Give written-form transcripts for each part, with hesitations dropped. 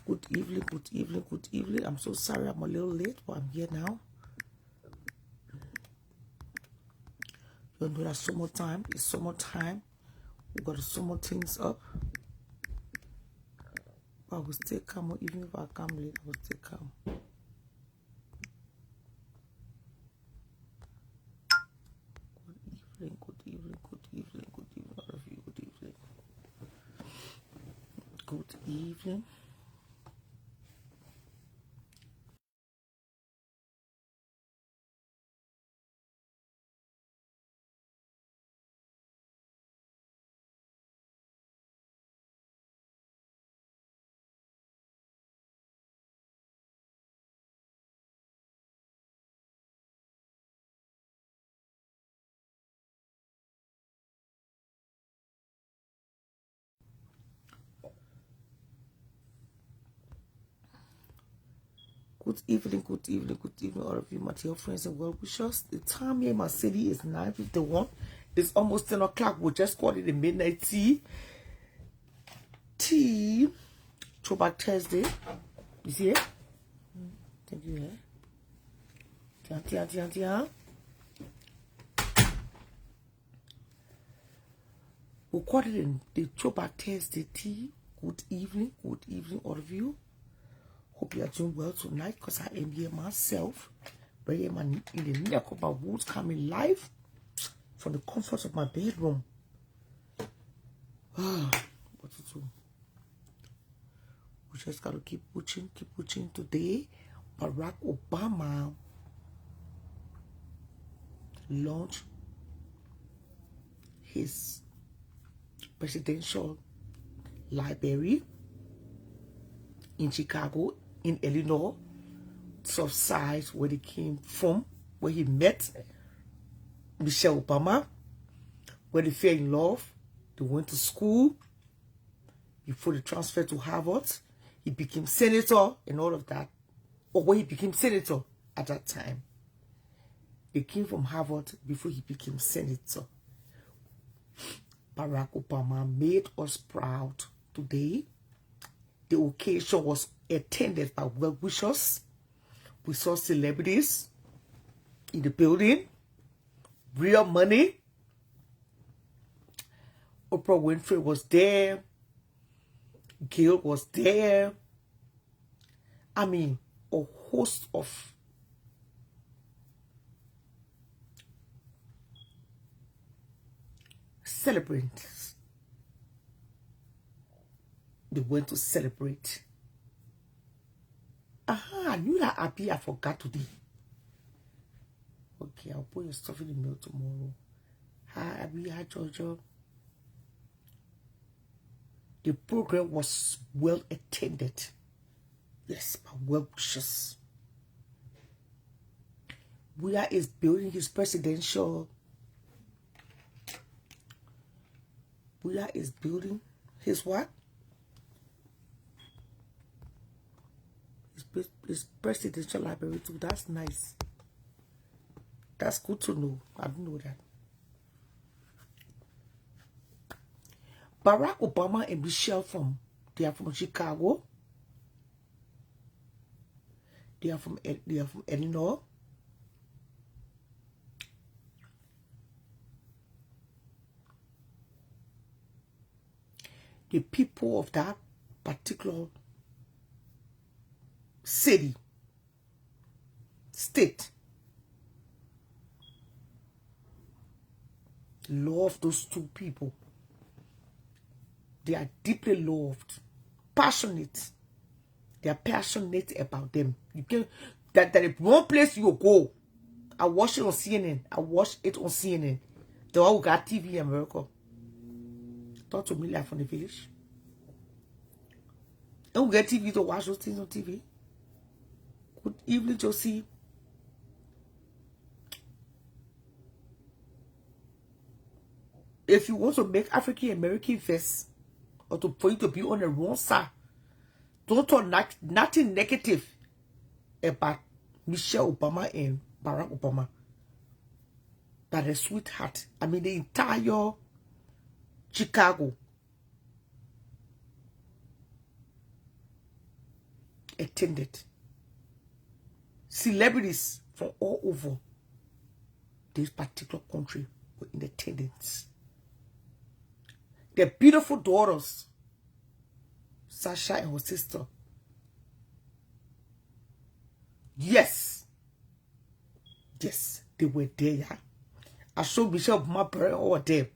Good evening, good evening, good evening. I'm so sorry I'm a little late, but I'm here now. You know that summertime. It's summertime. We got to summer things up. But I will stay calm. Even if I come late, I will stay calm. Good evening, good evening, good evening, good evening, all of you. Good evening. Good evening. Good evening, good evening, good evening, all of you, my dear friends and well wishers. The time here in my city is 9:51. It's almost 10 o'clock. We'll just call it a midnight tea. Throwback Thursday. You see it? Thank you. Tiens. We'll call it in the Throwback Thursday tea. Good evening, all of you. Hope you are doing well tonight, because I am here myself. But I am in the neck of my woods, coming live from the comfort of my bedroom. What to do? We just gotta keep pushing today. Barack Obama launched his presidential library in Chicago, in Illinois, south side where he came from, where he met Michelle Obama, where they fell in love. They went to school before they transferred to Harvard. He became senator and all of that. Or when he became senator at that time. They came from Harvard before he became senator. Barack Obama made us proud today. The occasion was attended by well-wishers. We saw celebrities in the building. Real money. Oprah Winfrey was there. Gail was there. I mean, a host of celebrants. They went to celebrate. I knew that Abby, I forgot today. Okay, I'll put your stuff in the mail tomorrow. Hi, Abby. Hi, Georgia. The program was well attended. Yes, by well-wishers. Where is building his presidential. Where is building his what? His presidential library too. That's nice. That's good to know. I didn't know that. Barack Obama and Michelle they are from Chicago. They are from Illinois. The people of that particular city, state, love those two people. They are deeply loved, passionate. They are passionate about them. You can that is one place you go. I watch it on CNN. The one who got TV in America. Talk to me like from the village. And we get TV to watch those things on TV. Good evening, Josie. If you want to make African American first, or for you to be on the wrong side, don't talk nothing negative about Michelle Obama and Barack Obama. That is sweetheart. I mean, the entire Chicago. attended. Celebrities from all over this particular country were in attendance. Their beautiful daughters, Sasha and her sister. Yes, they were there. Yeah? I showed Michelle my parents over there.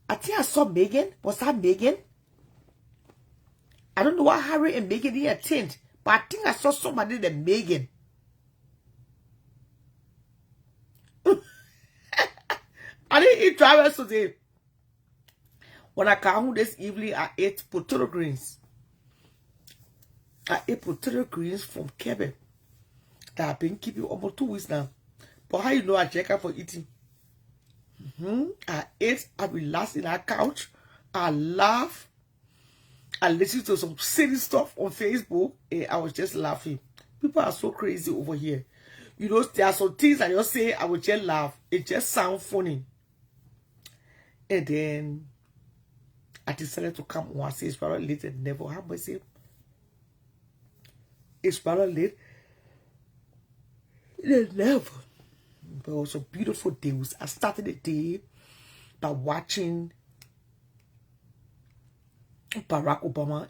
I think I saw Megan. Was that Megan? I don't know why Harry and Megan didn't attend, but I think I saw somebody named Megan. I didn't eat drivers today. When I came home this evening, I ate potato greens. I ate potato greens from Quebec that I've been keeping almost 2 weeks now. But how you know I check out for eating? I ate, I relaxed in our couch, I laughed, I listened to some silly stuff on Facebook, and I was just laughing. People are so crazy over here. You know, there are some things I just say, I will just laugh. It just sounds funny. And then I decided to come on. I say it's rather late and never have. I say it's rather late and never. But it was a beautiful day. I started the day by watching Barack Obama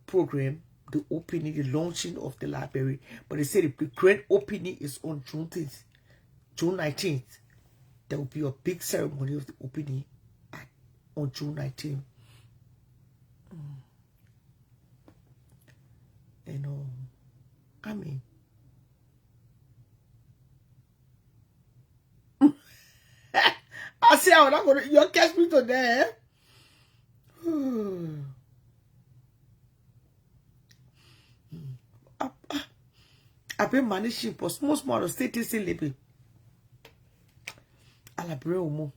program, the opening, the launching of the library. But they said the grand opening is on June 19th. There will be a big ceremony of the opening on June 19th. And I mean, I say I'm not gonna. You catch me today. I've been managing for small state is living. I'll bring home.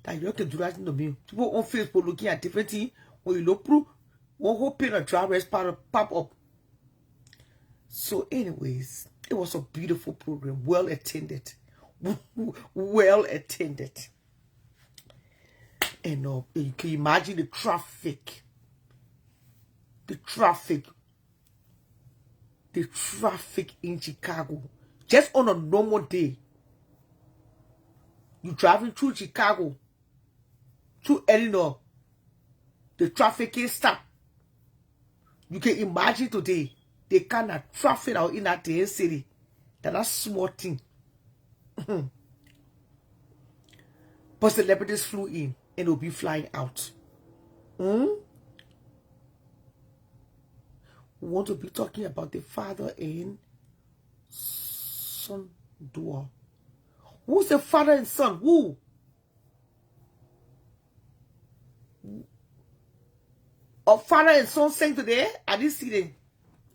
That you can do that in the meal. People on Facebook looking at different things. When you look through, one whole pin of drivers pop up. So, anyways, it was a beautiful program, well attended. Well attended. And you can imagine the traffic. The traffic in Chicago. Just on a normal day. You driving through Chicago, through Illinois, the traffic is stopped. You can imagine today, the kind of traffic out in that city. That's small thing. But celebrities flew in and will be flying out. We want to be talking about the father and son duo. Who's the father and son? Who? Or father and son sang today? I didn't see them.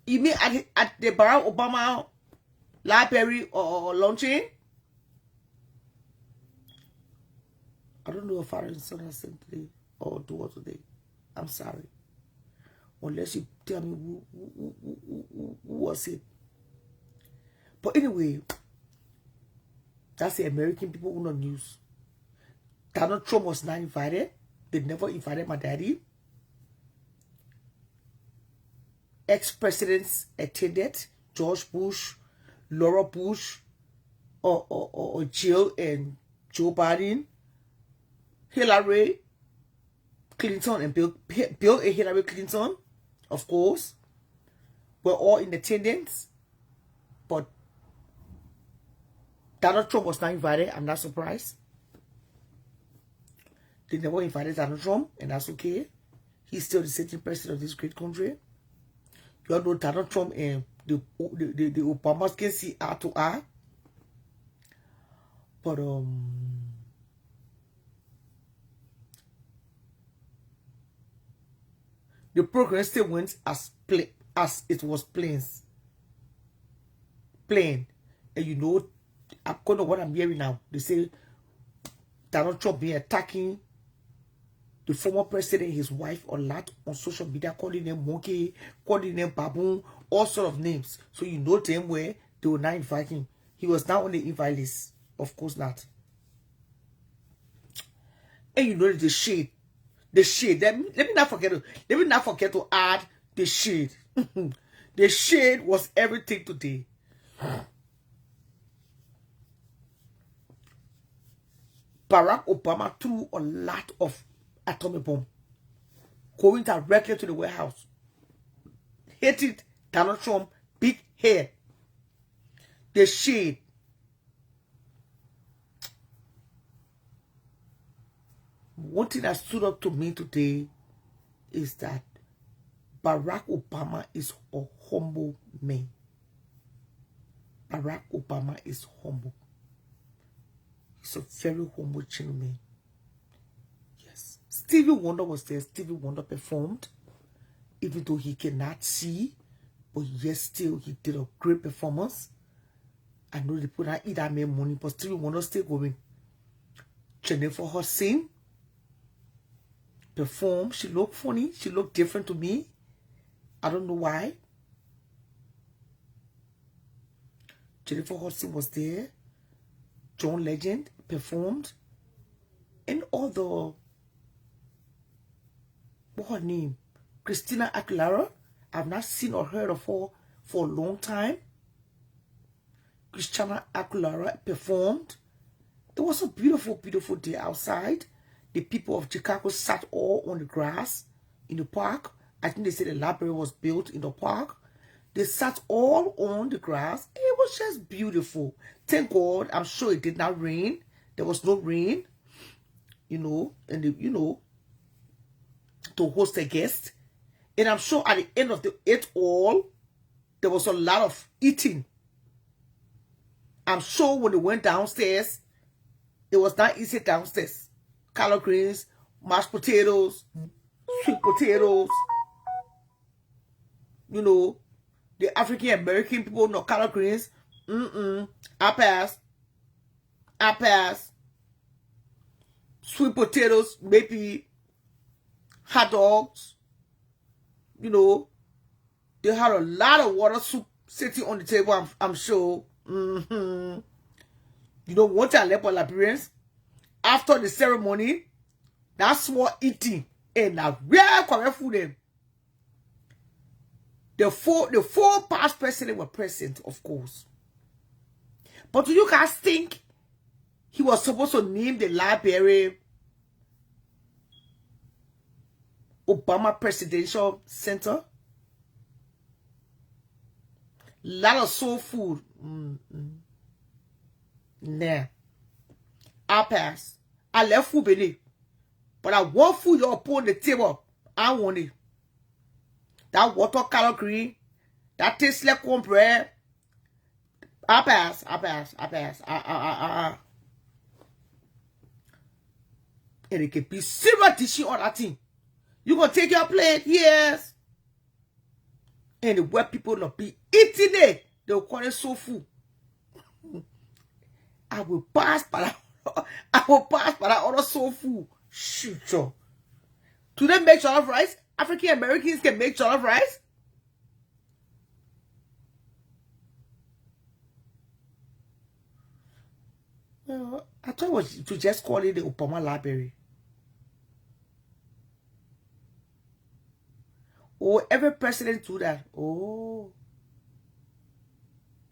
You mean at the Barack Obama library or launching? I don't know if father and son has sang today or duo today. I'm sorry. Unless you tell me who was it. But anyway, that's the American people who know news. Donald Trump was not invited. They never invited my daddy. Ex-presidents attended. George Bush, Laura Bush, or Jill and Joe Biden, Hillary Clinton and Bill and Hillary Clinton, of course, were all in attendance. But Donald Trump was not invited. I'm not surprised. They never invited Donald Trump, and that's okay. He's still the sitting president of this great country. You all know Donald Trump and the Obamas can see eye to eye. But the program still went as it was planned. And you know, according to what I'm hearing now, they say Donald Trump been attacking the former president, his wife, a lot on social media, calling them monkey, calling them baboon, all sort of names. So you know them where they will not invite him. He was not on the invite list. Of course not. And you know the shade. Let me not forget to add The shade. The shade was everything today. Barack Obama threw a lot of atomic bomb going directly to the White House. Hated Donald Trump, big hair. The shade. One thing that stood up to me today is that Barack Obama is a humble man. Barack Obama is humble. He's a very humble gentleman. Yes. Stevie Wonder was there. Stevie Wonder performed. Even though he cannot see, but yes, still he did a great performance. I know they put out that man money, but Stevie Wonder still going. Jennifer Hudson performed. She looked funny. She looked different to me. I don't know why. Jennifer Hudson was there. John Legend performed. And all the, what's her name? Christina Aguilera. I've not seen or heard of her for a long time. Christina Aguilera performed. It was a beautiful, beautiful day outside. The people of Chicago sat all on the grass in the park. I think they said the library was built in the park. They sat all on the grass. It was just beautiful. Thank God. I'm sure it did not rain. There was no rain, and to host a guest. And I'm sure at the end of it all, there was a lot of eating. I'm sure when they went downstairs, it was not easy downstairs. Collard greens, mashed potatoes, sweet potatoes. The African American people know collard greens. I pass. Sweet potatoes, maybe hot dogs. They had a lot of water soup sitting on the table, I'm sure. One time I left for Liberians, after the ceremony, that small eating and that real correct food them. The four past presidents were present, of course. But do you guys think he was supposed to name the library Obama Presidential Center? Lot of soul food. Nah. I pass. I left food beneath. But I want food you put on the table. I want it. That watercolor green. That tastes like cornbread. I pass. And it can be silver dishing on that thing. You gonna take your plate? Yes. And the where people not be eating it, they'll call it soul food. I will pass by that other soul food. Shoot, yo. Do they make jollof rice? African Americans can make jollof rice? I thought it was to just call it the Obama Library. Oh, every president do that. Oh.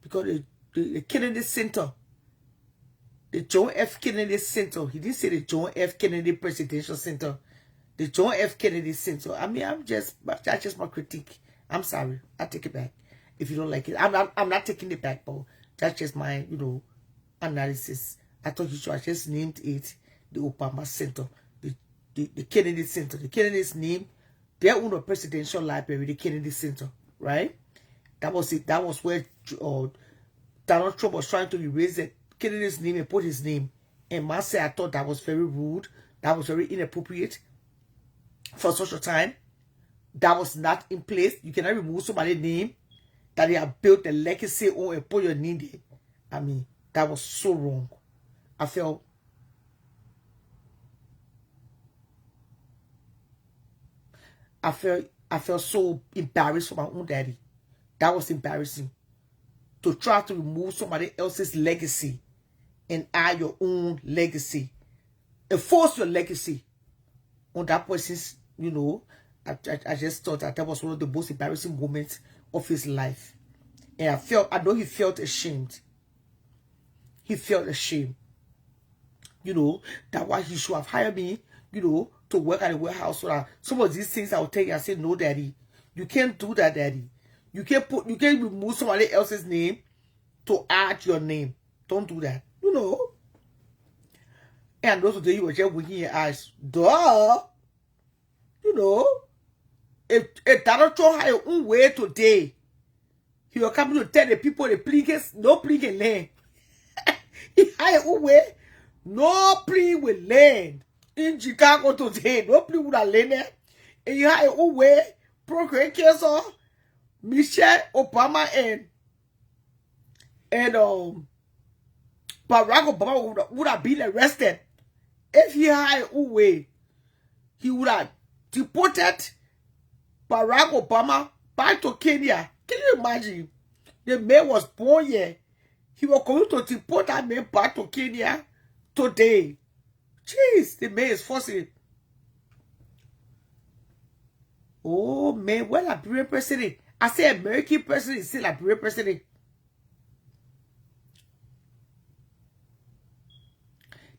Because the Kennedy Center, the John F. Kennedy Center, he didn't say the John F. Kennedy Presidential Center. The John F. Kennedy Center. I mean, that's just my critique. I'm sorry. I take it back. If you don't like it. I'm not taking it back, but that's just my, analysis. I thought you should have just named it the Obama Center. The Kennedy Center. The Kennedy's name, their own presidential library, the Kennedy Center, right? That was it. That was where Donald Trump was trying to erase the Kennedy's name and put his name. And I thought that was very rude. That was very inappropriate for such a time. That was not in place. You cannot remove somebody's name that they have built a legacy on and put your name there. I mean, that was so wrong. I felt so embarrassed for my own daddy. That was embarrassing. To try to remove somebody else's legacy and add your own legacy. Enforce your legacy on that person's, I just thought that was one of the most embarrassing moments of his life. And I know he felt ashamed. He felt ashamed. You know, that why he should have hired me, you know, to work at the warehouse so that some of these things I will tell you, I say, no, daddy. You can't do that, daddy. You can't remove somebody else's name to add your name. Don't do that. You know. And also today he was just winking your eyes. Duh. You know. If Donald Trump had your own way today, he will come to tell the people the please no please land. He had your own way. No plea will land in Chicago today. No plea would have landed. And you had your own way. Procure cancer. Michelle Obama and Barack Obama would have been arrested. If he had his own way, he would have deported Barack Obama back to Kenya. Can you imagine? The man was born here. He was going to deport that man back to Kenya today. Jeez, the man is forcing. Oh man, well, Liberian president. I say American president is still Liberian president.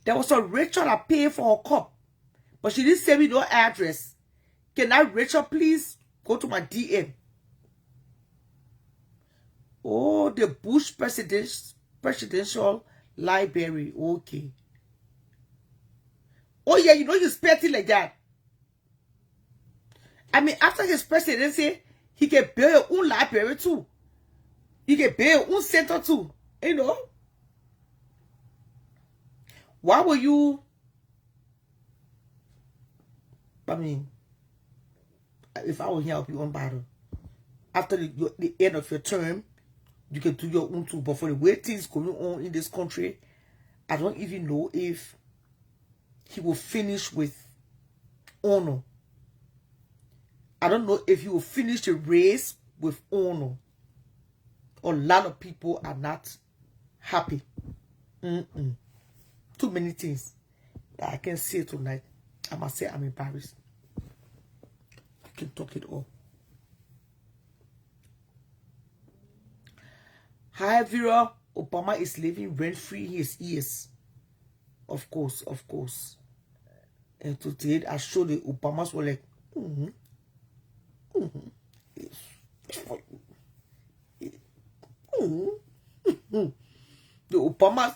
There was a Rachel that paid for her cup, but she didn't send me no address. Can that Rachel please go to my DM? Oh, the Bush presidential library. Okay. Oh yeah, you know you spent it like that. I mean, after his presidency, he can build your own library too. You can build your own center too. You know? Why were you... I mean, if I will help you on battle, after the end of your term, you can do your own too. But for the way things going on in this country, I don't even know if he will finish with honor. I don't know if he will finish the race with honor. A lot of people are not happy. Too many things that I can say tonight. I must say I'm embarrassed. I can talk it all. However, Obama is living rent-free in his ears. Of course, of course. And today I showed the Obamas were like, the Obamas,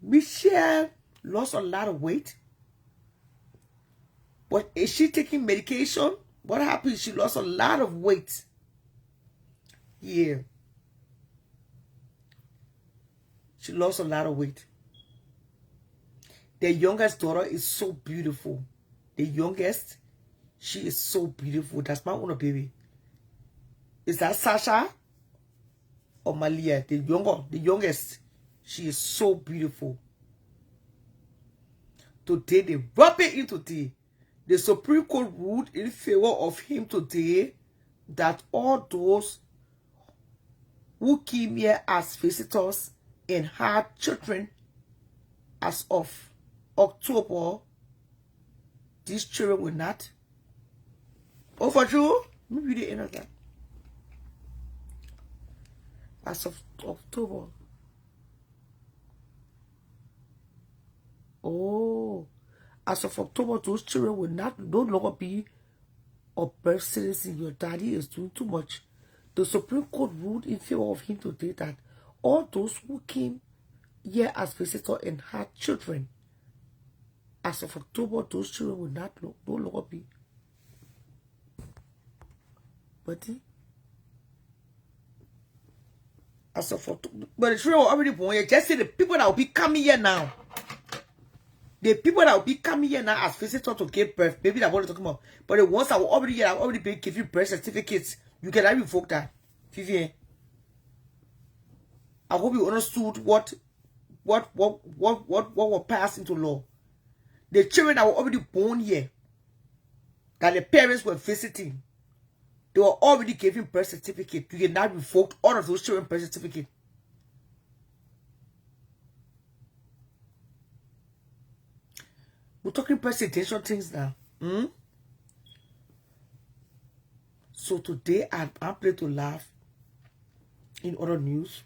Michelle lost a lot of weight. But is she taking medication? What happened? She lost a lot of weight. Yeah. She lost a lot of weight. Their youngest daughter is so beautiful. The youngest, she is so beautiful. That's my own baby. Is that Sasha or Malia? The youngest, she is so beautiful. Today, they rub it in today. The Supreme Court ruled in favor of him today that all those who came here as visitors and had children as of October, these children will not. Oh, for sure? Maybe the end of that. As of October. Oh. As of October, those children will no longer be a birth citizen. Your daddy is doing too much. The Supreme Court ruled in favor of him today that all those who came here as visitors and had children, as of October, those children will no longer be. But as of October, but the children were already born here. Just say the people that will be coming here now. The people that will be coming here now as visitors to give birth, maybe that's what we're talking about. But the ones that were already here, have already been giving birth certificates. You cannot revoke that. Vivian. I hope you understood what was passed into law. The children that were already born here, that the parents were visiting, they were already giving birth certificate. You cannot revoke all of those children birth certificate. We're talking presidential things now. So today I'm planning to laugh in other news.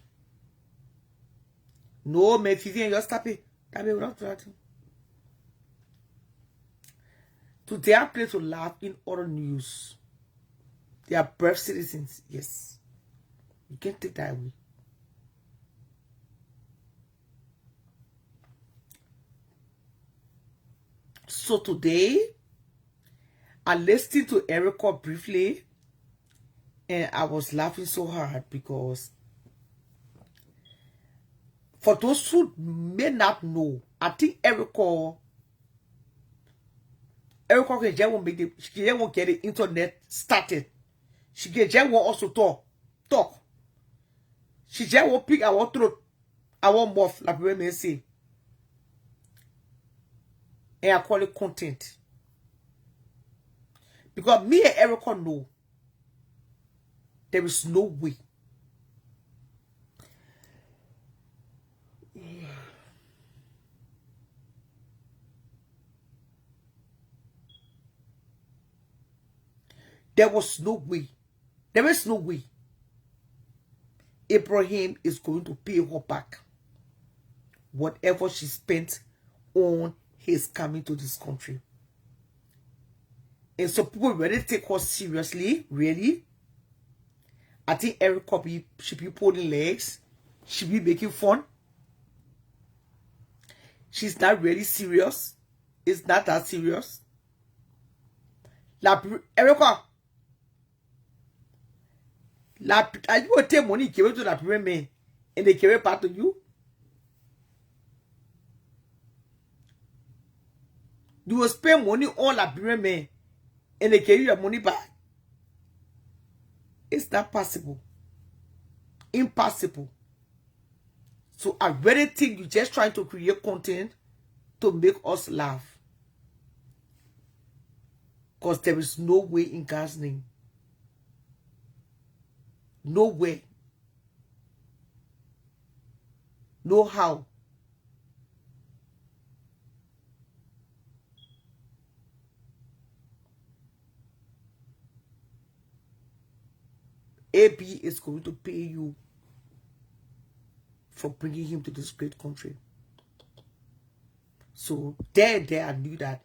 No, mais Vivian, just stop it. We're not talking. Today I'm planning to laugh in other news. They are birth citizens, yes. You can't take that away. So today, I listened to Erica briefly, and I was laughing so hard because for those who may not know, I think Erica can just won't get the internet started. She can just won't also talk. She just won't pick our throat, our mouth, like we may say. And I call it content. Because me and Erica know there is no way. There was no way. There is no way Abraham is going to pay her back whatever she spent on his coming to this country. And so people really take her seriously, really. I think Erica should be pulling legs. She be making fun. She's not really serious. It's not that serious. Erica, are you going to take money give it to that man and they carry part to you? You will spend money on that man and they carry your money back. It's not possible. Impossible. So I really think you're just trying to create content to make us laugh. Because there is no way in God's name. No way. No how. AB is going to pay you for bringing him to this great country. So there I knew that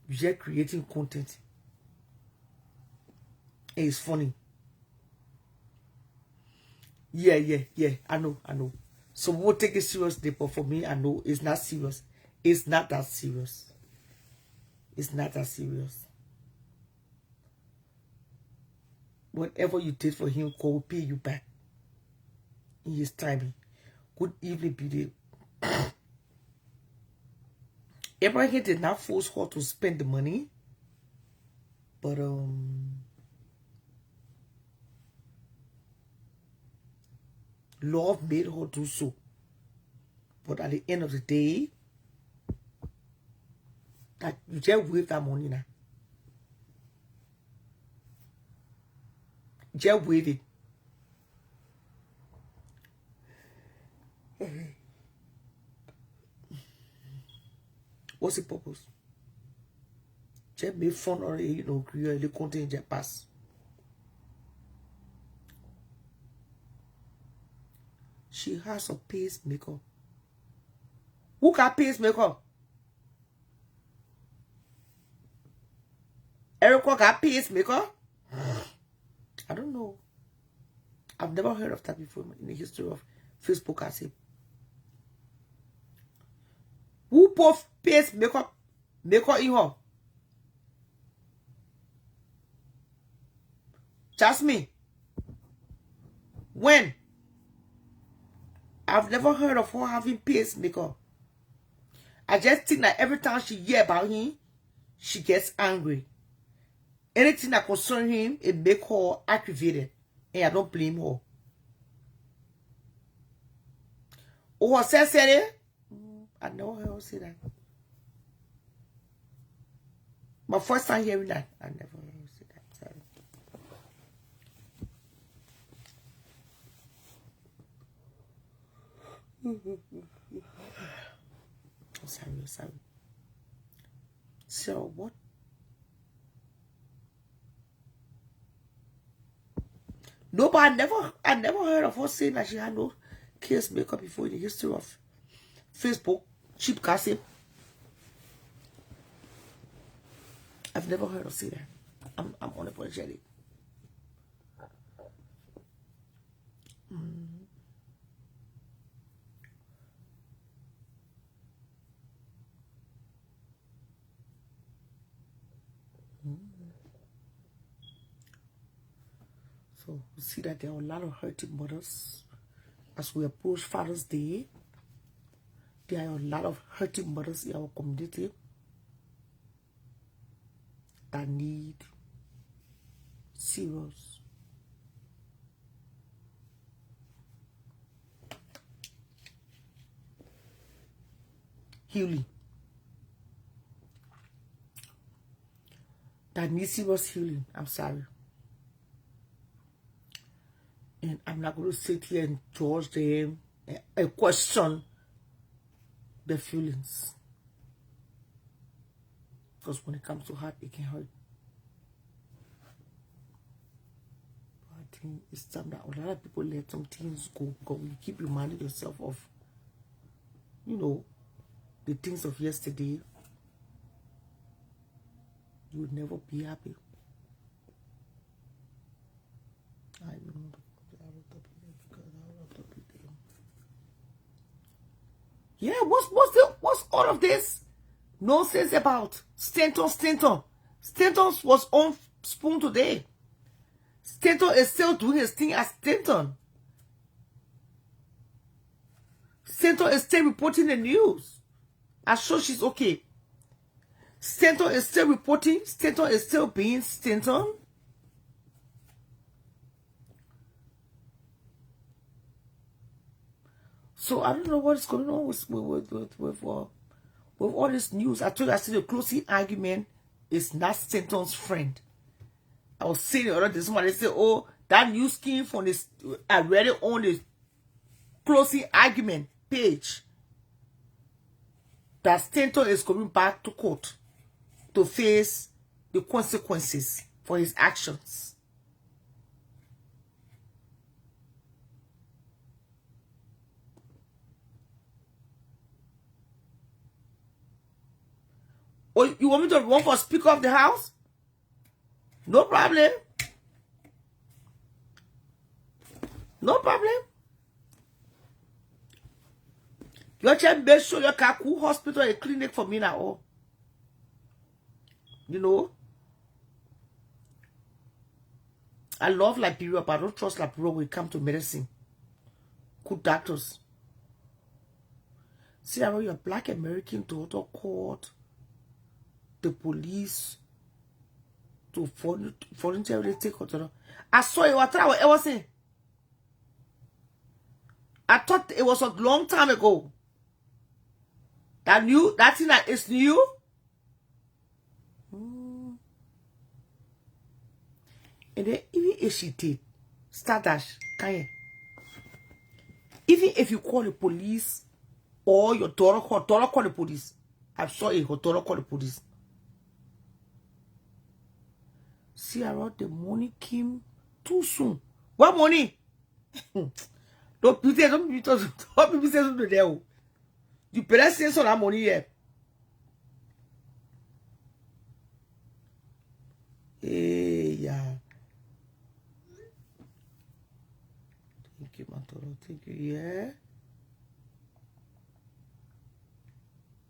you're creating content. And it's funny. Yeah. I know. So we'll take it seriously, but for me, I know it's not serious. It's not that serious. It's not that serious. Whatever you did for him, God will pay you back in his timing. Good evening, beauty. Abraham did not force her to spend the money, but love made her do so. But at the end of the day, that you just wave that money now. Just wave it. What's the purpose? Just make fun or create the content just pass. She has a pacemaker. Who got pacemaker? Erica got pacemaker? I don't know. I've never heard of that before in the history of Facebook. I say, who put pacemaker in her? Jasmine. When? I've never heard of her having pacemaker. I just think that every time she hear about him, she gets angry. Anything that concerns him, it make her aggravated. And I don't blame her. Oh, her said it? I never heard her say that. My first time hearing that, I never heard her say that. Sorry. Sorry. So what? No, but I never heard of her saying that she had no case makeup before in the history of Facebook. Cheap gossip. I've never heard of say that. I'm unapologetic. So we see that there are a lot of hurting mothers as we approach Father's Day. There are a lot of hurting mothers in our community that need serious healing. That need serious healing. I'm sorry. And I'm not going to sit here and judge them and question their feelings. Because when it comes to heart, it can hurt. But I think it's time that a lot of people let some things go. Because you keep reminding yourself of, you know, the things of yesterday. You would never be happy. I remember. Yeah, what's all of this nonsense about Stanton? Stanton was on Spoon today. Stanton is still doing his thing as Stanton. Stanton is still reporting the news. I'm sure she's okay. Stanton is still reporting. Stanton is still being Stanton. So I don't know what's going on with all this news. I told you I said the closing argument is not Stanton's friend. I was saying the other day, somebody said, oh, that news came from this. I read it on the closing argument page. That Stanton is coming back to court to face the consequences for his actions. Or you want me to run for Speaker of the House? No problem. No problem. You just make sure you can cool hospital and clinic for me now. You know? I love Liberia, but I don't trust Liberia when it comes to medicine. Good doctors. See, I know your Black American daughter called the police to voluntarily take her. I saw it. I was saying. I thought it was a long time ago. That thing that is new. And then even if she did, Stardust, even if you call the police or your daughter call the police. I saw it, her daughter call the police. Sierra, the money came too soon. What money? Don't be saying something to them. You better say some that money here. Hey, yeah. Thank you, Matoro. Thank you, yeah.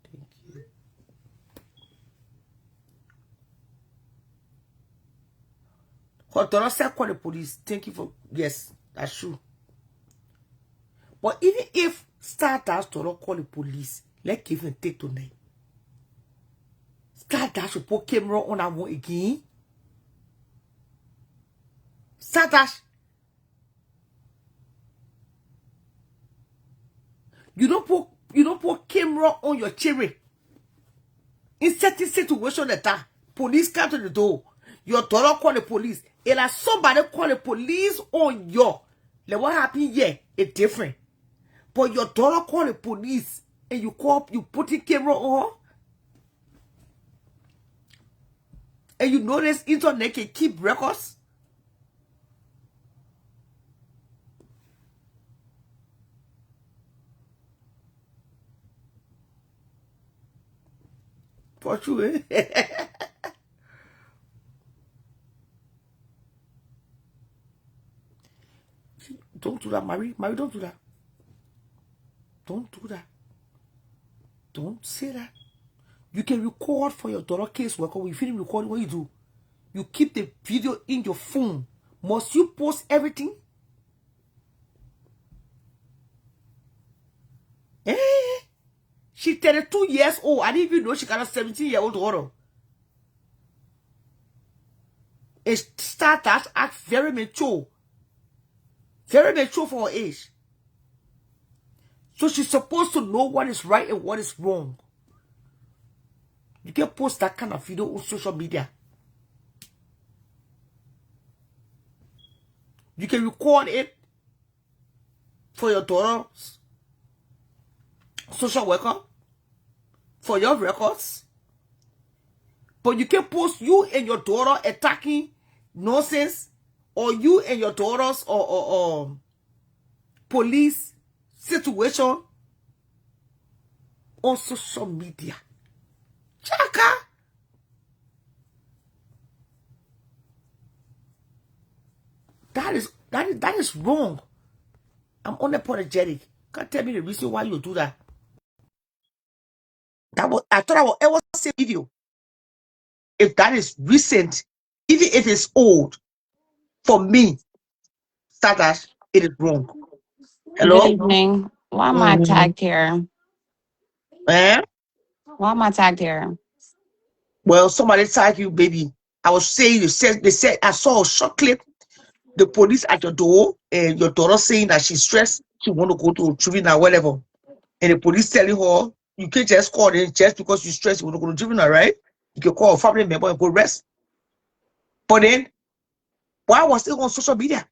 Thank you. Her daughter said call the police. Thank you for, yes, that's true. But even if Stardust to call the police, let's even take tonight. Stardust should put camera on that one again. Stardust. You don't put camera on your cherry. In certain situation like that, police come to the door. Your daughter call the police. And like somebody call the police on you. Like what happened here? It's different. But your daughter call the police and you put the camera on her. And you notice internet can keep records. For true, eh? Don't do that, Marie. Marie, don't do that. Don't do that. Don't say that. You can record for your daughter caseworker. When you finish recording, what you do? You keep the video in your phone. Must you post everything? Eh? She's 32 years old. I didn't even know she got a 17-year-old daughter. A start that act very mature. Very mature for her age. So she's supposed to know what is right and what is wrong. You can post that kind of video on social media. You can record it for your daughter's social worker, for your records. But you can post you and your daughter attacking nonsense, or you and your daughter's or police situation on social media. Chaka. That is wrong. I'm unapologetic. Can't tell me the reason why you do that. I thought I would ever see a video. If that is recent, even if it's old, for me, that it is wrong. Hello? Good evening. Why am I tagged here? Eh? Why am I tagged here? Well, somebody tagged you, baby. I was saying, they said I saw a short clip. The police at your door, and your daughter saying that she's stressed, she want to go to juvenile, whatever. And the police telling her, you can't just call it just because you're stressed, you want to go to juvenile, right? You can call a family member and go rest. But then, why was it on social media?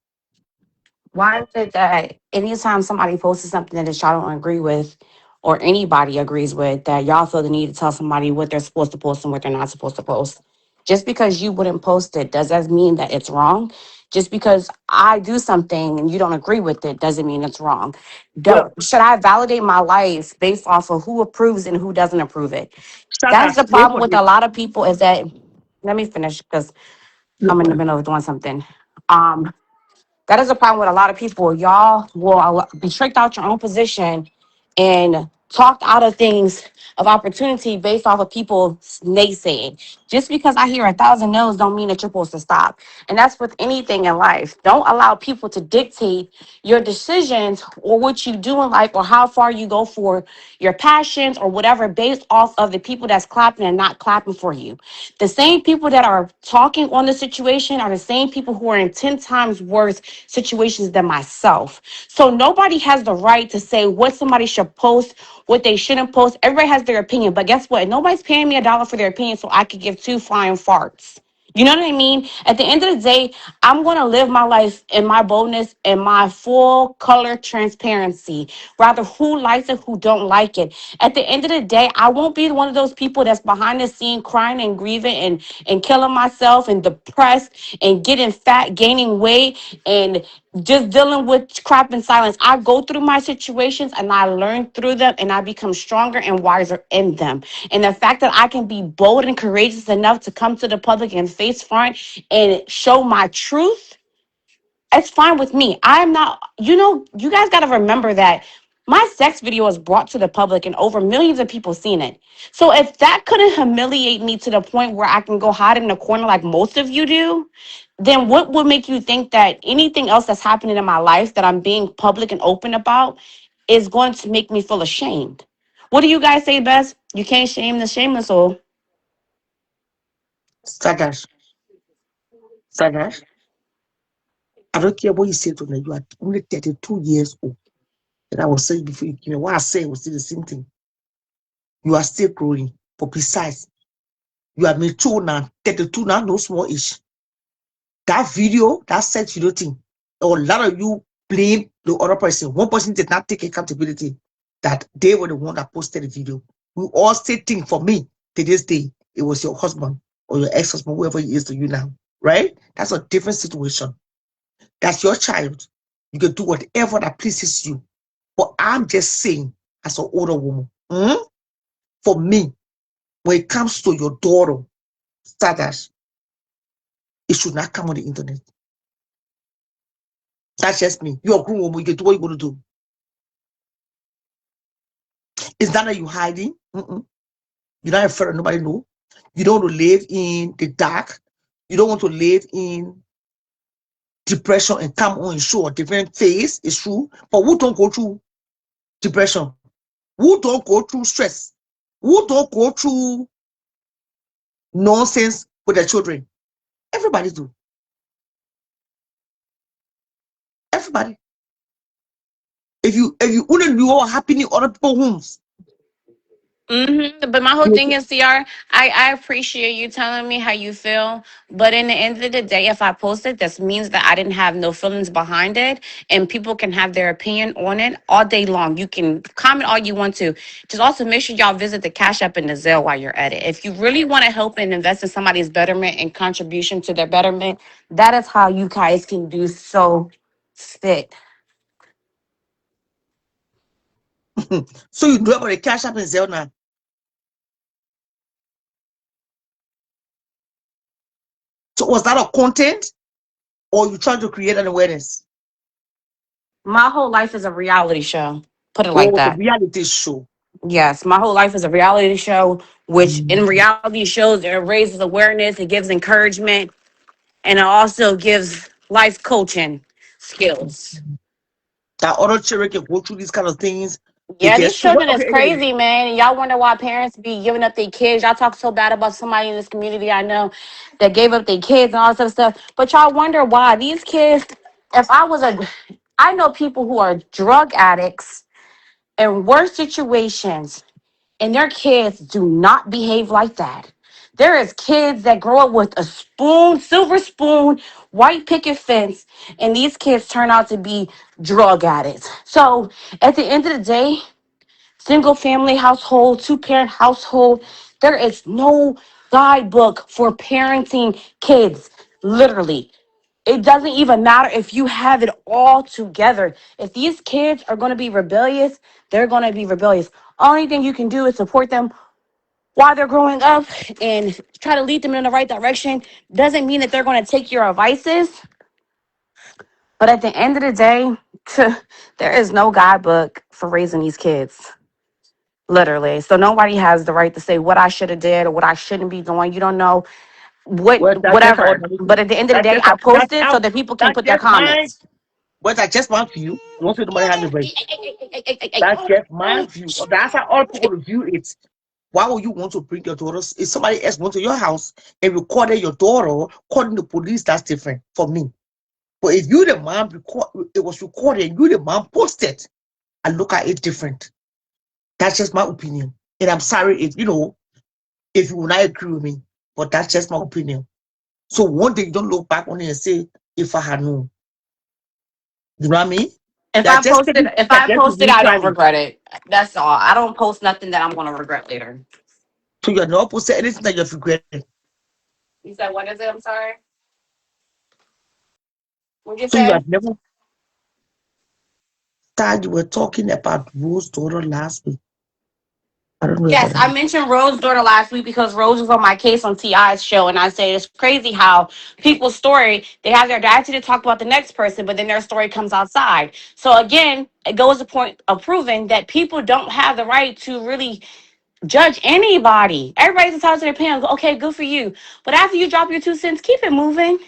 Why is it that anytime somebody posts something that y'all don't agree with, or anybody agrees with, that y'all feel the need to tell somebody what they're supposed to post and what they're not supposed to post? Just because you wouldn't post it, does that mean that it's wrong? Just because I do something and you don't agree with it doesn't mean it's wrong. Well, Should I validate my life based off of who approves and who doesn't approve it? That's Shadas, the wait problem for with this. a lot of people is that, let me finish because I'm in the middle of doing something. That is a problem with a lot of people. Y'all will be tricked out your own position and talked out of things of opportunity based off of people naysaying. Just because I hear 1,000 no's don't mean that you're supposed to stop. And that's with anything in life. Don't allow people to dictate your decisions or what you do in life or how far you go for your passions or whatever based off of the people that's clapping and not clapping for you. The same people that are talking on the situation are the same people who are in 10 times worse situations than myself. So nobody has the right to say what somebody should post, what they shouldn't post. Everybody has their opinion, but guess what? Nobody's paying me $1 for their opinion so I could give 2 flying farts. You know what I mean? At the end of the day, I'm going to live my life in my boldness and my full color transparency. Rather who likes it, who don't like it. At the end of the day, I won't be one of those people that's behind the scene crying and grieving and killing myself and depressed and getting fat, gaining weight and just dealing with crap in silence. I go through my situations and I learn through them and I become stronger and wiser in them. And the fact that I can be bold and courageous enough to come to the public and face front and show my truth, it's fine with me. I'm not, you guys got to remember that my sex video was brought to the public and over millions of people seen it. So if that couldn't humiliate me to the point where I can go hide in the corner like most of you do, then what would make you think that anything else that's happening in my life that I'm being public and open about is going to make me feel ashamed? What do you guys say best? You can't shame the shameless, or Shadas, Shadas, I don't care what you say to me. You are only 32 years old. And I was saying before you came here, what I said was still the same thing. You are still growing. But besides, you are mature now, 32 now, no small age. That video, that sex video thing, a lot of you blame the other person. One person did not take accountability that they were the one that posted the video. We all still think, for me, to this day, it was your husband. or your ex-husband, whoever he is to you now, right? That's a different situation. That's your child. You can do whatever that pleases you. But I'm just saying, as an older woman, for me, when it comes to your daughter, status, it should not come on the internet. That's just me. You're a grown woman, you can do what you're going to do. It's not that you're hiding. You're not afraid of nobody know. You don't want to live in the dark. You don't want to live in depression and come on and show a different face. It's true. But who don't go through depression? Who don't go through stress? Who don't go through nonsense with their children? Everybody do. Everybody. If you only knew what happening in other people's homes. But my whole thing is, CR, I appreciate you telling me how you feel. But in the end of the day, if I post it, this means that I didn't have no feelings behind it. And people can have their opinion on it all day long. You can comment all you want to. Just also make sure y'all visit the Cash App and the Zelle while you're at it. If you really want to help and invest in somebody's betterment and contribution to their betterment, that is how you guys can do so fit. So you know about the Cash App and Zelle now. So was that a content, or you trying to create an awareness? My whole life is a reality show. Put it like Or the that. reality show? Yes, my whole life is a reality show, which in reality shows it raises awareness, it gives encouragement, and it also gives life coaching skills. That other children can go through these kind of things. They Yeah, get these so children is okay. Anyway, crazy, man. And y'all wonder why parents be giving up their kids. Y'all talk so bad about somebody in this community I know that gave up their kids and all this other stuff. But y'all wonder why these kids, if I was a, I know people who are drug addicts in worse situations, and their kids do not behave like that. There is kids that grow up with a spoon, silver spoon, white picket fence, and these kids turn out to be drug addicts. So at the end of the day, single family household, two parent household, there is no guidebook for parenting kids. Literally. It doesn't even matter if you have it all together. If these kids are going to be rebellious, they're going to be rebellious. Only thing you can do is support them while they're growing up and try to lead them in the right direction. Doesn't mean that they're going to take your advices. But at the end of the day, there is no guidebook for raising these kids. Literally. So nobody has the right to say what I should have did or what I shouldn't be doing. You don't know well, that's just whatever. ordinary. But at the end of the That's day, just I that's posted so that people can that's put their just my. comments. Well, that's just my view. Don't say nobody has a right. That's just my view. That's how other people view it. Why would you want to bring your daughters? If somebody else went to your house and recorded your daughter, calling the police, that's different for me. But if you the mom it was recorded, you the mom posted, I look at it different. That's just my opinion. And I'm sorry if if you will not agree with me, but that's just my opinion. So one day you don't look back on it and say, if I had known. You know what I mean? If I That just posted, taking if that I just posted, I don't neutrally. regret it. That's all. I don't post nothing that I'm going to regret later. So you're not posting anything that you've regretted. You said, what is it? I'm sorry. What'd you So you say? have never thought you were talking about Rose's daughter last week. I don't know Yes, about I that. mentioned Rose's daughter last week because Rose was on my case on TI's show, and I say it's crazy how people's story they have their audacity to talk about the next person, but then their story comes outside. So again, it goes to the point of proving that people don't have the right to really judge anybody. Everybody's entitled to their opinion. Okay, good for you, but after you drop your 2 cents, keep it moving.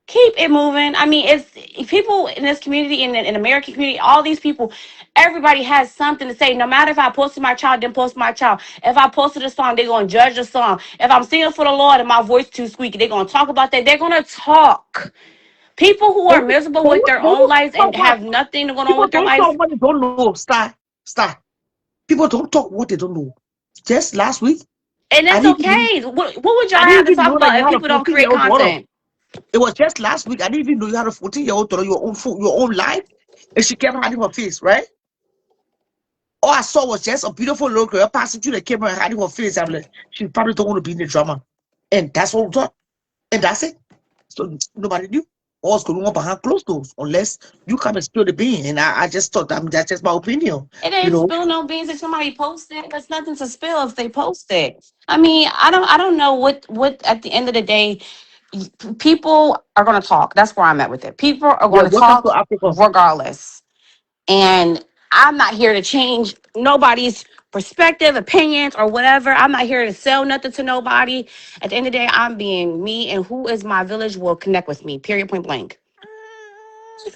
Keep it moving. I mean, it's people in this community, in American community, all these people, everybody has something to say. No matter if I posted my child, didn't post my child. If I posted a song, they're gonna judge the song. If I'm singing for the Lord and my voice too squeaky, they're gonna talk about that. They're gonna talk. People who are miserable with their own lives and have nothing going on People with their don't lives, talk what they don't know. Star. People don't talk what they don't know. Just last week, and I that's didn't even okay. What would y'all I have didn't to even talk know that about you if had a people don't create 14-year-old daughter. content? It was just last week. I didn't even know you had a 14-year-old daughter, your own phone, your own life, and she kept hiding her face, right? All I saw was just a beautiful little girl passing through the camera and hiding her face. I'm like, she probably don't want to be in the drama. And that's what we thought. And that's it. So nobody knew. All's going on behind closed doors unless you come and spill the bean. And I just thought that's just my opinion. It You ain't know, spill no beans if somebody posted. There's nothing to spill if they post it. I mean, I don't know what at the end of the day, people are gonna talk. That's where I'm at with it. People are yeah, gonna welcome to talk Africa. regardless. And I'm not here to change nobody's perspective, opinions, or whatever. I'm not here to sell nothing to nobody. At the end of the day, I'm being me, and who is my village will connect with me. Period. Point blank.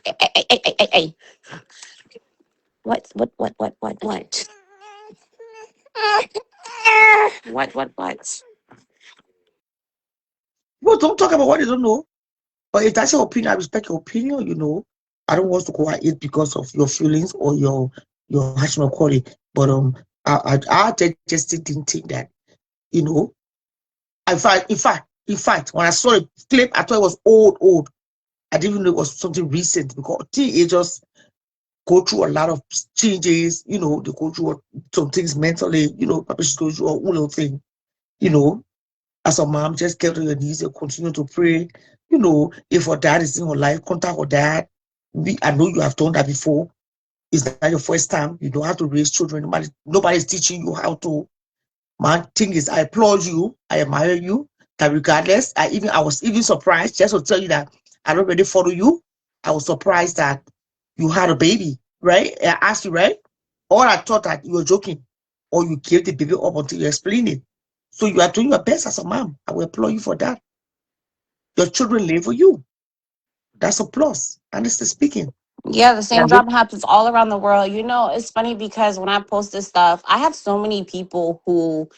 Hey. What? What? Well, don't talk about what you don't know. But if that's your opinion, I respect your opinion, you know. I don't want to go at it because of your feelings or your national quality. But just didn't think that, you know. In fact, when I saw the clip, I thought it was old. I didn't even know it was something recent because teenagers go through a lot of changes, you know, they go through some things mentally, you know, probably she's going through a whole little thing, you know. As a mom, just get on your knees and continue to pray. You know, if her dad is in her life, contact her dad. I know you have done that before. It's not your first time. You don't have to raise children. Nobody's teaching you how to. My thing is, I applaud you. I admire you. That regardless, I was even surprised just to tell you that I don't really follow you. I was surprised that you had a baby, right? I asked you, right? Or I thought that you were joking, or you gave the baby up until you explained it. So you are doing your best as a mom. I will applaud you for that. Your children live for you. That's a plus. Honestly speaking. Yeah, the Yeah. same drama happens all around the world. You know, it's funny because when I post this stuff, I have so many people who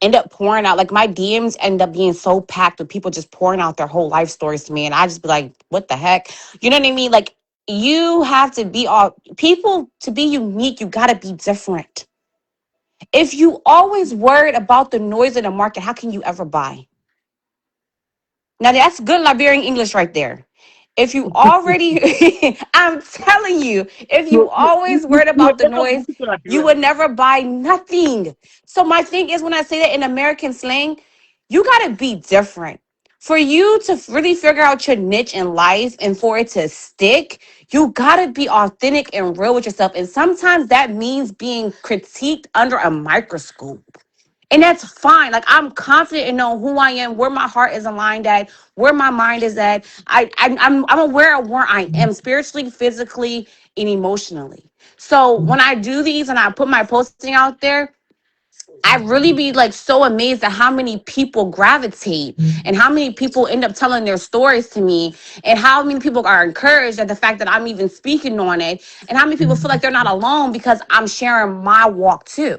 end up pouring out. Like my DMs end up being so packed with people just pouring out their whole life stories to me, and I just be like, "What the heck?" You know what I mean? Like you have to be all people to be unique. You got to be different. If you always worried about the noise in the market, how can you ever buy? Now that's good Liberian English right there. If you already, I'm telling you, if you always worried You will about the never noise, move to you Liberia. would never buy nothing. So my thing is when I say that in American slang, you gotta be different. For you to really figure out your niche in life and for it to stick, you gotta be authentic and real with yourself. And sometimes that means being critiqued under a microscope. And that's fine. Like I'm confident in knowing who I am, where my heart is aligned at, where my mind is at. I'm aware of where I am spiritually, physically, and emotionally. So when I do these and I put my posting out there, I really be like so amazed at how many people gravitate and how many people end up telling their stories to me and how many people are encouraged at the fact that I'm even speaking on it and how many people feel like they're not alone because I'm sharing my walk too.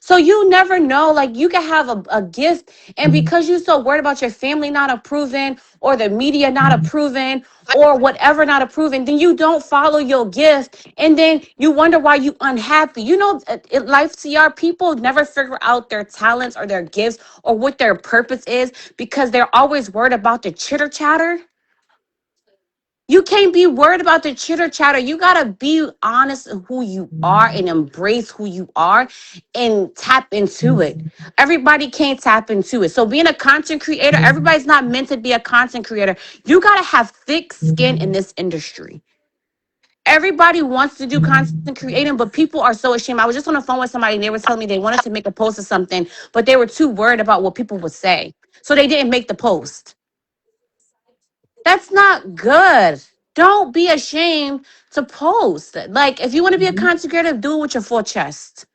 So you never know. Like you can have a gift, and because you're so worried about your family not approving, or the media not approving, or whatever not approving, then you don't follow your gift, and then you wonder why you unhappy. You know, life CR people never figure out their talents or their gifts or what their purpose is because they're always worried about the chitter chatter. You can't be worried about the chitter chatter. You gotta be honest in who you are and embrace who you are and tap into it. Everybody can't tap into it. So being a content creator, everybody's not meant to be a content creator. You gotta have thick skin in this industry. Everybody wants to do content creating, but people are so ashamed. I was just on the phone with somebody and they were telling me they wanted to make a post or something, but they were too worried about what people would say. So they didn't make the post. That's not good. Don't be ashamed to post. Like, if you want to be a content creator, do it with your full chest.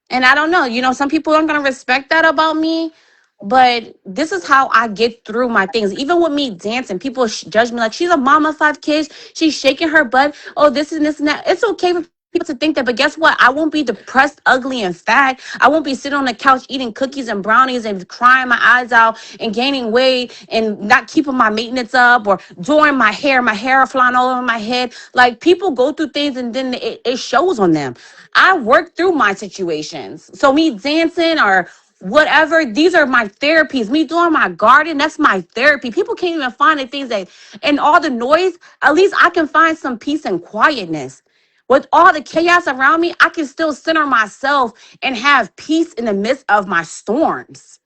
And I don't know, some people aren't going to respect that about me, but this is how I get through my things. Even with me dancing, people judge me like she's a mama of 5 kids. She's shaking her butt. Oh, this and this and that. It's okay for people to think that, but guess what? I won't be depressed, ugly, and fat. I won't be sitting on the couch eating cookies and brownies and crying my eyes out and gaining weight and not keeping my maintenance up or doing my hair flying all over my head. Like people go through things and then it shows on them. I work through my situations. So me dancing or whatever, these are my therapies. Me doing my garden, that's my therapy. People can't even find the things that, and all the noise, at least I can find some peace and quietness. With all the chaos around me, I can still center myself and have peace in the midst of my storms.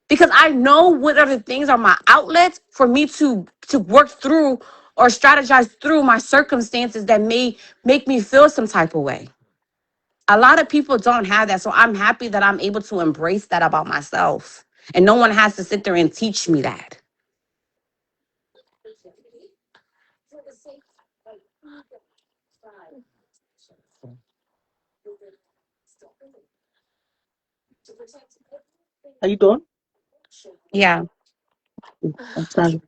Because I know what other things are my outlets for me to work through or strategize through my circumstances that may make me feel some type of way. A lot of people don't have that. So I'm happy that I'm able to embrace that about myself. And no one has to sit there and teach me that. Are you done? Yeah. I'm sorry.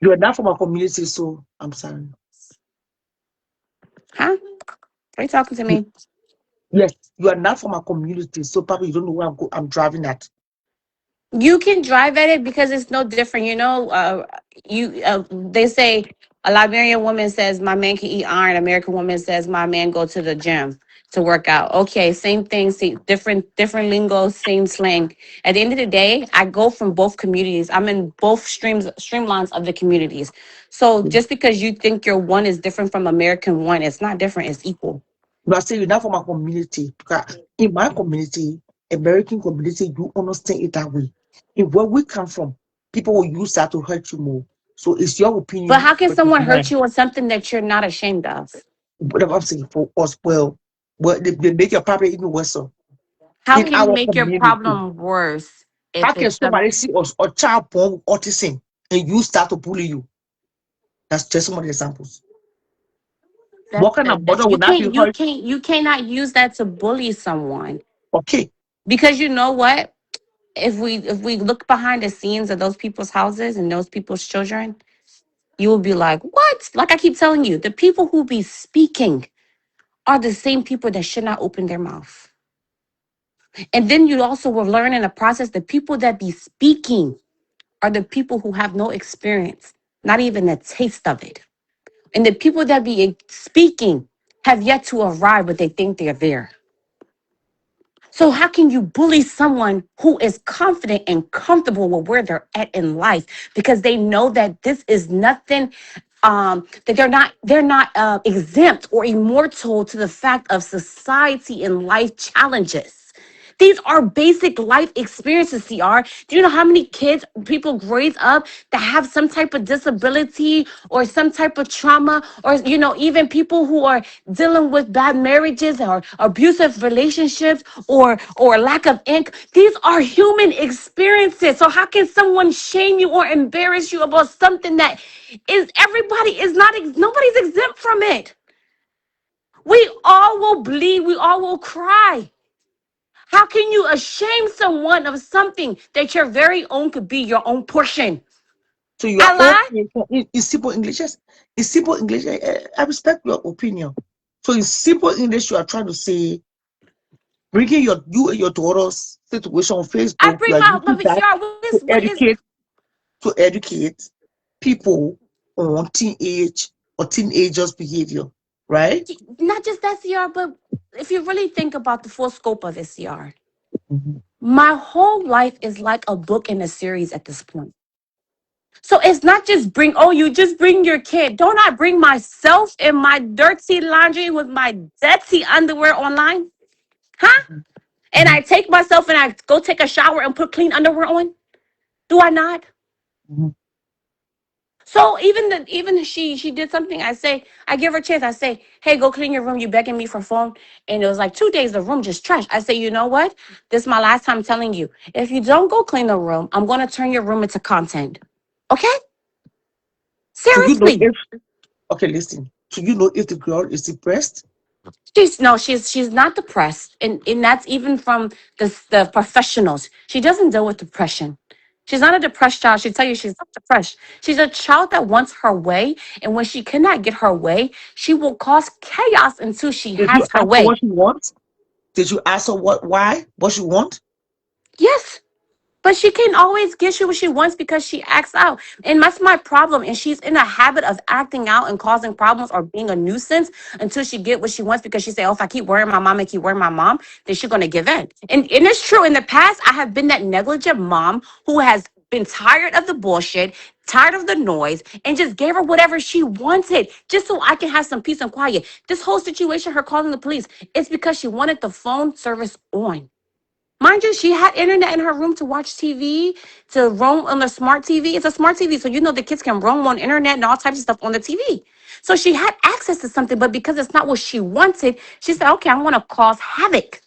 You are not from our community, so I'm sorry. Huh? Are you talking to You- me? Yes, you are not from our community, so probably you don't know where I'm driving at. You can drive at it because it's no different. They say a Liberian woman says my man can eat iron. American woman says my man go to the gym to work out. Okay, same thing. See, different lingo, same slang. At the end of the day, I go from both communities. I'm in both streamlines of the communities. So just because you think your one is different from American one, it's not different. It's equal. You are saying you're not from our community because in my community, American community, you understand it that way. In where we come from, people will use that to hurt you more. So it's your But opinion how can versus someone hurt mine. you on something that you're not ashamed of? But I'm saying for us, well, they make your problem even worse. So How in can you our make your community, problem worse how if can it's some? somebody see us a child born with autism and you start to bully you? That's just some of the examples. That, What kind of that mother will not be hurt? you cannot use that to bully someone, Okay, because you know what? If we look behind the scenes of those people's houses and those people's children, you will be like, what? Like I keep telling you, the people who be speaking are the same people that should not open their mouth. And then you also will learn in the process the people that be speaking are the people who have no experience, not even a taste of it. And the people that be speaking have yet to arrive, but they think they're there. So how can you bully someone who is confident and comfortable with where they're at in life because they know that this is nothing, that they're not exempt or immortal to the fact of society and life challenges. These are basic life experiences, CR. Do you know how many kids, people raise up that have some type of disability or some type of trauma, or, even people who are dealing with bad marriages or abusive relationships or lack of income? These are human experiences. So how can someone shame you or embarrass you about something that is everybody is not, nobody's exempt from it. We all will bleed, we all will cry. How can you ashame someone of something that your very own could be your own portion? so your I own lie? in simple English. Yes, in simple English, I respect your opinion. So in simple English, you are trying to say bringing you and your daughter's situation on I Facebook. You bring are my using that VCR. to What is educate people on teenage or teenagers' behavior, right? not just that CR, but if you really think about the full scope of this CR, Mhm. my whole life is like a book in a series at this point. So it's not just you just bring your kid. Don't I bring myself in my dirty laundry with my dirty underwear online? Huh? And I Mhm. take myself and I go take a shower and put clean underwear on? Do I not? Mhm. So even she did something. I give her a chance. I say, hey, go clean your room. You begging me for phone. And it was like 2 days, the room just trash. I say, you know what? This is my last time telling you. If you don't go clean the room, I'm gonna turn your room into content. Okay? So you know Seriously. if okay, listen. So you know if the girl is depressed. She's not depressed, and that's even from the professionals. She doesn't deal with depression. She's not a depressed child. She'll tell you she's not depressed. She's a child that wants her way, and when she cannot get her way, she will cause chaos until she Did you has her ask her way. what she wants? Did you ask her what she want? Yes. But she can always get you what she wants because she acts out. And that's my problem. And she's in a habit of acting out and causing problems or being a nuisance until she get what she wants because she say, oh, if I keep worrying my mom and keep worrying my mom, then she's going to give in. And it's true. In the past, I have been that negligent mom who has been tired of the bullshit, tired of the noise, and just gave her whatever she wanted just so I can have some peace and quiet. This whole situation, her calling the police, it's because she wanted the phone service on. Mind you, she had internet in her room to watch TV, to roam on the smart TV. It's a smart TV, so you know the kids can roam on internet and all types of stuff on the TV. So she had access to something, but because it's not what she wanted, she said, okay, I want to cause havoc.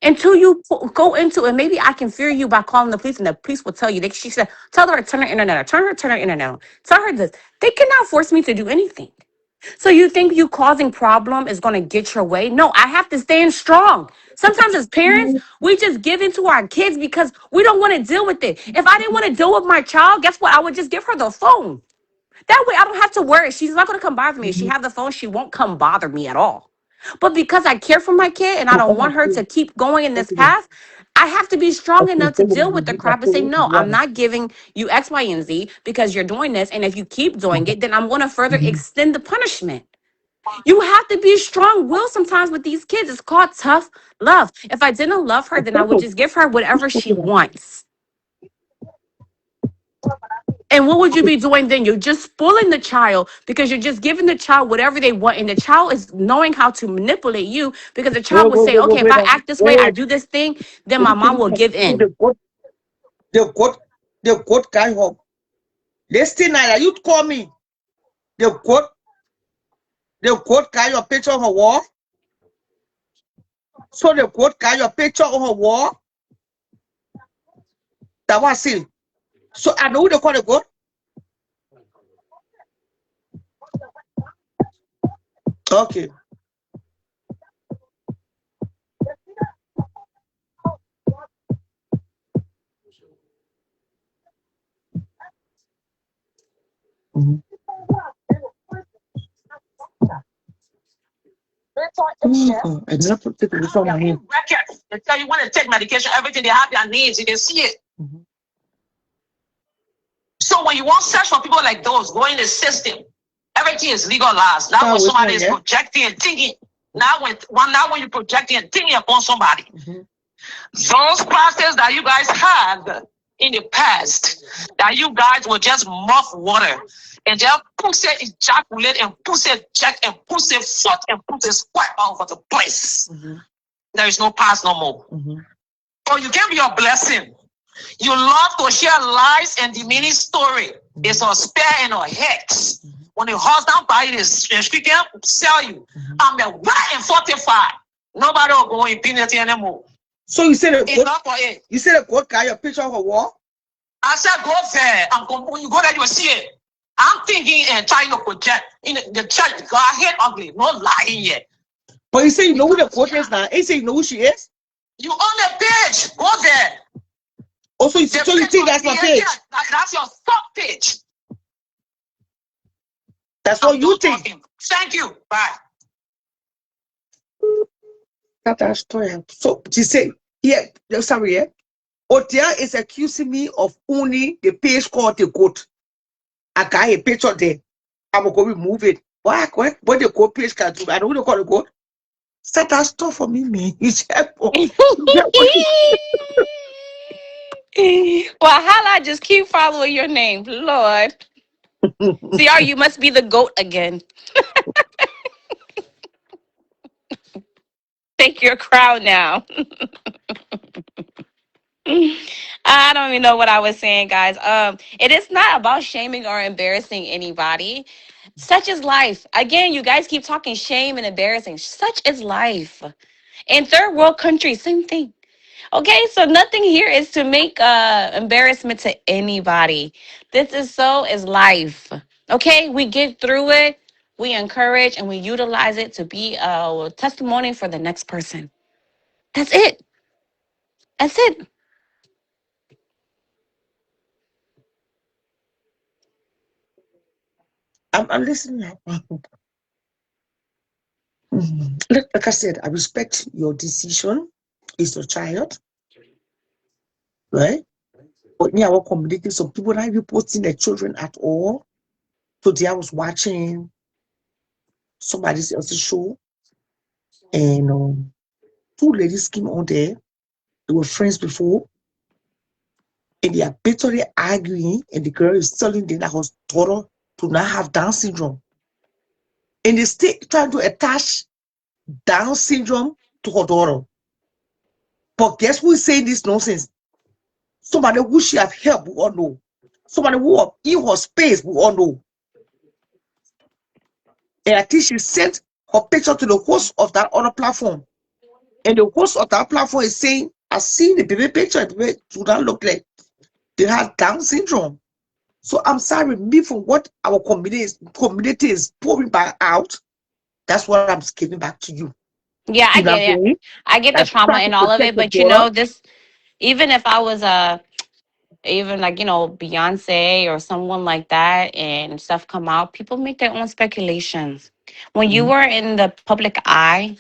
Until you go into it, maybe I can fear you by calling the police, and the police will tell you. She said, tell her to turn her internet on, turn her internet on. Tell her this. They cannot force me to do anything. So you think you causing problem is going to get your way? No, I have to stand strong. Sometimes as parents, we just give in to our kids because we don't want to deal with it. If I didn't want to deal with my child, guess what? I would just give her the phone. That way I don't have to worry. She's not going to come bother me. If she have the phone, she won't come bother me at all. But because I care for my kid and I don't want her to keep going in this path, I have to be strong enough to deal with the crap and say, no, I'm not giving you X, Y, and Z because you're doing this. And if you keep doing it, then I'm going to further extend the punishment. You have to be strong-willed sometimes with these kids. It's called tough love. If I didn't love her, then I would just give her whatever she wants. And what would you be doing then? You're just spoiling the child because you're just giving the child whatever they want. And the child is knowing how to manipulate you because the child will say, okay, if I act this way, I do this thing, then my mom will give in. The quote guy home. Listen, you call me. The quote guy your picture on her wall. So the quote guy your picture on her wall. That was it. So I know who they call the goat. Okay. They tell you when to take medication, everything, they have their names, you can see it. So when you want search for people like those, go in the system, everything is legalized. Now when somebody is projecting and thinking, now when you're projecting and thinking upon somebody, those classes that you guys had in the past, that you guys will just muff water and just push it, ejaculate and push it, check and push it, foot and push it, squat all over the place. There is no past no more. So you can be a blessing. You love to share lies and demeaning story. It's a spare and a hex. When the husband buy this, she can sell you. I'm the 145. Nobody will go in penalty anymore. So you said enough for it. You said a quote guy your picture on her wall? I said go there. When you go there, you will see it. I'm thinking and trying to project in the church. God, I hate ugly. No lying yet. But you say you know who the quote is now. You say you know who she is? You on the page. Go there. Also, you think that's my page? That's your sub page. That's what you think. Thank you. Bye. That's story. So she said, yeah, sorry, yeah. Otia is accusing me of owning the page called the goat. I got a picture there. I'm going to remove it. Why? What the goat page can do? I don't know what they call the goat. Set that stuff for me, man. You said, Well, Hala, just keep following your name, Lord. CR, you must be the goat again. Take your crown now. I don't even know what I was saying, guys. It is not about shaming or embarrassing anybody. Such is life. Again, you guys keep talking shame and embarrassing. Such is life. In third world countries, same thing. Okay, so nothing here is to make embarrassment to anybody. This is life. Okay, we get through it, we encourage, and we utilize it to be a testimony for the next person. That's it. That's it. I'm listening. Like I said, I respect your decision. It's your child, right? But yeah, we're communicating. Some people not even posting their children at all. Today I was watching somebody else's show, and two ladies came on there. They were friends before. And they are bitterly arguing, and the girl is telling them that her daughter do not have Down syndrome. And they stay trying to attach Down syndrome to her daughter. But guess who is saying this nonsense? Somebody who she have helped, we all know. Somebody who in her space, we all know. And I think she sent her picture to the host of that other platform. And the host of that platform is saying, I see the baby picture, the baby do not look like they have Down syndrome. So I'm sorry, me from what our community is pouring back out, that's what I'm giving back to you. Yeah, I You know what get I'm it. saying? I get the That trauma try to and all of protect it, your but you daughter. know, this, even if I was even like, you know, Beyonce or someone like that and stuff come out, people make their own speculations. When you Mhm. are in the public eye,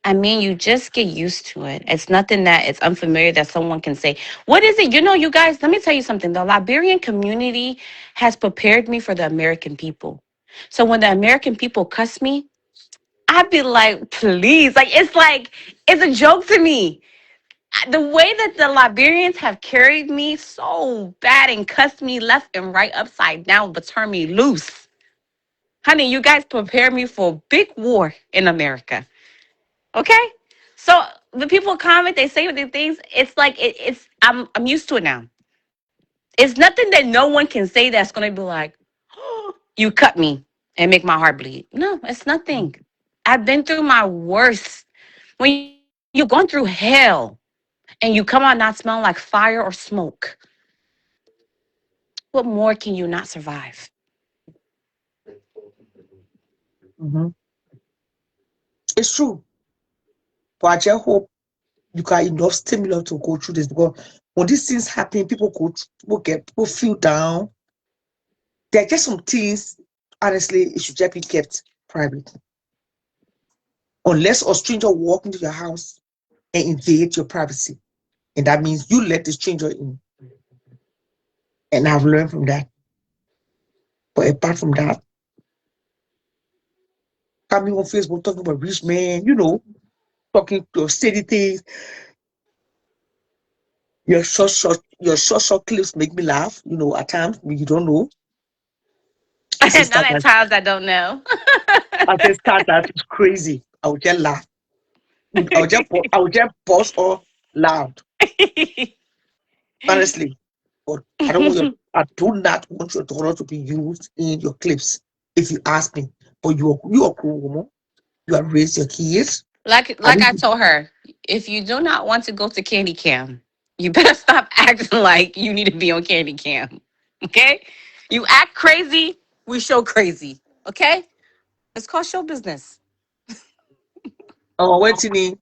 I mean, you just get used to it. It's nothing that it's unfamiliar that someone can say. What is it? You know, you guys, let me tell you something. The Liberian community has prepared me for the American people. So when the American people cuss me, I'd be like, please. Like, it's a joke to me. The way that the Liberians have carried me so bad and cussed me left and right upside down, but turned me loose. Honey, you guys prepare me for a big war in America. Okay? So the people comment, they say the things, it's like I'm used to it now. It's nothing that no one can say that's gonna be like, oh, you cut me and make my heart bleed. No, it's nothing. I've been through my worst. When you've gone through hell and you come out not smelling like fire or smoke, what more can you not survive? Mhm. It's true. But I just hope you got enough stimulus to go through this, because when these things happen, people feel down. There are just some things, honestly, it should just be kept private. Unless a stranger walk into your house and invade your privacy. And that means you let the stranger in. And I've learned from that. But apart from that, coming on Facebook talking about rich man, talking to steady things, your short clips make me laugh, at times when you don't know. I say Not start at that times I don't know. I say start that it's crazy. I would just laugh. I would just pause or loud. Honestly. But I do not want your daughter to be used in your clips, if you ask me. But you are cool woman. You have raised your kids. I like I need told her, if you do not want to go to Candy Cam, you better stop acting like you need to be on Candy Cam. Okay? You act crazy, we show crazy. Okay? It's called show business. waiting in.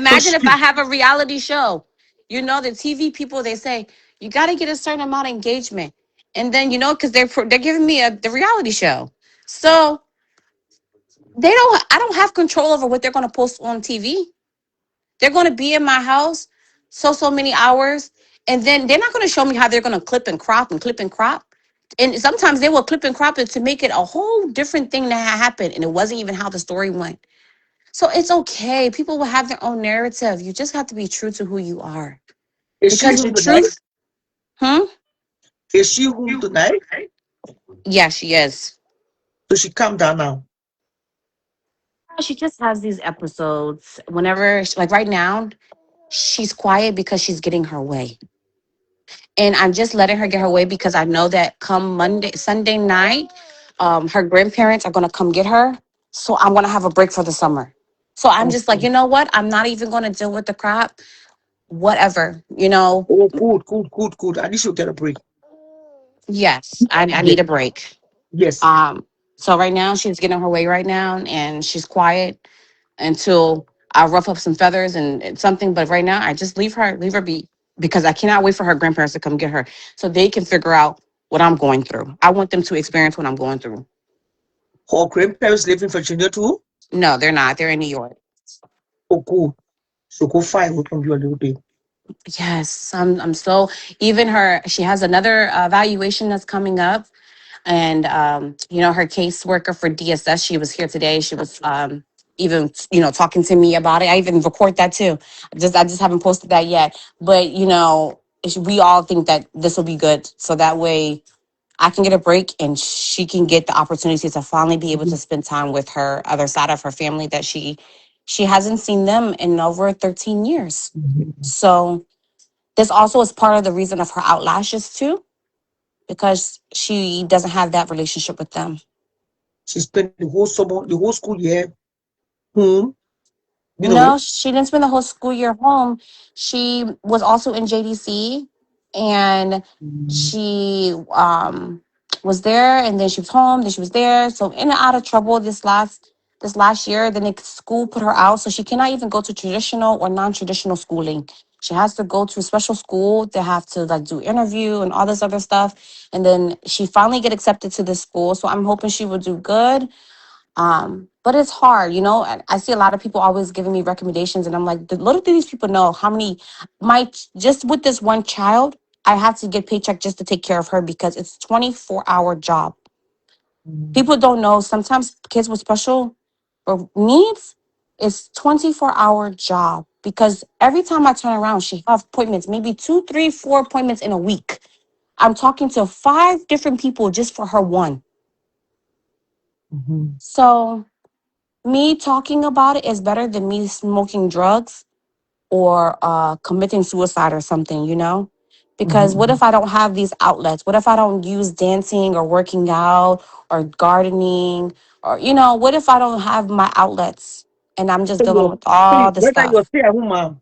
So Imagine she, if I have a reality show. You know, the TV people, they say, you got to get a certain amount of engagement. And then, because they're giving me the reality show. So I don't have control over what they're going to post on TV. They're going to be in my house so many hours, and then they're not going to show me how they're going to clip and crop and clip and crop. And sometimes they will clip and crop it to make it a whole different thing that happened, and it wasn't even how the story went. So it's okay. People will have their own narrative. You just have to be true to who you are, is she because the home tonight? truth. Hmm. Is she home tonight? Yeah, she is. So she calm down now. She just has these episodes whenever, like right now, she's quiet because she's getting her way. And I'm just letting her get her way because I know that come Sunday night, her grandparents are gonna come get her. So I'm gonna have a break for the summer. So I'm just like, Okay. you know what? I'm not even gonna deal with the crap. Whatever. Oh, good, good, good, good. At least you'll get a break. Yes, I Yes, need a break. yes. Um, so right now she's getting her way right now, and she's quiet until I rough up some feathers and something. But right now, I just leave her be, because I cannot wait for her grandparents to come get her so they can figure out what I'm going through. I want them to experience what I'm going through. Her grandparents live in Virginia too? No, they're not. They're in New York. Oh, good. So go find away from you a little bit. Yes, I'm so, even her. She has another evaluation that's coming up, and her caseworker for DSS. She was here today. She was. even talking to me about it. I even record that too. I just haven't posted that yet. But we all think that this will be good, so that way I can get a break and she can get the opportunity to finally be able to spend time with her other side of her family that she hasn't seen them in over 13 years. So this also is part of the reason of her outlashes too, because she doesn't have that relationship with them. She spent the whole summer, the whole school year home. No, she didn't spend the whole school year home. She was also in JDC, and she was there, and then she was home, then she was there. So in and out of trouble this last year. Then the school put her out, so she cannot even go to traditional or non-traditional schooling. She has to go to a special school. They have to like do interview and all this other stuff. And then she finally get accepted to this school. So I'm hoping she will do good. But it's hard, and I see a lot of people always giving me recommendations, and I'm like, little do these people know how many just with this one child, I have to get paycheck just to take care of her because it's 24-hour job. People don't know sometimes kids with special or needs, it's 24-hour job because every time I turn around, she have appointments, maybe 2, 3, 4 appointments in a week. I'm talking to 5 different people just for her one. So me talking about it is better than me smoking drugs or committing suicide or something, because what if I don't have these outlets? What if I don't use dancing or working out or gardening or what if I don't have my outlets and I'm just dealing with all the Whether you're stuff? stay at home, mom.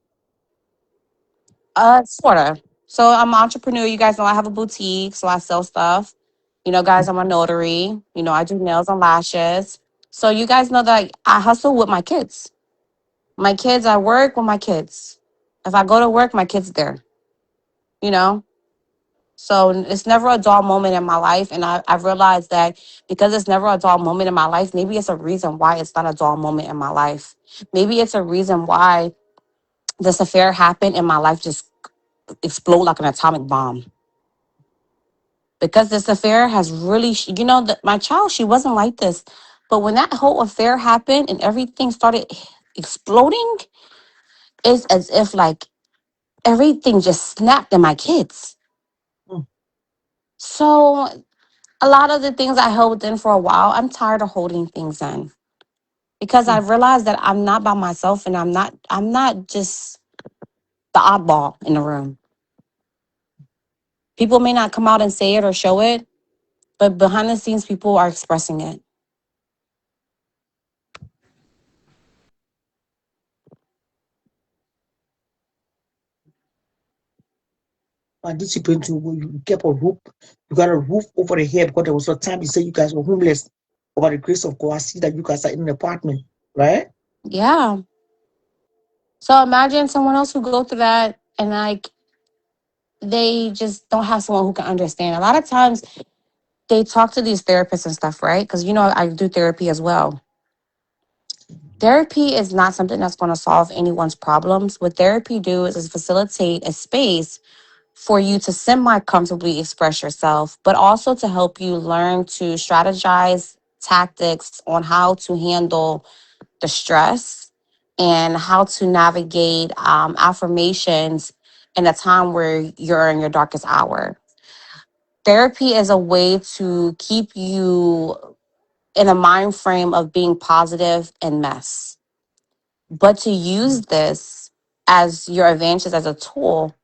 Sort of. So I'm an entrepreneur. You guys know I have a boutique, so I sell stuff. Guys, I'm a notary. I do nails and lashes. So you guys know that I hustle with my kids. My kids, I work with my kids. If I go to work, my kids there, you know? So it's never a dull moment in my life. And I've realized that because it's never a dull moment in my life, maybe it's a reason why it's not a dull moment in my life. Maybe it's a reason why this affair happened and my life just explode like an atomic bomb. Because this affair has really, my child, she wasn't like this. But when that whole affair happened and everything started exploding, it's as if like everything just snapped in my kids. So a lot of the things I held in for a while, I'm tired of holding things in because I realized that I'm not by myself and I'm not just the oddball in the room. People may not come out and say it or show it, but behind the scenes, people are expressing it. And this people you kept a roof, you got a roof over the head because there was a time you said you guys were homeless. Over the grace of God, I see that you guys are in an apartment, right? Yeah. So imagine someone else who go through that and like they just don't have someone who can understand. A lot of times they talk to these therapists and stuff, right? Because I do therapy as well. Therapy is not something that's going to solve anyone's problems. What therapy do is facilitate a space for you to semi-comfortably express yourself, but also to help you learn to strategize tactics on how to handle the stress and how to navigate affirmations in a time where you're in your darkest hour. Therapy is a way to keep you in a mind frame of being positive and mess. But to use this as your advantage as a tool,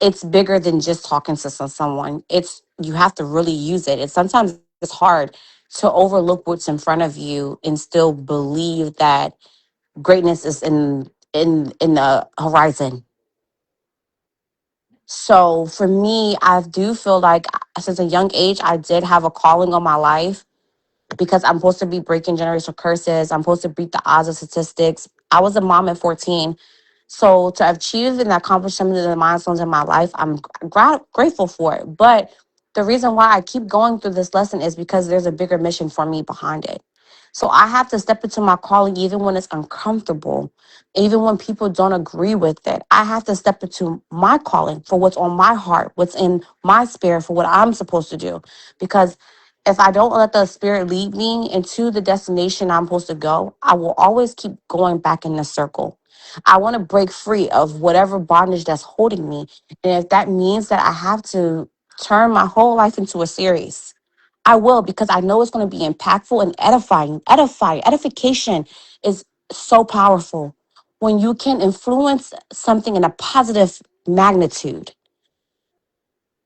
it's bigger than just talking to someone. You have to really use it. Sometimes it's hard to overlook what's in front of you and still believe that greatness is in the horizon. So for me, I do feel like since a young age, I did have a calling on my life because I'm supposed to be breaking generational curses. I'm supposed to beat the odds of statistics. I was a mom at 14. So to achieve and accomplish some of the milestones in my life, I'm grateful for it. But the reason why I keep going through this lesson is because there's a bigger mission for me behind it. So I have to step into my calling even when it's uncomfortable, even when people don't agree with it. I have to step into my calling for what's on my heart, what's in my spirit, for what I'm supposed to do. Because If I don't let the spirit lead me into the destination I'm supposed to go, I will always keep going back in the circle. I want to break free of whatever bondage that's holding me. And if that means that I have to turn my whole life into a series, I will, because I know it's going to be impactful and edifying. Edification is so powerful when you can influence something in a positive magnitude,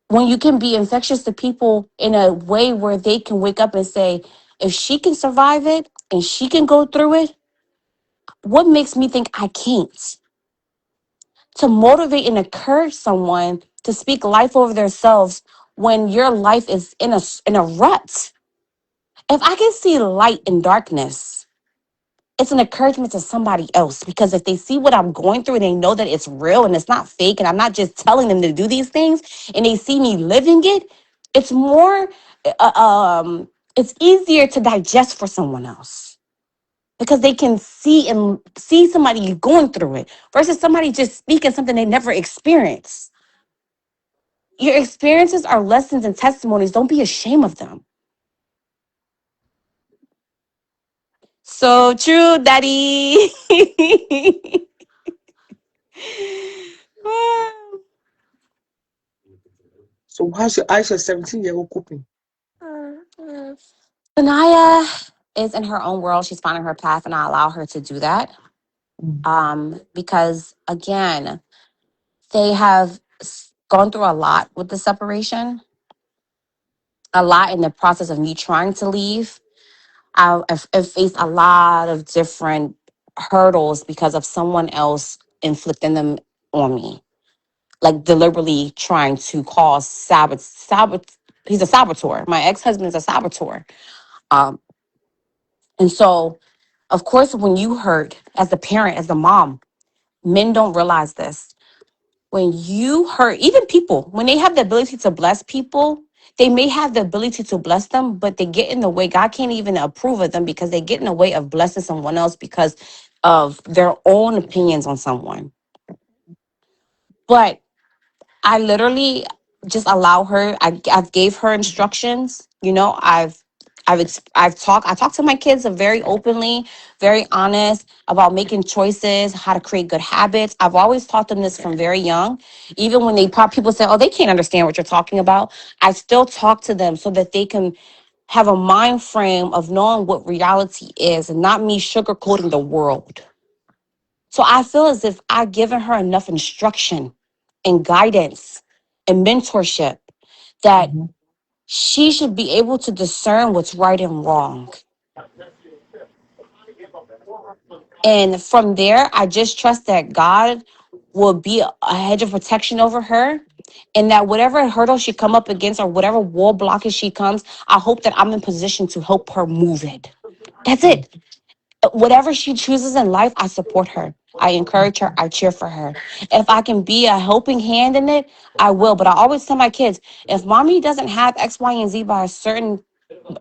when you can be infectious to people in a way where they can wake up and say, if she can survive it and she can go through it, what makes me think I can't? To motivate and encourage someone to speak life over themselves when your life is in a rut. If I can see light in darkness, it's an encouragement to somebody else, because if they see what I'm going through and they know that it's real and it's not fake and I'm not just telling them to do these things, and they see me living it, it's more it's easier to digest for someone else, because they can see somebody going through it versus somebody just speaking something they never experienced. Your experiences are lessons and testimonies. Don't be ashamed of them. So true, daddy. So how's your Aisha 17-year-old coping? Sanaya is in her own world. She's finding her path, and I allow her to do that. Mm. Because again, they have gone through a lot with the separation, a lot in the process of me trying to leave. I've faced a lot of different hurdles because of someone else inflicting them on me, like deliberately trying to cause sabot. He's a saboteur. My ex-husband is a saboteur. Um, and so, of course, when you hurt as the parent, as the mom, men don't realize this. When you hurt, even people, when they have the ability to bless people, they may have the ability to bless them, but they get in the way. God can't even approve of them because they get in the way of blessing someone else because of their own opinions on someone. But I literally just allow her. I've gave her instructions. You know, I talk to my kids very openly, very honest about making choices, how to create good habits. I've always taught them this from very young. Even when people say, "Oh, they can't understand what you're talking about," I still talk to them so that they can have a mind frame of knowing what reality is and not me sugarcoating the world. So I feel as if I've given her enough instruction and guidance and mentorship that Mhm. she should be able to discern what's right and wrong. And from there, I just trust that God will be a hedge of protection over her. And that whatever hurdle she come up against or whatever wall blockage she comes, I hope that I'm in position to help her move it. That's Mm. it. Whatever she chooses in life, I support her. I encourage her. I cheer for her. If I can be a helping hand in it, I will. But I always tell my kids, if mommy doesn't have X, Y, and Z by a certain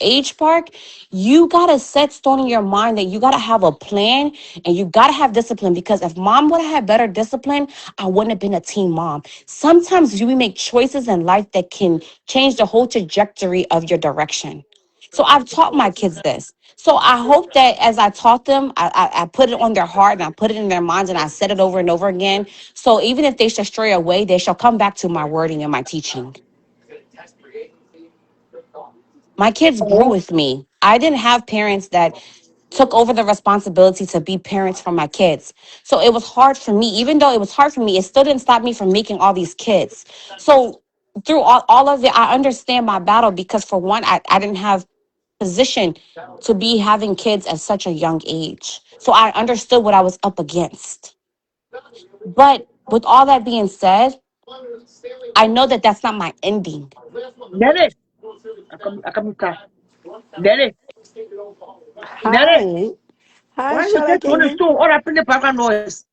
age park, you gotta set stone in your mind that you gotta have a plan and you gotta have discipline. Because if mom would have had better discipline, I wouldn't have been a teen mom. Sometimes we make choices in life that can change the whole trajectory of your direction. So I've taught my kids this. So I hope that as I taught them, I put it on their heart and I put it in their minds and I said it over and over again. So even if they shall stray away, they shall come back to my wording and my teaching. My kids grew Oh, with me. I didn't have parents that took over the responsibility to be parents for my kids. So it was hard for me. Even though it was hard for me, it still didn't stop me from making all these kids. So through all of it, I understand my battle because for one, I didn't have position to be having kids at such a young age. So I understood what I was up against. But with all that being said, I know that that's not my ending. Daddy, I come car. Daddy, Daddy, Hi. Hi, why you get on the Shalaking. stove? What happened to background noise?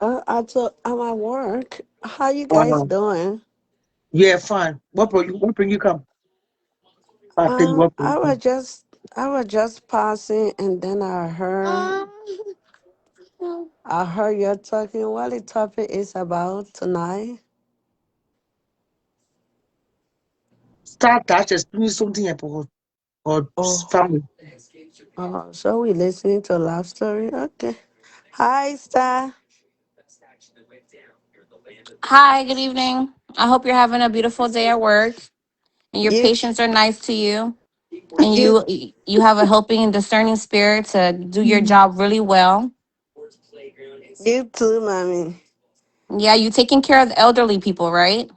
I'm at work. How you guys Wow. doing? Yeah, fine. What bring you come? I'll tell you what bring you I was come. just I was just passing and then I heard you talking what the topic is about tonight. Start that explaining something about or Oh, family. so we listening to love story? Okay. Hi, Star. Hi, good evening. I hope you're having a beautiful day at work and your You, patients are nice to you and you, you have a helping and discerning spirit to do your job really well. you too, mommy. Yeah, you taking care of the elderly people, right?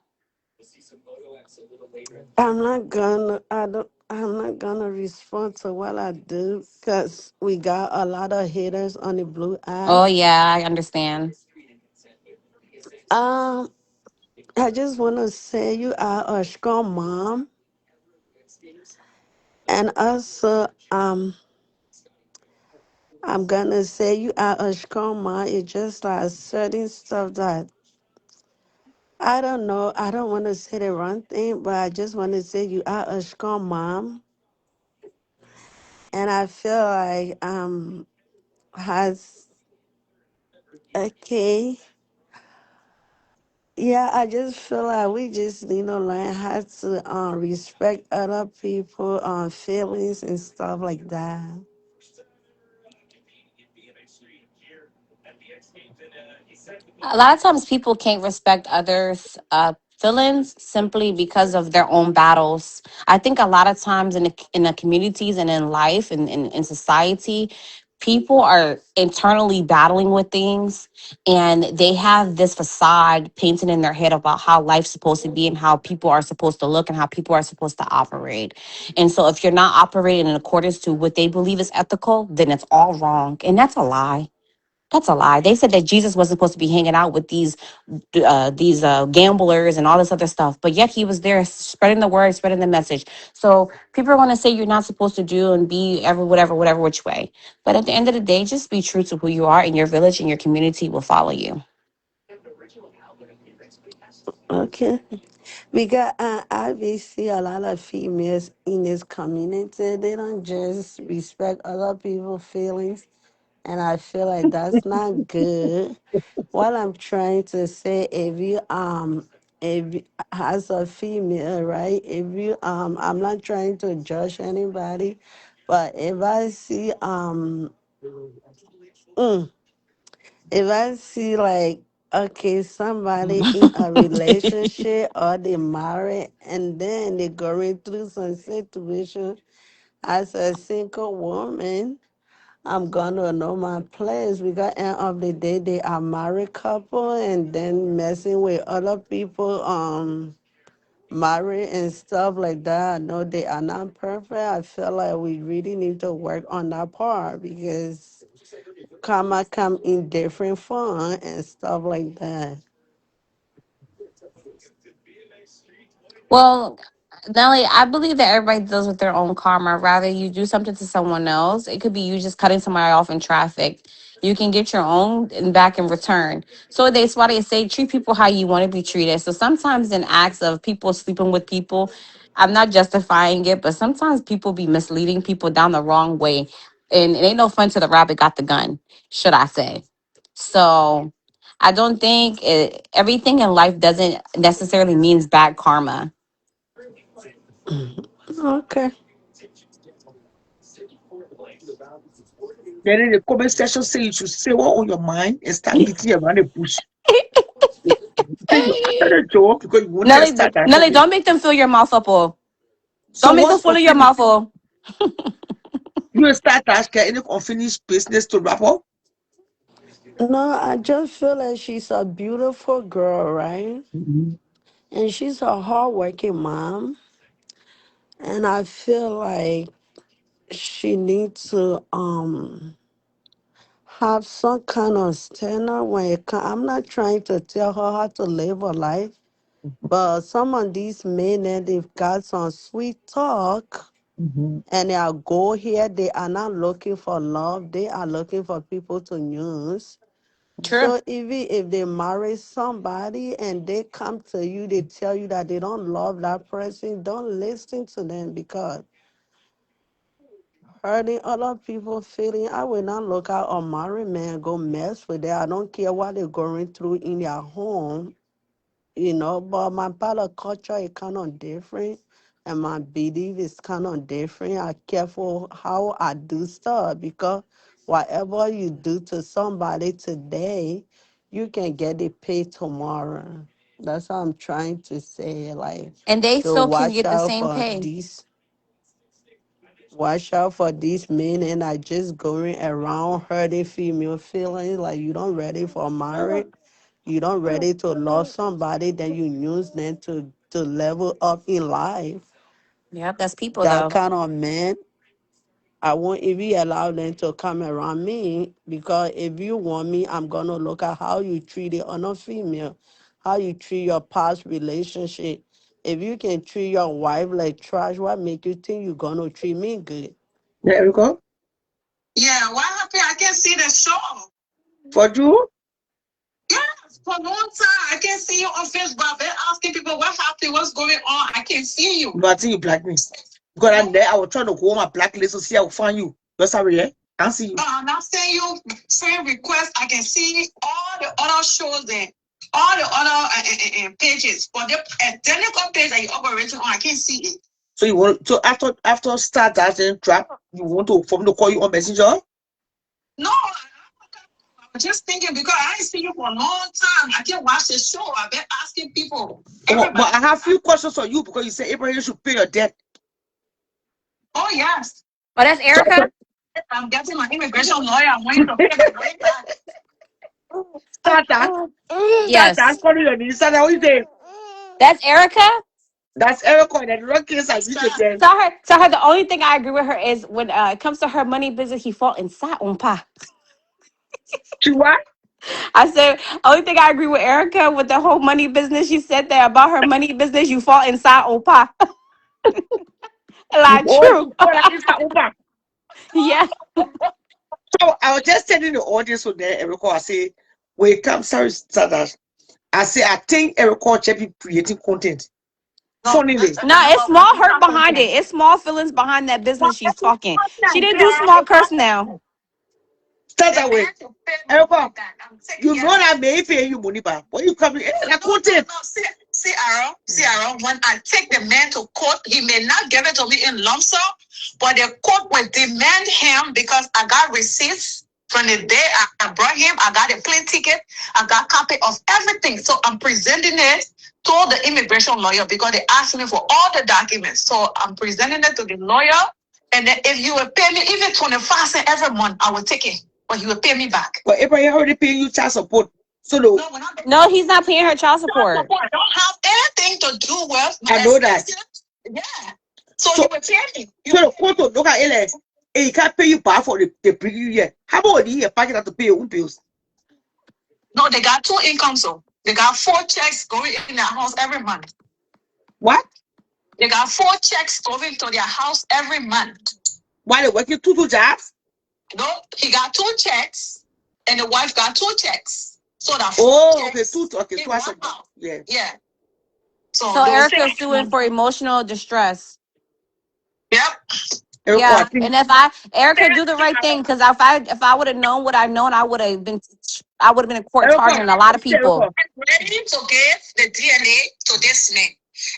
I'm not gonna respond to what I do because we got a lot of haters on the blue app. Oh yeah, I understand. Um, I just wanna say you are a strong mom, and also I'm gonna say you are a strong mom. It's just like certain stuff that I don't know. I don't want to say the wrong thing, but I just want to say you are a strong mom, and I feel like has okay. Yeah, I just feel like we just need to learn how to respect other people feelings and stuff like that. A lot of times people can't respect others feelings simply because of their own battles. I think a lot of times in the communities and in life and in society, people are internally battling with things, and they have this facade painted in their head about how life's supposed to be and how people are supposed to look and how people are supposed to operate. And so if you're not operating in accordance to what they believe is ethical, then it's all wrong, and that's a lie. That's a lie. They said that Jesus wasn't supposed to be hanging out with these gamblers and all this other stuff, but yet he was there spreading the word, spreading the message. So people are going to say you're not supposed to do and be every whatever which way. But at the end of the day, just be true to who you are, and your village and your community will follow you. Okay. We got obviously a lot of females in this community. They don't just respect other people's feelings, and I feel like that's not good. What I'm trying to say, if you, as a female, right? If you I'm not trying to judge anybody, but mm, if I see like okay somebody in a relationship or they married and then they going through some situation as a single woman, I'm gonna know my place because end of the day they are married couple and then messing with other people married and stuff like that. I know they are not perfect. I feel like we really need to work on that part because karma come in different form and stuff like that. Well, Nelly, I believe that everybody deals with their own karma. Rather you do something to someone else, it could be you just cutting somebody off in traffic. You can get your own and back in return. So that's why they say treat people how you want to be treated. So sometimes in acts of people sleeping with people, I'm not justifying it, but sometimes people be misleading people down the wrong way. And it ain't no fun till the rabbit got the gun, should I say. So I don't think everything in life doesn't necessarily means bad karma. Okay. Then in the comment section say you should say what on your mind and start beating around the bush. Say you after the job because you wanted to Nelly, start that Nelly, topic. don't make them fill your mouth up. Oh. So Don't make them what's full of your unfinished? mouth. Oh. You will start asking any unfinished business to wrap up. No, I just feel like she's a beautiful girl, right? Mhm. And she's a hardworking mom. And I feel like she needs to have some kind of standard when I'm not trying to tell her how to live her life, but some of these men and they've got some sweet talk Mhm. and they go here, they are not looking for love, they are looking for people to use. True. So even if they marry somebody and they come to you, they tell you that they don't love that person, don't listen to them because hurting other people feeling. I will not look out a married man go mess with them. I don't care what they're going through in their home, but my part of culture is kind of different. and my belief is kind of different. I careful how I do stuff because whatever you do to somebody today, you can get it paid tomorrow. That's what I'm trying to say. Like, And they so still can get the same pay. watch out for these men and I just going around hurting female feelings. Like, you don't ready for marriage, you don't ready to love somebody, then you use them to level up in life. Yep, that's people That though. kind of man, I won't even allow them to come around me, because if you want me, I'm gonna look at how you treated other female, how you treat your past relationship. If you can treat your wife like trash, what make you think you're gonna treat me good? There we go. Yeah, what happened? I can see the show. For you? Yes, for a long time. I can't see you on Facebook. I've been asking people what happened, what's going on. I can't see you. No, I think you black me. Because I'm there, I will try to go on my blacklist to see I will find you. You're sorry, eh? I can't see you. I'm not saying you friend request. I can see all the other shows there, all the other pages. But the identical page that you operating on, I can't see it. So you want, so after start that and trap, you want to for me to call you on Messenger? No, I'm just thinking because I didn't see you for a long time. I can't watch the show. I've been asking people. But I have a few questions for you because you say Abraham should pay your debt. Oh yes. Oh, that's Erica? I'm getting my immigration lawyer. I'm waiting to pay the way back. Start Yes. that's calling your name. Start what you say? That's Erica? That's Erica. That wrong case I did again. Tell her the only thing I agree with her is when it comes to her money business, he fought inside on pa. She what? I said, only thing I agree with Erica with the whole money business, she said that about her money business, you fought inside on pa. Like, true. Yeah. So I was just telling the audience so there, Erica, I say, when it comes to that, I say, I think Erica should be creating content. Funnily. No, it's small hurt behind it. It's small feelings behind that business she's talking. She didn't do small curse now. Start that way. Erica, you know that may pay you money back. When you come in, I content. See, Aaron, when I take the man to court, he may not give it to me in lump sum, but the court will demand him because I got receipts from the day I brought him. I got a plane ticket. I got copy of everything. So I'm presenting it to the immigration lawyer because they asked me for all the documents. So I'm presenting it to the lawyer. And then if you will pay me even 25 cents every month, I will take it. But you will pay me back. But Abraham already paying you child support. So No, he's not paying her child support. I don't have anything to do with I know that. Yeah. So you will pay me. So the court will look at it and he can't pay you back for the previous year. How about the year packing out to pay your own bills? No, they got 2 incomes. So they got 4 checks going in their house every month. What? They got 4 checks going to their house every month. Why they working 2 jobs? No, he got 2 checks and the wife got 2 checks. So that okay, 2 twice a month. Yeah. Yeah. So Erica's suing for emotional distress. Yep. Yeah, and if Erica do the right thing, because if I would have known what I known, I would have been in court targeting a lot of people. I'm ready to give the DNA to this man,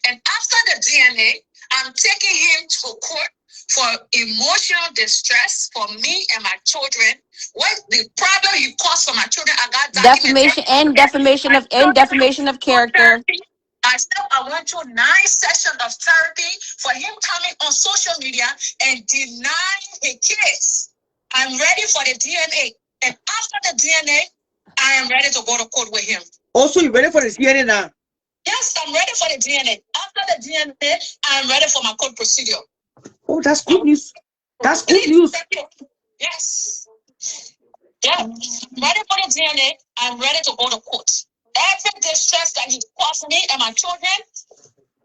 and after the DNA, I'm taking him to court for emotional distress for me and my children. What the problem you caused for my children? I got defamation of character. I said I went through 9 sessions of therapy for him coming on social media and denying his kids. I'm ready for the DNA. And after the DNA, I am ready to go to court with him. Also, you ready for the DNA now? Yes, I'm ready for the DNA. After the DNA, I'm ready for my court procedure. Oh, that's good news. That's good news. Yes. Yeah. I'm ready for the DNA. I'm ready to go to court. Every distress that he caused me and my children,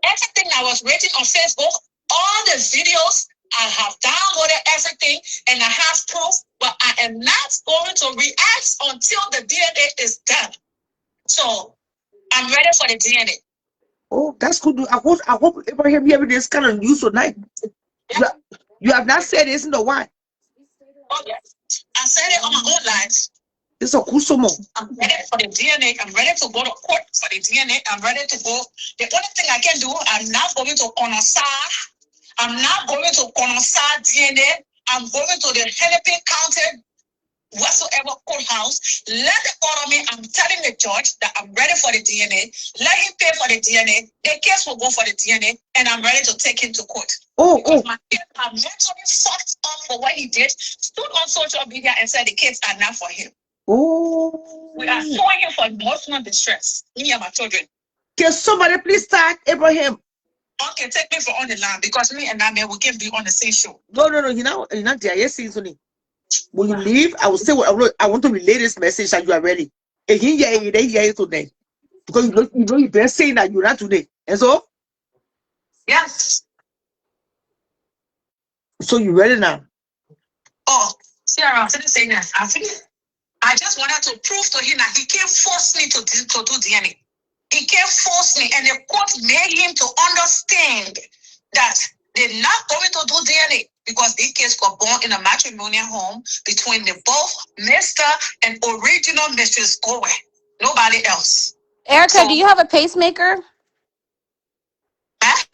everything I was written on Facebook, all the videos, I have downloaded everything and I have proof, but I am not going to react until the DNA is done. So I'm ready for the DNA. Oh, that's good. I hope Abraham hearing this kind of news tonight. Yeah. You have not said this in the why. Oh, yes. I said it on my own life. This is a kusomo. I'm ready for the DNA. I'm ready to go to court for the DNA. I'm ready to go. The only thing I can do, I'm not going to Konosa. I'm not going to Konosa DNA. I'm going to the Hennepin County whatsoever courthouse. Let the order me. I'm telling the judge that I'm ready for the DNA. Let him pay for the DNA. The case will go for the DNA, and I'm ready to take him to court. Because my kids are mentally fucked up for what he did. Stood on social media and said the kids are not for him. We are suing him for emotional distress. Me and my children. Can somebody please tag Abraham? Okay, take me for on the line because me and that man will give you on the same show. No. You're not there. Yes, Anthony. When you leave, I will say what I want to relay this message that you are ready. And here today. Because you've been saying that you're not today. And so? Yes. So you ready now? Oh, Sarah, I didn't say that. I just wanted to prove to him that he can't force me to do DNA. He can't force me. And the court made him to understand that they're not going to do DNA because these kids got born in a matrimonial home between the both Mr. and original Mrs. Gowe. Nobody else. Erica, so, do you have a pacemaker? Huh?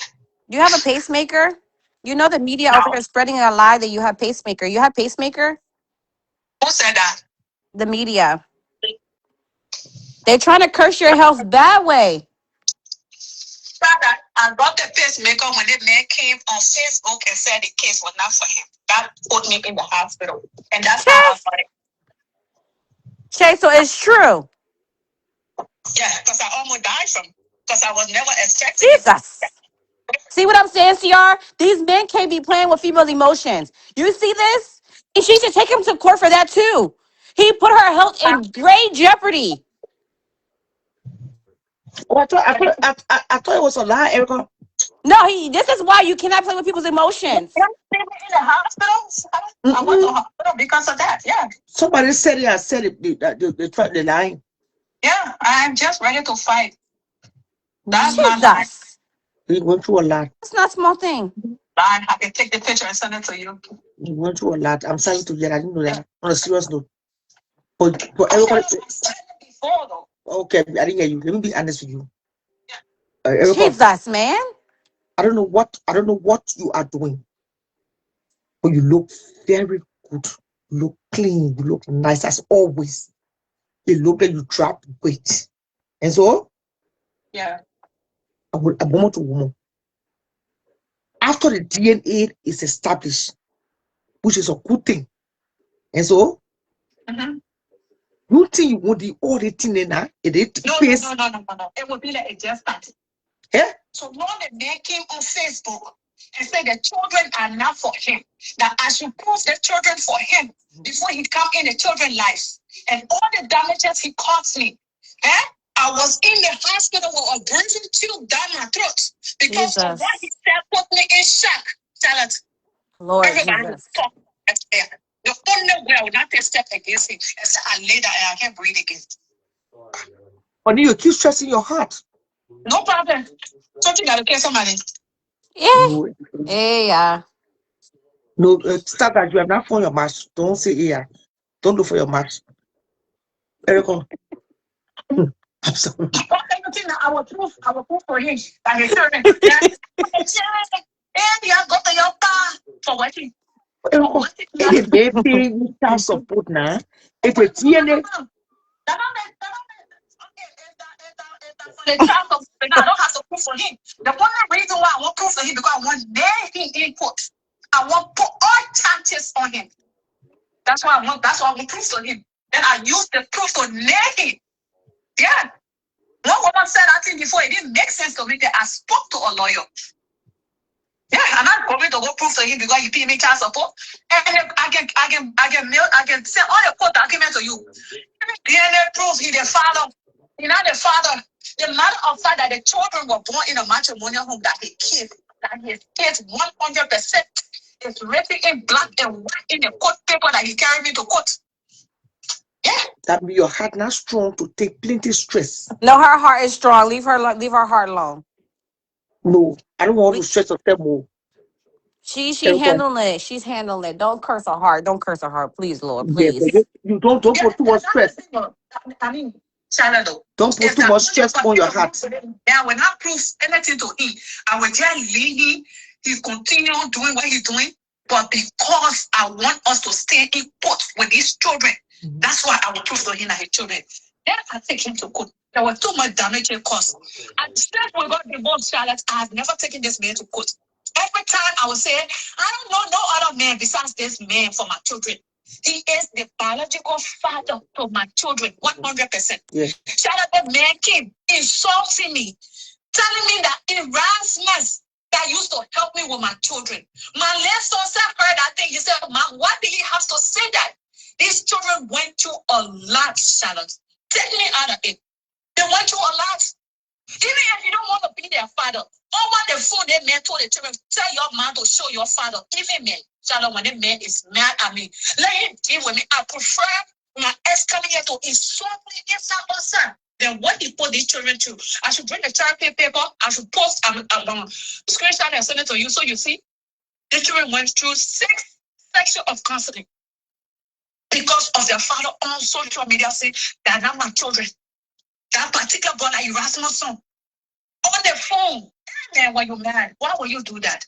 Do you have a pacemaker? You know the media over here spreading a lie that you have pacemaker. You have pacemaker? Who said that? The media. They're trying to curse your health that way. Father, I got the pacemaker when the man came on Facebook and said the case was not for him. That put me in the hospital. And that's how I got it. Shay, so it's true. Yeah, because I almost died from it. Because I was never expecting Jesus. See what I'm saying, CR? These men can't be playing with females' emotions. You see this? And she should take him to court for that too. He put her health in great jeopardy. Oh, I thought it was a lie, Erica. No, this is why you cannot play with people's emotions. In the hospital? I went to the hospital because of that, yeah. Somebody said it. I said it. The line. Yeah, I'm just ready to fight. That's Jesus. You went through a lot. It's not a small thing. I can take the picture and send it to you. You went through a lot. I'm sorry to hear. I didn't know that. On a serious note. But everybody before, though. Okay, I didn't hear you. Let me be honest with you. Yeah. Jesus, man. I don't know what you are doing, but you look very good. You look clean. You look nice as always. You look like you dropped weight, and so yeah. A woman to woman. After the DNA is established, which is a good thing, and so. You think you want the all the thing now? No. It would be like it just started. Yeah? So when the man came on Facebook and said the children are not for him, that I should prove the children for him before he come in the children's lives. And all the damages he caused me. I was in the hospital with a breathing tube down my throat because of what he said put me in shock. Charlotte. Lord everybody Jesus. Talk. The only way I would not take step against him is I lay down and I can't breathe again. But you keep stressing your heart. No problem. Something gotta kill somebody. Yeah. Yeah. No, start that you have not found your match. Don't say yeah. Don't look for your match. Erica. Absolutely. I will proof for him that his children. And you have got to your car for watching. If they pay child support now, if it's DNA. I don't have to prove for him. The only reason why I want proof for him because I want nail him in court. I want put all charges on him. That's why I want proof for him. Then I use the proof to nail him. Yeah. One woman said that thing before, it didn't make sense to me that I spoke to a lawyer. Yeah, I'm not going to go prove to him because he paid me child support. And I can send all the court documents to you. DNA proves he the father. He's not the father. The matter of fact that the children were born in a matrimonial home that his kids 100% is written in black and white in the court paper that he carried me to court. Yeah. That means your heart not strong to take plenty stress. No, her heart is strong. Leave her heart alone. No, I don't want to stress yourself more. She's Okay. handling it. She's handling it. Don't curse her heart. Don't curse her heart. Please, Lord. Yeah, but Please. you don't put too much stress. I mean, Shallow. Don't put too much stress on your heart. Yeah, when I prove anything to him, I will just leave him. He's continuing doing what he's doing. But because I want us to stay in put with these children, that's why I will prove to him that his children. Then I take him to court. There was too much damage and cost. And since we got divorced, Charlotte, I have never taken this man to court. Every time I will say, I don't know no other man besides this man for my children. He is the biological father to my children, 100%. Yes. Charlotte, that man came insulting me, telling me that Erasmus that used to help me with my children. My last son heard that thing. He said, Mom, why did he have to say that? These children went through a lot, Charlotte. Take me out of it. They went through a lot. Even if you don't want to be their father, over the phone, that man told the children, tell your mom to show your father. Even me, Charlotte, when the man is mad at me, let him deal with me. I prefer my ex coming here to insult me inside my son than what he put these children through. I should bring the child paper. I should post a screenshot and send it to you so you see. The children went through 6 sections of counseling because of their father on social media saying that not my children. That particular boy, like Erasmus son, on the phone. Man, when you're mad, why will you do that?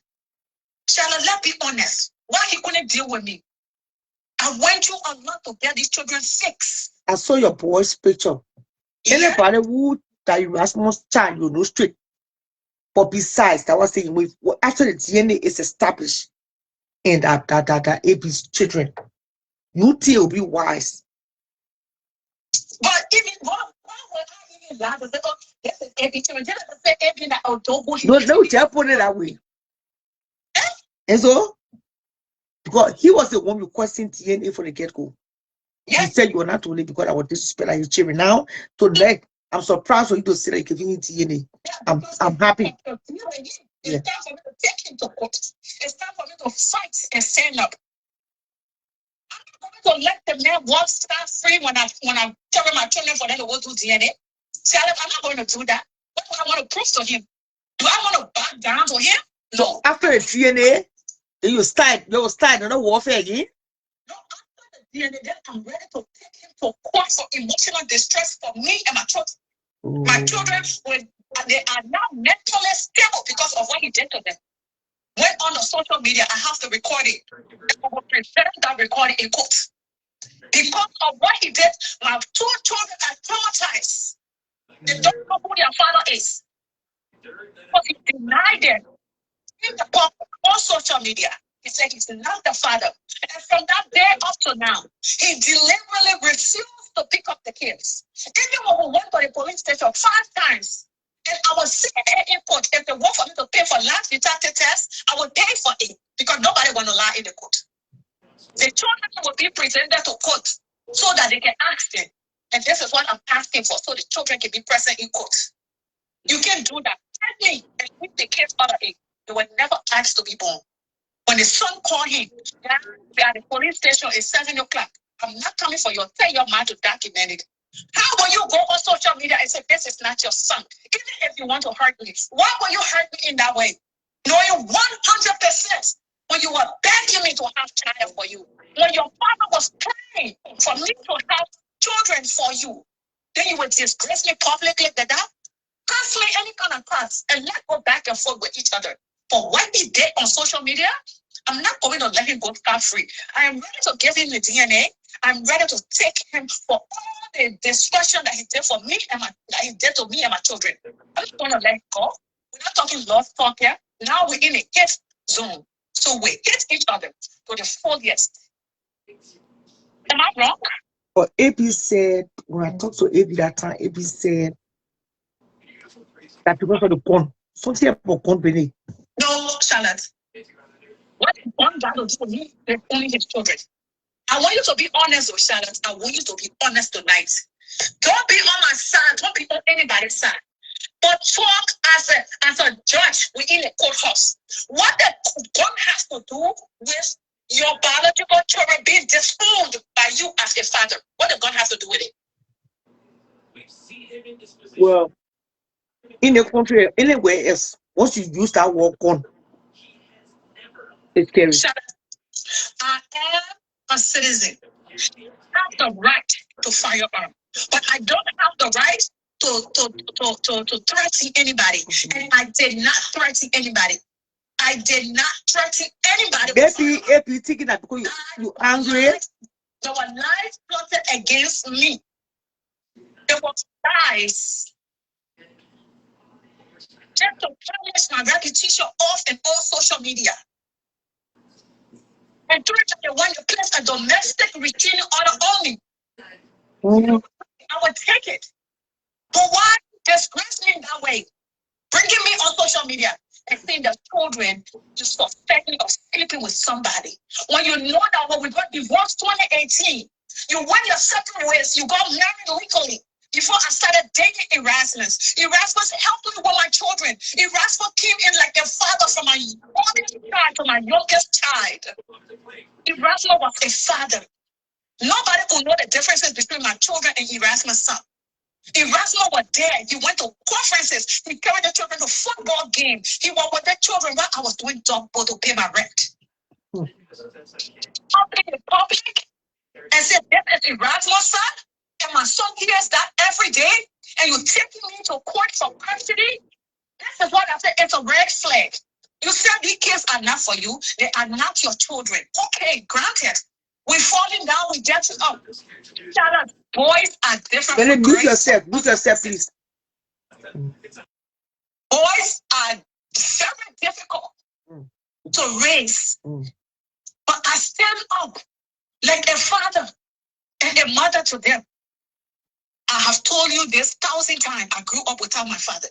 Charlotte, let's be honest. Why he couldn't deal with me? I went through a lot to get these children fixed. I saw your boy's picture. Yeah. Anybody who that Erasmus child, you know straight. But besides, that was saying with after the DNA is established in that AB's children, you will be wise. But even why would I even lie to say, oh, this is AB children? Just to say AB that oh don't go. No, just put it that way. And so, because he was the one requesting DNA for the get-go. He said you were not only because I was disrespecting his children. Now, to like, I'm surprised for you to say that you're giving DNA. I'm happy. It's time for me to take him to court. It's time for me to fight and stand up. I'm not going to let the man walk free when I'm telling my children for them to go do DNA. See, I'm not going to do that. What do I want to prove to him? Do I want to back down to him? No. After the DNA, then you start another warfare again. No, after the DNA, then I'm ready to take him to court for emotional distress for me and my children. My children, they are now mentally stable because of what he did to them. When on the social media, I have to record it. I will present that recording in court. Because of what he did, my 2 children are traumatized. They don't know who their father is. Because he denied them in the public on social media. He said he's not the father. And from that day up to now, he deliberately refused to pick up the kids. Even when we went to the police station 5 times, and I was seeking input, if they want for me to pay for last detective test, I would pay for it because nobody want to lie in the court. The children will be presented to court so that they can ask them. And this is what I'm asking for, so the children can be present in court. You can do that. Tell me, and if the kids are it, they were never asked to be born. When the son called him, at the police station is 7 o'clock. I'm not coming for you. Tell your man to document it. How will you go on social media and say this is not your son? Even if you want to hurt me, why will you hurt me in that way? Knowing 100% when you were begging me to have child for you, when your father was praying for me to have children for you, then you would disgrace me publicly like that? Cancel any kind of class and let's go back and forth with each other. For what he did on social media, I'm not going to let him go scot-free. I am ready to give him the DNA. I'm ready to take him for all the destruction that he did for me and that he did to me and my children. I'm not going to let go. We're not talking love talk here. Now we're in a hate zone. So we hate each other to the fullest. Am I wrong? But AP said, when I talked to AP that time, AP said that because of the gun, something about gun beneath. No, Charlotte. What one God will do for me, they're only his children. I want you to be honest with Charlotte. I want you to be honest tonight. Don't be on my side. Don't be on anybody's side. But talk as a judge within a courthouse. What the gun has to do with your biological children being disowned by you as a father? What the gun has to do with it? Well, in the country, anywhere else, once you use that word gun, It's scary. I am a citizen. I have the right to firearm, but I don't have the right to threaten anybody. And I did not threaten anybody. I did not threaten anybody. Maybe if you thinking that because you angry. There were lies plotted against me. There was lies just to punish my reputation off and on social media. And through it, they want to place a domestic restraining order on me. I would take it. But why disgrace me that way? Bringing me on social media and seeing the children just suspecting of sleeping with somebody. When you know that when we got divorced 2018, you went your separate ways, you got married legally. Before I started dating Erasmus. Erasmus helped me with my children. Erasmus came in like a father from my oldest child to my youngest child. Erasmus was a father. Nobody could know the differences between my children and Erasmus' son. Erasmus was there. He went to conferences. He carried the children to football games. He was with the children while I was doing dog bowl to pay my rent. Public in public and said, this is Erasmus' son, and my son hears that every day, and you're taking me to court for custody. This is what I said. It's a red flag. You said these kids are not for you. They are not your children. Okay, granted. We're falling down. We get up. Boys are different. Then mute yourself, please. Boys are very difficult to raise. But I stand up like a father and a mother to them. I have told you this 1,000 times. I grew up without my father.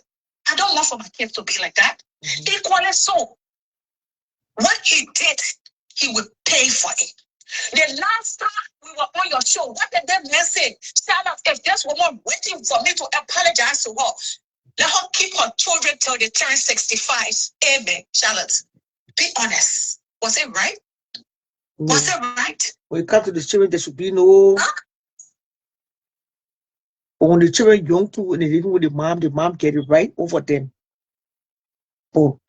I don't want for my kids to be like that. Equally so. What he did, he would pay for it. The last time we were on your show, what did that man say? Charlotte, if this woman waiting for me to apologize to her, let her keep her children till they turn 65. Amen. Charlotte, be honest. Was it right? No. Was it right? When it comes to the children, there should be no. Huh? But when the children young too, and they living with the mom get it right over them. Oh,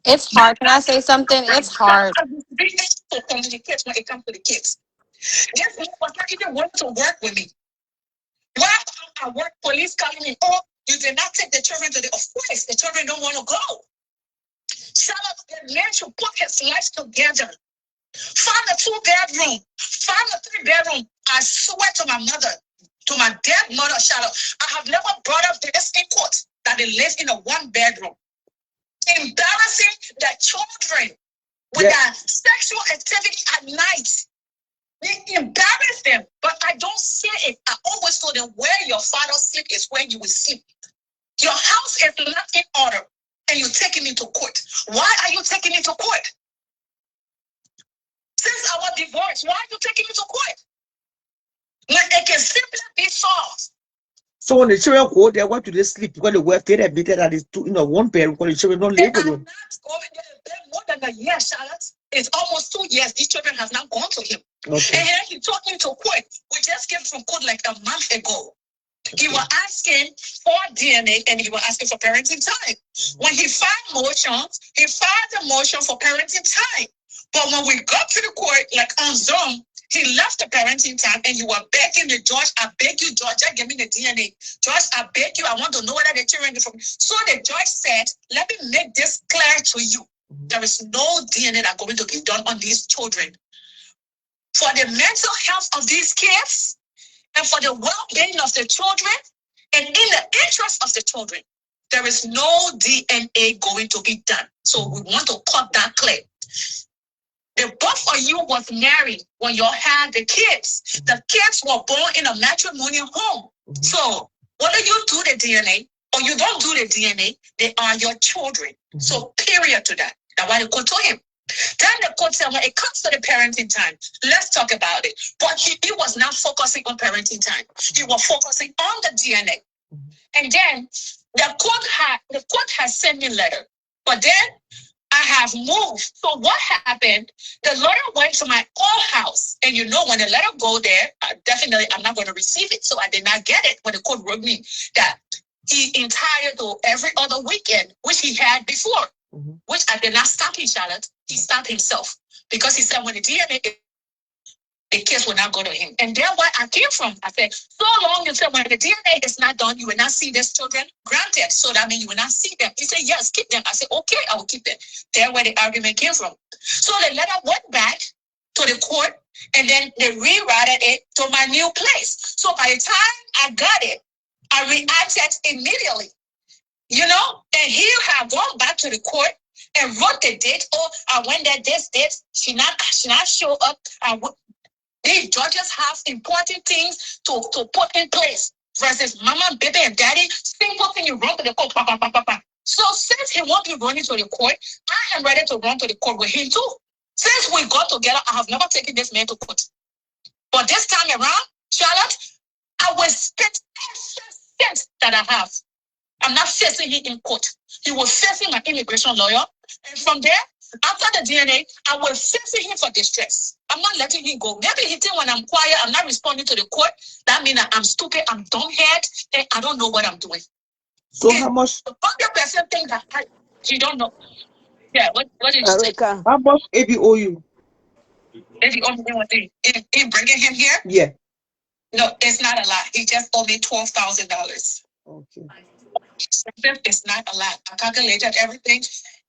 it's hard. Can I say something? It's hard. To communicate when it comes to the kids. This man was not even wanting to work with me. While I work, police calling me, oh, you did not take the children to the, of course, the children don't want to go. Some of the men should put his life together. Find a 2-bedroom, find a 3-bedroom. I swear to my mother, to my dead mother, Charlotte, I have never brought up this in court that they live in a 1-bedroom. Embarrassing the children with that sexual activity at night. They embarrass them, but I don't say it. I always told them where your father sleep is where you will sleep. Your house is not in order, and you're taking me to court. Why are you taking me to court? Since our divorce, why are you taking me to court? When it can simply be solved. So when the children go there, why do they sleep? Because the wife they admitted that it's 1 bedroom because the children don't live with him. More than a year, Charlotte. It's almost 2 years. These children have not gone to him. Okay. And he took me to court. We just came from court like a month ago. Okay. He was asking for DNA and he was asking for parenting time. When he filed motions, he filed a motion for parenting time. But when we got to the court, like on Zoom, he left the parenting time and you were begging the judge, I beg you, Judge, give me the DNA. Judge, I beg you, I want to know whether the children are from. So the judge said, let me make this clear to you. There is no DNA that's going to be done on these children. For the mental health of these kids and for the well-being of the children and in the interest of the children, there is no DNA going to be done. So we want to cut that clear. The both of you was married when you had the kids. The kids were born in a matrimonial home. So whether you do the DNA or you don't do the DNA, they are your children. So period to that. That's why they go to him. Then the court said, when it comes to the parenting time, let's talk about it. But he was not focusing on parenting time. He was focusing on the DNA. And then the court has sent me a letter. But then I have moved. So what happened? The letter went to my old house. And you know, when the letter go there, definitely I'm not going to receive it. So I did not get it when the court wrote me that he entitled to every other weekend, which he had before. which I did not stop him, Charlotte. He stopped himself because he said when the DNA, the case will not go to him. And that's where I came from. I said, so long you said when the DNA is not done, you will not see these children. Granted, so that means you will not see them. He said, yes, keep them. I said, okay, I will keep them. That's where the argument came from. So the letter went back to the court, and then they rerouted it to my new place. So by the time I got it, I reacted immediately. You know, and he had gone back to the court and wrote the date. Oh, I went there this date. She not show up. These judges have important things to put in place versus mama, baby, and daddy. Simple thing you run to the court. So since he won't be running to the court, I am ready to run to the court with him too. Since we got together, I have never taken this man to court. But this time around, Charlotte, I will spend every cent that I have. I'm not facing him in court. He was facing my immigration lawyer. And from there, after the DNA, I was facing him for distress. I'm not letting him go. Maybe he think when I'm quiet, I'm not responding to the court. That means I'm stupid, I'm dumbhead, and I don't know what I'm doing. So how much? 100% think that you don't know. Yeah, what did you say? How much AB owe you? If you owe me one thing, in bringing him here? Yeah. No, it's not a lot. He just owed me $12,000. Okay. It's not a lot. I calculated everything,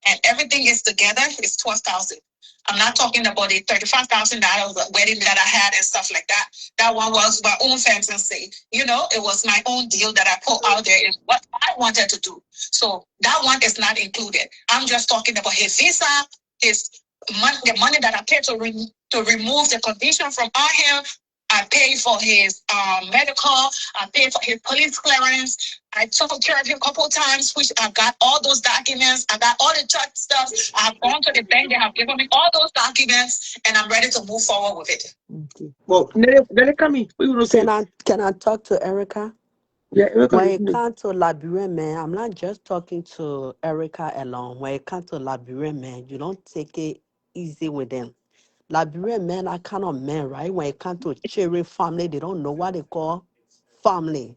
and everything is together. It's $12,000. I'm not talking about the $35,000 wedding that I had and stuff like that. That one was my own fantasy. You know, it was my own deal that I put out there. Is what I wanted to do. So that one is not included. I'm just talking about his visa, his money, the money that I paid to remove the condition from on him. I paid for his medical. I paid for his police clearance. I took care of him a couple of times, which I got all those documents. I got all the church stuff. I've gone to the bank. They have given me all those documents, and I'm ready to move forward with it. Okay. Well, let it come in. Can I talk to Erica? Yeah, Erica. When it comes to Liberian man, I'm not just talking to Erica alone. When it comes to Liberian man, you don't take it easy with them. Liberian men are kind of men, right? When it comes to cheering family, they don't know what they call family.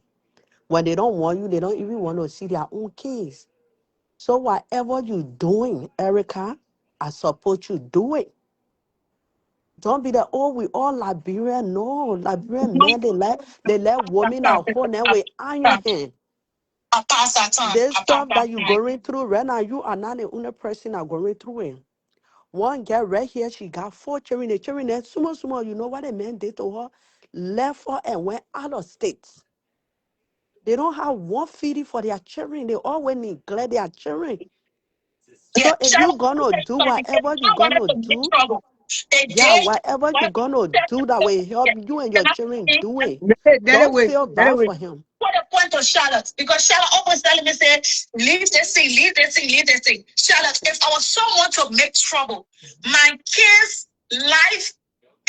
When they don't want you, they don't even want to see their own kids. So whatever you're doing, Erica, I support you do it. Don't be that, oh, we all Liberian. No, Liberian men, they let women at home and we iron him. This stuff that you're going through right now, you are not the only person that going through it. One girl right here, she got 4 children. The children are small. You know what a man did to her? Left her and went out of state. They don't have one feeding for their children. They always neglect their children. So if you're going to do whatever you're going to do, whatever you're going to do that will help you and your children do it. Don't feel bad for him. Put a point on Charlotte, because Charlotte always telling me, say, leave this thing, leave this thing, leave this thing. Charlotte, if I was someone to make trouble, my kids' life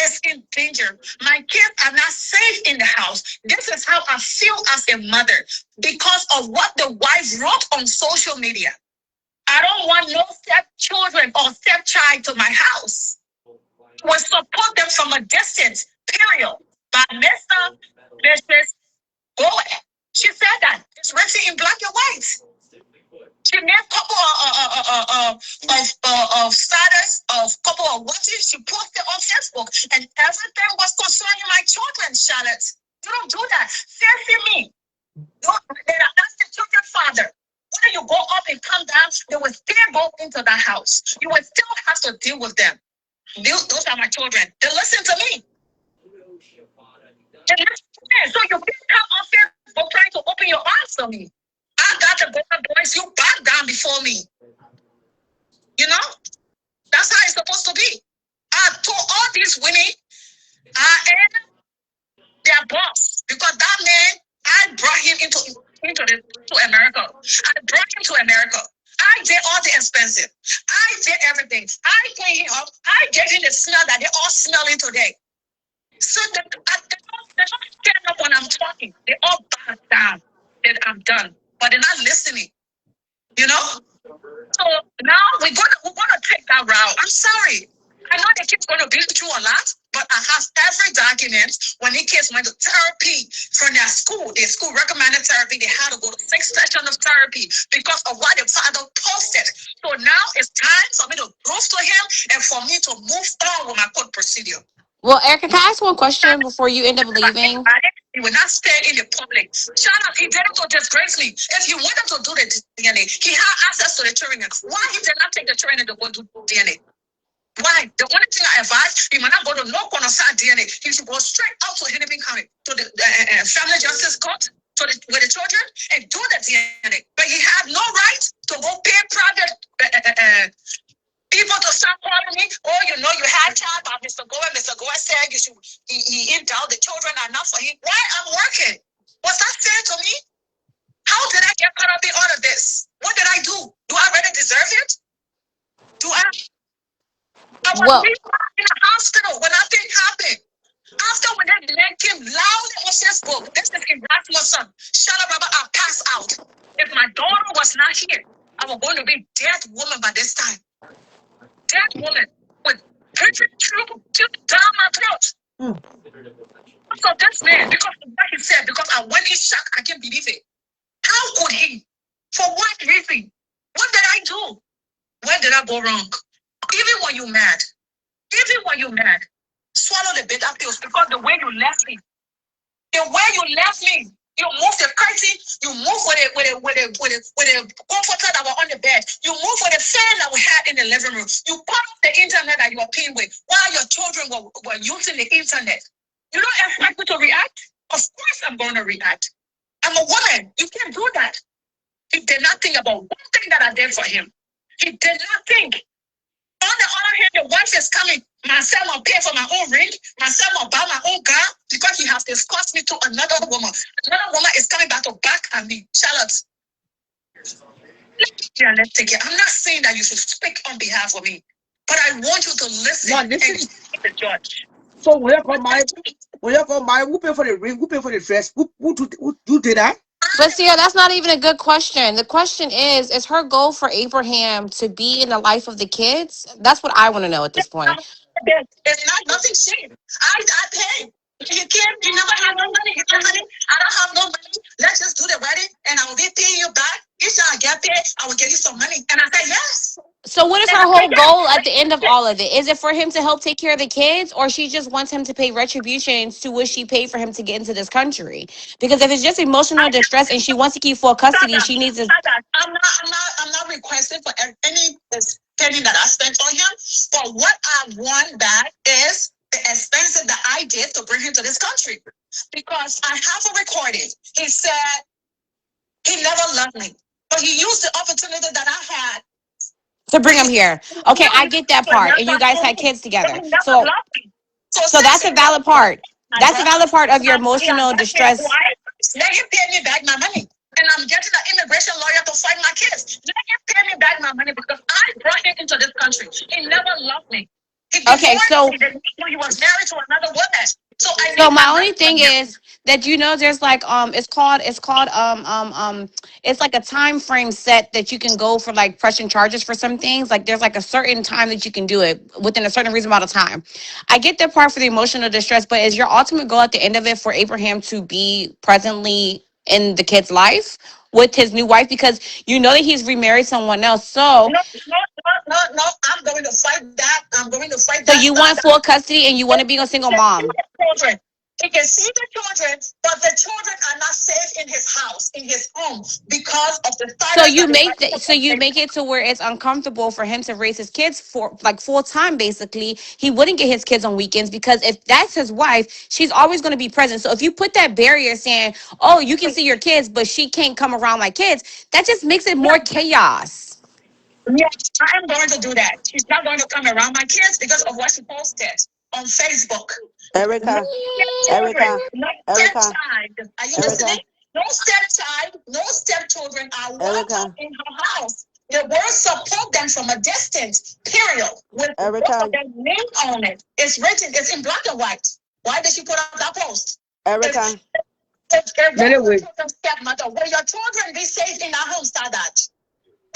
is in danger. My kids are not safe in the house. This is how I feel as a mother because of what the wife wrote on social media. I don't want no stepchildren or stepchild to my house. Will support them from a distance, period. By Mr. Mrs. Boy. She said that. It's written in black and white. She made a couple of status, of couple of watches. She posted on Facebook, and everything was concerning my children, Charlotte. You don't do that. Safety me. That's the children's father. When you go up and come down, they will still go into that house. You will still have to deal with them. Those are my children. They listen to me. So you can come on Facebook trying to open your arms to me. I got the boys, you back down before me. You know? That's how it's supposed to be. I told all these women, I am their boss. Because that man, I brought him to America. I brought him to America. I did all the expensive. I did everything. I cleaned him up. I gave him the smell that they're all smelling today. So they don't stand up when I'm talking. They all back down that I'm done. But they're not listening. You know? So now we're gonna take that route. I'm sorry. I know the kid's gonna be through a lot, but I have every document. When the kids went to therapy from their school recommended therapy. They had to go to 6 sessions of therapy because of what the father posted. So now it's time for me to prove to him and for me to move on with my court procedure. Well, Erica, can I ask one question before you end up leaving? He will not stay in the public. Shut up. He did it to disgrace me. If he wanted to do the DNA, he had access to the training. Why he did not take the training to go do DNA? Why? The only thing I advise, he might not go to no corner side DNA. He should go straight out to Hennepin County, to the Family Justice Court, with the children, and do the DNA. But he had no right to go pay private people to start calling me. Oh, you know, you had time about Mr. Goa. Mr. Goa said you should, he endowed the children are not for him. Why I'm working? Was that fair to me? How did I get caught up in all of this? What did I do? Do I really deserve it? Do I? I was in the hospital when nothing happened. After when that man came loud on Facebook, this is Erasmus' son. Shut up, Robert, I'll pass out. If my daughter was not here, I was going to be a dead woman by this time. Dead woman with perfect tube down my throat. So this man, because of what he said, because I went in shock, I can't believe it. How could he? For what reason? What did I do? Where did I go wrong? Even when you're mad, swallow the bitter pills because the way you left me, you move the curtain, you move with a comforter that was on the bed, you move with a fan that we had in the living room, you cut off the internet that you were paying with while your children were using the internet. You don't expect me to react? Of course I'm going to react. I'm a woman. You can't do that. He did not think about one thing that I did for him. He did not think. On the other hand, the wife is coming. My son will pay for my own ring. My son will buy my own car because he has discussed me to another woman. Another woman is coming back to back at me. Charlotte. Let's take it. I'm not saying that you should speak on behalf of me, but I want you to listen and see the judge. So when you call my, who pay for the ring? Who pay for the dress? Who did that? But see, that's not even a good question. The question is her goal for Abraham to be in the life of the kids? That's what I want to know at this point. It's not nothing shame. I pay. You never have no money. You know, honey, I don't have no money. Let's just do the wedding and I will be paying you back. Each time I get paid, I will give you some money. And I said yes. So what is her whole goal at the end of all of it? Is it for him to help take care of the kids, or she just wants him to pay retributions to what she paid for him to get into this country? Because if it's just emotional distress and she wants to keep full custody, she needs to. I'm not requesting for any penny that I spent on him. But what I want back is the expenses that I did to bring him to this country. Because I have a recording. He said he never loved me, but he used the opportunity that I had to bring him here. Okay, I get that part. And you guys had kids together. So that's a valid part. That's a valid part of your emotional distress. Let him pay me back my money. And I'm getting an immigration lawyer to fight my kids. Let him pay me back my money because I brought him into this country. He never loved me. Okay, so he was married to another woman. So my only thing is that there's like it's like a time frame set that you can go for like pressing charges for some things. Like there's like a certain time that you can do it within a certain reasonable amount of time. I get that part for the emotional distress, but is your ultimate goal at the end of it for Abraham to be presently in the kid's life with his new wife, because you know that he's remarried someone else? So no, I'm going to fight that. So you want full custody and you want to be a single mom. Children. He can see the children, but the children are not safe in his house, in his home, because of the So you make it to where it's uncomfortable for him to raise his kids for like full time. Basically, he wouldn't get his kids on weekends because if that's his wife, she's always going to be present. So if you put that barrier saying, "Oh, you can see your kids, but she can't come around my kids," that just makes it more chaos. Yes, I am going to do that. She's not going to come around my kids because of what she posted on Facebook. Erica. Are you listening? No stepchildren are welcome in her house. The world support them from a distance, period. With both of their name on it. It's written, it's in black and white. Why did she put up that post? Erica. Stepmother, will your children be safe in our home, Sadat?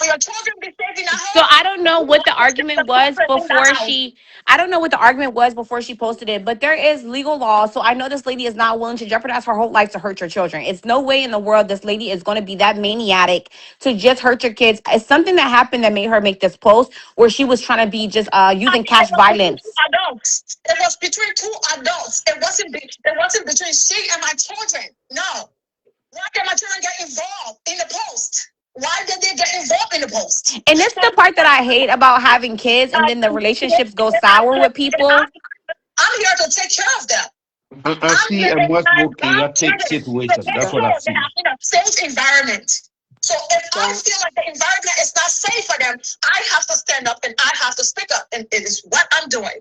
Will your children be safe in the So house? I don't know You what the want to keep the argument was children in the before house. she. I don't know what the argument was before she posted it, but there is legal law. So I know this lady is not willing to jeopardize her whole life to hurt your children. It's no way in the world this lady is going to be that maniac to just hurt your kids. It's something that happened that made her make this post where she was trying to be just using It cash was between two violence. adults. It was between two adults. It wasn't between she and my children. No. Why did my children get involved in the post? Why did they get involved in the post? And it's the part that I hate about having kids and then the relationships go sour with people. I'm here to take care of them. I I'm see here a to much more guide chaotic children to situation. make That's Star, what I sure they see. have in a safe environment. So if I Star, feel like the environment is not safe for them, I have to stand up and I have to speak up, and it is what I'm doing.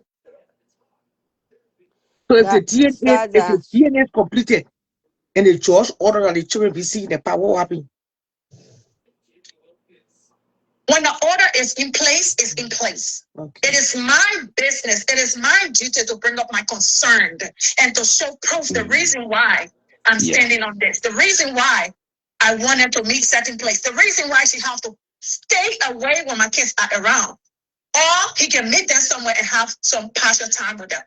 So if the Star, DNA is completed and the judge ordered that the children be seen in the power, what happened? When the order is in place, it's in place. Okay. It is my business. It is my duty to bring up my concern and to show proof the reason why I'm Yeah. standing on this. The reason why I wanted to meet certain place. The reason why she has to stay away when my kids are around. Or he can meet them somewhere and have some partial time with them.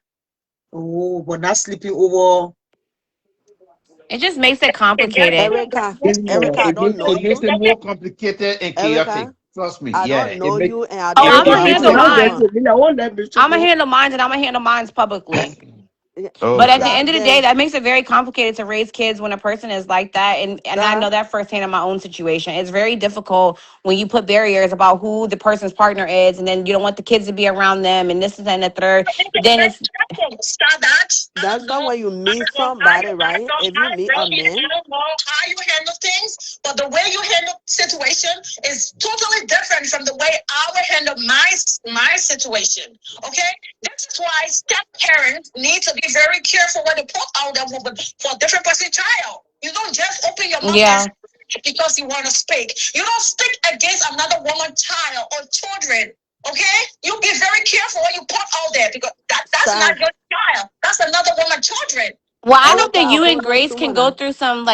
Oh, but not sleeping over. It just makes it complicated. Erica, Erica, I don't know It makes you. it more complicated and chaotic. Erica, Trust me. I Yeah. don't know you, and I Oh, don't I'm it gonna know makes handle it Now more. let mine. me, I won't let me I'm gonna handle mine, and I'm gonna handle mine publicly. But at the Okay. end of the day, that makes it very complicated to raise kids when a person is like that. And I know that firsthand in my own situation. It's very difficult when you put barriers about who the person's partner is, and then you don't want the kids to be around them, and this is and the third. Then it's That's not when you meet somebody, right? If you meet a man, I don't know how you handle things, but the way you handle situation is totally different from the way I would handle my situation. Okay, this is why step parents need to be very careful when they put out their woman for a different person child. You don't just open your mouth yeah. and speak because you want to speak. You don't speak against another woman, child, or children. Okay, you be very careful when you put out there because that's Star, not your child. That's another woman's children. Well, I hope Erica, that you and hold on Grace to can go one. through some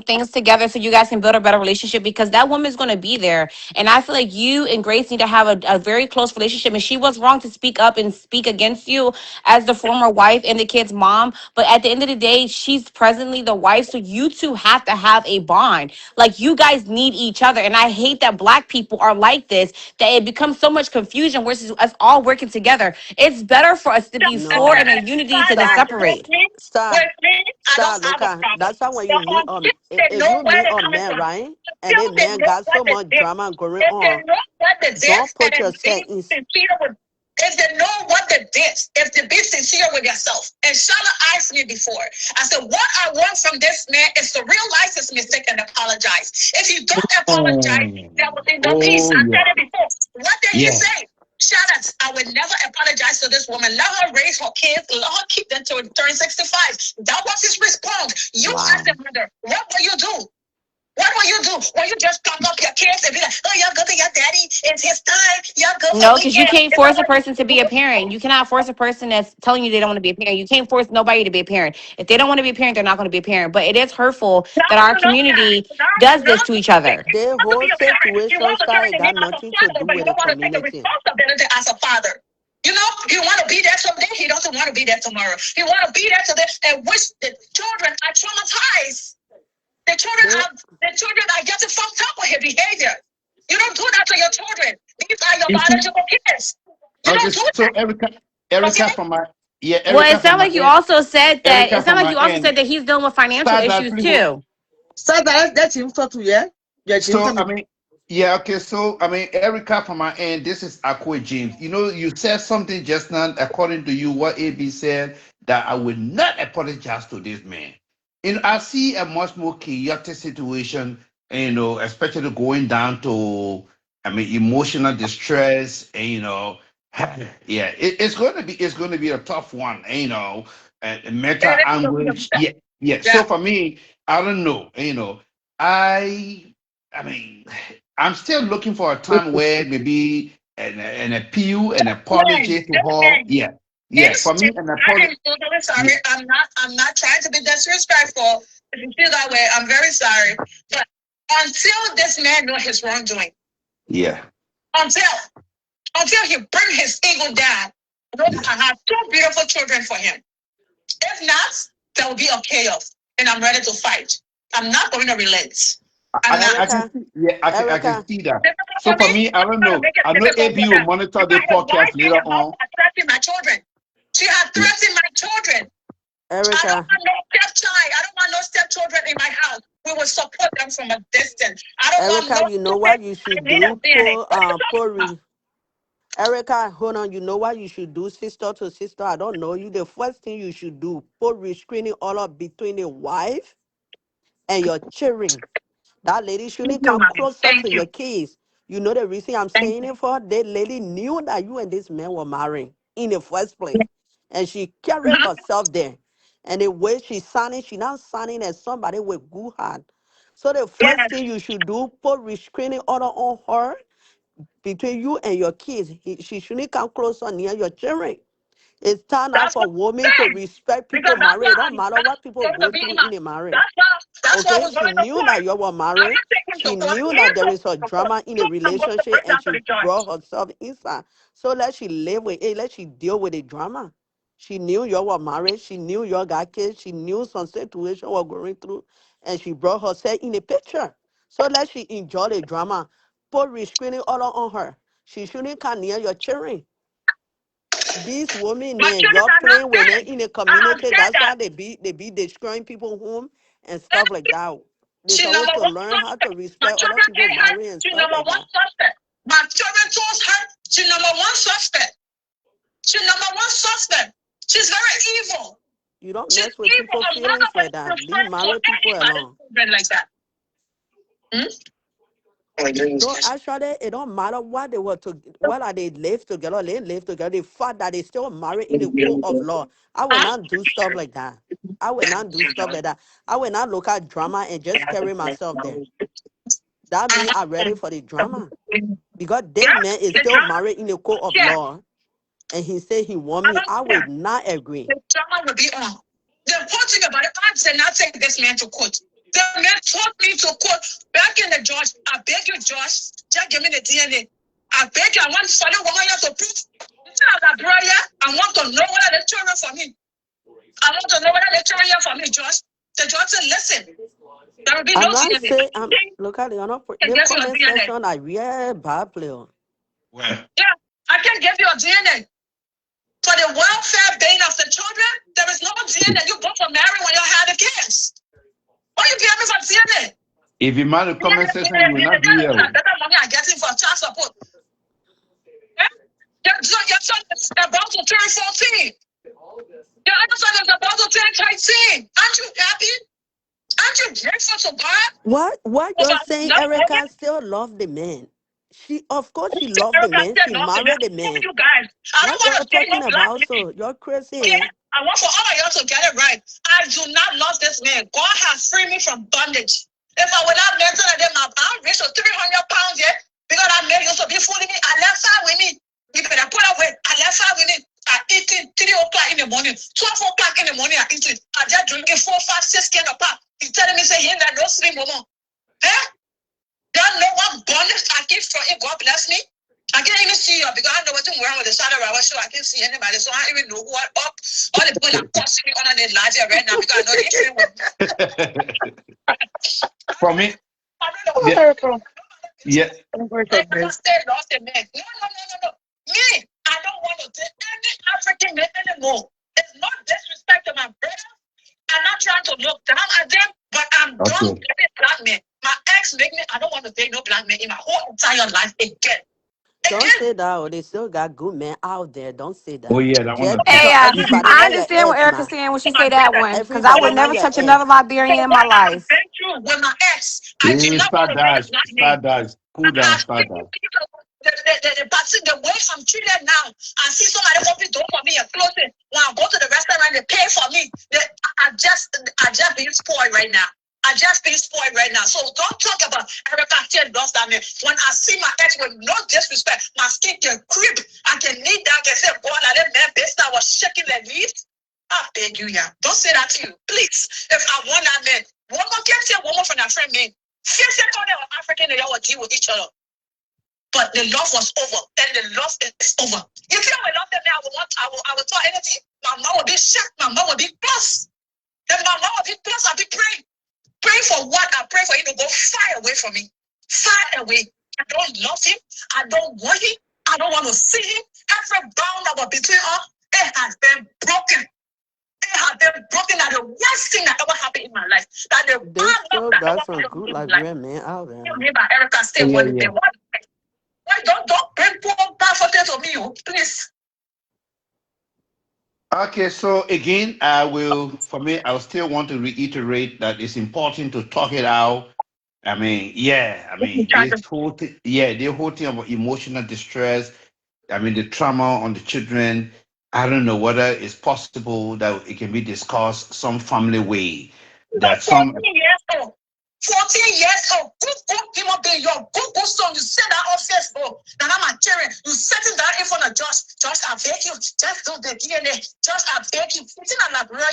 things together so you guys can build a better relationship because that woman's going to be there. And I feel like you and Grace need to have a very close relationship. And she was wrong to speak up and speak against you as the former wife and the kid's mom. But at the end of the day, she's presently the wife. So you two have to have a bond. Like you guys need each other. And I hate that Black people are like this, that it becomes so much confusion versus us all working together. It's better for us to be No, for and a unity than to Star, separate. Star, With me, I Star, don't have a Luca. problem. That's how when you But meet they if know you where meet they're a coming man, from. right? And Still, that they man know got what so they much did. drama going If they on, know what they did, don't and put then yourself be in. sincere with, if they know what they did, if they be sincere with yourself. And Shala asked me before, I said, what I want from this man is to realize his mistake and apologize. If you don't apologize, there will be no peace. Oh I yeah. said it before. What did he Yeah. say? Shout out, I would never apologize to this woman. Let her raise her kids. Let her keep them to turn 65. That was his response. You Wow. asked the mother, what will you do? What will you do? Will you just pack up your kids and be like, oh, y'all go to your daddy. It's his time. Y'all go for No, because you weekend. can't Is that force a what person to you be a do? parent. You cannot force a person that's telling you they don't want to be a parent. You can't force nobody to be a parent. If they don't want to be a parent, they're not going to be a parent. But it is hurtful No, that our you know that. community No, does no. this to each other. You The want to whole be a parent. You situation want to carry started the got name as a nothing to father, do but you with the don't want to take the community. responsibility as a father. You know, you want to be there someday. He doesn't want to be there tomorrow. He want to be there today and wish the children are traumatized. The children are getting fucked up with his behavior. You don't do that to your children. These are your You see? biological kids. You Okay. don't do So that. Erica Okay? from my yeah, Well, Erica it sounds from my like you end. also said that. Erica It sounds from like my you also said end. that he's dealing with financial Start that, issues please. too. So that's him talk to, yeah? Yeah, James. So I mean, yeah, okay. So I mean, Erica from my end, this is Akwe James. You know, you said something just now, according to you, what AB said, that I will not apologize to this man. You know, I see a much more chaotic situation, you know, especially going down to, I mean, emotional distress, and yeah, it's going to be a tough one, and mental anguish. Yeah, yeah. So Yeah. for me, I don't know, I mean, I'm still looking for a time where maybe an appeal, an apology to her. Yeah, yeah. For me, an I apology. am totally sorry. Yeah, I'm not trying to be disrespectful. If you feel that way, I'm very sorry. But until this man knows his wrongdoing, Yeah. Until he bring his ego down. I have 2 beautiful children for him. If not, there will be a chaos, and I'm ready to fight. I'm not going to relent. I'm not. I can see, yeah, I can Erica, see that. For So for me, me, I don't I'm gonna know. make it I know difficult AB for will her. monitor the Because his podcast wife later came out on. threatening my children. She had threatened my children. I don't Erica, want no stepchild. I don't want no stepchildren in my house. We will support them from a distance. I don't want Erica, no you know stupid. what you I should need a do? DNA. What are you talking about? Erica, hold on. You know what you should do, sister to sister? I don't know you. The first thing you should do, put restraining order between the wife and your children. That lady Thank shouldn't you, come mommy. closer Thank to you. your kids. You know the reason I'm Thank saying you. it for? That lady knew that you and this man were married in the first place. And she carried Mhm. herself there. And the way she's not signing as somebody with good heart. So the first Yes, thing you should do, put restraining order on her between you and your kids. She shouldn't come closer near your children. It's time now that's for what women I'm to saying. respect people Because that's married. why It don't matter what that's people going to go be through my. in a marriage. That's why Okay, we're she going to knew court. that you were I'm married. not taking to She court. knew He's that there going is a to court. drama in So the I'm going to relationship bring and that to she the judge. brought herself inside. So let she live with it, let she deal with the drama. She knew you were married, she knew you got kids, she knew some situation was going through, and she brought herself in the picture. So let she enjoy the drama. Put restraining order on her. She shouldn't come near your children. These women, My man, children you're are not playing with them dead. in the I have community. said That's that. why they be destroying people's home and stuff like that. They're She supposed number to one learn how to suspect. My respect other children people hate her. marrying and She stuff number like one that. suspect. My children told her she number one suspect. She number one suspect. She's very evil. You don't She's mess with evil. people's A mother feelings would like that. prefer Leave for married people anybody's alone. children like that. Hmm? No, actually, it don't matter what they were to whether they live together, they live together. The fact that they still married in the court of law. I will Huh? not do stuff like that. I will not do stuff like that. I will not look at drama and just carry myself there. That means I'm ready for the drama. Because this Yes, man is the still drama. married in the court of Yeah, law and he said he want I me, don't I care. would not agree. The drama will be on. The whole thing about it, I did not take this man to court. The man took me to court. Back in the judge, I beg you, judge, just give me the DNA. I beg you, I want to follow woman here to prove. I want to know whether they children for me. I want to know whether they children here for me, Judge. The judge said, listen, there will be no I'm not DNA. saying look at I can the give you a comment DNA. section I real bad player. Well, Yeah, I can give you a DNA. For the welfare being of the children, there is no DNA. You both were married when you had the kids. Why you give me for DNA? if you mind the comment section, you will not be here. That's the money I'm getting for child support. Yeah? Your son is about to turn 14. Your other son is about to turn 13. Aren't you happy? Aren't you grateful to God? What you're About saying, that woman? Erica still love the man. She of course she loved the Erica man. said She nothing. I married the told man. you guys, I don't What want to you're say no talking black about, man. so you're Okay? crazy. I want for all of y'all to get it right. I do not love this man. God has freed me from bondage. If I would not mention that I'm rich of 300 pounds yet, because that man used to be fooling me, I left her with me. You better put up with, I left her with me. I eat it 3 o'clock in the morning, 12 o'clock in the morning, I eat it. I just drinking 4, 5, 6 cans of pop. He's telling me, say, he ain't got no sleep, woman. Eh? Y'all know what bondage I keep from it. God bless me. I can't even see you because I know what's wrong with the side of our show. I can't see anybody, so I don't even know who are up. All the people that are cursing me on the larger right now because I know they feel with For me, I don't know. yeah, Africa stay lost in men. No. Me, I don't want to date any African men anymore. It's not disrespect to my brothers. I'm not trying to look down at them, but I'm done okay. dating black men. My ex make me, I don't want to date no black man in my whole entire life again. Don't say that. Oh, they still got good men out there. Don't say Oh that. yeah, that one Just of Hey, because them. everybody I not your understand what ex Erica's now. saying when she say that one, because I Everybody would not never your touch another ex. Liberian So in my what I have life. been through with my ex, I do Hey, not want to date a black man. Stardust, cool I down, see Stardust. people, the way I'm treated now. I see somebody open door for me and close it. When I go to the restaurant, they pay for me. I just being spoiled right now. I just being spoiled right now. So don't talk about Erica still lost that man. When I see my ex with no disrespect, my skin can creep. I can kneel down and say, God, that man based I was shaking their knees. I beg you, yeah. Don't say that to you. Please. If I want that man, one more can't say one more from that friend man. 50 African, they all deal with each other. but the love was over. Then the love is over. If you will love them, I will tell anything. My mom will be shocked. My mom will be plus. Then my mom will be plus. I'll be praying. Pray for what? I pray for you to go far away from me. Far away. I don't love him. I don't want him. I don't want to see him. Every bound that was between us, it has been broken. It has been broken. That the worst thing that ever happened in my life. That the They bad still love that got ever some happened good in my life. Liberian out there. Erica, stay one day. Why don't bring poor bad fortune to me, please. Okay, so again, I still want to reiterate that it's important to talk it out. This whole thing, the whole thing about emotional distress, the trauma on the children, I don't know whether it's possible that it can be discussed some family way. That 14 years old. 14 years old. Good human being. Your good son. You said that on Facebook. That I'm a children. You settle that in front of Josh. Josh, I beg you. Just do the DNA. Josh, I beg you. It's in a library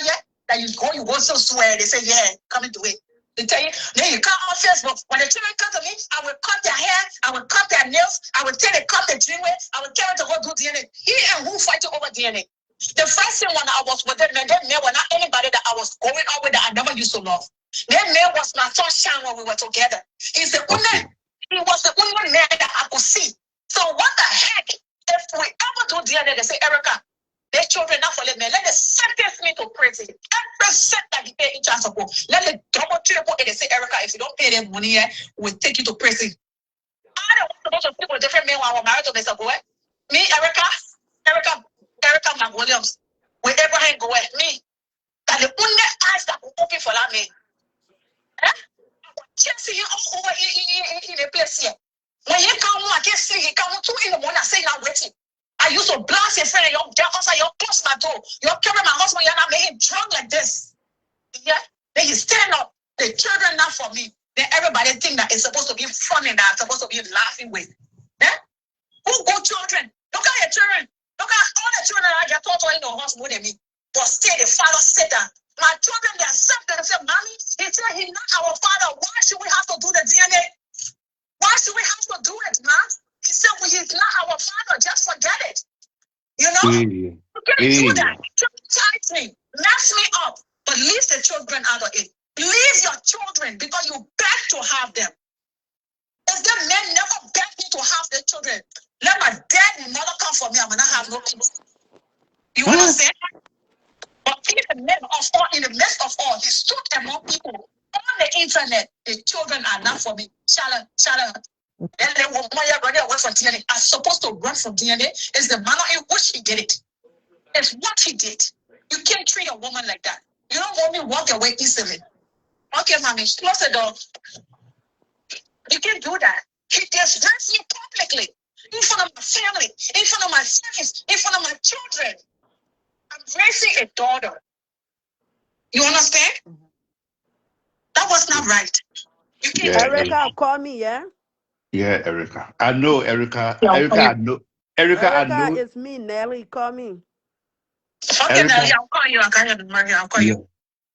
that you go so swear. They say, yeah, come and do it. They tell you, then you come on Facebook. When the children come to me, I will cut their hair, I will cut their nails, I will tell them cut the dream way, I will tell them to go do DNA. He and who fighting over DNA? The first thing when I was with them, that man was not anybody that I was going out with that I never used to love. That man was my sunshine when we were together. He was the only man that I could see. So what the heck? If we ever do DNA, they say, Erica, their children not for them, man. Let them sentence me to prison. Every cent that they pay in child support, let them double triple and they say, Erica, if you don't pay them money here, we'll take you to prison. I don't want a bunch of people, different men when I was married to Mr. Goe. Me, Erica McWilliams, with Abraham Goe, me. That the only eyes that will open for that man. Can't see him all over in a place here. When he come home, I can't see he come 2 in the morning, I say not waiting. I used to blast your friend, you're close my door. You're carrying my husband, you're not making drunk like this. Yeah? Then you stand up. The children not for me. Then everybody think that it's supposed to be funny, that it's supposed to be laughing with. Yeah? Who go children? Look at your children. Look at all the children I get taught in the house more than me. But still the father said that. My children, they accept and say, Mommy, he said he's not our father. Why should we have to do the DNA? Why should we have to do it, man? He said, well, he's not our father. Just forget it. You know? You can't do that. Children mess me up. But leave the children out of it. Leave your children because you beg to have them. If the men never beg me to have the children, let my dead mother come for me. I'm going to have no kids. You understand? But in the midst of all, he stood among people on the internet. The children are not for me. Shalom. Then the woman running away from DNA. I'm supposed to run from DNA. It's the manner in which he did it. It's what he did. You can't treat a woman like that. You don't want me to walk away easily. Okay, mommy, close the door. You can't do that. He disgraced me publicly. In front of my family, in front of my friends, in front of my children. I'm raising a daughter. You understand? That was not right. You can't. Erica, call me, yeah? Yeah, Erica. I know, Erica. Erica, It's me, Nelly. Call me. Okay, Nelly, I'll call you. I'll call you.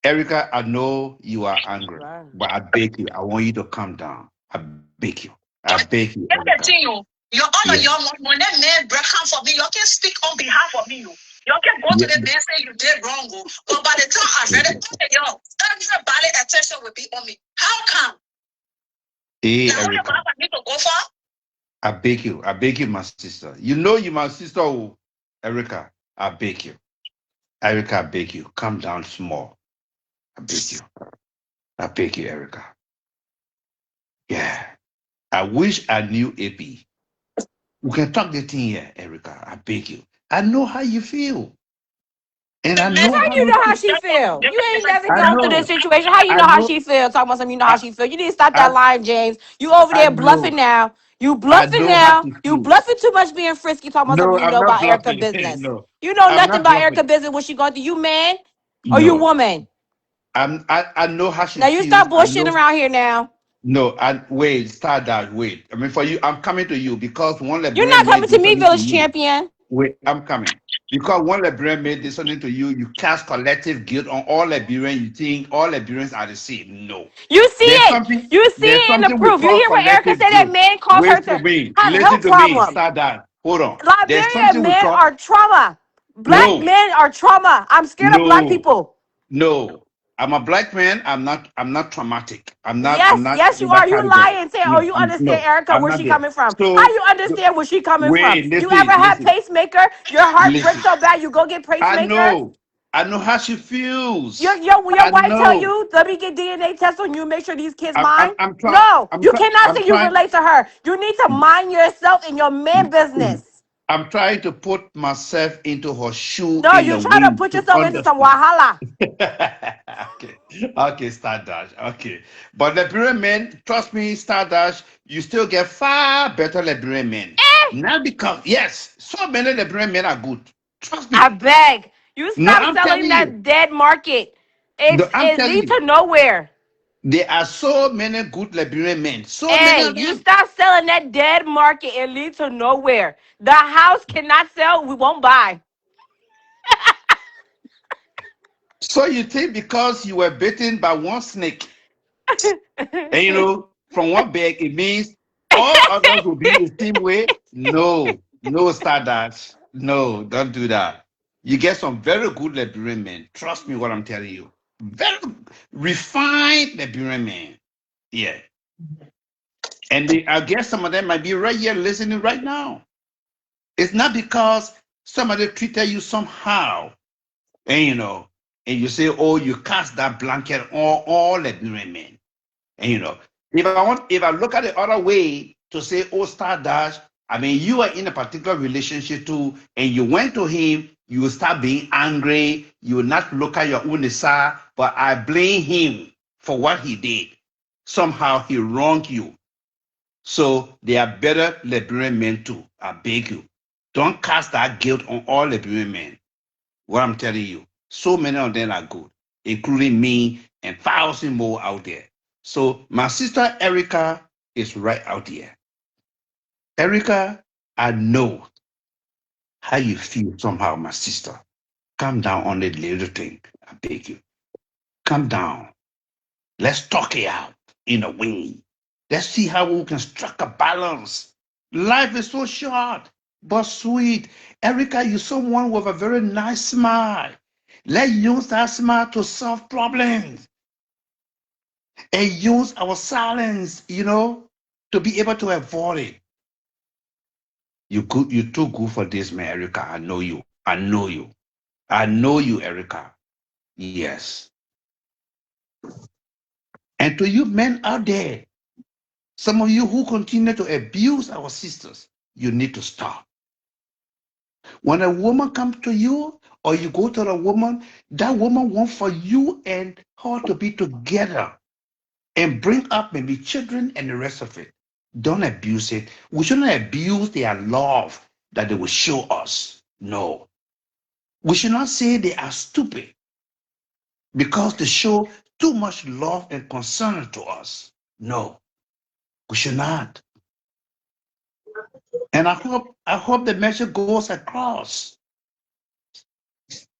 Erica, I know you are angry, but I beg you, I want you to calm down. I beg you. Erica. Your honor, when that man break hand for me, you can speak on behalf of me. You can go to the man and say you did wrong. But by the time I read it, everybody attention will be on me. How come? Hey, Erica. I need to go for? I beg you, my sister. You know you my sister, Erica. I beg you. Erica, I beg you. Calm down small. I beg you, Erica. Yeah. I wish I knew AP. We can talk the thing here, Erica. I beg you. I know how you feel. And I know how you know how she feel. You ain't never gone through this situation. How you know how she feel? Talking about something, you know how she feel. You need to stop that line, James. You over there bluffing now. You bluffing now. You bluffing too much being frisky. Talking about something you know about Erica business. No, you know nothing about Erica business. What she going to do? You man or you woman? I know how she now feels. You stop bullshitting around here now. No, start that. Wait. I mean, for you, I'm coming to you because one. You're not coming to me, Village Champion. Wait, I'm coming. Because one Liberian made this something to you, you cast collective guilt on all Liberians. You think all Liberians are the same. No. You see There's it. something, You see there's it in the something we proof. You call hear what Erica collective said? That guilt. man caused her Wait to to me. have Listen health to me. problems. Start that. Hold on. There's Liberian something we men call are trauma. Black no, men are trauma. I'm scared of black no, people. no. I'm a black man. I'm not traumatic. I'm Yes, not yes, you in are. that You category. lying saying, oh, No, you understand no, Erica, I'm where not she there. coming from. How So you understand where she coming from? wait, You ever listen, had listen, pacemaker? Your heart breaks listen. so bad you go get I pacemaker? know. I know how she feels. Your I wife tell know. you, let me get DNA test on you, make sure these kids I'm I'm mine? I'm trying No, I'm you trying cannot I'm say you trying relate to her. You need to mind yourself and your man business. I'm trying to put myself into her shoe No, in you the trying to wind put to yourself into some understand. wahala. Okay. Okay, Stardust. Okay. But Liberian men, trust me, Stardust, you still get far better Liberian men. Not because, yes, so many Liberian men are good. Trust I me. beg. You No, stop I'm selling telling you. that dead market. No, I'm It telling leads you. to nowhere. There are so many good Liberian men. So many Hey, of you them. stop selling that dead market. It leads to nowhere. The house cannot sell. We won't buy. So you think because you were bitten by one snake, and from one bag, it means all others will be the same way? No, no, Stardust. No, don't do that. You get some very good Liberian men. Trust me what I'm telling you. Very refined Liberian men. Yeah. And I guess some of them might be right here listening right now. It's not because somebody treated you somehow, and and you say, oh, you cast that blanket on all Liberian men. And if I look at the other way to say, oh, Stardust, I mean, you are in a particular relationship too, and you went to him, you will start being angry, you will not look at your own side, but I blame him for what he did. Somehow he wronged you. So there are better Liberian men too. I beg you. Don't cast that guilt on all Liberian men. What I'm telling you, so many of them are good, including me and thousands more out there. So my sister Erica is right out there. Erica, I know how you feel somehow, my sister. Calm down on the little thing. I beg you. Calm down. Let's talk it out in a way. Let's see how we can strike a balance. Life is so short, but sweet. Erica, you're someone with a very nice smile. Let's use that smile to solve problems and use our silence, to be able to avoid it. You're too good for this, man, Erica. I know you. I know you. I know you, Erica. Yes. And to you men out there, some of you who continue to abuse our sisters, you need to stop. When a woman comes to you or you go to a woman, that woman wants for you and her to be together and bring up maybe children and the rest of it. Don't abuse it. We shouldn't abuse their love that they will show us. No. We should not say they are stupid because they show too much love and concern to us. No, we should not. And I hope the message goes across.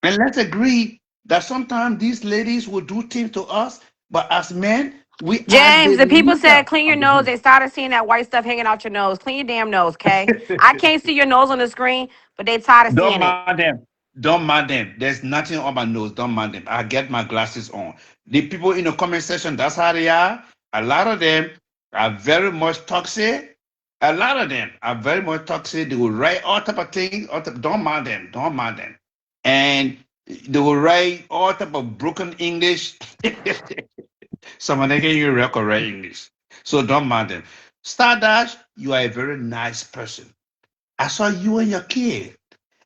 And let's agree that sometimes these ladies will do things to us, but as men, we are James, the the people said leader clean your of the nose. home. They started seeing that white stuff hanging out your nose. Clean your damn nose, okay? I can't see your nose on the screen, but they tired of Don't seeing it. mind them. Don't mind them. There's nothing on my nose. Don't mind them. I get my glasses on. The people in the comment section, that's how they are. A lot of them are very much toxic. A lot of them are very much toxic. They will write all type of things. Don't mind them. Don't mind them. And they will write all type of broken English. Some of them can even read correct English. So don't mind them. Stardust, you are a very nice person. I saw you and your kid.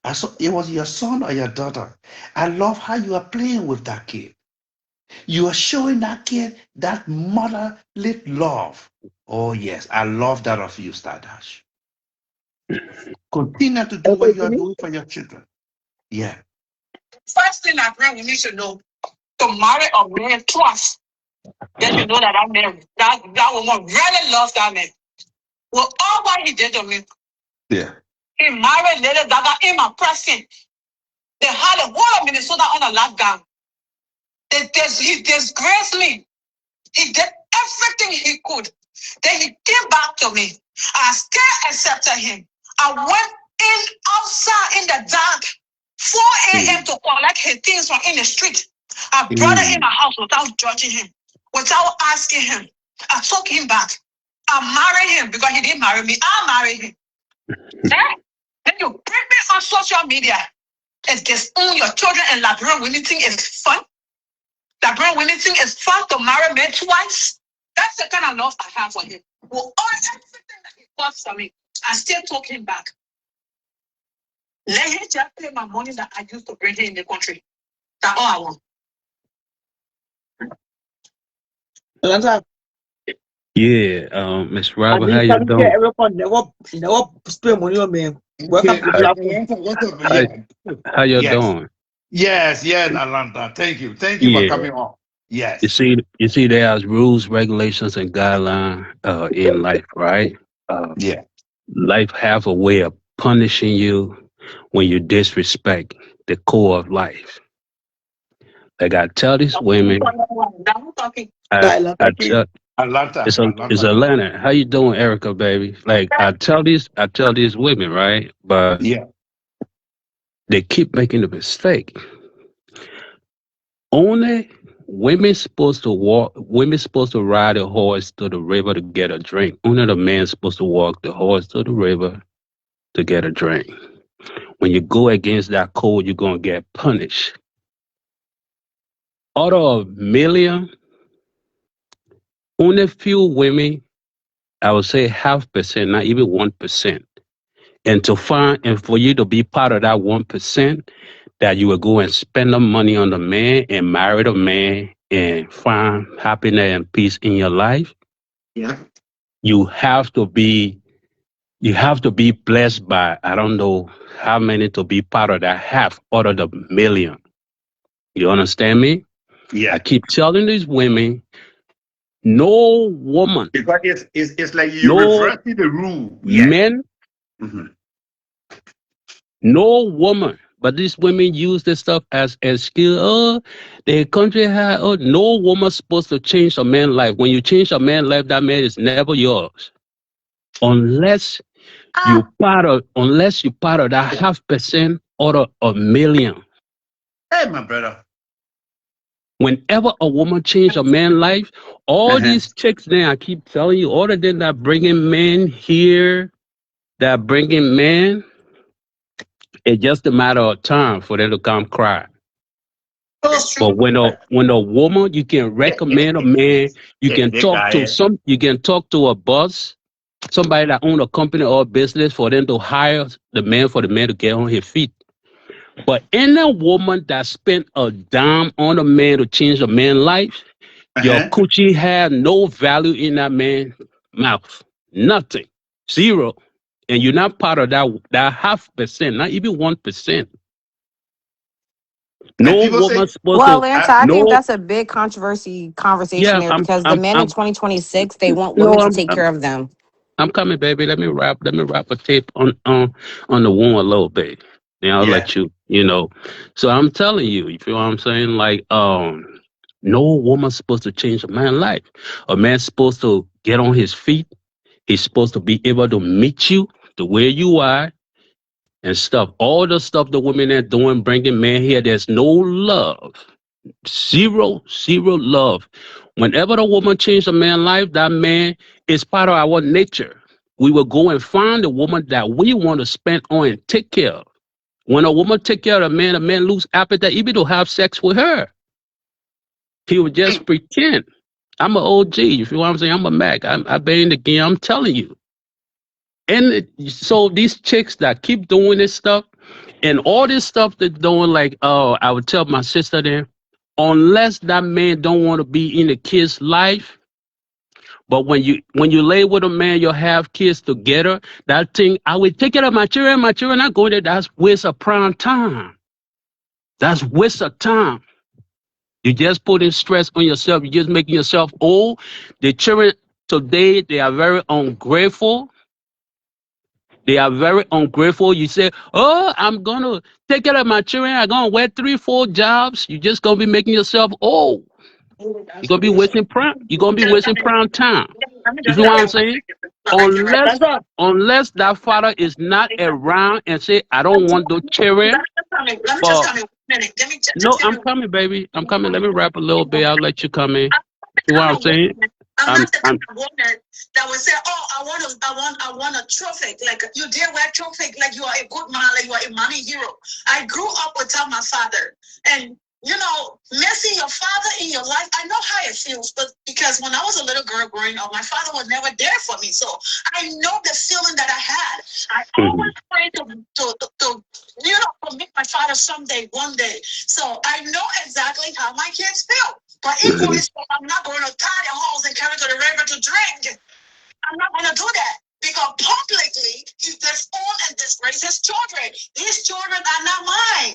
I saw it was your son or your daughter. I love how you are playing with that kid. You are showing that kid that motherly love. Oh, yes, I love that of you, Stardust. Continue to do what you are doing for your children. Yeah. First thing I bring, we need to know to marry a man twice. Then you know that that woman really loves that man. Well, all what he did to me, Yeah. he married Lady Gaga in my presence. They had the whole of Minnesota on a lockdown. He disgraced me. He did everything he could. Then he came back to me. I still accepted him. I went in outside in the dark, 4 a.m. to collect his things from in the street. I brought it in my house without judging him, without asking him. I took him back. I married him because he didn't marry me. I married him. Then you bring me on social media and disown your children, and Liberian women think it's fun. Liberian women think it's fun to marry men twice. That's the kind of love I have for him. Well, everything that he got for me, I still took him back. Let him just pay my money that I used to bring him in the country. That's all I want. Yeah, Miss Robert, how you doing? Never spend money on me. Welcome to the How you doing? Yes, Atlanta. Thank you for coming on. Yes. You see, there's rules, regulations, and guidelines in life, right? Yeah. Life have a way of punishing you when you disrespect the core of life. Like I tell these women, I tell. Atlanta. It's Atlanta. How you doing, Erica, baby? Like I tell these women, right? But yeah, they keep making the mistake. Only women supposed to ride a horse to the river to get a drink. Only the man supposed to walk the horse to the river to get a drink. When you go against that code, you're gonna get punished. Out of 1 million, only few women, I would say 0.5%, not even 1%. And for you to be part of that 1%, that you will go and spend the money on the man and marry the man and find happiness and peace in your life. Yeah. You have to be blessed by, I don't know how many to be part of that half out of the 1 million. You understand me? Yeah. I keep telling these women, no woman. Because it's like you reversing the rule. Yeah. Men, no woman. But these women use this stuff as skill. Oh, the country had. Oh, no woman supposed to change a man's life. When you change a man's life, that man is never yours, unless you part of that 0.5% out of 1 million. Hey, my brother. Whenever a woman change a man's life, all these chicks there, I keep telling you, all of them that bringing men here, that bringing men, it's just a matter of time for them to come cry. But when a woman, you can recommend a man, you can talk to a boss, somebody that own a company or business, for them to hire the man, for the man to get on his feet. But any woman that spent a dime on a man to change a man's life, your coochie have no value in that man's mouth. Nothing. Zero. And you're not part of that 0.5%, not even 1%. No woman supposed to. Well, Lance, I think that's a big conversation there, because the men in 2026, they want women to take care of them. I'm coming, baby. Let me wrap a tape on the wound a little bit. And I'll let you know. So I'm telling you, you feel what I'm saying? Like, no woman's supposed to change a man's life. A man's supposed to get on his feet. He's supposed to be able to meet you to where you are and stuff. All the stuff the women are doing, bringing men here, there's no love. Zero love. Whenever a woman changes a man's life, that man is part of our nature. We will go and find a woman that we want to spend on and take care of. When a woman take care of a man lose appetite, even to have sex with her. He would just pretend. I'm an OG, you feel what I'm saying? I'm a Mac. I've been in the game, I'm telling you. And so these chicks that keep doing this stuff, and all this stuff they're doing, like, I would tell my sister there, unless that man don't want to be in the kid's life, but when you lay with a man, you'll have kids together. That thing, I will take care of my children not going there. That's waste of prime time. That's waste of time. You're just putting stress on yourself. You're just making yourself old. The children today, they are very ungrateful. They are very ungrateful. You say, "Oh, I'm gonna take care of my children. I'm gonna work 3, 4 jobs." You just gonna be making yourself old. You're gonna be wasting prime. You're gonna be wasting prime time. Let me You just see tell what I'm you. saying? Like you right. Unless unless that father is not around and say, "I don't want those children." Let me just For come in 1 minute. Let me no, just give I'm you. coming, baby. I'm coming. Let me rap a little bit. I'll let you come in. See what I'm I'm not saying? woman. I'm I'm not the kind I'm of woman that would say, "Oh, I want a trophy." Like you dare wear trophy, like you are a good man, like you are a mommy hero. I grew up without my father, and missing your father in your life, I know how it feels. But because when I was a little girl growing up, my father was never there for me, so I know the feeling that I had. I mhm. always prayed to meet my father someday, one day. So I know exactly how my kids feel. But equally, so I'm not going to tie their holes and carry to the river to drink. I'm not going to do that. Because publicly, he disowned and disgraced his children. His children are not mine.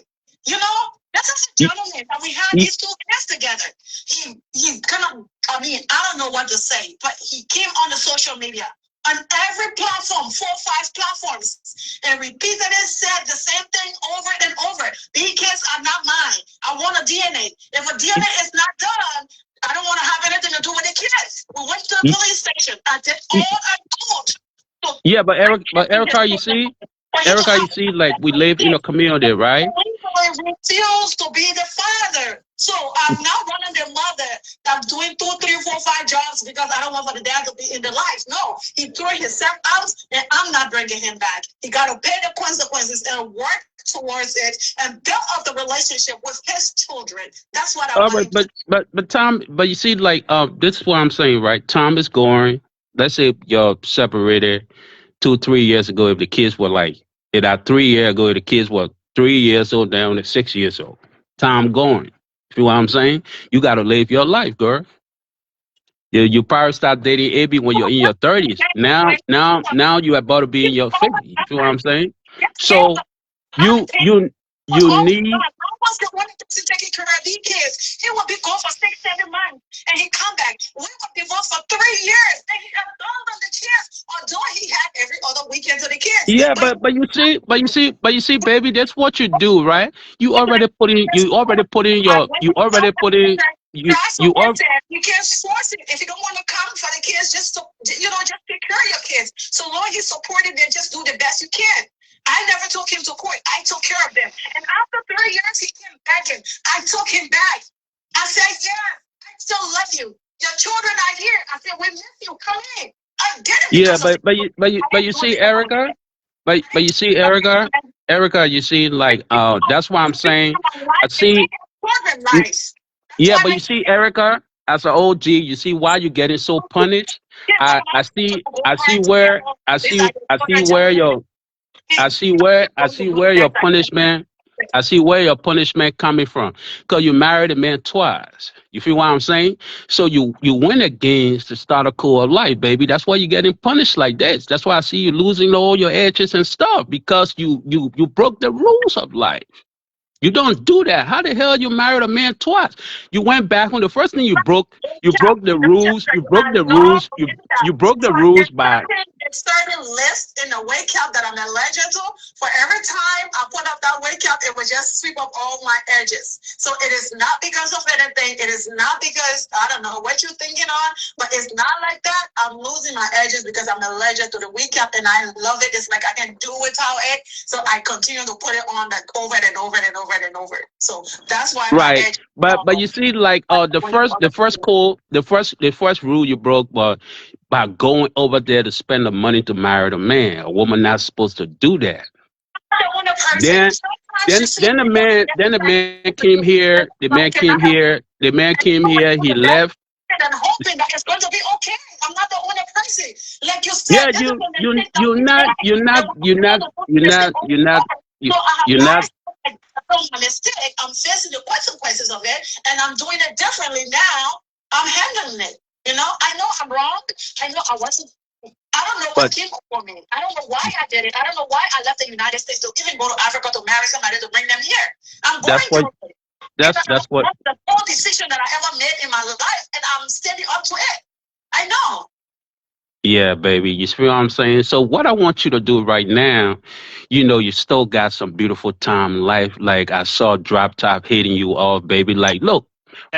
This is a Y- gentleman that we had y- these 2 kids together. He kind of, I don't know what to say, but he came on the social media on every platform, 4 or 5 platforms, and repeated and said the same thing over and over. These kids are not mine. I want a DNA. If a DNA is not done, I don't want to have anything to do with the kids. We went to the y- police station. I did y- all I could. Yeah, but Erica, you see, like we live in a community, right? Refuse to be the father. So I'm now running the mother that's doing 2, 3, 4, 5 jobs because I don't want for the dad to be in the life. No, he threw himself out and I'm not bringing him back. He got to pay the consequences and work towards it and build up the relationship with his children. That's what I All want right, him to do. but Tom, but you see, like this is what I'm saying, right? Tom is going. Let's say you're separated 2, 3 years ago. If the kids were like, it 3 years ago, if the kids were 3 years old down to 6 years old. Tom going. See what I'm saying? You got to live your life, girl. You probably start dating AB when you're in your 30s. Now you about to be in your 50s. You feel what I'm saying? So you you Was you all the need. time. I was the one person taking care of these kids. He would be gone for 6, 7 months, and he come back. We would be gone for 3 years, and he abandoned the kids. Although he had every other weekend to the kids, Yeah, but you see, baby, that's what you do, right? That's You what I are said. You can't force it. If you don't want to come for the kids, just take care of your kids. So long as you support them, just do the best you can. I never took him to court. I took care of them. And after 3 years, he came begging. I took him back. I said, yeah, I still love you. Your children are here. I said, we miss you. Come in. I did it yeah, because of but you see, Erica, but you see, Erica, you see, like that's why I'm saying, I see, children rights. That's yeah, why but you see, Erica, as an OG, you see why you're getting so punished. I see where your I see where your punishment. I see where your punishment coming from. Because you married a man twice. You feel what I'm saying? So you went against the start core of life, baby. That's why you're getting punished like this. That's why I see you losing all your edges and stuff because you broke the rules of life. You don't do that. How the hell you married a man twice? You went back on the first thing you broke the rules. You broke the rules. You broke the rules by certain list in the wake up that I'm allergic to. For every time I put up that wake up, it would just sweep up all my edges. So it is not because of anything. It is not because I don't know what you're thinking on, but it's not like that. I'm losing my edges because I'm allergic to the wake up and I love it. It's like I can do without it. So I continue to put it on like over and over and over and over. So that's why my right. edge. But you see, like the first rule you broke was by going over there to spend the money to marry the man. A woman not supposed to do that. Then then the man came here. He left. And hoping that it's going to be okay. I'm not the only person. Like you said, Yeah, this is you when the you thing that you're we not say, you're not and you're not you're not you're not you, so I have you're not. not from my mistake. I'm facing the consequences of it, and I'm doing it differently now. I'm handling it. I know I'm wrong. I know I wasn't. I don't know what But came over me. I don't know why I did it. I don't know why I left the United States to even go to Africa to marry somebody to bring them here. I'm that's going what through it. that's That's that's what the whole decision that I ever made in my life, and I'm standing up to it. I know. Yeah, baby. You see what I'm saying? So what I want you to do right now, you still got some beautiful time in life. Like I saw Drop Top hitting you off, baby. Like, look,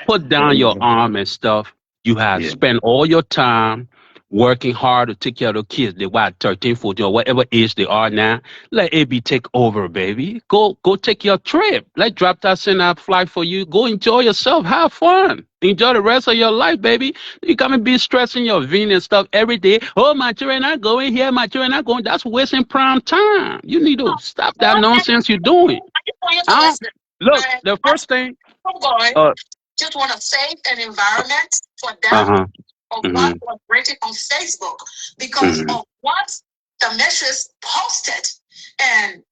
put down your arm and stuff. You have Yeah. spent all your time working hard to take care of the kids. They what 13, 14, or whatever age they are now. Let AB take over, baby. Go take your trip. Let Drop Top send out flight for you. Go enjoy yourself. Have fun. Enjoy the rest of your life, baby. You come and be stressing your vein and stuff every day. Oh, my children are going here. My children are going. That's wasting prime time. You need to stop that nonsense you're doing. I just want you to I don't, listen. look, the first thing, I'm going. uh, Just want to save an environment for them uh-huh. of Mm-hmm. what was written on Facebook because Mm-hmm. of what the mistress posted. And,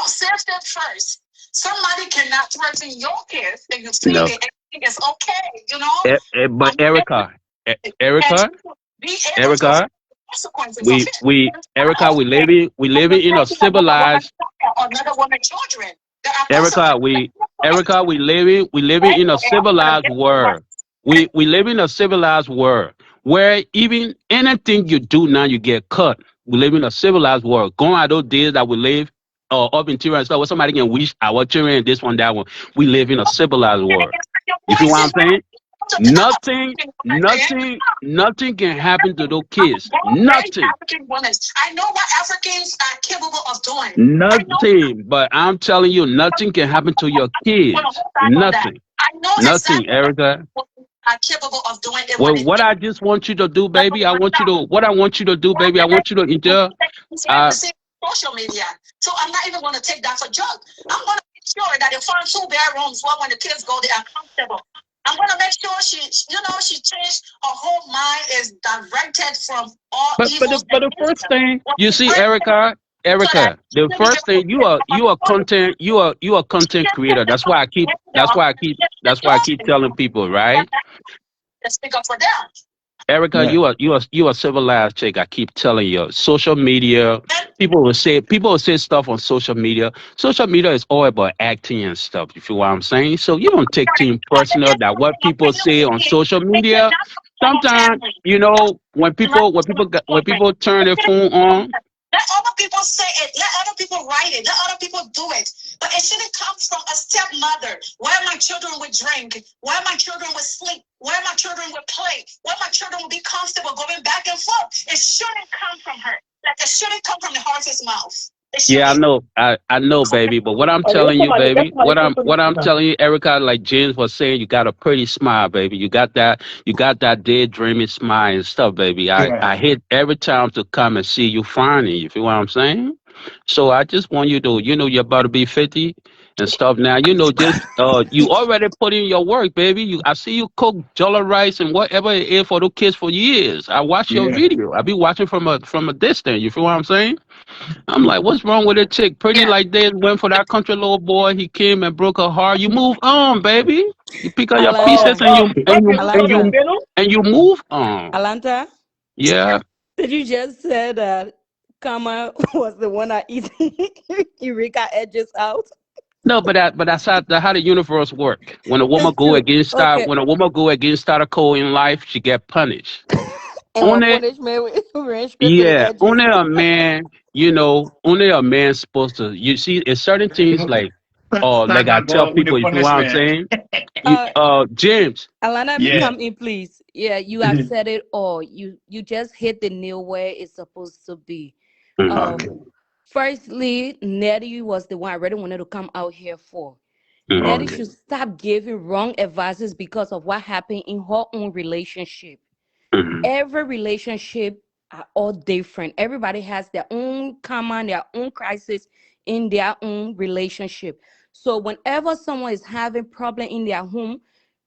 save them first. Somebody cannot threaten your kids and you see No. that everything is okay, But And Erica, Erica, you be able to Erica, consequences of we it. we I'm Erica, also we living in a civilized another woman children. There are Erica, consequences. we living in a civilized world. We live in a civilized world where even anything you do now you get cut. We live in a civilized world. Going out those days that we live up in Tyrann and stuff where somebody can wish our children this one, that one. We live in a civilized world. You see what I'm saying? Nothing can happen to those kids. Nothing. African women. I know what Africans are capable of doing. I know Nothing. But I'm telling you, nothing can happen to your want to kids. hold back on that. Nothing. I know Nothing, exactly what Erica. are capable of doing it when Well, they what I just want you to do, baby, what I want you to do, baby, I want you to enjoy. Uh, social media. So I'm not even going to take that for joke. I'm going to make sure that they find 2 bedrooms where when the kids go, they are comfortable. I'm going to make sure she changed her whole mind is directed from all but evil. the first thing you see, Erica, the first thing you are content creator. That's why I keep telling people, right? Speak up for them. Erica, Yeah. you are civilized chick. I keep telling you, social media. People will say stuff on social media. Social media is all about acting and stuff. You feel what I'm saying? So you don't take things personal that what people say on social media. Sometimes when people turn their phone on. Let other people say it. Let other people write it. Let other people do it. But it shouldn't come from a stepmother where my children would drink, where my children would sleep, where my children would play, where my children would be comfortable going back and forth. It shouldn't come from her. Like it shouldn't come from the horse's mouth. Yeah, I know, I know, baby. But what I'm telling you, baby, what I'm telling you, Erica, like James was saying, you got a pretty smile, baby. You got that daydreaming smile and stuff, baby. I Yeah. I hate every time to come and see you frowning. You feel what I'm saying? So I just want you to, you're about to be 50 and stuff now. You already put in your work, baby. I see you cook jollof rice and whatever it is for the kids for years. I watch your Yeah. video. I be watching from a distance. You feel what I'm saying? I'm like, what's wrong with a chick? Pretty Yeah. like this, went for that country little boy. He came and broke her heart. You move on, baby. You pick up your Alanta, pieces and Alanta, you move on. Alanta. Yeah. Did you just say that Kama was the one that eat Eureka edges out? No, but that's how the universe work. When a woman It's go true. against Okay. a code in life, she get punished. And what Only punishment we ran straight to the yeah, edges. only a man supposed to. You see, it's certain things like like I Not tell God with the people, you know what I'm punishment. saying? Uh, James. Alana, me Yeah. come in, please. Yeah, you have said it all. You just hit the nail where it's supposed to be. Mhm, Okay. Um, Firstly, Nettie was the one I really wanted to come out here for. Nettie mhm, Okay. should stop giving wrong advices because of what happened in her own relationship. mhm. Every relationship are all different. Everybody has their own karma, their own crisis in their own relationship. So whenever someone is having problem in their home,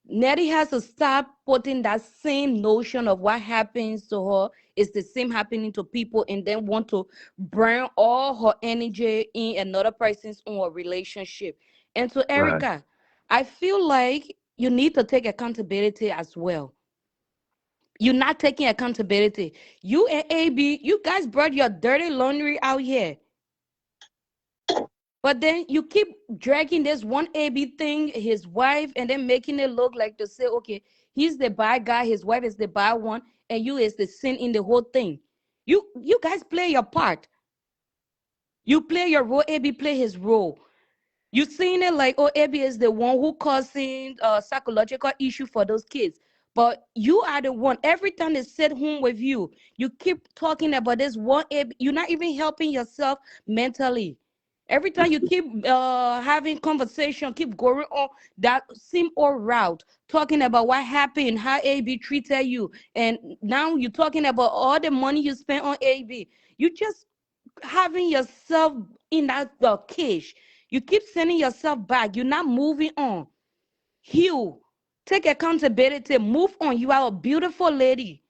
Nettie has to stop putting that same notion of what happens to her is the same happening to people and then want to burn all her energy in another person's own relationship. And to Right. Erica, I feel like you need to take accountability as well. You're not taking accountability. You and AB, you guys brought your dirty laundry out here. But then you keep dragging this one AB thing, his wife, and then making it look like to say, okay, he's the bad guy, his wife is the bad one, and you is the sin in the whole thing. You guys play your part. You play your role. AB play his role. You seen it like, oh, AB is the one who causing psychological issue for those kids. But you are the one. Every time they sit home with you, you keep talking about this one AB. You're not even helping yourself mentally. Every time you keep having conversation, keep going on that same old route, talking about what happened, how AB treated you, and now you're talking about all the money you spent on AB. You just having yourself in that cage. You keep sending yourself back. You're not moving on. Heal. Take accountability. Move on. You are a beautiful lady.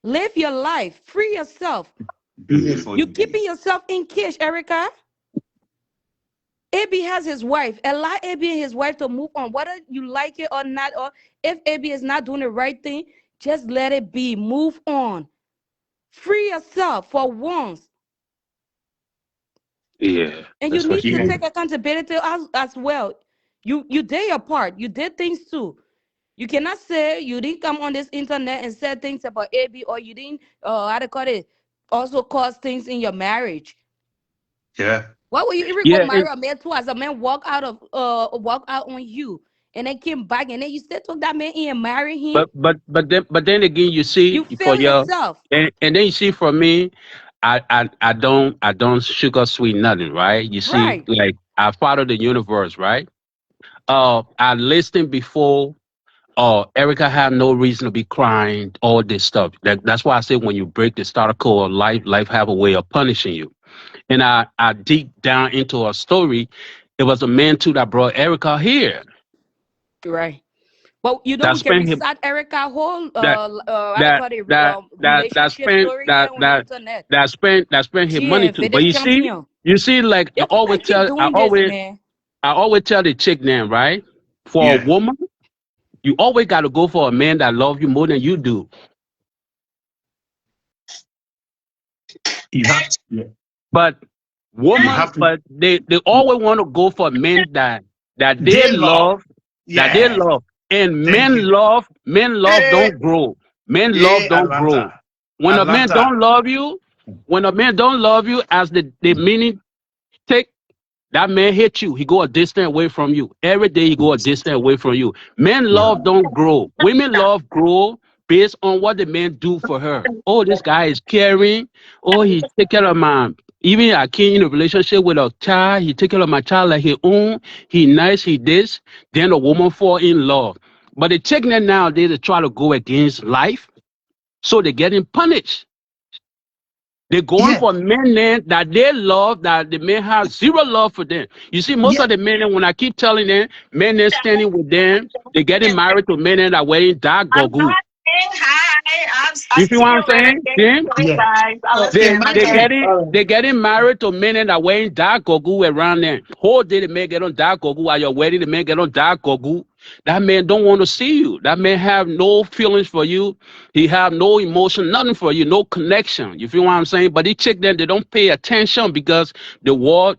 Live your life. Free yourself. Beautiful. You keeping yourself in cage, Erica. AB has his wife. Allow AB and his wife to move on. Whether you like it or not, or if AB is not doing the right thing, just let it be. Move on. Free yourself for once. Yeah. And you need to take accountability as well. You did your part. You did things too. You cannot say you didn't come on this internet and say things about AB, or you didn't how to call it, also cause things in your marriage. Yeah. Why would you even go marry a man too, as a man walk out on you and then came back and then you still took that man in and marry him? But then again, you see, you feel yourself. And then you see, for me, I don't sugar sweet nothing, right? You see, Right. like, I follow the universe, right? I listened before. Erica had no reason to be crying, all this stuff. That's why I say when you break the starter code of life have a way of punishing you. And I deep down into her story, it was a man too that brought Erica here. Right. Well, you know, we can recite Erica whole relationship story on the internet. That spent his money too. But you see, like, I always tell the chick then, right? For a woman, you always got to go for a man that loves you more than you do. But women, but they always want to go for men that they love, that they love. And men love don't grow. Men love don't grow. When a man don't love you, as the meaning take, that man hit you. He go a distance away from you. Every day he go a distance away from you. Men love don't grow. Women love grow based on what the man do for her. Oh, this guy is caring. Oh, he take care of my. Even I came in a relationship with a child. He take care of my child like his own. He nice. He this. Then the woman fall in love. But the chick nowadays they try to go against life, so they're getting punished. They're going for men that they love, that the men have zero love for them. You see, most of the men, when I keep telling them, men are standing with them, they're getting married to men that are wearing dark goggles. You see what I'm saying? They're getting married to men that are wearing dark goggles around them. Whole day the men get on dark goggles. While you're wedding, the men get on dark goggles. That man don't want to see you. That man have no feelings for you. He have no emotion, nothing for you, no connection. You feel what I'm saying? But these chicks then, they don't pay attention because the war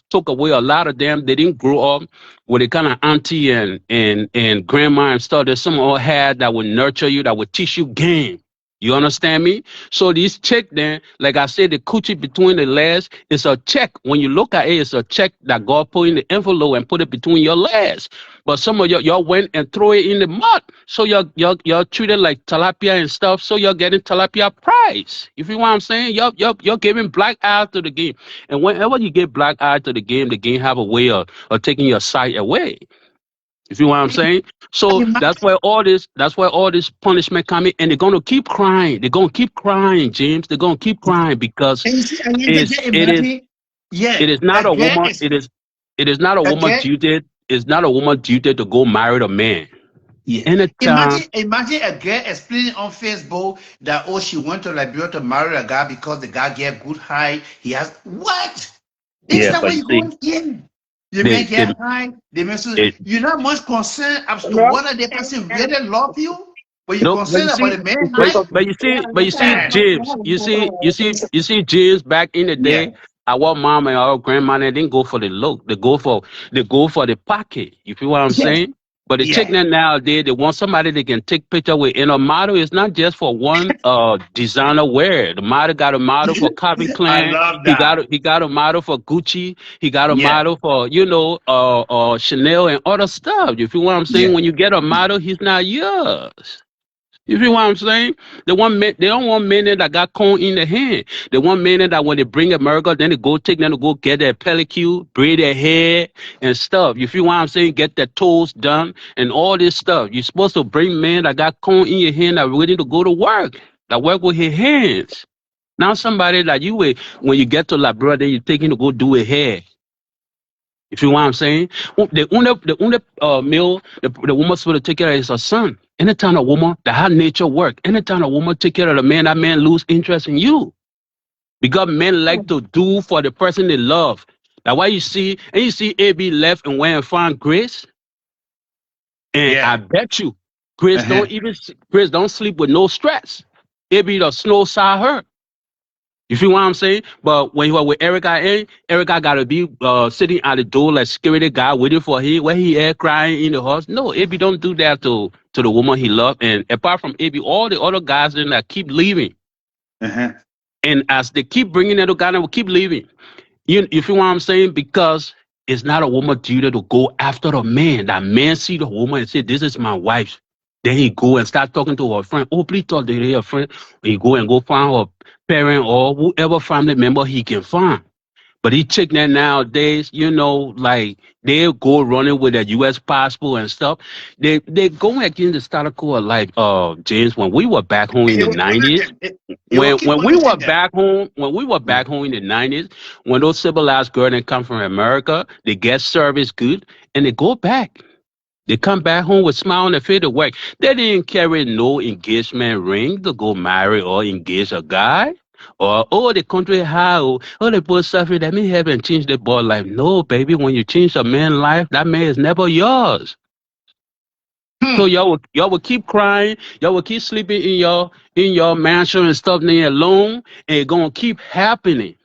took away a lot of them. They didn't grow up with the kind of auntie and grandma and stuff that some all had that would nurture you, that would teach you game. You understand me? So these check then, like I said, the coochie between the legs is a check. When you look at it, it's a check that God put in the envelope and put it between your legs. But some of y'all went and throw it in the mud. So y'all treated like tilapia and stuff. So you're getting tilapia price. You feel what I'm saying? You're giving black eye to the game. And whenever you give black eye to the game have a way of taking your sight away. You feel what I'm saying? So that's where all this punishment coming, and they're gonna keep crying. They're gonna keep crying, James. They're gonna keep crying because it is not a woman. It is not a woman duty. It's not a woman duty to go marry a man. Imagine a girl explaining on Facebook that she went to Liberia to marry a guy because the guy get good height. He has what? Is that where you going in? They may get high. They may say, you're not much concerned as to whether the person really love you, but you're concerned about the man. But you see, James. You see, James back in the day. Our mom and our grandma, they didn't go for the look. They go for the pocket. You feel what I'm saying? But the chick Yeah. nowadays, they want somebody they can take picture with. And a model is not just for one designer wear. The model got a model for Calvin I Klein. love He got that. he got a model for Gucci. He got a Yeah. model for Chanel and other stuff. You feel what I'm saying? Yeah. When you get a model, he's not yours. You feel what I'm saying? They don't want men that got corn in the hand. They want men that when they bring America, then they go take them to go get their pellicule, braid their hair and stuff. You feel what I'm saying? Get their toes done and all this stuff. You're supposed to bring men that got corn in your hand that ready to go to work, that work with his hands. Now somebody that you will, when you get to Labrador, then you take him to go do his hair. You feel what I'm saying? The only male, the woman supposed to take care of is her son. Anytime a woman that had nature work, anytime a woman take care of the man, that man lose interest in you. Because men like to do for the person they love. That's why you see AB left and went and found Grace. And Yeah. I bet you, Grace don't sleep with no stress. AB the snow side her. You feel what I'm saying? But when you were with Erica, Erica got to be sitting at the door like security guy waiting for him. Where he is crying in the house. No, AB don't do that to the woman he loved. And apart from AB, all the other guys then that keep leaving. And as they keep bringing that guy, they will keep leaving. You feel what I'm saying? Because it's not a woman's duty to go after the man. That man see the woman and say, "This is my wife." Then he go and start talking to her friend. Oh, please talk to her friend. He go and go find her parent or whoever family member he can find. But he chick that nowadays, like they go running with a U.S. passport and stuff. They going against the status quo like James when we were back home in the 90s. When we were back home in the 90s, when those civilized girls that come from America, they get service good and they go back. They come back home with smile on their face to work. They didn't carry no engagement ring to go marry or engage a guy. Or the country how they both suffer. Let me have and change the boy life. No, baby, when you change a man's life, that man is never yours. So y'all will keep crying, y'all will keep sleeping in your mansion and stuff there alone, and it's gonna keep happening.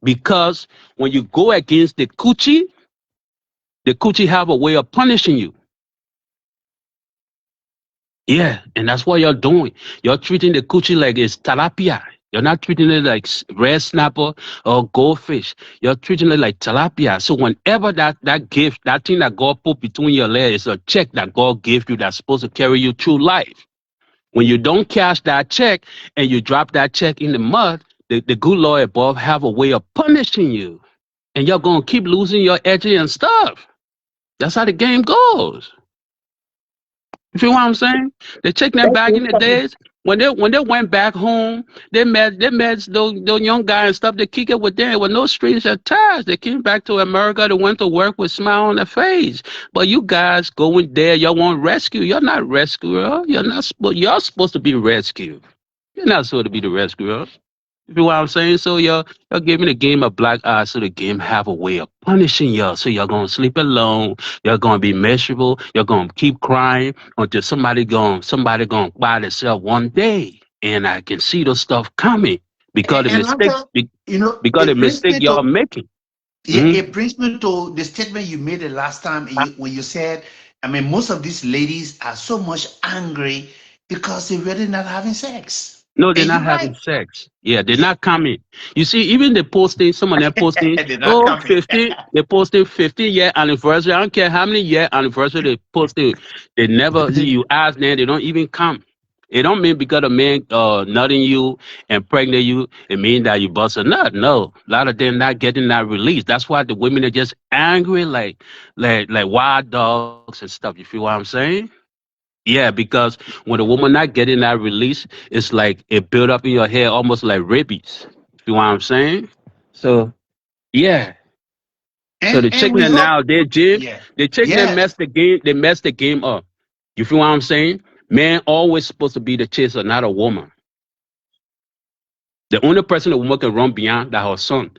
Because when you go against the coochie have a way of punishing you. Yeah, and that's what you're doing. You're treating the coochie like it's tilapia. You're not treating it like red snapper or goldfish. You're treating it like tilapia. So whenever that gift, that thing that God put between your legs is a check that God gave you that's supposed to carry you through life. When you don't cash that check and you drop that check in the mud, the good Lord above have a way of punishing you. And you're going to keep losing your edge and stuff. That's how the game goes. You feel what I'm saying? They check that back in the days when they went back home. They met those young guys and stuff. They kick it with them with no strings attached. They came back to America. They went to work with smile on their face. But you guys going there, y'all want rescue. You're not rescuer. You're supposed to be rescued. You're not supposed to be the rescuer. You feel what I'm saying? So you're giving the game a black eye, so the game have a way of punishing y'all. So you're gonna sleep alone. You're gonna be miserable. You're gonna keep crying until somebody gonna buy themselves one day. And I can see those stuff coming because the mistake y'all making. Yeah, it brings me to the statement you made the last time when you said, I mean, most of these ladies are so much angry because they're really not having sex. No, they're not having sex. Yeah, they're not coming. You see, even the posting, some of them posting, 50, they posted 50-year anniversary. I don't care how many year anniversary they posted. They never, you ask them, they don't even come. It don't mean because a man nutting you and pregnant you, it means that you bust a nut. No, a lot of them not getting that release. That's why the women are just angry like wild dogs and stuff. You feel what I'm saying? Yeah, because when a woman not getting that release, it's like it built up in your head almost like rabies. You know what I'm saying? So, yeah. So the chick now, they mess the game up. You feel what I'm saying? Man always supposed to be the chaser, not a woman. The only person a woman can run beyond that her son.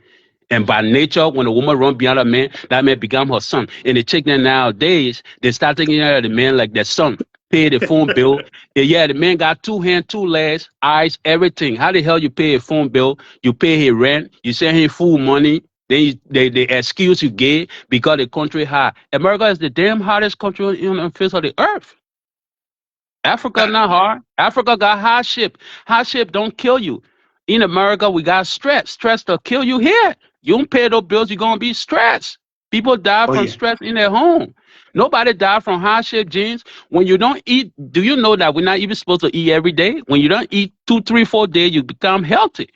And by nature, when a woman run beyond a man, that man become her son. And the chick nowadays, they start taking care of the man like their son. Pay the phone bill. Yeah, the man got 2 hands, 2 legs, eyes, everything. How the hell you pay a phone bill? You pay his rent. You send him food money. Then the excuse you gave because the country hot. America is the damn hottest country on the face of the earth. Africa not hard. Africa got hardship. Hardship don't kill you. In America, we got stress. Stress to kill you here. You don't pay those bills, you're gonna be stressed. People die Oh from yeah. stress in their home. Nobody die from hardship, James. When you don't eat, do you know that we're not even supposed to eat every day? When you don't eat 2, 3, 4 days, you become healthy.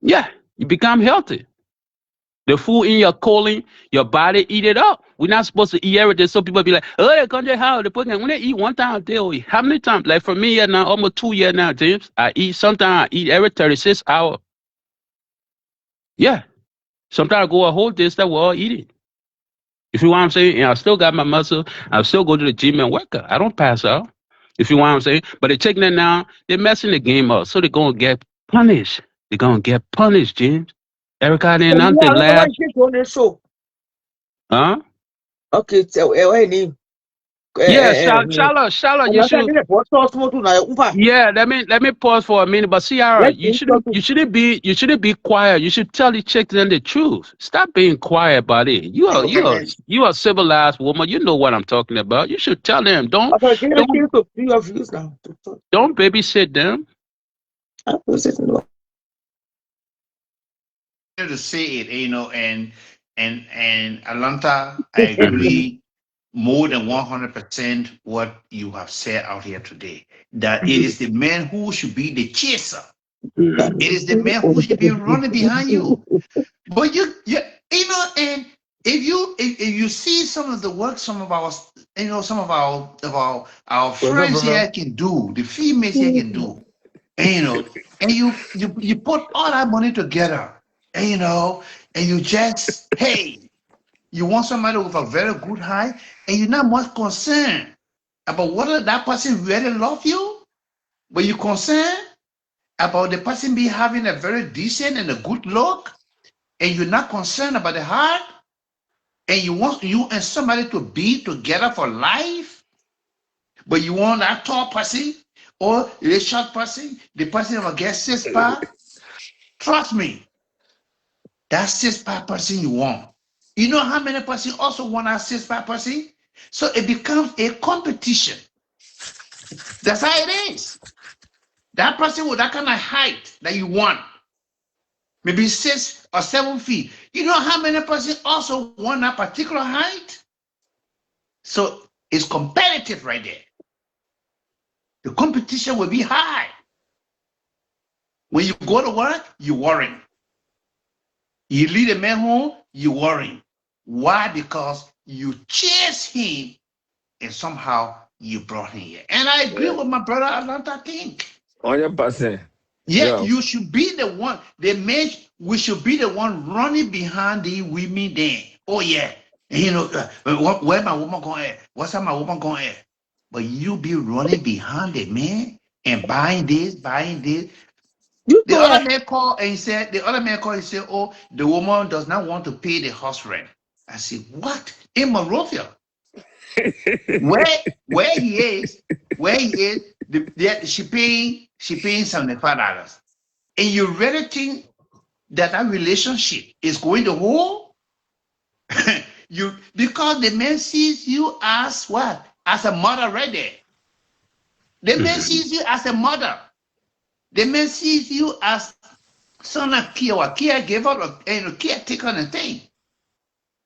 Yeah, you become healthy. The food in your colon, your body eat it up. We're not supposed to eat everything. So people be like, oh, the country how they put when they eat one time a day. How many times? Like for me, yeah, now almost 2 years now, James. I eat sometimes I eat every 36 hours. Yeah. Sometimes I go a whole day that we're all eating. If you know what I'm saying, and I still got my muscle, I still go to the gym and work out. I don't pass out. If you know what I'm saying. But they're taking it now, they're messing the game up. So they're gonna get punished. They're gonna get punished, James. Erica didn't Yeah, nothing last. on the show. Huh? Okay, so name. Yeah, Charlotte, you should. Yeah, let me pause for a minute. But Ciara, you shouldn't be quiet. You should tell the chicks then the truth. Stop being quiet about it. You are a civilized woman. You know what I'm talking about. You should tell them. Don't babysit them. To say it, and Atlanta, I agree more than 100% what you have said out here today. That it is the man who should be the chaser. It is the man who should be running behind you. But and if you see some of the work some of our friends here can do, the females here can do, and you put all that money together, and you just you want somebody with a very good height, and you're not much concerned about whether that person really love you, but you're concerned about the person be having a very decent and a good look, and you're not concerned about the heart, and you want you and somebody to be together for life, but you want that tall person or the short person, the person will get 6 pack. Trust me, that 6 pack person you want. You know how many person also want that 6 pack person? So it becomes a competition. That's how it is. That person with that kind of height that you want, maybe 6 or 7 feet. You know how many person also want that particular height? So it's competitive right there. The competition will be high. When you go to work, you worry. You lead a man home, you worry. Why? Because you chase him and somehow you brought him here. And I agree with my brother Atlanta King. 100%. Yeah, you should be the one. We should be the one running behind the women then. Oh yeah. And where my woman going at? What's up my woman going at? But you be running behind the man and buying this. The other man called and said, oh, the woman does not want to pay the house rent. I said, what? In Monrovia? where he is, she paying $75. And you really think that relationship is going to hold? Because the man sees you as what? As a mother right there. The man sees you as a mother. The man sees you as son of caregiver and caretaker and thing.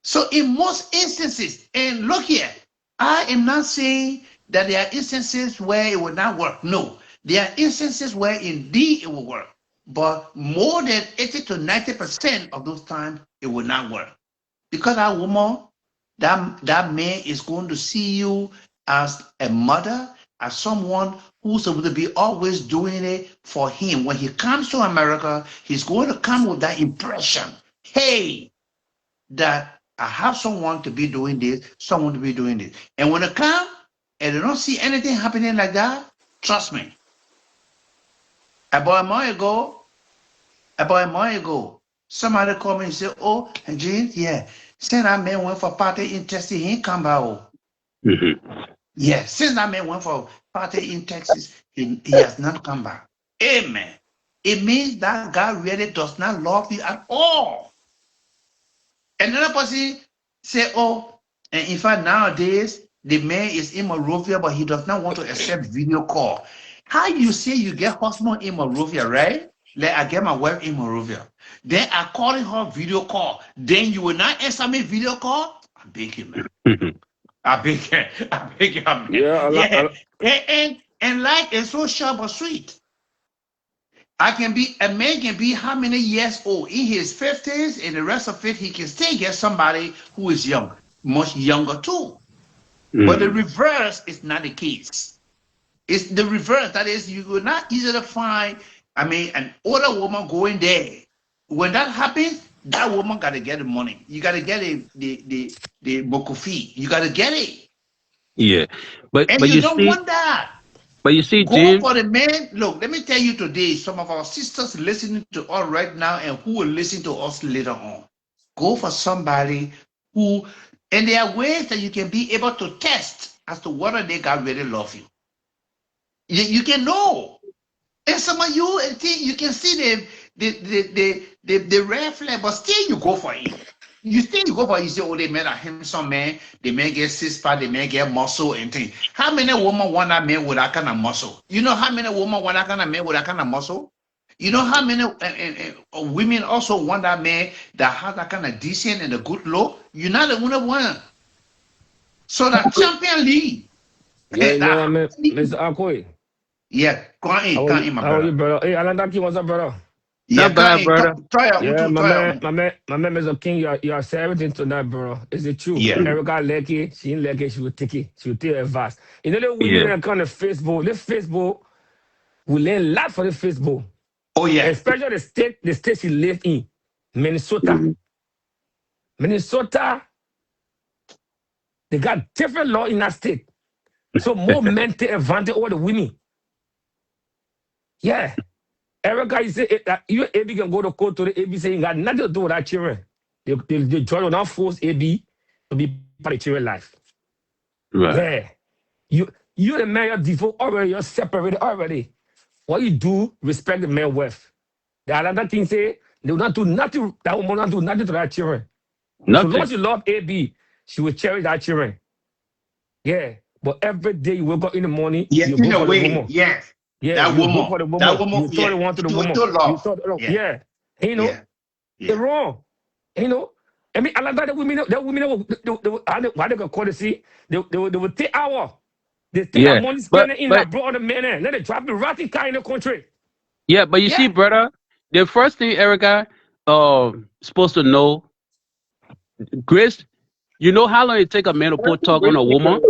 So in most instances, and look here, I am not saying that there are instances where it will not work. No, there are instances where indeed it will work. But more than 80 to 90% of those times, it will not work. Because that woman, that man is going to see you as a mother, as someone who's supposed to be always doing it for him. When he comes to America, he's going to come with that impression, hey, that I have someone to be doing this, someone to be doing this. And when they come and they don't see anything happening like that, trust me. About a month ago, somebody called me and said, oh, James, yeah, since that man went for party in Texas, he ain't come back. Yeah, since that man went for party in Texas, he has not come back. Amen. it means that God really does not love you at all. Another person say, oh, and in fact, nowadays, the man is in Monrovia, but he does not want to accept video call. How you say you get husband in Monrovia, right? Like I get my wife in Monrovia. Then I calling her video call. Then you will not answer me video call? I beg you, man. I beg you. I beg you, man. Yeah, And life is so short but sweet. A man can be how many years old? In his 50s, and the rest of it, he can still get somebody who is young, much younger too. But the reverse is not the case. It's the reverse. That is, you will not easily find, an older woman going there. When that happens, that woman got to get the money. You got to get the bokofi. You got to get it. Yeah, but And you you don't see, want that. but you see, Go James. for the man. Look, let me tell you today, some of our sisters listening to us right now and who will listen to us later on. Go for somebody who, and there are ways that you can be able to test as to whether they got really love you. You can know. And some of you, you can see the red flag, but still you go for it. You go for it. You say, oh, they made a handsome man. The man get six pack. The man get muscle and things. How many women want that man with that kind of muscle? You know how many women want that kind of man with that kind of muscle? You know how many women also want that man that has that kind of decent and a good look? You're not the only one. So that Champion League. Yeah, you know what I mean? Mr. Akwe. Yeah, come in, my brother. How are you, brother? Hey, Alandaki, what's up, brother? Yeah, Not bad, brother. Yeah, my man, Mr. King, you are saying everything tonight, bro. Is it true? Yeah. Erica Lecky, she ain't Lecky, she will take it. She will take advice. You know the women that come on Facebook, this Facebook, we learn a lot for the Facebook. Oh, yeah. Especially the state she lives in, Minnesota. Minnesota, they got different law in that state. So more men take advantage over the women. Yeah. Erica, you say you AB can go to court to the AB saying got nothing to do with that children. The judge will not force AB to be part of children's life. Right. Yeah. You the man, you're default already, you're separated already. What you do, respect the man's wife. The other thing say, they will not do nothing, that woman will not do nothing to that children. Nothing. So long as you love AB, she will cherish that children. Yeah. But every day you wake up in the morning, you go for the woman. Yes. Yeah, that you woman. go for the woman. That woman, you throw the one to the woman. You throw the, yeah. You know, it's wrong. You know, I mean, a lot of the women, why they got call to see, they will take our, they take our money spending in that brought the men in. Then they drop the ratty car in the country. Yeah, but you see, brother, the first thing Erica supposed to know, Grace, you know how long it take a man to put talk on a woman?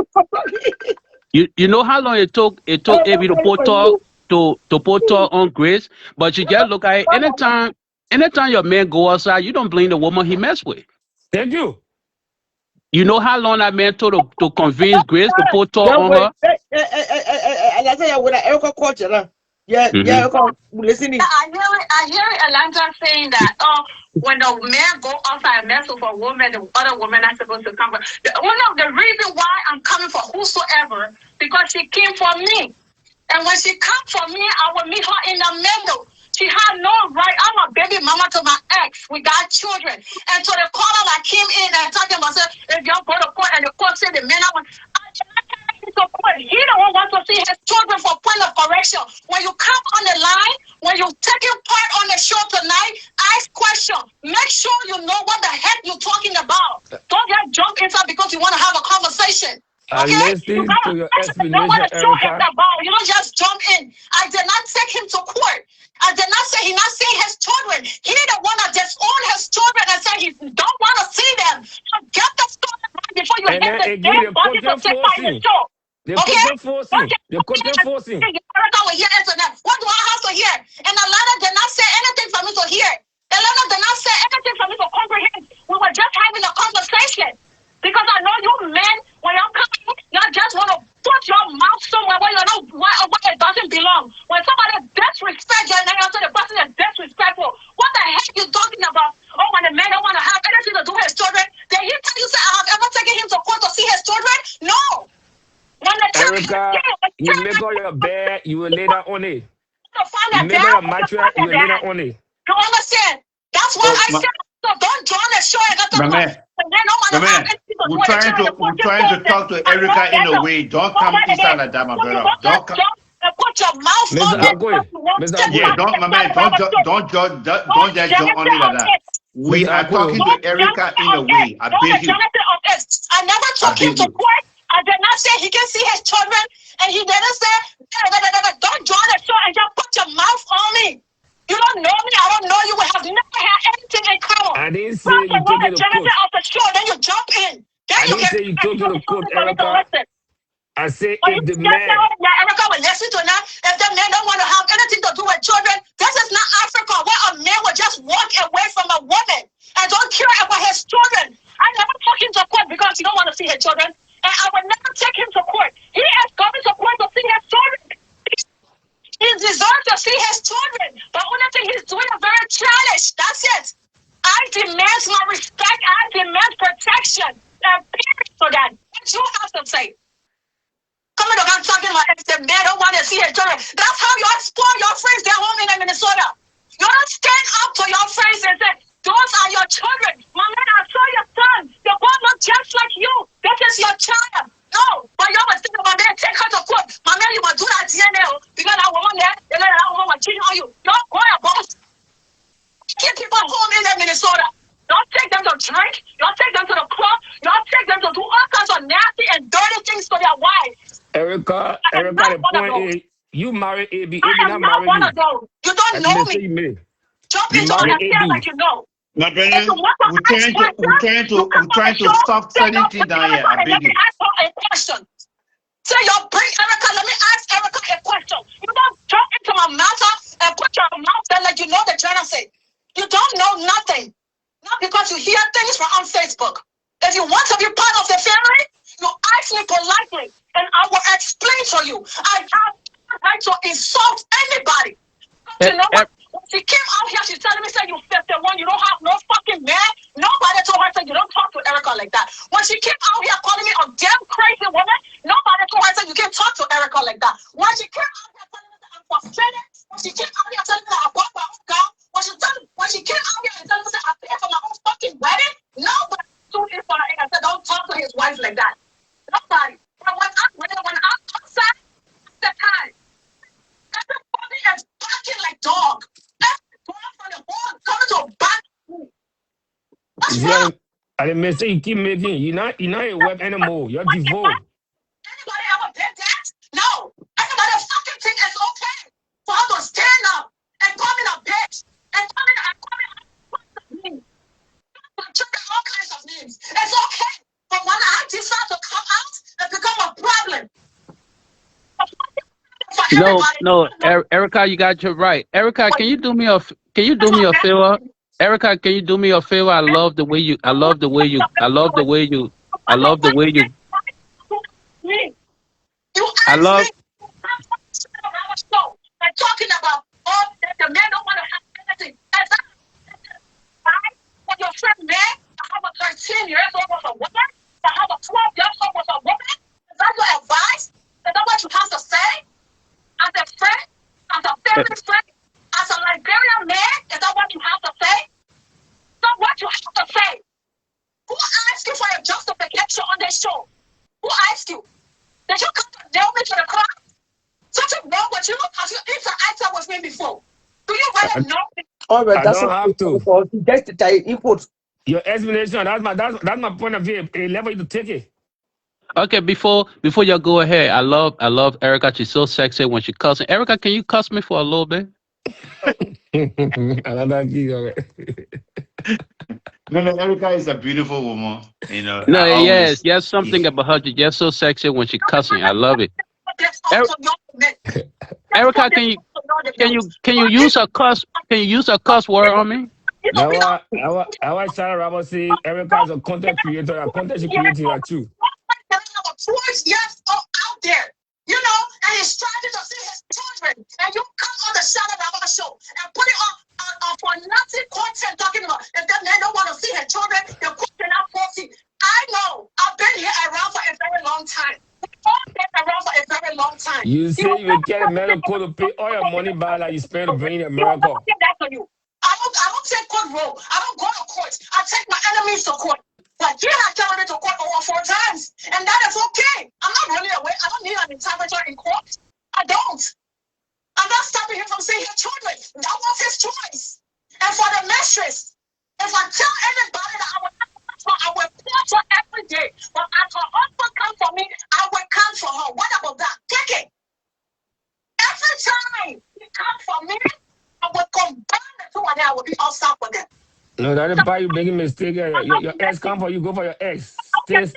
You know how long it took Abby to put talk to put talk on Grace, but you just look at it. Anytime your man go outside, you don't blame the woman he mess with. Thank you. You know how long that man took to convince Grace to put talk on her? Listening. I hear Atlanta saying that when the man go outside and mess with a woman, the other woman not supposed to come. One of the reason why I'm coming for whosoever, because she came for me. And when she come for me, I will meet her in the middle. She had no right. I'm a baby mama to my ex. We got children. And so the caller that came in and talking about, if y'all go to court and the court said the man, I cannot take him to court. He don't want to see his children for point of correction. When you come on the line, when you're taking part on the show tonight, ask questions. Make sure you know what the heck you're talking about. Don't just jump inside because you want to have a conversation. Okay? You to your explanation, Erica. You don't just jump in. I did not take him to court. I did not say he not seeing his children. He the one that disowned his children and said he don't want to see them. So get the story right before you hit the damn body to take part in the show. They put them forcing. Erica will hear internet. What do I have to hear? And Alana did not say anything for me to hear. Alana did not say anything for me to comprehend. We were just having a conversation. Because I know you men, when y'all come in, y'all just want to put your mouth somewhere where you know where it doesn't belong. When somebody disrespects you and then you say the person is disrespectful, what the heck you talking about? Oh, when the man don't want to have anything to do with his children, then he tell you say, I have ever taken him to court to see his children? No. When the Erica, you make all your bed, you will lay down on it. to find that Remember dad. your mattress, you were later only. You understand? That's why I said, so don't join the show and got to My man, we're trying to talk to Erica in a way. Don't come inside like that, my brother. Don't come. Put your mouth Mr. on Agwe, Mr. Agwe. Yeah, don't judge John only like that. We are talking to Erica in a way. I beg you. I never took him to court. I did not say he can see his children, and he didn't say, don't join the show and just put your mouth on me. You don't know me. I don't know you. We have never had anything in common. I didn't say you took it to court. Of the show, then you jump in. I didn't say you took it to court, Erica. I say if the man. Erica will listen to that. If the man don't want to have anything to do with children, this is not Africa where a man will just walk away from a woman and don't care about his children. I never took him to court because he don't want to see his children, and I will never take him to court. He is coming to court to see his children. He deserves to see his children, but only thing he's doing is very childish. That's it. I demand my respect. I demand protection. And period for that. What you have to say? Coming around talking about if the man don't want to see his children. That's how you spoil your friends at home in Minnesota. You don't stand up to your friends and say, those are your children. My man, I saw your son. The boy look just like you. This is your child. No, but you must think about that. Take her to court. My man, you must do that DNA because that woman there, that woman was cheating on you. Don't go your boss. Keep people home in Minnesota. Don't take them to drink. Don't take them to the club. Don't take them to do all kinds of nasty and dirty things to their wives. Erica, the point is, you married AB. I am not one of those. You don't know me. Jump into my hair like you know. My brother, we're trying to stop certain things down here. I beg you. A question. Say your bring Erica. Let me ask Erica a question. You don't jump into my mouth and put your mouth there like you know the genocide. You don't know nothing. Not because you hear things from on Facebook. If you want to be part of the family, you ask me politely, and I will explain to you. I have the right to insult anybody. You know what? When she came out here, she's telling me, say, you 51, you don't have no fucking man. Nobody told her, say, you don't talk to Erica like that. When she came out here calling me a damn crazy woman, nobody told her, say, you can't talk to Erica like that. When she came out here telling me that I'm frustrated, when she came out here telling me that I bought my own gun, when she came out here and telling me that I paid for my own fucking wedding, nobody stood in for her and said, don't talk to his wife like that. Nobody. But when I'm outside, that's the time. Everybody is barking like dog. Yeah, I didn't miss it. You keep making. You're not a web anymore. You're devoted. Anybody ever did that? No. Anybody fucking think it's okay for her to stand up and call me a bitch and call me all kinds of names. It's okay. But when I decide to come out and become a problem. No, Erica, you got your right. Erica, can you do me a favor? Erica, can you do me a favor? I love the way you. I'm talking about all that the man don't want to have anything. When your friend man, I have a 13 years old with a woman, I have a 12 years old with a woman. Is that your advice? Is that what you have to say? As a friend, as a family friend, as a Liberian man, is that what you have to say? That's what you have to say. Who asked you for your justification on this show? Who asked you? Did you come to nail me to the cross? Something wrong with you? Have you interacted with me before? Do you really know me? All right, that's don't have to. Just the input. Your explanation. That's my point of view. A level you to take it. Okay, before y'all go ahead, I love Erica. She's so sexy when she cussing. Erica, can you cuss me for a little bit? No, Erica is a beautiful woman. You know. No, yes, something about her. She's just so sexy when she cussing. I love it. Erica, can you use a cuss? Can you use a cuss word on me? Now, I Sarah Robert say Erica is a content creator. A content creator too. 4 years out there, you know, and he's trying to see his children, and you come on the Shadow Rabba show and put it on for nothing content talking about if that man don't want to see his children, they're cooking out 40. I know. I've been here around for a very long time. We've all been around for a very long time. You say you will get America to pay all your money back like you spend to bring America. I don't take court role. I don't go to court. I take my enemies to court. But you have carried me to court over 4 times, and that is okay. I'm not running away. I don't need an interpreter in court. I don't. I'm not stopping him from seeing his children. That was his choice. And for the mistress, if I tell anybody that I will punch her every day, but as her husband comes for me, I will come for her. What about that? Take it. Every time he comes for me, I will combine the two and I will be outside for them. No, that's why you making mistake. Your ex come for you, go for your ex. Let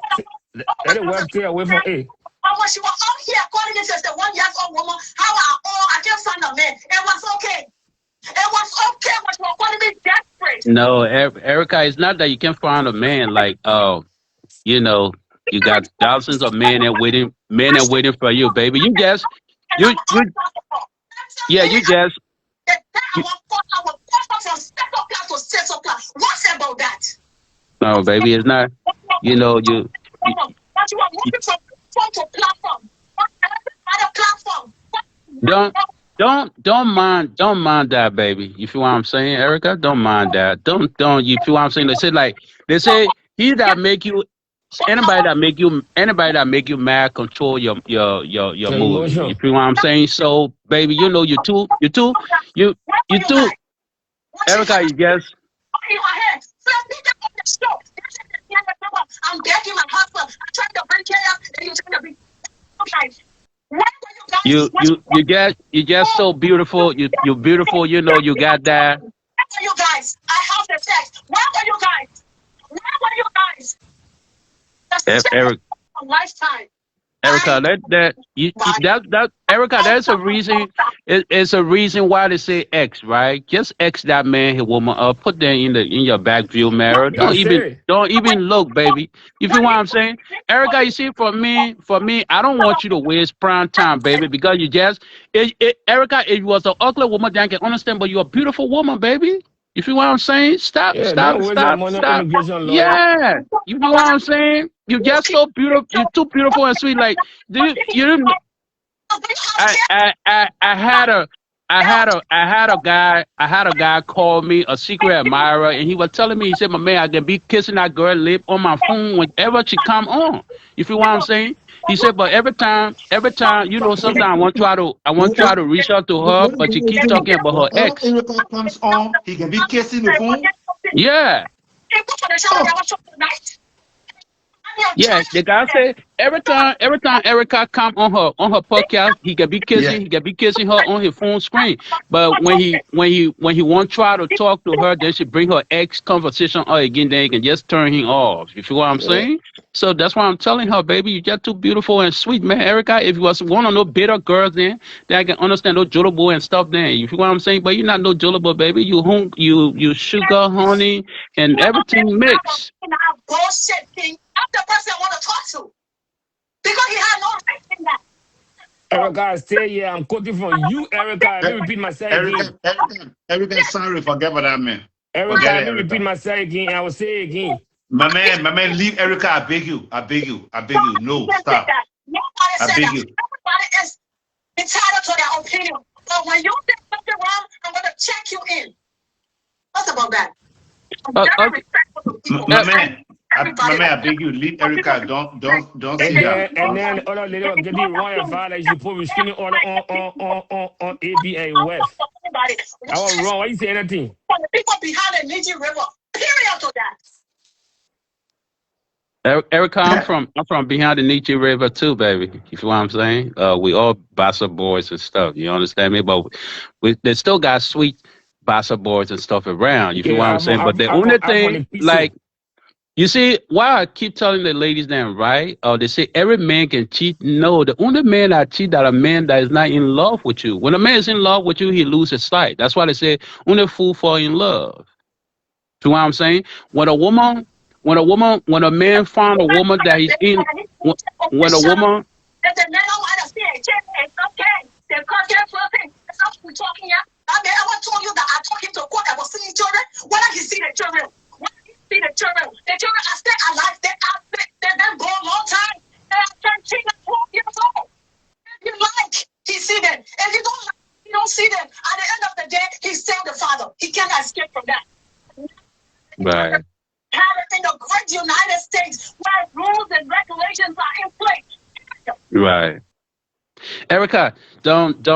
it work, stay away from it. When she was out here calling this as the 1 year old woman, how I just found a man. It was okay. It was okay when she was calling me desperate. No, Erica, it's not that you can't find a man. Like, you know, you got thousands of men that waiting for you, baby. You just. You just. What's about that? No, baby, it's not. You know, you. But you are moving from platform to platform. Other platform. Don't mind that, baby. You feel what I'm saying, Erica? Don't mind that. Don't. You feel what I'm saying? They say he that make you. Anybody that make you mad, control your mood. You feel what I'm saying? So, baby, you know you too. Erica, you guess. I'm begging my husband. I'm trying to bring care up, and you're trying to be okay. You just so beautiful. You're beautiful. You know you got that. Where were you guys? I have the text. Where were you guys? Erica, lifetime. Erica, Erica, there's a reason. It's a reason why they say X, right? Just X that man, his woman up. Put that in your back view mirror. Don't even look, baby. You feel what I'm saying, Erica? You see, for me, I don't want you to waste prime time, baby, because you just, Erica, if you was an ugly woman, then I can understand, but you're a beautiful woman, baby. You feel what I'm saying? Stop. Yeah, you know what I'm saying? You're just so beautiful. You're too beautiful and sweet. Like, I had a guy call me a secret admirer, and he was telling me, he said, my man, I can be kissing that girl lip on my phone whenever she come on. You feel what I'm saying? He said, but every time, you know, sometimes I want to try to reach out to her, but she keep talking about her ex. Erica comes on, he can be kissing the phone. Yeah. Yeah, the guy said every time Erica come on her podcast, he can be kissing her on his phone screen. But when he won't try to talk to her, then she bring her ex conversation on again, then he can just turn him off. You feel what I'm saying? So that's why I'm telling her, baby, you just too beautiful and sweet, man. Erica, if you was one of no bitter girls then I can understand no jollobo and stuff then. You feel what I'm saying? But you're not no jollobo, baby. You sugar, honey, and everything mixed. Bullshit thing. I'm the person I want to talk to. Because he had no right in that. Erica, stay here. I'm quoting from you, Erica. Let me repeat myself again. Erica, sorry, forget about that, man. Erica, let me repeat myself again. I will say it again. My man, leave Erica. I beg you. No, stop. I beg you. Everybody is entitled to their opinion. But when you say something wrong, I'm going to check you in. What's about that? My man, I beg you, leave Erica. Don't see her. And then other lady will get the wrong advice. You should put restraining order on AB and West. I was wrong. Why you say anything? The people behind the Niger River. Period to that. Erica, I'm from behind the Niger River too, baby. You feel what I'm saying? We all Bassa boys and stuff. You understand me? But they still got sweet Bassa boys and stuff around. You feel what I'm saying? But the only thing, like, you see, why I keep telling the ladies then, right? They say every man can cheat. No, the only man that cheat that a man that is not in love with you. When a man is in love with you, he loses sight. That's why they say only fool fall in love. See what I'm saying? When a man find a woman that he's in, when a woman. If the men don't want to see a chick, it's okay. They're talking. That's how we're talking here. I mean, I told you that I took him to court. I was seeing children. When did he see the children? The children are still alive. They've been born a long time. They are 13 and 12 years old. If you like, don't see them. At the end of the day, he's still the father. He can't escape from that. Right. Have it in the great United States where rules and regulations are in place. Right. Erica, don't.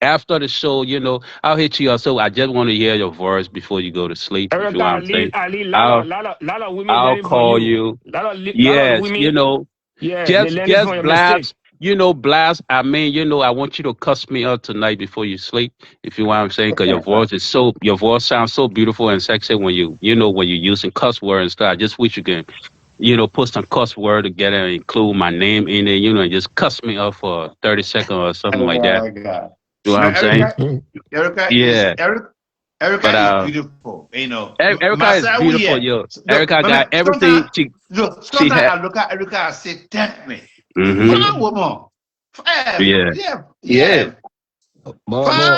After the show, you know, I'll hit you up. So I just want to hear your voice before you go to sleep. Erica, If you know what I'm saying, lot of women I'll learning from call you. you. Lot of Yes, women, you know, yeah, they learning just from your blast. mistake. You know, blast. I mean, you know, I want you to cuss me up tonight before you sleep. If you know what I'm saying, because your voice sounds so beautiful and sexy when when you're using cuss words and stuff. I just wish you can, you know, put some cuss word together and include my name in it, you know, and just cuss me up for 30 seconds or something like that. You know what I'm saying? Erica Yeah. Erica is beautiful. You know, Erica is beautiful, yo. Erica got everything. Sometimes I look at Erica and say, "Damn me, fine woman, yeah.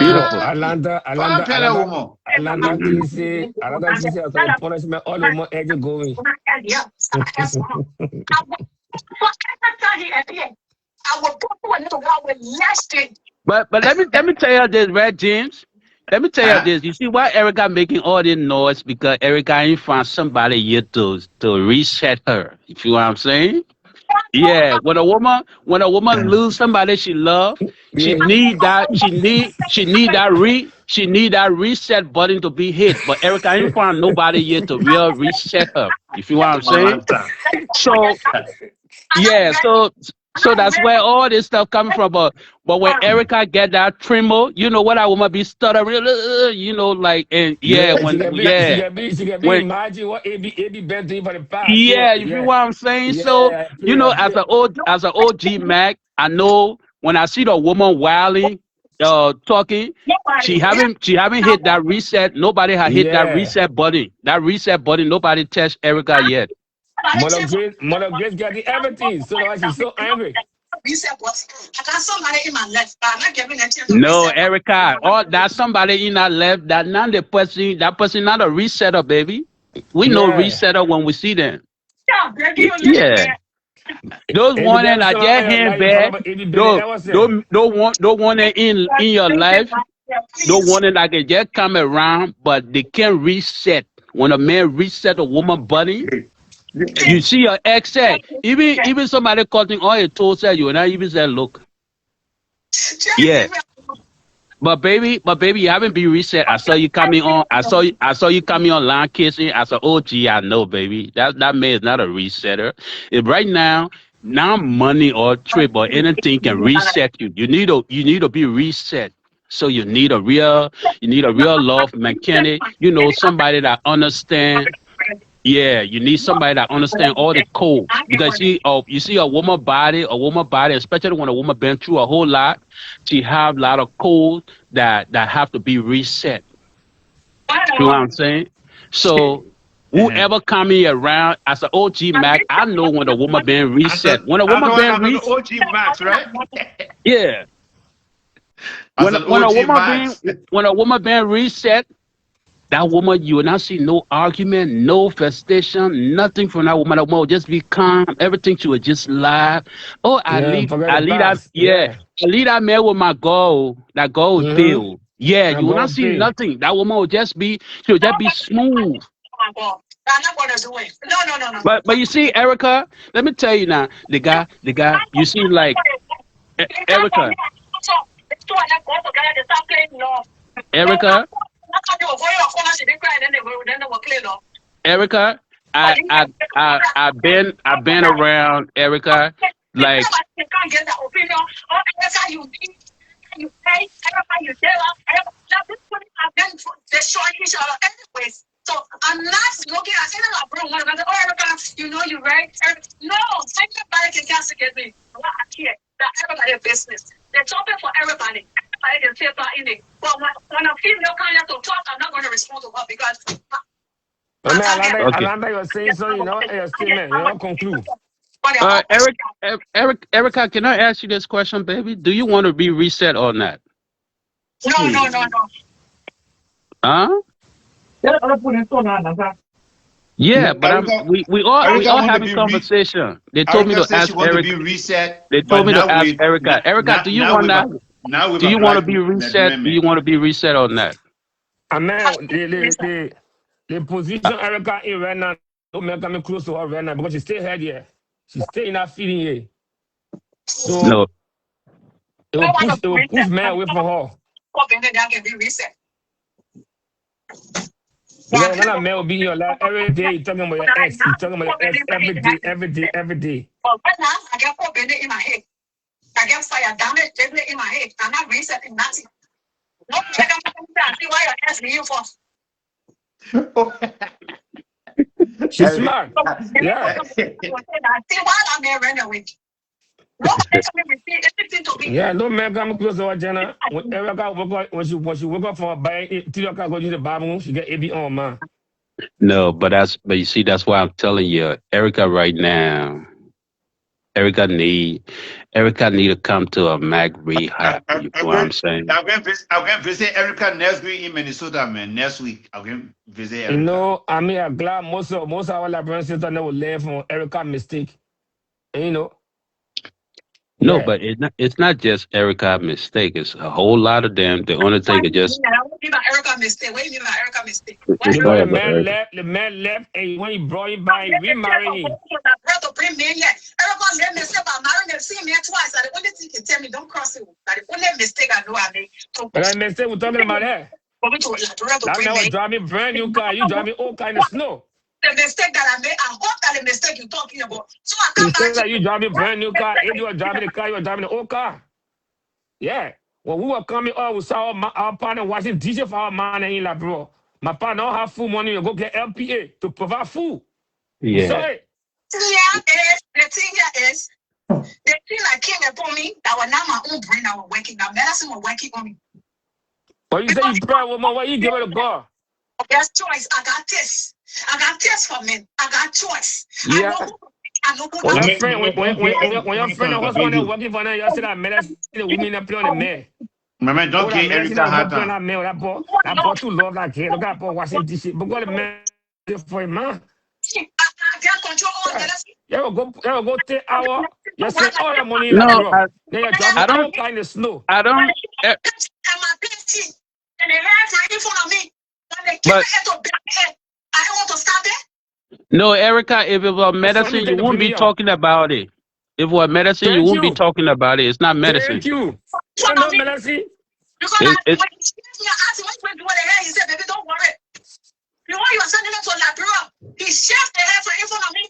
Beautiful. Atlanta, TC, I punishment all the more edge going. But let me tell you this, Red James. Let me tell you this. You see why Erica making all this noise? Because Erica ain't found somebody yet to reset her. You feel what I'm saying? Yeah. When a woman lose somebody she love, she need that reset button to be hit. But Erica ain't found nobody yet to real reset her. You feel what I'm saying? So yeah, so that's where all this stuff coming from. But when Erica get that tremor, you know what I woman be stuttering, you know, like, and She can be imagine what AB been doing for the past. Yeah, you feel what I'm saying? So you know, as an OG Mac, I know when I see the woman wilding, talking, she haven't hit that reset. Nobody has hit that reset button. That reset button, nobody touched Erica yet. Mother Grace got the everything, so why she's so angry. No, Erica, that's somebody in that left. That not the person. That person not a resetter, baby. We know resetter when we see them. Yeah. Those warning are just hand bad. Don't want it in your life. Don't want it like it just come around, but they can't reset. When a man reset a woman body, you see your ex said, even somebody cutting all your toes said you and I even said, look. Yeah. But baby, you haven't been reset. I saw you coming on. I saw you coming online kissing. I said, oh gee, I know, baby. That man is not a resetter. Right now money or trip or anything can reset you. You need to be reset. So you need a real love mechanic, you know, somebody that understand. Yeah, you need somebody that understand all the code. Because you see a woman body, especially when a woman been through a whole lot, she have a lot of code that have to be reset. You know what I'm saying? So whoever coming around as an OG Mac, I know when a woman been reset. When a woman been reset, OG Max, right? Yeah. When a woman been reset, that woman, you will not see no argument, no frustration, nothing from that woman. That woman will just be calm. Everything she will just laugh. Oh, I leave that man with my girl. That girl will feel. Yeah, you will not see nothing. That woman will just be, she'll just be smooth. No. But you see, Erica, let me tell you now, the guy, you see, like, Erica, I've been around Erica, like. So I'm not looking at any of bro. Erica, you know you right. No, everybody can castigate me. I'm here. That everybody business. They're talking for everybody. Everybody can say that in it. But when a female kind to talk, I'm not going to respond to her because. Alanda, you're saying so, you know, you're statement. You don't conclude. Erica, can I ask you this question, baby? Do you want to be reset or not? No. Huh? Yeah, but we all having conversation. They told me to ask Erica. They told me to ask Erica. Erica, do you want that? Now with Do a you want to black be reset? Nigerian Do you man. want to be reset on that? Man, the position Erica in right now don't make me close to her right now because she stay here. Yeah. She stay in that feeling here. So No. it will push man away from her. Because when a man will be in your life every day, you talking about your ex. You talking about your ex every day. But right now, I get poor bending in my head. I get fire damage in my head. I'm not resetting nothing. No, check out see why you're asking you for. She's smart. Yeah. See why I'm there running away. Nobody told me repeat anything to me. Yeah, no man come close to her, Jenna. When Erica when she woke up from her bed, till you can go to the bathroom, she get AB on, man. No, but you see, that's why I'm telling you, Erica right now, Erica need to come to a Mac rehab. You know what I'm saying? I'm going to visit Erica next week in Minnesota, man. Next week, I'm going to visit Erica. You know, I mean, I'm glad most of our Liberian sisters never learn from Erica's mistake. And, you know. No, Yeah. but it's not just Erica's mistake. It's a whole lot of them. The only thing is just. What do you mean by Erica's mistake? What do you mean by Erica's mistake? The man left, and when he brought him back, he remarried him. Brother, bring me in here. Erica made mistake about marrying and seeing me twice. The only thing you can tell me, don't cross it. The only mistake I know I made. But that mistake we're talking about that. That man was driving brand new car. You driving all kind of snow. The mistake that I made, I hope that the mistake you're talking about. So I come back. That you driving brand new car. If you were driving the car, you were driving the old car. Yeah. When we were coming up, we saw our partner watching DJ for our man in La bro. My partner don't have food money to go get LPA to provide food. Yeah. Sorry. The thing here is, the thing that came upon me, that was not my own brain that was working. That medicine was working on me. But you say you pray, woman, why you give it to God? There's choice. I got this. I got this for men. I got choice. Yeah. I know when your friend and husband is working for them, you say that medicine, the women that play on the man. My man, don't get Erica hard time. That boy too love that kid. Look at boy washing dishes. But God, the man for him, man. I got control on medicine. You go take our. You spend all your money in No, the road. Then you drop all kind of snow. I don't. And my plenty. And they have right in front of me. When they keep it to bed, I don't want to stop it. No, Erica, if it was medicine, you wouldn't be talking about it. If it was medicine, you wouldn't be talking about it. It's not medicine. Thank you. You know medicine? Because when he asked him what you doing the hair, he said, baby, don't worry. You want you are sending it to Labrador. He shaved the hair in front of me.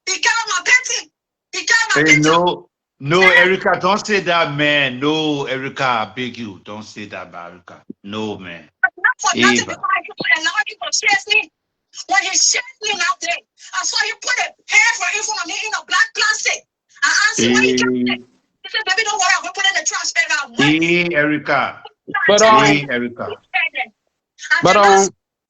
He carried my painting. He carried my painting. No, Erica, don't say that, man. No, Erica, I beg you. Don't say that about Erica. No, man. Not for nothing because I allow you to shave me. When he shaved me out there, I saw you put a hair in front of me in a black plastic. I asked him what he kept it. He said, baby, don't worry, I'm going to put it in the trash bag. Erica. But Erica.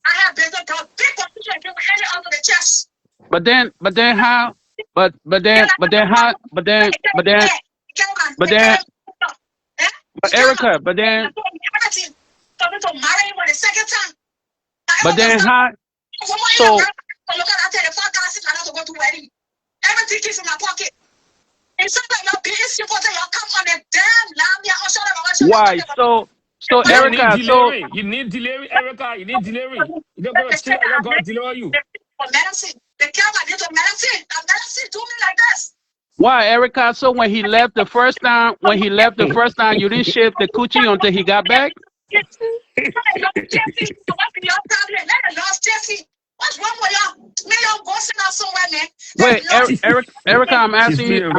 I have been a big position in any under the chest. But then how? But Erica, but then how? So everything is in my pocket. Why? So Erica, you need delivery, Erica. You need delivery. You don't go to steal. I don't go deliver you. Medicine. They care about little medicine. Medicine do me like this. Why, Erica? So when he left the first time, you didn't shave the coochie until he got back? What's wrong with y'all? May y'all go sit down somewhere, man. Wait, Erica, I'm asking you.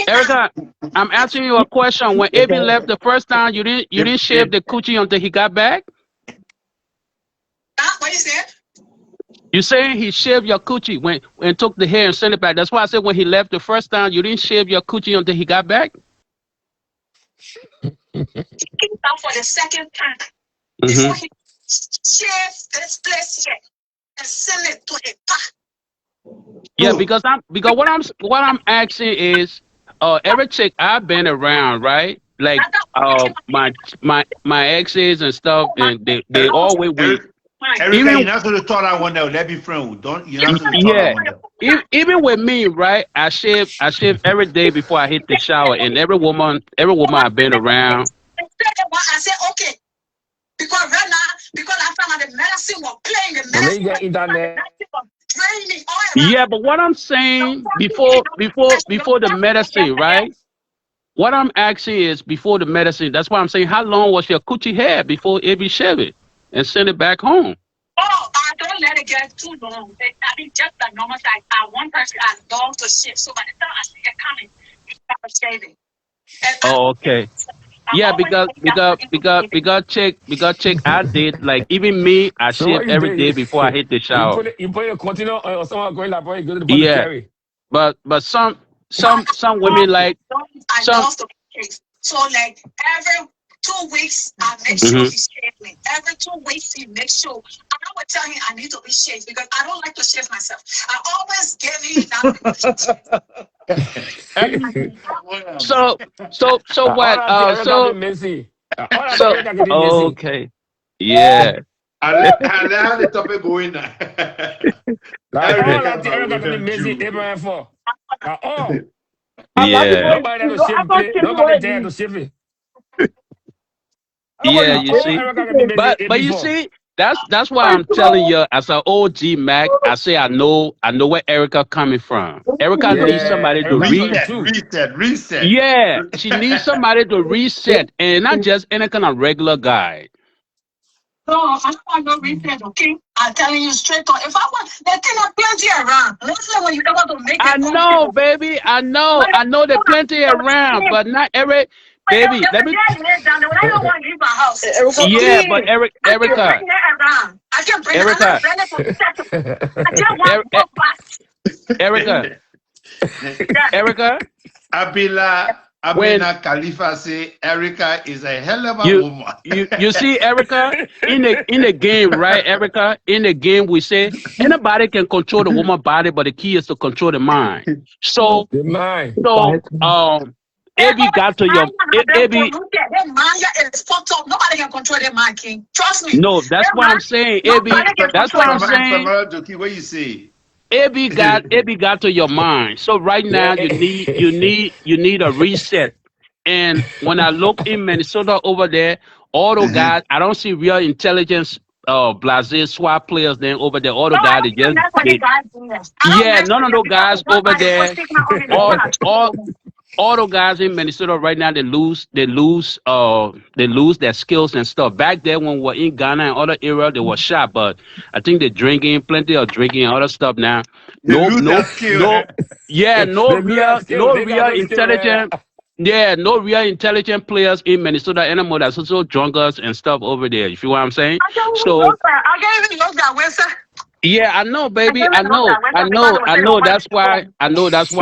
Erica, I'm asking you a question. When Abby left the first time, you didn't shave the coochie until he got back? What you said? You saying he shaved your coochie and took the hair and sent it back. That's why I said when he left the first time, you didn't shave your coochie until he got back? He came out for the second time. Before he shaved this place here and sent it to a pack. Yeah, because what I'm asking is every chick I've been around, right? Like my exes and stuff, and they always wait. Erica, Even you're not going to talk that one now. Let me friend. Don't. You're not going to talk yeah, that one now. even with me, right? I shave every day before I hit the shower, and every woman I've been around. I said, okay. Because right now, because I found out the medicine was playing, the When medicine you get internet, was draining all around. Yeah, but what I'm saying before the medicine, right? What I'm asking is before the medicine. That's why I'm saying, how long was your coochie hair before AB shave it and send it back home? Oh, I don't let it get too long. I mean, just the normal size. One person I love to shift. So by the time I see it coming, you start shaving. Oh, okay. Yeah, because check. I did like even me. I so what shave you every do? day before I hit the shower. You put a container or someone going like, boy, you go to the Yeah, carry. but some women like I some. love to shave. So like every 2 weeks, I make sure he shave me. Every 2 weeks, he makes sure. And I would tell him I need to be shaved because I don't like to shave myself. I always give him that. So what? So okay, yeah. And how the topic going now? Yeah. Nobody to shave it. Yeah, you see, but you see, that's why I'm telling you, as an OG Mac, I say I know where Erica coming from. Erica needs somebody to reset. Yeah, she needs somebody to reset, and not just any kind of regular guy. No, I don't want no reset, okay? I'm telling you straight on. If I want, there are plenty around. Listen, when you ever to make I know, baby. I know there are plenty around, but not every. Baby, let me. I don't want to leave my house. Yeah, but Erica. I can bring Erica. I just want to go back. Erica. Abila Khalifa say Erica is a hell of a woman. you see, Erica, in the game, right, Erica? In the game, we say anybody can control the woman's body, but the key is to control the mind. So the mind. AB got to your AB. Their mind is fucked up. Nobody can control their mind, King. Trust me. No, that's why I'm saying, AB. That's why I'm saying. What you say? AB got to your mind. So right now you need a reset. And when I look in Minnesota over there, all those guys, I don't see real intelligence blase swap players then over there. All the guys none of those guys over there. All the guys in Minnesota right now, they lose their skills and stuff. Back there when we were in Ghana and other areas, they were shot, but I think they're drinking, plenty of drinking and other stuff now. No real intelligent. Yeah, no real intelligent players in Minnesota anymore. That's also drunkards and stuff over there. You feel what I'm saying? I can't even look that way, sir. Yeah, I know, baby. I know. That's why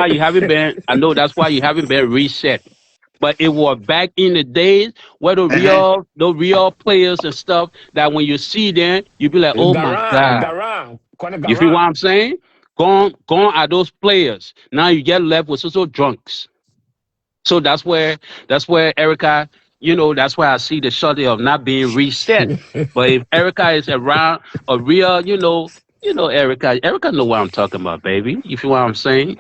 you haven't been. I know that's why you haven't been reset. But it was back in the days where the real players and stuff that when you see them, you be like, oh my God. You feel what I'm saying? Gone are those players. Now you get left with so drunks. So that's where Erica. That's why I see the shortage of not being reset. But if Erica is around a real, Erica know what I'm talking about, baby. You feel what I'm saying?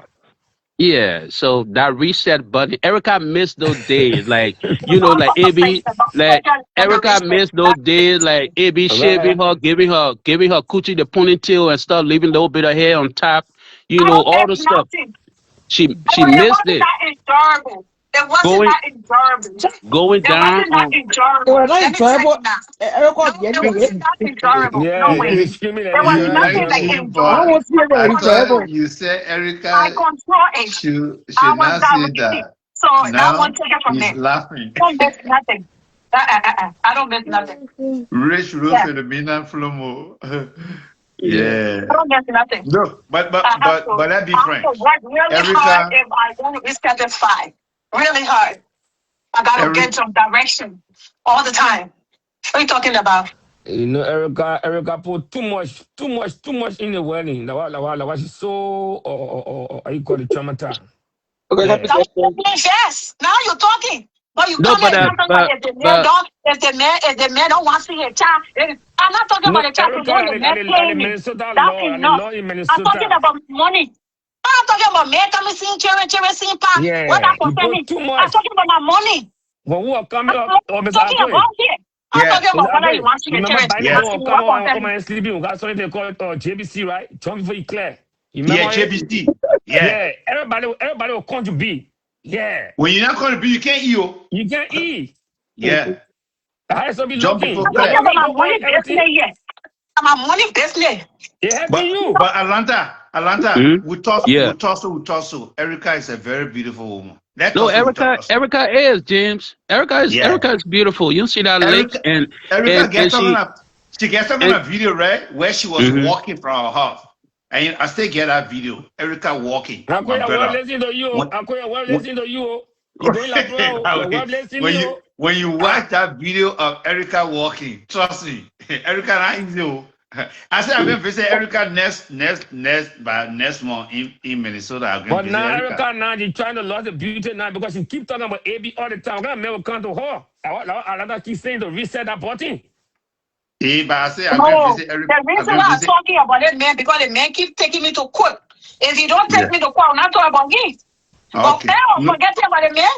Yeah. So that reset button, Erica missed those days, like AB, like Erica missed those days, like AB shaving her, giving her coochie the ponytail and stuff, leaving a little bit of hair on top, all the stuff. She missed it. It wasn't that enjoyable. Going down. It wasn't that enjoyable. It was not enjoyable. No way. There was nothing like enjoyable. You said Erica. I control it. She not say that. So now one take it from me. Laughing. Don't miss nothing. I don't miss nothing. Rich Rose the Mina Flomo. Yeah. I don't miss nothing. No, but let's be frank. I work really hard if I want to be satisfied. Really hard. I gotta get some direction all the time. What are you talking about? Erica put too much in the wedding. Like she's so you call it traumatized. Okay, yes. Now you're talking. But you no, come if the man don't want to see a child, I'm not talking about the child to know the man playing me. That's enough. I'm talking about money. I'm talking about men coming seeing children seeing pa. What that concern me? I'm talking about my money. When we are coming up, I'm talking about here. I'm talking about whether you want to see the children. Come and sleeping. We got something they call it JBC, right? John before you clear. Yeah, JBC. Yeah. Everybody will come to be. Yeah. When you're not going to be, you can't eat. You can't eat. Yeah. I so be Jump looking. before clear. My money business. My money business. It helping you. But Atlanta, we tussle. Erica is a very beautiful woman. No, Erica is, James. Erica is beautiful. You see that link and she gets something on a video, right? Where she was walking from her house. And I still get that video. Erica walking. I'm listening to you. You're doing like bro. When you watch that video of Erica walking, trust me, Erica not easy. I said I'm going to visit Erica next month in Minnesota. But now Erica now she's trying to lose the beauty now because she keep talking about AB all the time. I'm gonna never come to her. I keep saying to reset that button. Yeah, but I say I'm going to visit Erica. The reason why I'm talking about that man because the man keep taking me to court. If he don't take me to court, I'm not talking about him. Okay. But I was forgetting about the man.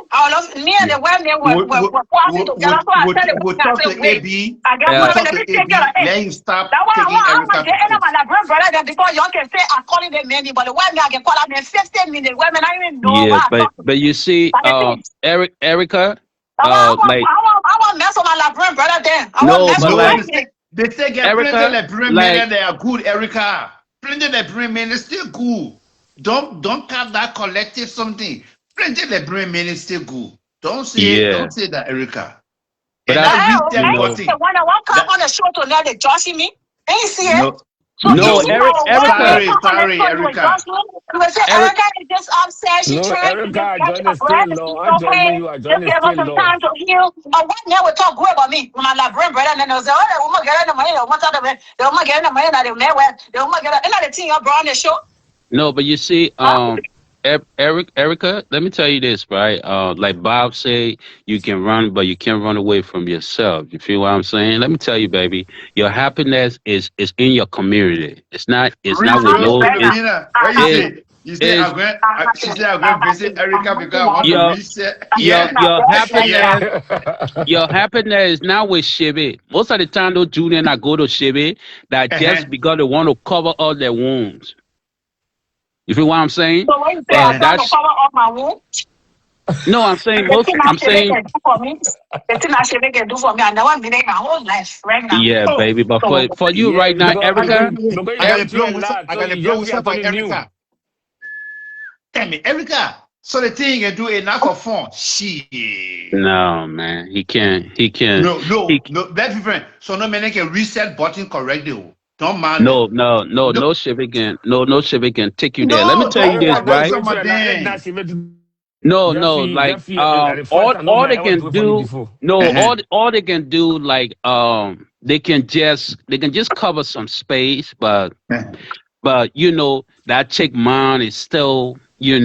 Me and the women were quarreling together. So I said, we'll talk to AB. Let him stop taking Erica. I'm my brother because y'all can say I'm calling the man, but the women I can call them in 15 minutes. Women I even know. Yeah, but you see, Erica. I want mess with my Labrador brother then. I want mess with him. They say get plenty of Labrador men they are good, Erica. Plenty of Labrador men is still good. Don't have that collective something. Plenty of Labrador men is still good. Don't say that, Erica. But the one I want come on the show to let it joshing me. Ain't see it. No, Erica. Sorry, Erica. Erica is just upset. She trying to get your breath. Just give us some time to heal. What now we talk good about me? My Labrador brother, and then they say, oh, the woman getting the money. The woman getting the money. The woman getting the thing you brought on the show. No, but you see, Erica, let me tell you this, right? Like Bob said, you can run, but you can't run away from yourself. You feel what I'm saying? Let me tell you, baby, your happiness is in your community. It's not with those. She said I'm going to visit Erica because I want to reset. Your happiness is not with Shibby. Most of the time, those juniors that go to Shibby, that just because they want to cover all their wounds. You feel what I'm saying? So when you say I'm trying to cover up my wound? No, I'm saying the thing Shibby can do for me, I never been in my whole life right now. Yeah, baby, but for you right now, Erica, I got to blow for Erica. Tell me, Erica. So the thing you can do enough for fun. Shit. No, man, he can't. No, that's different. So no man can reset button correctly. Don't mind. No, Shibby can take you there. Let me tell you this, right? No, like all they can do. No, all they can do, like they can just cover some space, but you know that chick mind is still, in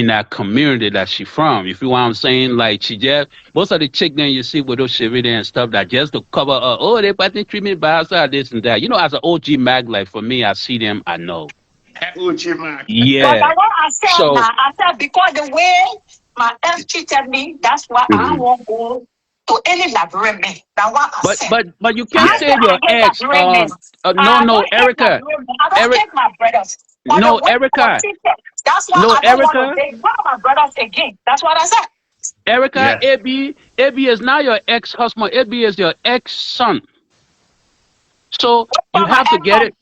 that community that she from. You feel what I'm saying? Like she just most of the chick then you see with those Chevy and stuff that just to cover they probably treat me bad, this and that. As an OG mag, like for me, I see them, I know. OG mag. Yeah. But I said because the way my ex treated me, that's why I won't go to any library. That's what I said. But you can't say your ex. No, Erica. I don't take my brothers. No, Erica. That's why I don't want to take one of my brothers again. That's what I said. Erica, AB is not your ex-husband. AB is your ex-son. So you have to get it.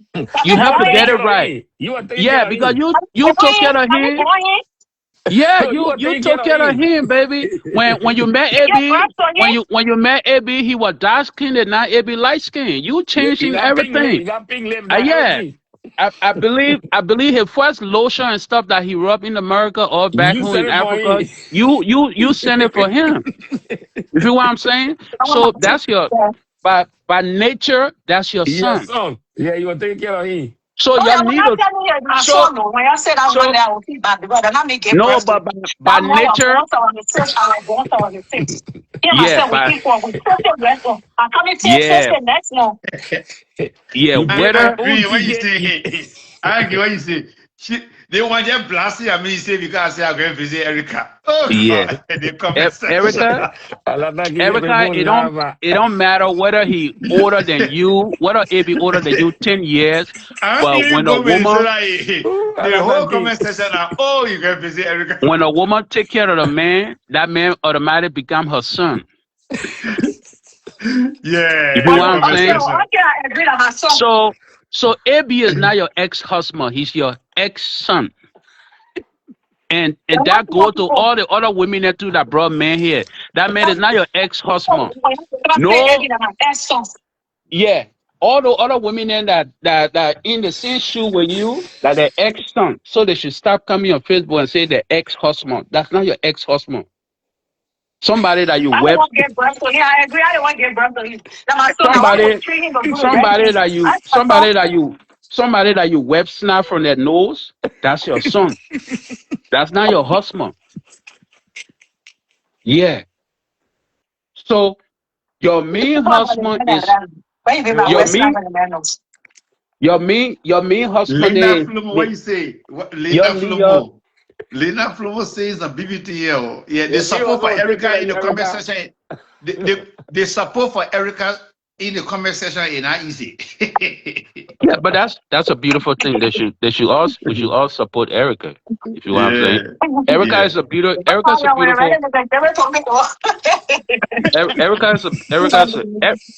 You have to get it right. Yeah, because you took care of him. Yeah, you took care of him, baby. When you met AB, when you met AB, he was dark skinned and now AB light skinned. You changing everything. Yeah. I believe his first lotion and stuff that he rubbed in America or back home in Africa, you send it for him. You feel what I'm saying? So that's your by nature, that's your son. Yeah, you will take care of him. So Oh, yeah, you when need I to. tell you my So son, when I said I so went there, I will feed back because then I make it no, breast. but by That more of nature, once I was sick, I was once I was sick. Here yeah, myself with by people with sister breast. I come and take yeah, sister next one. yeah. You I get your Whether agree own when you ticket. say. I agree when you say. They want to blast you. I mean, say because I say I'm going to visit Erica. Oh yeah, God, the comment section. Erica, People it don't matter whether he older than you, whether it be older than you 10 years, I'm but even when a go woman Minnesota. The whole comment section are, oh, you can visit Erica. when a woman take care of the man, that man automatically become her son. You Yeah, feel But what the I'm comment saying? okay, section. okay, I agree that my son. So AB is not your ex-husband, he's your ex-son. And that goes to all the other women that do that brought man here. That man is not your ex-husband. No, yeah. All the other women then that in the same shoe with you, that their ex-son. So they should stop coming on Facebook and say their ex-husband. That's not your ex-husband. Somebody that you I don't web, want to get breast on. Yeah, I agree. I don't want to get breast on. That my son, I want to treat him a good somebody that you web snap from their nose. That's your son. That's not your husband. Yeah. So your main husband is your main husband Lena is Flomo, what you say? Lena Flomo. Lena Flomo says a BBT here. Yeah, they support for Erica in the comment section. They support for Erica in the comment section is not easy. Yeah, but that's a beautiful thing. They should all support Erica. If you know what I'm saying. Erica's a beautiful.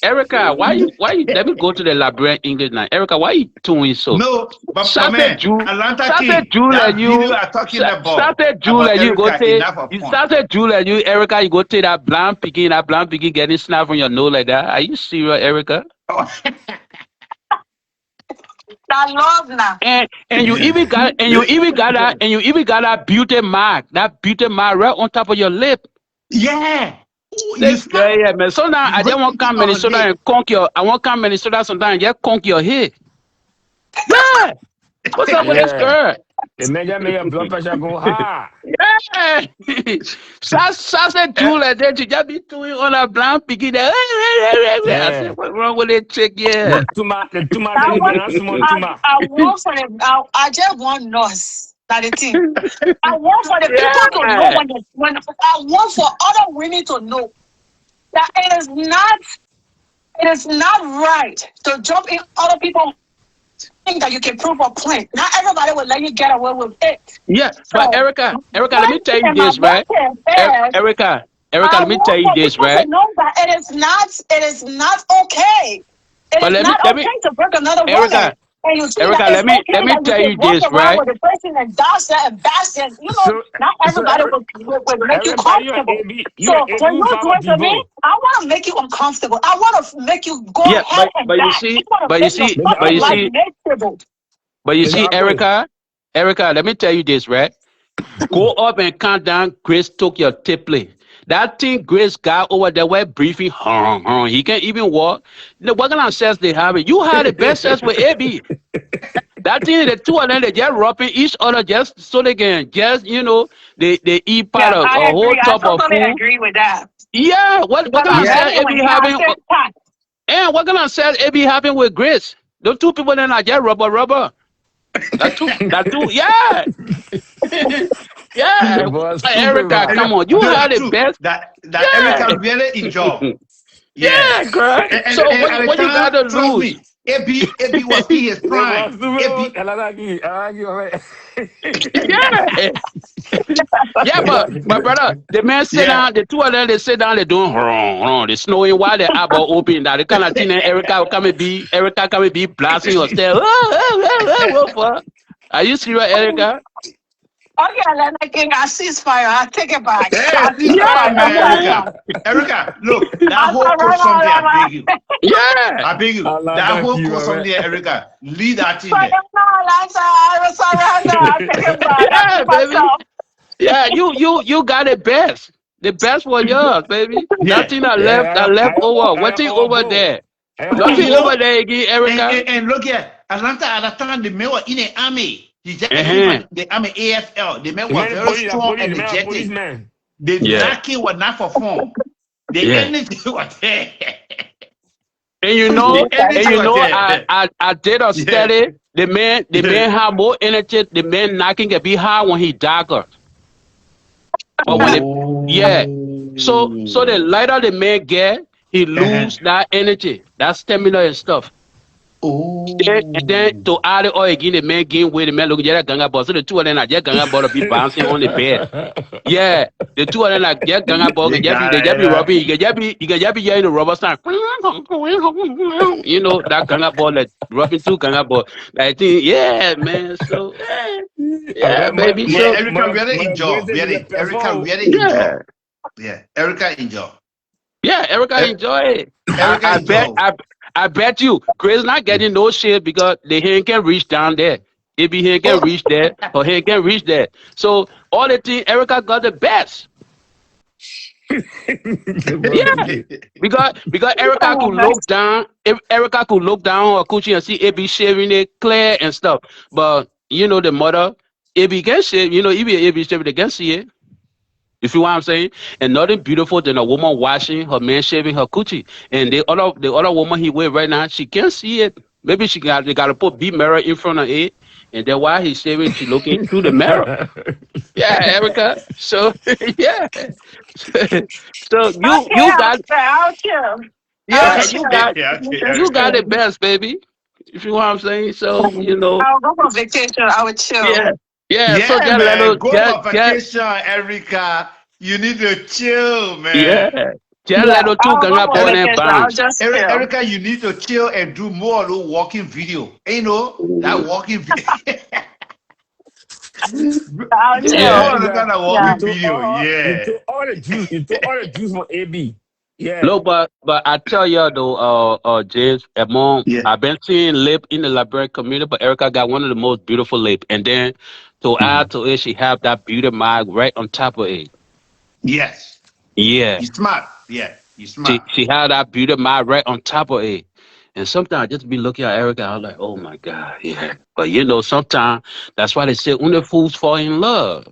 Erica, why you? Let me go to the library English now. Erica, why you doing so? No, but Started June that video are talking about. Started June and you go take. You started June and you, Erica, you go take that blind picking getting snapped from your nose like that. Are you serious, Erica? I love now. And you even got that beauty mark right on top of your lip. Yeah. Yeah, man. So now I just want to come Minnesota and conk your. I want to come Minnesota sometimes and just conk your head. Yeah. What's up with this girl? The man that made your blood pressure go high. Yeah. Sausage Julia, then she just be doing on a blind piggy there. I said, what's wrong with that chick? Yeah. I just want nurse. That the thing. I want for the people to know when I want for other women to know that it is not right to jump in other people's thing that you can prove a point. Not everybody will let you get away with it. Yeah, but Erica, let me tell you this, right? Erica, let me tell you this, right? Know that it is not okay. It is not okay to break another woman. Erica, let me tell you this, right? With the person and gossip and bash and not everybody will make you comfortable. So when you do it to me, I want to make you uncomfortable. I want to make you go ahead and But you see, Erica, let me tell you this, right? Go up and count down. Grace took your tiplet. That thing Grace got over there, we're briefing. He can't even walk. What kind of sex they have? You had the best sex with AB. That thing, the two of them, they just rubbing each other just so they can they eat part of a whole tub of food. I agree with that. Yeah, what kind of sex AB having? And what kind of sex AB having with Grace? Those two people then are just rubber. That two, yeah. Yeah, Erica, come on. You had the best. That Erica really enjoy. Yeah, girl. So what you gotta lose? AB was in his prime. Yeah, but brother, the man sit down, the two of them, they sit down, they doing they snowing while the eyeball open. That the kind of thing that Erica come and be blasting yourself. Are you serious, Erica? Okay, then I ceasefire. I take it back. Erica, look, that whole quote something I beg you. Yeah, I beg you. That whole quote something, Erica. Lead that thing there. Yeah, baby. Yeah, you got the best. The best was yours, baby. Nothing that left over. What's over there? Nothing over there again, Erica. And look here. Atlanta at the time, the man was in the army. He just came from the army AFL. The man was very strong and energetic. The knocking was not for fun. The energy was there. And I did a study. The man have more energy. The man knocking can be high when he darker. But when so the lighter the man get, he lose that energy, that stamina and stuff. And then to add it all again, the man gain weight, the man look at that ganga ball. So the two of them are just ganga ball to be bouncing on the bed. Yeah, the two of them are just ganga ball. They just be rubbing. You can just be in the rubber stand. You know that ganga ball that rubbing two ganga ball. I think, yeah, man. So yeah, baby. Yeah, so Erica really enjoy. Erica really enjoy. Yeah, Erica enjoy. Yeah, Erica enjoy it. I bet you Chris not getting no shit because the hand can reach down there. If he can reach there, or he can reach there. So all the things Erica got the best. Yeah, because Erica could look down. If Erica could look down on her coochie and see it be shaving it clear and stuff. But you know the mother, if he can shave, you know, if he shaving, they can see it. You feel what I'm saying? And nothing beautiful than a woman washing her man shaving her coochie. And the other woman he with right now, she can't see it. Maybe they got to put big mirror in front of it. And then while he's shaving, she looking through the mirror. Yeah, Erica. So yeah. So you got you got the best, baby. You feel what I'm saying? So you know, I'll go on vacation. I would chill. Yeah, so man, go on vacation, Erica. You need to chill, man. Yeah. Erica, you need to chill and do more of the walking video. You know, that walking video. You took all the juice from AB. Yeah. No, but I tell you though, James, I've been seeing lip in the Liberian community, but Erica got one of the most beautiful lip. And then to add to it, she have that beauty mark right on top of it. Yes. Yeah. You're smart. Yeah. You're smart. She had that beauty mark right on top of it. And sometimes I just be looking at Erica, I'm like, oh my God, yeah. But you know, sometimes that's why they say when the fools fall in love.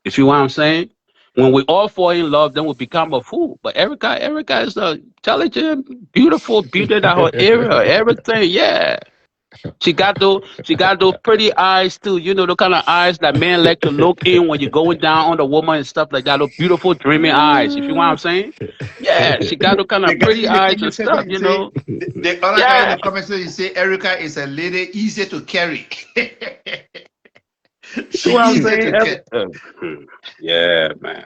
You see what I'm saying? When we all fall in love, then we become a fool. But Erica is a intelligent, beautiful beauty that her area, everything, yeah. She got those pretty eyes too. You know, the kind of eyes that men like to look in when you're going down on the woman and stuff like that. Those beautiful, dreamy eyes. You feel what I'm saying? Yeah, she got those kind of pretty eyes and stuff. You know. The other guy in the comments you say Erica is a lady easy to carry. Yeah, man.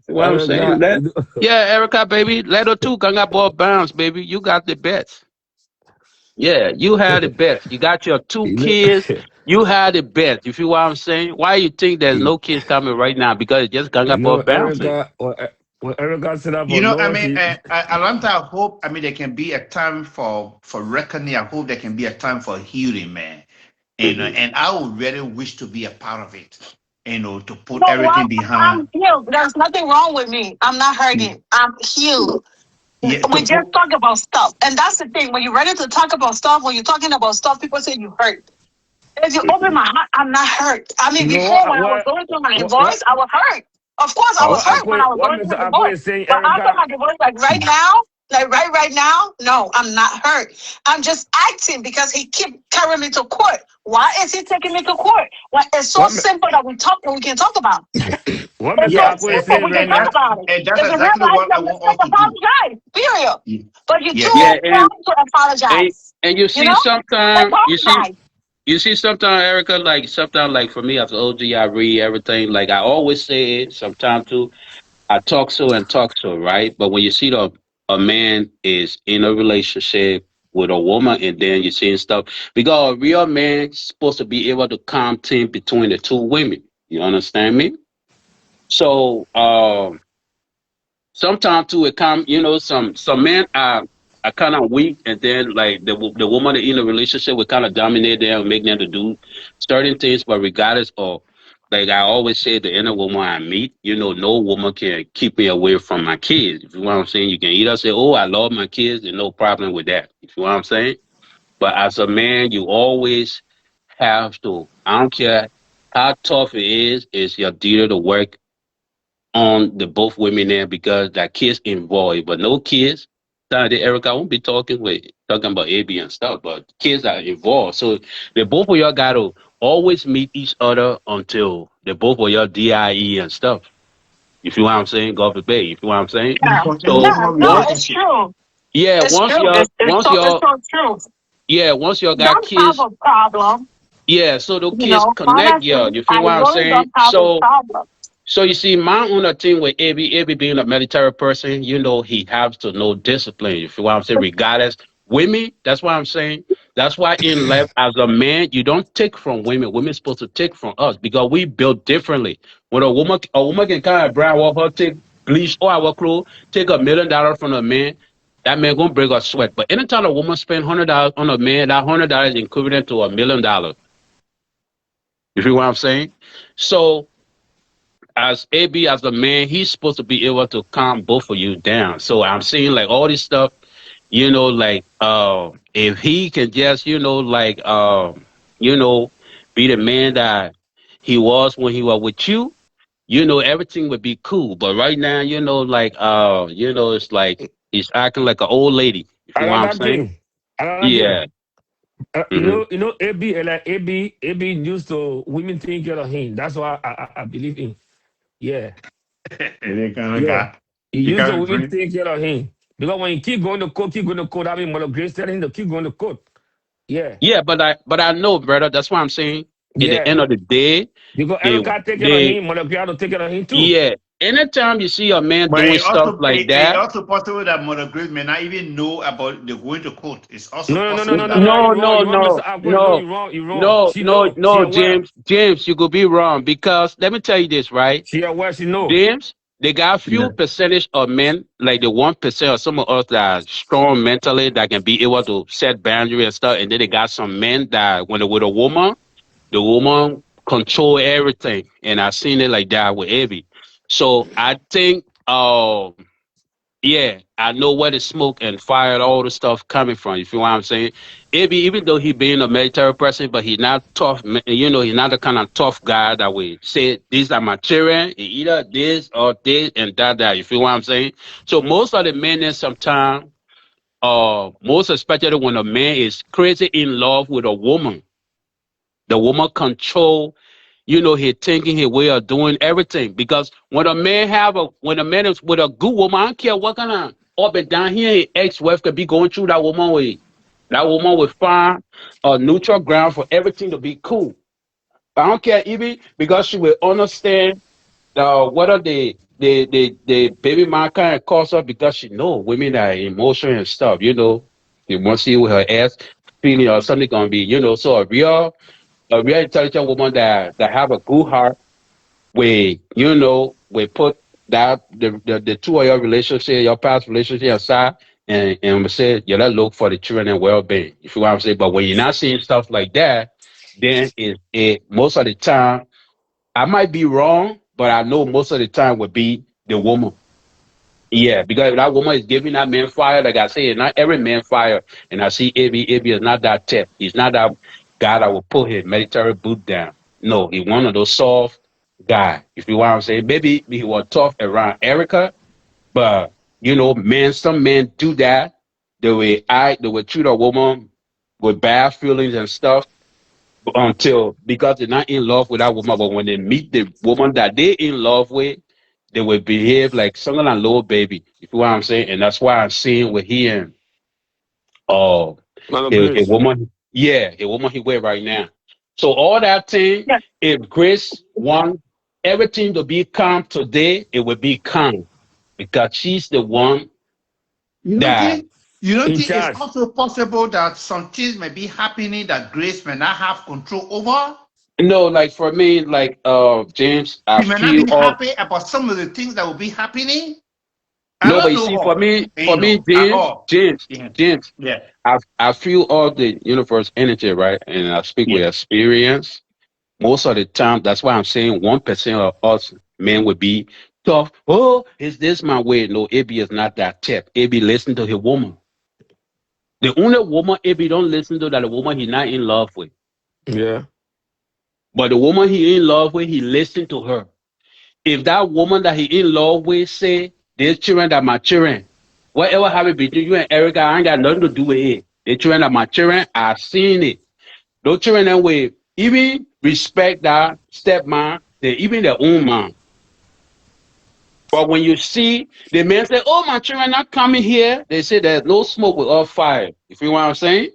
What I'm saying? Erica, baby, let her too. Ganga ball bounce, baby. You got the best. Yeah, you had the best. You got your 2 kids. You had the best. You feel what I'm saying? Why you think there's no kids coming right now? Because it's just ganga ball bouncing. When Erica said that, Atlanta, I hope. I mean, there can be a time for reckoning. I hope there can be a time for healing, man. And I would really wish to be a part of it. You know, to put everything behind. I'm healed. There's nothing wrong with me. I'm not hurting. I'm healed. Yeah, we just talk about stuff. And that's the thing. When you're ready to talk about stuff, when you're talking about stuff, people say you hurt. If you open my heart, I'm not hurt. I mean, before when I was going through my divorce, I was hurt. Of course, I was hurt when I was going through the divorce. But after my divorce, like right now, no, I'm not hurt. I'm just acting because he keep carrying me to court. Why is he taking me to court? Well, it's so simple that we can talk about. It's so simple we can talk about it. And that's exactly what I want us to apologize. Period. But you too proud to apologize. And you see sometimes you see sometimes, Erica, like sometimes like for me as an OG, I read everything. Like I always say it, sometimes too, I talk so, right? But when you see a man is in a relationship with a woman and then you're seeing stuff, because a real man is supposed to be able to calm things between the two women. You understand me? So sometimes too it come, you know, some men are kind of weak, and then like the woman in a relationship will kind of dominate them and make them to do certain things. But regardless of, like I always say, the inner woman I meet, you know, no woman can keep me away from my kids. You know what I'm saying? You can either say, oh, I love my kids, and no problem with that. You know what I'm saying? But as a man, you always have to. I don't care how tough it is. It's your duty to work on the both women there because that kids involved. But no kids. Saturday, Erica won't be talking about AB and stuff, but kids are involved. So the both of y'all got to always meet each other until the both of y'all DIE and stuff. You feel what I'm saying? God forbid. You feel what I'm saying? Yeah, So yeah, no, it's true. yeah, It's true. It's so true. once y'all got Don't have kids, a problem. yeah, so the You kids know, connect y'all. honestly, You feel I what I'm really saying? don't have a problem. So you see, my own thing with AB being a military person, he has to know discipline. You feel what I'm saying? Regardless, women, that's what I'm saying. That's why in life, as a man, you don't take from women. Women supposed to take from us because we built differently. When a woman can kind of brand off her, take bleach or our clothes, take $1 million from a man, that man gonna break a sweat. But anytime a woman spend $100 on a man, that $100 is equivalent to $1 million. You feel what I'm saying? So as AB as a man, he's supposed to be able to calm both of you down. So I'm seeing like all this stuff, like if he can just, be the man that he was when he was with you, everything would be cool. But right now, it's like he's acting like an old lady. You feel what I'm Another saying? thing. Another Yeah. thing. hmm AB used to women taking care of him. That's why I believe in. Yeah. Any kind of Yeah. guy. He You used the can't women drink. taking care of him. Because when he keep going to court, that means Mother Grace telling him to keep going to court. Yeah. Yeah, but I know, brother. That's what I'm saying. At the Yeah. end of the day, Because they Erica take care of they him, Mother Grace to take care of him too. yeah. Anytime you see a man But doing stuff like it that, also possible that Mother Grace may not even know about the going to court. It's also possible that No. no, You're wrong. no, You're wrong, Mr. no, Aqua. No, no, you're wrong. You're wrong. no, She no, know. She no, aware. James, you could be wrong because let me tell you this, right? She aware. She know. James, they got yeah. few percentage of men, like the 1% of some of us that are strong mentally that can be able to set boundaries and stuff, and then they got some men that when they're with a woman, the woman control everything, and I seen it like that with Evie. So I think, yeah, I know where the smoke and fire and all the stuff coming from. You feel what I'm saying? Evie, even though he being a military person, but he's not tough. He's not the kind of tough guy that we say these are my children, either this or this and that. You feel what I'm saying? So most of the men, then sometimes, most especially when a man is crazy in love with a woman. The woman control, his thinking, his way of doing everything. Because when a man is with a good woman, I don't care what kind of up and down here his ex-wife could be going through that woman with. That woman will find a neutral ground for everything to be cool. I don't care even because she will understand whether the baby man kind of calls her because she know women are emotional and stuff, They want to see with her ass feeling or something gonna be, so a real intelligent woman that have a good heart, we put that the two of your relationship, your past relationship aside, and we say, yeah, let's look for the children and well-being. You feel what I'm saying? But when you're not seeing stuff like that, then it most of the time, I might be wrong, but I know most of the time would be the woman. Yeah, because if that woman is giving that man fire, like I say, not every man fire. And I see AB is not that tip. He's not that guy that will put his military boot down. No, he's one of those soft guy. If you want to say, maybe he was tough around Erica, but some men do that. They will treat a woman with bad feelings and stuff because they're not in love with that woman. But when they meet the woman that they in love with, they will behave like something like little baby. You know what I'm saying? And that's why I'm seeing with he and uh Mother a Grace. woman, yeah, a woman he with right now. So all that thing, Yeah. if Grace want everything to be calm today, it will be calm because she's the one You don't that think you don't In think it's charge. also possible that some things may be happening that Grace may not have control over? like for me, like James, I She may not feel be all. happy about some of the things that will be happening. I No, but don't you know see, for me, her, at James, all. James, Yeah. James, Yeah. I feel all the universe energy, right? And I speak with Yeah. experience. Most of the time, that's why I'm saying 1% of us men would be tough. Oh, is this my way? No, AB is not that tip. AB listen to his woman. The only woman, if he don't listen to that, the woman he not in love with. Yeah. But the woman he in love with, he listen to her. If that woman that he in love with say, these children are my children, whatever happened between you and Erica, I ain't got nothing to do with it. The children are my children, I've seen it. Those children that way, even respect that stepmom, they even their own mom. But when you see the man say, oh, my children not coming here, they say there's no smoke with all fire. You feel what I'm saying?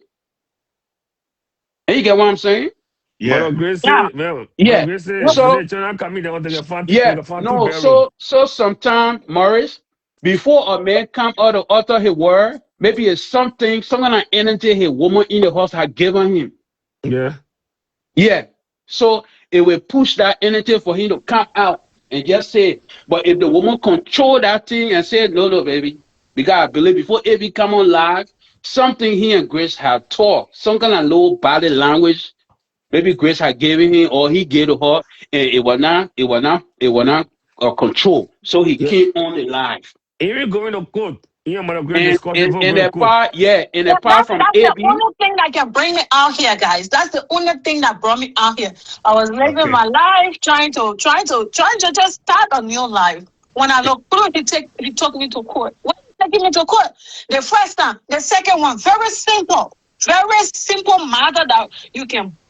And you get what I'm saying? Yeah. Mother Grace say, well, yeah. Grace say, So, the children coming, they want to get fun. Yeah, no, so sometimes, Morris, before a man come out to utter his word, maybe it's something like energy his woman in the house had given him. Yeah. Yeah. So it will push that energy for him to come out and just say, but if the woman control that thing and say, no, baby, because I believe before Evie come on live, something he and Grace have talked, some kind of low body language. Maybe Grace had given him or he gave to her, and it was not control. So he came on the live. Even going to court, and the part, and the part from that's AB. the only thing that can bring me out here, guys. That's the only thing that brought me out here. I was living my life, trying to just start a new life. When I looked through, he took me to court. When he took me to court, the first time, the second one, very simple matter that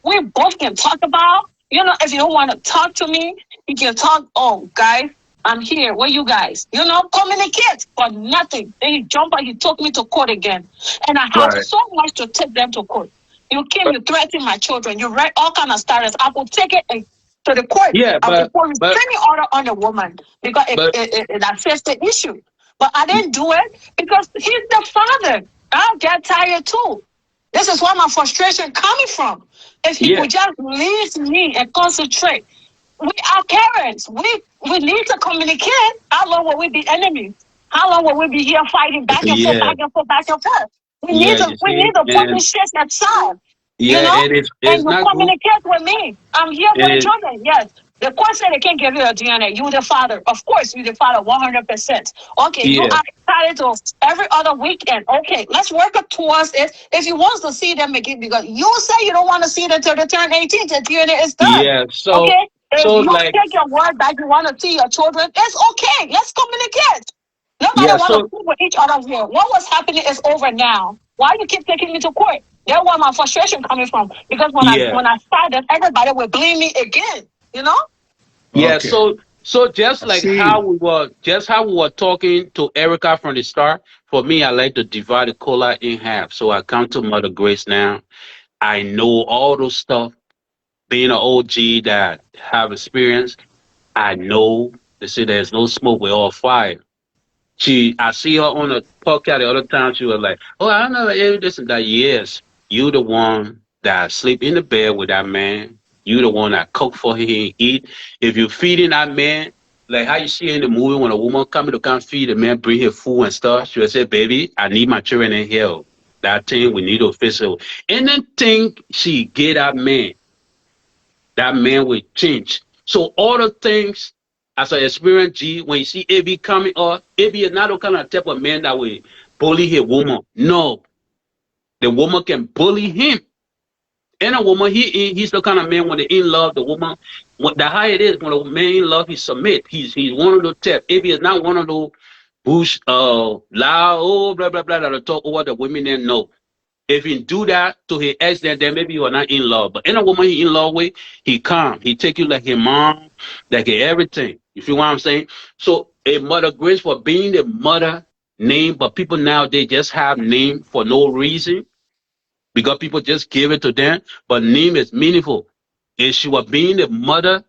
we both can talk about. You know, if you don't want to talk to me, you can talk. Oh, guys, I'm here. Where you guys? You know, communicate, but nothing. Then he jumped and he took me to court again. And I have so much to take them to court. You came, you threatened my children. You write all kind of status. I will take it to the court. Yeah, but restraining order on the woman because it affects the issue. But I didn't do it because he's the father. I'll get tired too. This is where my frustration coming from. If he would just leave me and concentrate. We are parents. We need to communicate. How long will we be enemies? How long will we be here fighting back and forth, back and forth, back and forth? We need to put this shit aside. Yeah, you know? and it's and you not communicate with me. I'm here for the children. Yes. The court said they can't give you a DNA. You the father. Of course, you the father 100%. Okay, you are excited to every other weekend. Okay, let's work towards it. If you want to see them again, because you say you don't want to see them until they turn 18, the DNA is done. Yeah, so okay? If so you like take your word back, you want to see your children, it's okay. Let's communicate. Nobody want to sleep with each other here. What was happening is over now. Why you keep taking me to court? That's where my frustration coming from. Because when I started, everybody would blame me again. You know? Yeah. Okay. So just like how we were talking to Erica from the start. For me, I like to divide the cola in half. So I come to Mother Grace now. I know all those stuff. Being an OG that have experience, I know they say there's no smoke with all fire. I see her on a podcast the other time. She was like, "Oh, I know this and that." Yes, you the one that sleep in the bed with that man. You the one that cook for him and eat. If you feeding that man, like how you see in the movie when a woman come to feed the man, bring her food and stuff, she will say, "Baby, I need my children in here. That thing we need to fix it." Anything she get that man will change. So all the things as an experienced G, when you see AB coming up, AB is not the kind of type of man that will bully his woman. No. The woman can bully him. And a woman, he's the kind of man when they in love, the woman, the higher it is, when a man in love, he submit. He's one of those types. AB is not one of those bush, loud, blah, blah, blah, that talk over the women and no. If he do that to his ex, then maybe you are not in love. But any woman he in love with, he calm. He take you like his mom, like everything. You feel what I'm saying? So a Mother Grace for being the mother name, but people nowadays just have name for no reason because people just give it to them. But name is meaningful. If she was being the mother,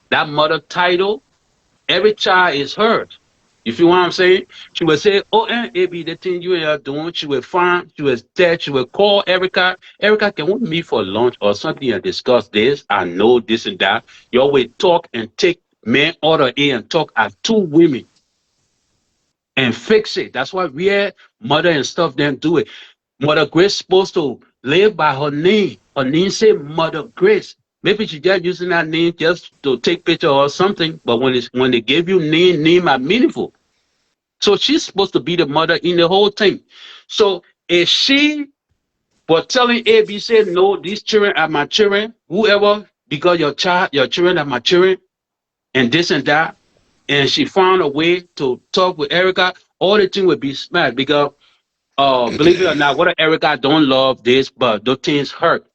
that mother title, every child is hers. You feel what I'm saying? She would say, "Oh, AB, the thing you are doing," she would find, she was dead, she would call Erica. Erica, can we meet for lunch or something and discuss this? I know this and that. You always talk and take men order in and talk as two women and fix it. That's why we mother and stuff then do it. Mother Grace supposed to live by her name. Her name say Mother Grace. Maybe she just using that name just to take picture or something. But when they give you name are meaningful. So she's supposed to be the mother in the whole thing. So if she was telling AB, said, no, these children are my children, whoever, because your children are my children, and this and that, and she found a way to talk with Erica, all the thing would be smashed because, believe it or not, what if Erica don't love this, but those things hurt.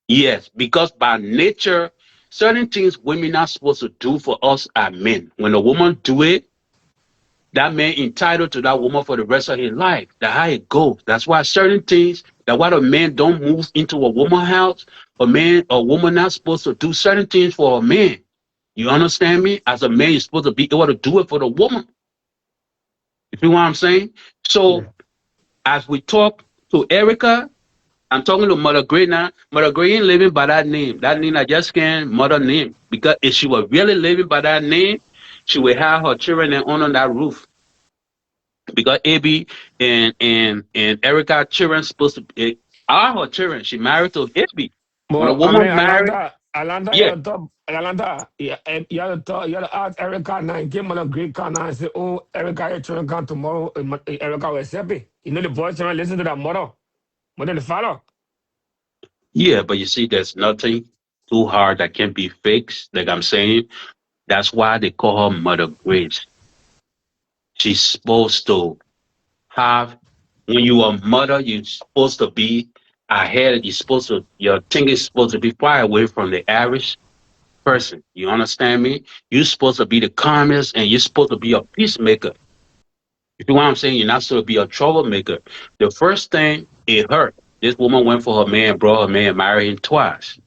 Yes, because by nature, certain things women are supposed to do for us as men. When a woman do it, that man entitled to that woman for the rest of his life. That's how it goes. That's why certain things, that why a man don't move into a woman's house, a woman not supposed to do certain things for a man. You understand me? As a man, you're supposed to be able to do it for the woman. You see what I'm saying? So as we talk to Erica, I'm talking to Mother Gray now. Mother Gray ain't living by that name. That name I just can't mother name. Because if she was really living by that name, she would have her children on that roof. Because AB and Erica children supposed to be are her children. She married to AB. When a Well, I woman mean, married, Alanda, yeah, you had to ask Erica now, give me a great car now and say, oh, Erica, your children come tomorrow. Erica will accept it. You know, the boys trying to listen to that mother, more than the father. yeah, but you see, there's nothing too hard that can be fixed. Like I'm saying, that's why they call her Mother Grace. She's supposed to have, when you are a mother, you're supposed to be ahead. Your thinking is supposed to be far away from the average person. You understand me? You're supposed to be the calmest and you're supposed to be a peacemaker. You see what I'm saying? You're not supposed to be a troublemaker. The first thing, it hurt. This woman went for her man, brought her man, married him twice.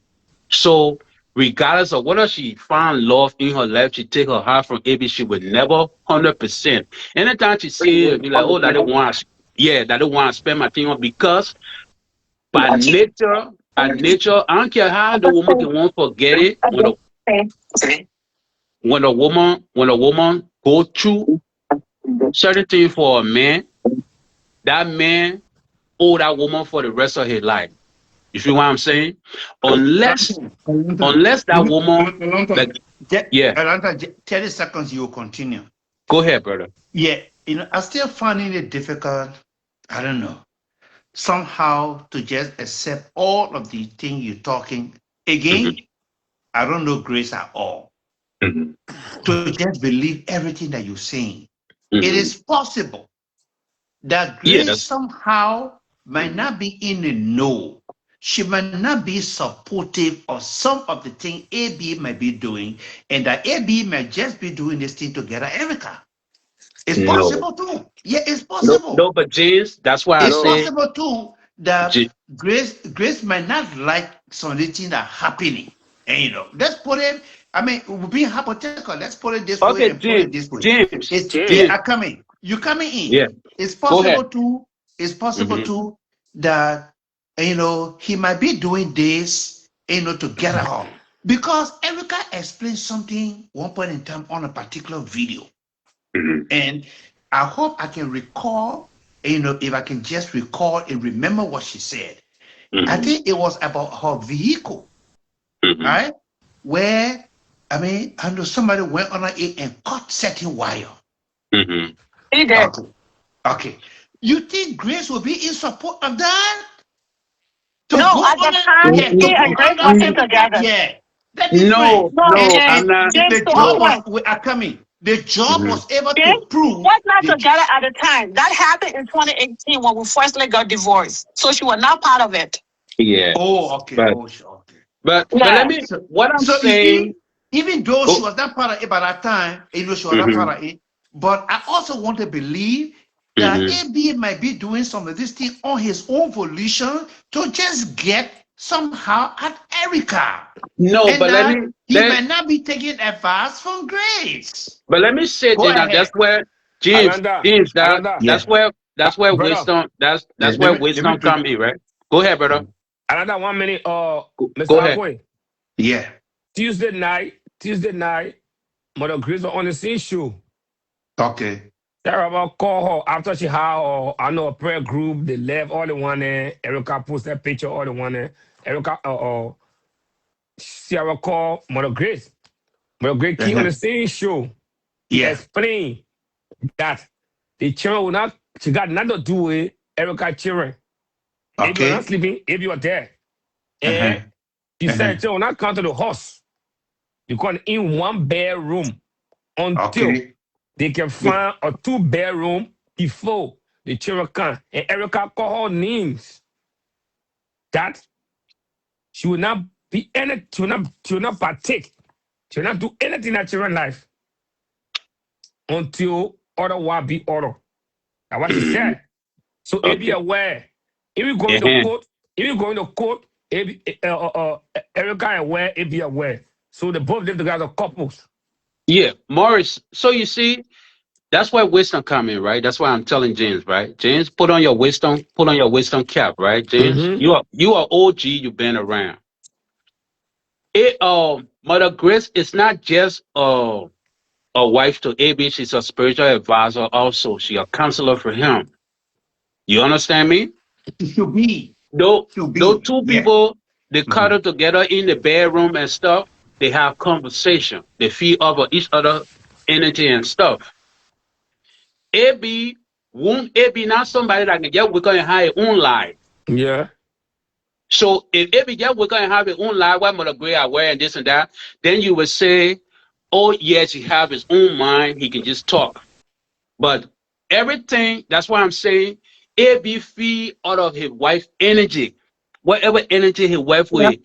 So regardless of whether she found love in her life, she take her heart from AB, she would never 100%. Anytime she see it, be like, oh, that don't want to spend my thing on, because by nature, I don't care how the woman can want to forget it. When a woman go through certain things for a man, that man owe that woman for the rest of his life. You see what I'm saying? Unless that woman, yeah. Alanta, 30 seconds, you will continue. Go ahead, brother. Yeah, I still finding it difficult, I don't know, somehow to just accept all of the things you're talking. Again, I don't know Grace at all. To just believe everything that you're saying. It is possible that Grace somehow might not be in the know. She might not be supportive of some of the things AB might be doing, and that AB might just be doing this thing to get at Erica. It's possible too. Yeah, it's possible. No, but James, that's why it's possible too that Grace might not like some of the things that are happening. And let's put it, I mean, we're being hypothetical. Let's put it this way and put it this way. James. They are coming. You're coming in. Yeah. It's possible too. It's possible too that he might be doing this, to get her off. Because Erica explained something one point in time on a particular video. And I hope I can recall, if I can just recall and remember what she said. I think it was about her vehicle, right? Where, I know somebody went on it and cut certain wire. He did. Okay. You think Grace will be in support of that? No, at the time, he and Grace wasn't together. Yeah. No, I'm not. The job was able to prove. Was not together at the time. That happened in 2018 when we firstly got divorced. So she was not part of it. Yeah. Oh, okay. But let me. What I'm saying. Even though she was not part of it by that time, she was not part of it. But I also want to believe that AB might be doing some of this thing on his own volition to just get somehow at Erica. No, and but he might not be taking advice from Grace. But let me say that's where James, that's where wisdom, that's where wisdom come in, right? Go ahead, brother. Another 1 minute, Mr. Go ahead. Akwe. Yeah. Tuesday night, Mother Grace was on the scene show. Okay. Sarah called her after she had a prayer group. They left all the one there. Erica posted that picture, all the one there. Erica, Sarah called Mother Grace. Mother Grace came on the same show. Yeah. Explain that the children will not, she got nothing to do with Erica children. If you're not sleeping, if you are there. And she said, so when I come to the house, because in one bedroom until they can find a 2-bedroom before the children come. And Erica call her names. That she will not be any, she will not partake. She will not do anything in her children's life until order will be order. That's what she said. So be aware. If you go in the court, Erica and aware, be aware. So the both live together couples. Yeah, Morris. So you see, that's why wisdom come in, right? That's why I'm telling James, right? James, put on your wisdom cap, right? James, you are OG, you've been around. Mother Grace is not just a wife to AB, she's a spiritual advisor also. She's a counselor for him. You understand me? To be. Those two people, they cuddle together in the bedroom and stuff. They have conversation. They feed off of each other energy and stuff. AB not somebody that can just wake up and have his own life. Yeah. So if AB just wake up and have his own life, what Mother Gray aware and this and that, then you would say, oh yes, he have his own mind, he can just talk. But everything, that's why I'm saying, AB feed out of his wife's energy. Whatever energy his wife with.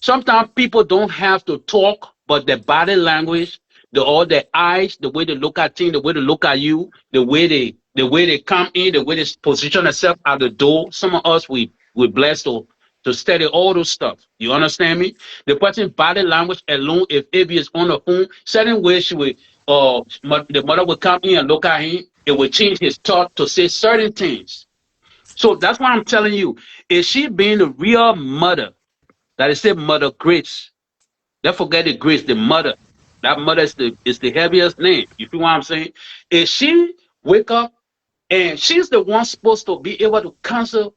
Sometimes people don't have to talk, but their body language, all their eyes, the way they look at things, the way they look at you, the way they come in, the way they position themselves at the door. Some of us we're blessed to study all those stuff. You understand me? The person's body language alone, if AB is on the phone, certain ways she would the mother would come in and look at him, it would change his thought to say certain things. So that's why I'm telling you, is she being the real mother? That is said Mother Grace. Don't forget the Grace, the mother. That mother is the heaviest name. You feel what I'm saying? If she wake up and she's the one supposed to be able to counsel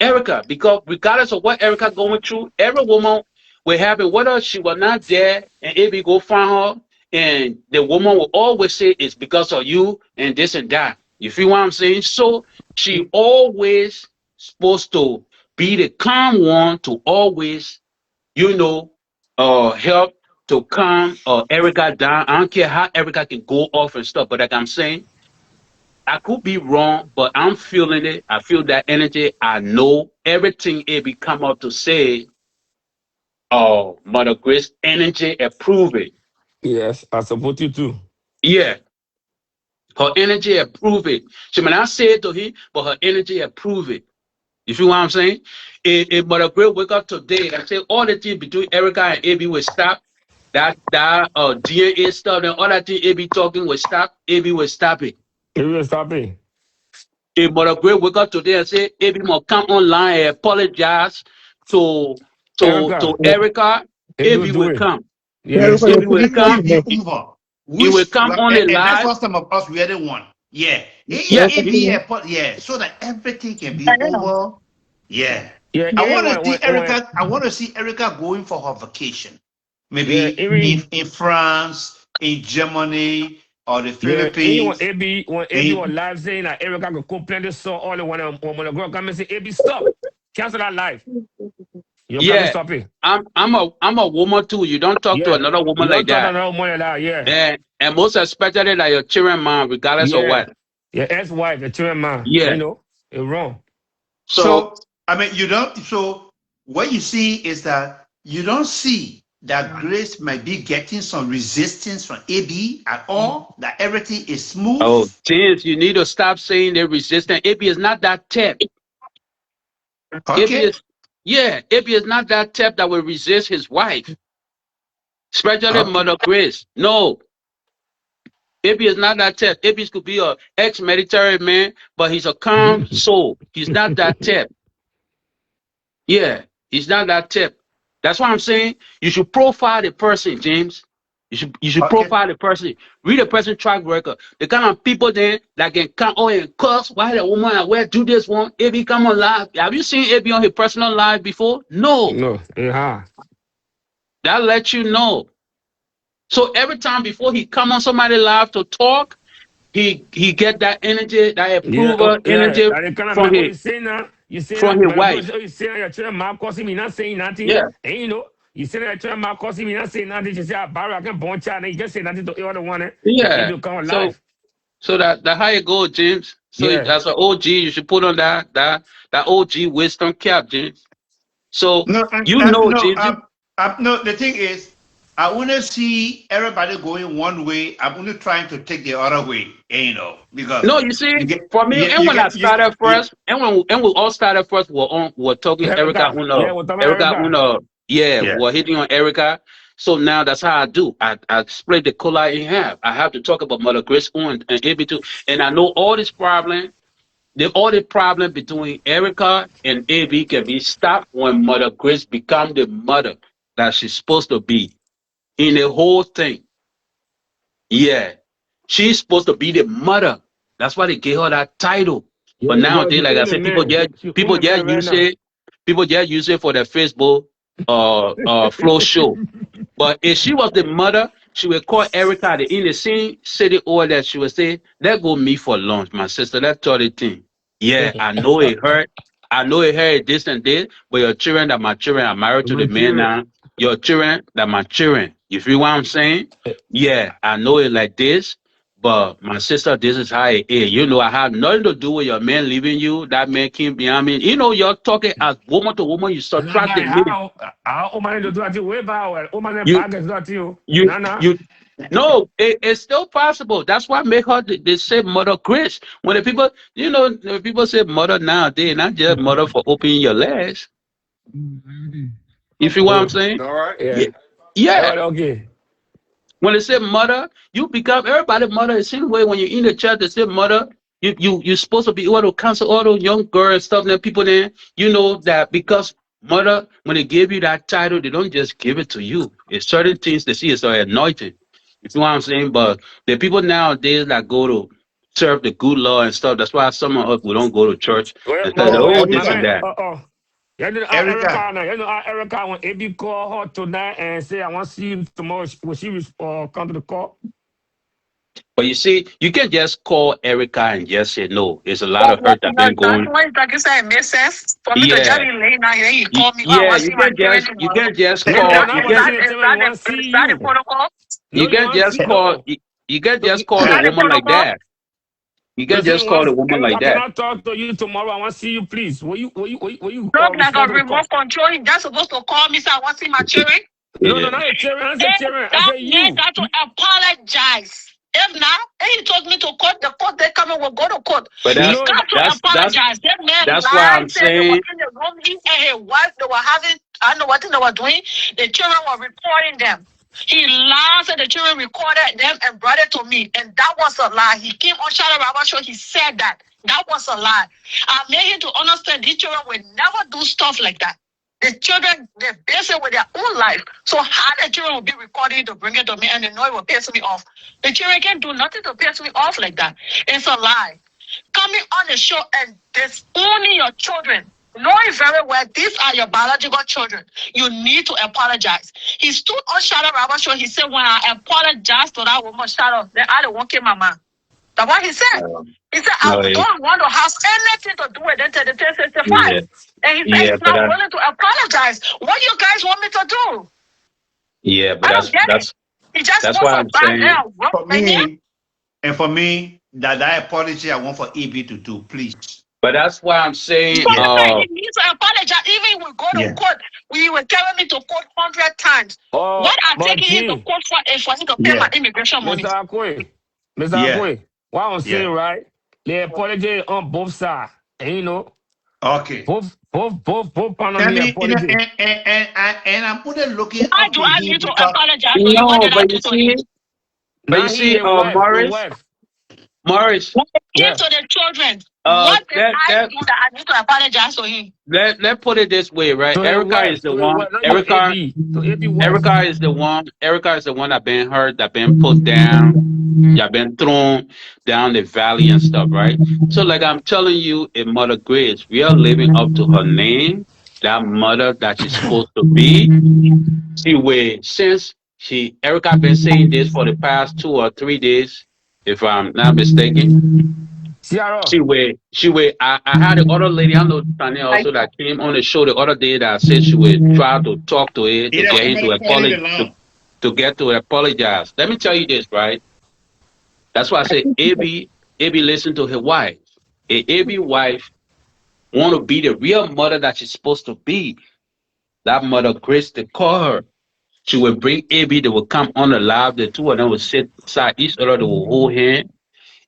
Erica, because regardless of what Erica going through, every woman will have it, whether she was not there and AB go find her, and the woman will always say it's because of you and this and that. You feel what I'm saying? So she always supposed to be the calm one to always, help to calm Erica down. I don't care how Erica can go off and stuff, but like I'm saying, I could be wrong, but I'm feeling it. I feel that energy. I know everything AB come up to say. Mother Grace energy approve it. Yes, I support you too. Yeah. Her energy approve it. She may not say it to him, but her energy approve it. You feel what I'm saying? If Mother Grace wake up today and say all the things between Erica and AB will stop, that DNA stuff and all that thing AB talking will stop, AB will stop it. AB will stop it. If Mother Grace wake up today and say AB must come online and apologize to Erica, AB will come. Yeah, AB will come. He will come on the live. That's what some of us really want. Yeah. So that everything can be over. Yeah. I want to see Erica going for her vacation. Maybe in France, in Germany, or the Philippines. When AB was live saying that Erica could complain this song all the when the girl come and say, AB, stop. Cancel that live. Stop it. I'm a woman too. You don't talk to another woman like that. Another woman like that, and most especially like your children mom, regardless of what. Your ex-wife, your children mom. Yeah. It's wrong. So I mean, so what you see is that you don't see that Grace might be getting some resistance from AB at all, that everything is smooth. Oh, James, you need to stop saying they're resistant. AB is not that type. Okay. AB is not that type that will resist his wife, especially Mother Grace. No. AB is not that type. AB could be an ex-military man, but he's a calm soul. He's not that type. Yeah, he's not that type. That's why I'm saying you should profile the person, James. You should profile the person. Read the person's track record. The kind of people then that can come and cuss. Why the woman and where do this one? AB come on live. Have you seen AB on his personal live before? No. No. That lets you know. So every time before he come on somebody live to talk, he get that energy, that approval energy from his wife. You say your children Marcos, me not saying nothing. Yeah. And you know, you say your children Marcos, me not saying nothing. You say Barra can born child, and you just say nothing to the other one. Yeah. To come So alive. that how it go, James. So as an OG, you should put on that OG wisdom cap, James. So James. No, the thing is, I want to see everybody going one way. I'm only trying to take the other way, you know, because no, you see, for me, when I started first, and we all started first, we're talking Erica we're hitting on Erica. So now that's how I do. I split the cola in half. I have to talk about Mother Grace and AB too, and I know all this problem. All the problem between Erica and AB can be stopped when Mother Grace become the mother that she's supposed to be in the whole thing. Yeah, she's supposed to be the mother. That's why they gave her that title. But nowadays, like I said, people just use it for their Facebook flow show. But if she was the mother, she would call Erica in the same city order. She would say, "Let's go meet for lunch, my sister." Let's tell the thing. Yeah, I know it hurt. I know it hurt this and this, but your children that my children are married to the man now. Your children that my children. You feel what I'm saying? Yeah, I know it like this, but my sister, this is how it is. You know, I have nothing to do with your man leaving you. That man came behind me. You know, you're talking as woman to woman. You subtract the No, it's still possible. That's why I make her they say Mother Grace. When the people, you know, the people say mother nowadays, not just mother for opening your legs. You feel what I'm saying? All right. Yeah. Okay. When they say mother, you become everybody mother. The same way when you're in the church, they say mother. You're supposed to be able to counsel all those young girls and stuff. That people there, you know that because mother, when they give you that title, they don't just give it to you. It's certain things they see as an anointing. You know what I'm saying? But the people nowadays that go to serve the good Lord and stuff, that's why some of us we don't go to church. This and that. You know Erica, when AB call her tonight and say, "I want to see you tomorrow," will she come to the call? But you see, you can just call Erica and just say no. There's a lot of hurt that been going. Like you said, it makes sense for me to just be late now. You call me. Yeah, you can just call. You can just call. You can just call a woman like that. You can just call a woman like that. Can I talk to you tomorrow? I want to see you, please. Will you? Look, like a remote control. He's just supposed to call me, say I want to see my children. No, not your children. I said children. I said you. Got to apologize. If not, he told me to court. The court they come and will go to court. But He's got to apologize. That man that's why I'm saying. They were in the room. He and his wife, they were having. I don't know what they were doing. The children were reporting them. He lied and the children recorded them and brought it to me. And that was a lie. He came on Shadow Rabba Show. He said that. That was a lie. I made him to understand these children will never do stuff like that. The children, they're busy with their own life. So how the children will be recording to bring it to me and they know it will piss me off. The children can't do nothing to piss me off like that. It's a lie. Coming on the show and disowning your children. Knowing very well these are your biological children, you need to apologize. He stood on Shadow Rabba Show. He said, when I apologize to that woman, Shadow, then I don't want to kill my man. That's what he said. He said, I don't want to have anything to do with it until the 1065. And he said he's not willing to apologize. What do you guys want me to do? Yeah, but that's why I'm saying. For me, that apology I want for EB to do, please. But that's why I'm saying. He needs to apologize. Even we go to court, we were telling me to court 100 times. What I'm taking him to court for is for him to pay my immigration money. Mr. Akwe, what I'm saying, right? They apologize on both sides. And you know. Okay. Both apologize. And I'm putting looking. Why do I need to apologize? No, but you see, Morris. Give to the children. What did I do that I need to apologize to him? Let's put it this way, right? Erica is the one. Erica is the one. Erica is the one that been hurt, that been put down, that been thrown down the valley and stuff, right? So, like I'm telling you, in Mother Grace, we are living up to her name, that mother that she's supposed to be. Erica been saying this for the past 2 or 3 days. if I'm not mistaken. Ciara. She would. I had the other lady, I know Tanya also, that came on the show the other day that said she would try to talk to it to get him to apologize. To get to apologize. Let me tell you this, right? That's why I say AB listen to her wife. AB wife want to be the real mother that she's supposed to be. That mother Grace, they call her. She will bring AB, they will come on the live, the two of them will sit beside each other, they will hold hands,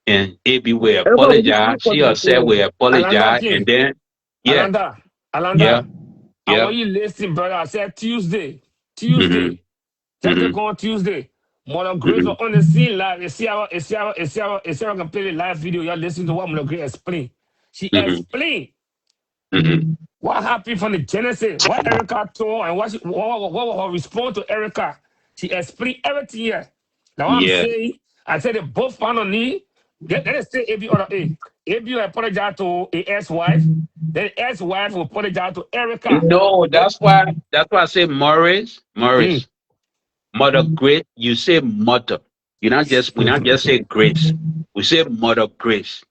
and AB will apologize. She herself will apologize, and then Alanda, yeah. I want you to listen, brother. I said Tuesday. Mm-hmm. Just on Tuesday. Mother Grace was on the scene live. You see how can play the live video. You listen to what Mother Grace explained. She explained what happened from the Genesis, what Erica told, and what was her response to Erica. She explained everything here. Now what I'm saying, I said they both found on me. Let us say AB or A. AB will apologize to a ex-wife, then ex-wife will apologize to Erica. No, that's why I say Morris. Mother Grace, you say mother. We not just say Grace. We say Mother Grace.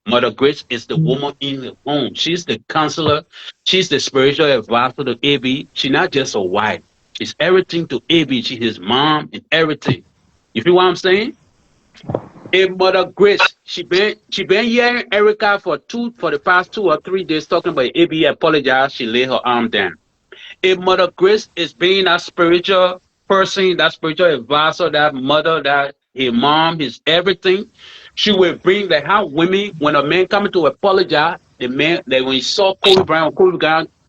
Mother Grace is the woman in the home. She's the counselor. She's the spiritual advisor to AB. She's not just a wife. She's everything to AB. She's his mom and everything. You feel what I'm saying? A Mother Grace, she been hearing Erica for the past 2 or 3 days talking about AB apologize. She laid her arm down. A Mother Grace is being that spiritual person, that spiritual advisor, that mother, that his mom, his everything. She will bring the how women, when a man coming to apologize, the man that when he saw Kobe Bryant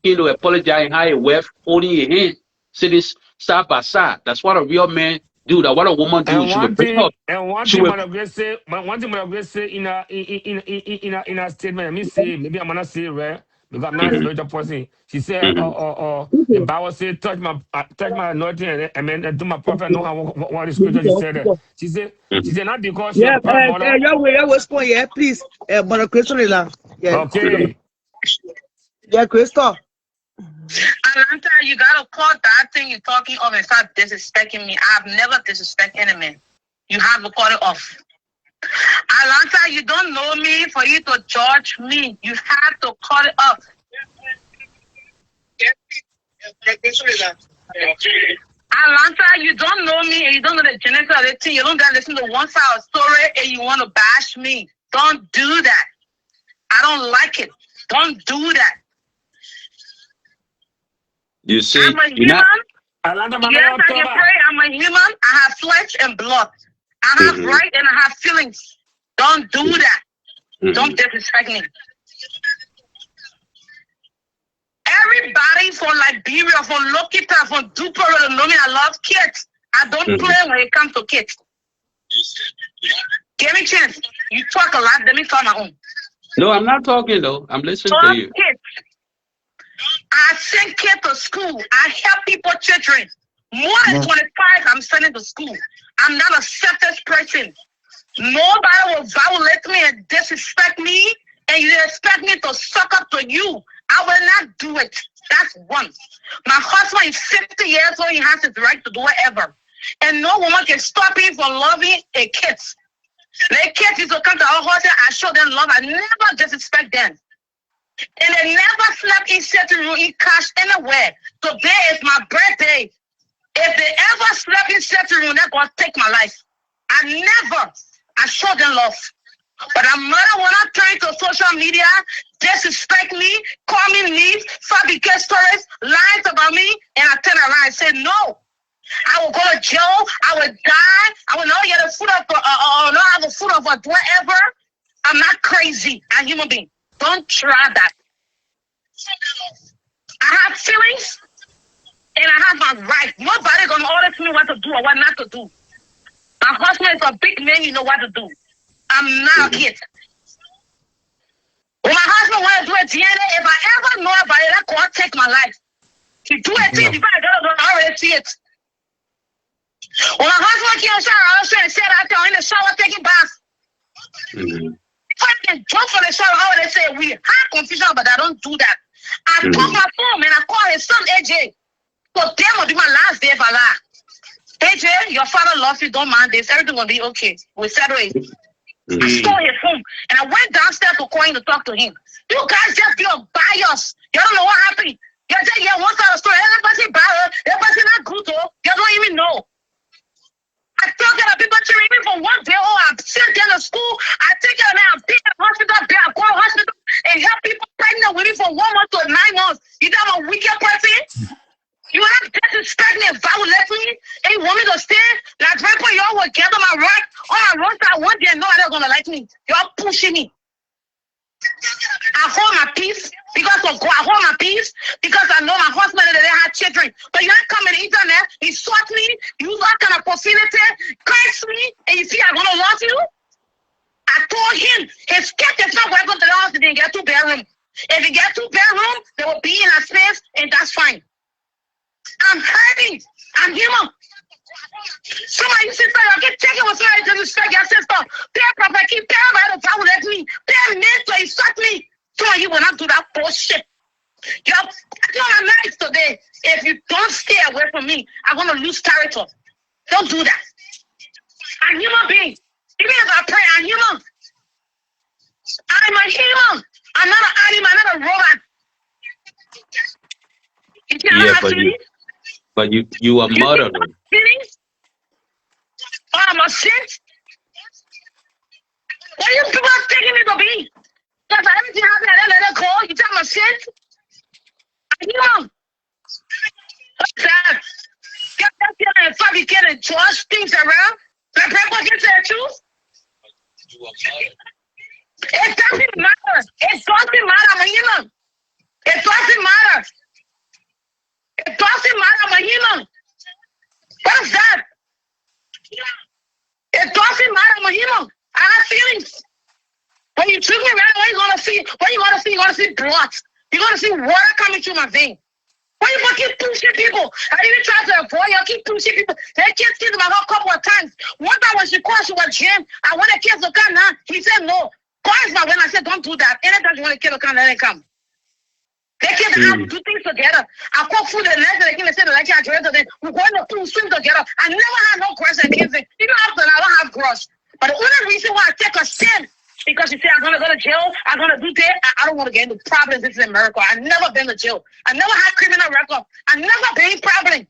came to apologize and how he wept holding your hand, sitting side by side. That's what a real man do. That what a woman do. She will bring her. And one thing Mother Grace say in a statement, let me say, maybe I'm gonna say it right, because I'm not a spiritual person. She said, the Bible said, touch my anointing and do my prophet know how what the scripture she said that. She said not because she's a mother. Yeah, please. Mother Grace, okay. Yeah, Crystal. Alanta, you gotta call that thing you're talking of and start disrespecting me. I've never disrespected any man. You have to call it off. Alanta, you don't know me for you to judge me. You have to call it off. Alanta, you don't know me and you don't know the genesis of the thing. You don't gotta listen to one side of the story and you want to bash me. Don't do that. I don't like it. Don't do that. You see, I'm a human. Yes, I can pray. I'm a human. I have flesh and blood. I have right and I have feelings. Don't do that. Don't disrespect me. Everybody from Liberia, from Lokita, from Dupero, know me. I love kids. I don't play when it comes to kids. Give me a chance. You talk a lot. Let me talk my own. No, I'm not talking though. I'm listening to you. Kids. I send kids to school. I help people children. More than 25, I'm sending to school. I'm not a selfish person. Nobody will violate me and disrespect me, and you expect me to suck up to you. I will not do it. That's one. My husband is 50 years old. He has his right to do whatever. And no woman can stop him from loving a kid. The kids used to come to our house and I show them love. I never disrespect them. And they never slept in certain room, in cash, anywhere. Today is my birthday. If they ever slept in certain room, they're going to take my life. I show them love. But a mother will not turn to social media, disrespect me, call me names, fabricate stories, lies about me, and I turn around and say, no. I will go to jail, I will die, I will not get a foot up, or not have a foot up, or whatever. I'm not crazy. I'm a human being. Don't try that. I have feelings, and I have my right. Nobody gonna order me what to do or what not to do. My husband is a big man, you know what to do. I'm not a kid. When my husband want to do a DNA, if I ever know about it, that's gonna take my life. To do a thing, if I already see it. When my husband came in the shower, I was trying to sit out there in the shower taking bath. If I can jump from the shower, how would they say we have confusion, but I don't do that. I took my phone and I called his son AJ. So damn, will be my last day if I lie. Hey Jay, your father loves you, don't mind this. Everything gonna be okay. We settle it. I stole his phone and I went downstairs to call him to talk to him. You guys just feel biased. You don't know what happened. You just hear one side of the story. Everybody biased. Everybody not good though. You don't even know. I took care of people cheering me for one day. Oh, I'm sent them to school. I take care of them. I'm being in hospital. I go to hospital and help people pregnant with me for 1 month to 9 months. You think I'm a wicked person? You are not disrespecting and violating me and you want me to stay? Like grandpa, y'all will gather my right on my road side one day and nobody gonna like me. Y'all pushing me. I hold my peace because of God. I hold my peace because I know my husband and they had children. But you ain't come on the internet, he shot me, use all kind of profanity, curse me, and you see I'm gonna love you? I told him his kid is not welcome to the house, he didn't get 2 bedrooms. If he get 2 bedrooms, they will be in a space and that's fine. I'm hurting. I'm human. Somebody, you sister, you get taken with somebody to respect your sister. Pay proper, keep paying by the time let me. Pay me to instruct me. So you will not do that bullshit. You're my marriage today. If you don't stay away from me, I'm gonna lose character. Don't do that. I'm a human being. Even if I pray, I'm human. I'm a human. I'm not an animal, I'm not a robot. Yeah, but you are murdering. Oh, I'm a shit. What are you people taking me to be? Because everything happened, I let it go. You tell me shit? I'm human. What's that? You're fabricating George things around. The people get to the truth. It doesn't matter. It doesn't matter. I'm a human. It doesn't matter. It doesn't matter. I'm a human. What is that? It doesn't matter. I'm a human. I have feelings. When you treat me right, what you gonna see? What you gonna see? You're gonna see blood. You're gonna see water coming through my vein. Why you fucking pushing people? I even try to avoid you. Keep pushing people. They kids came to my house a couple of times. One time when she called, she was jammed. I want the kids to come now. He said no. Call my when I said don't do that. Anytime you want the kid to come, let it come. They can't do things together. I cook food and next they say like I dress today. We're going to pool swim together. I never had no crush and kids. Even after I don't have crush. But the only reason why I take a stand because you say I'm gonna go to jail, I'm gonna do that. I don't want to get into problems. This is America. I never been to jail. I never had criminal record. I never been in problem.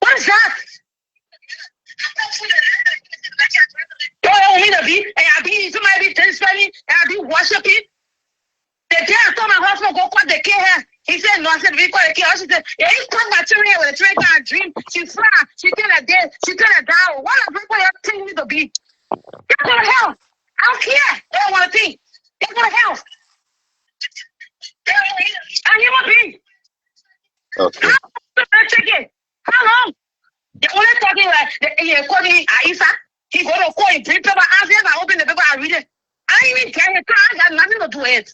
What is that? You want me to be and I be somebody be disrespecting and I be worshiping. The day I told my husband go cut the kid hair, he said no. I said we cut the kid. She said yeah, he cut my children hair with a train car dream. She fly. She turned a dead. She turned a down. What are people here telling me to be? Get to the hell. I don't care. They don't want to think. Get to the hell. I'm human being. Okay. How long? You're only talking like you're calling Aisa. He go to call him, bring paper. I open the paper, I read it. I ain't even care. I got nothing to do with it.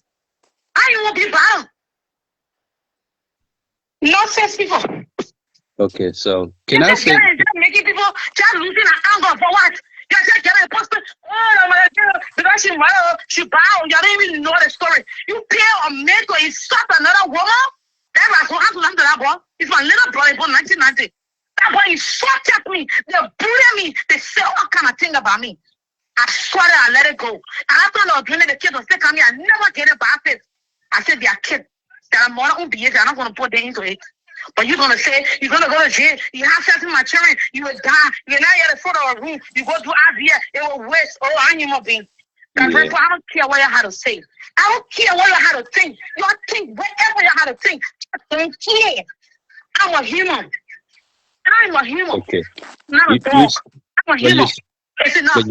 I ain't want to be bound. Nonsense people. Okay, so can I say? Just making people just losing an anger for what? You just get a poster. Oh my God! Because she bow. You don't even know the story. You pay a man to insult another woman. That was what happened to that boy. It's my little brother born 1990. That boy insulted me. They bullied me. They say all kind of thing about me. I swear I let it go. And I thought I was doing the kids will still come here. I never get it back. I said they are kids. They are more own behavior. I'm not going to put them into it. But you're going to say, you're going to go to jail. You have sex with my children. You will die. You're not at the foot of a room. You go to IVF. It will waste. Oh, I'm human being. I don't care what you had to say. I don't care what you had to think. You think whatever you had to think. I don't care. I'm a human. I'm a human. Okay. Not a dog. I'm a human. It's enough.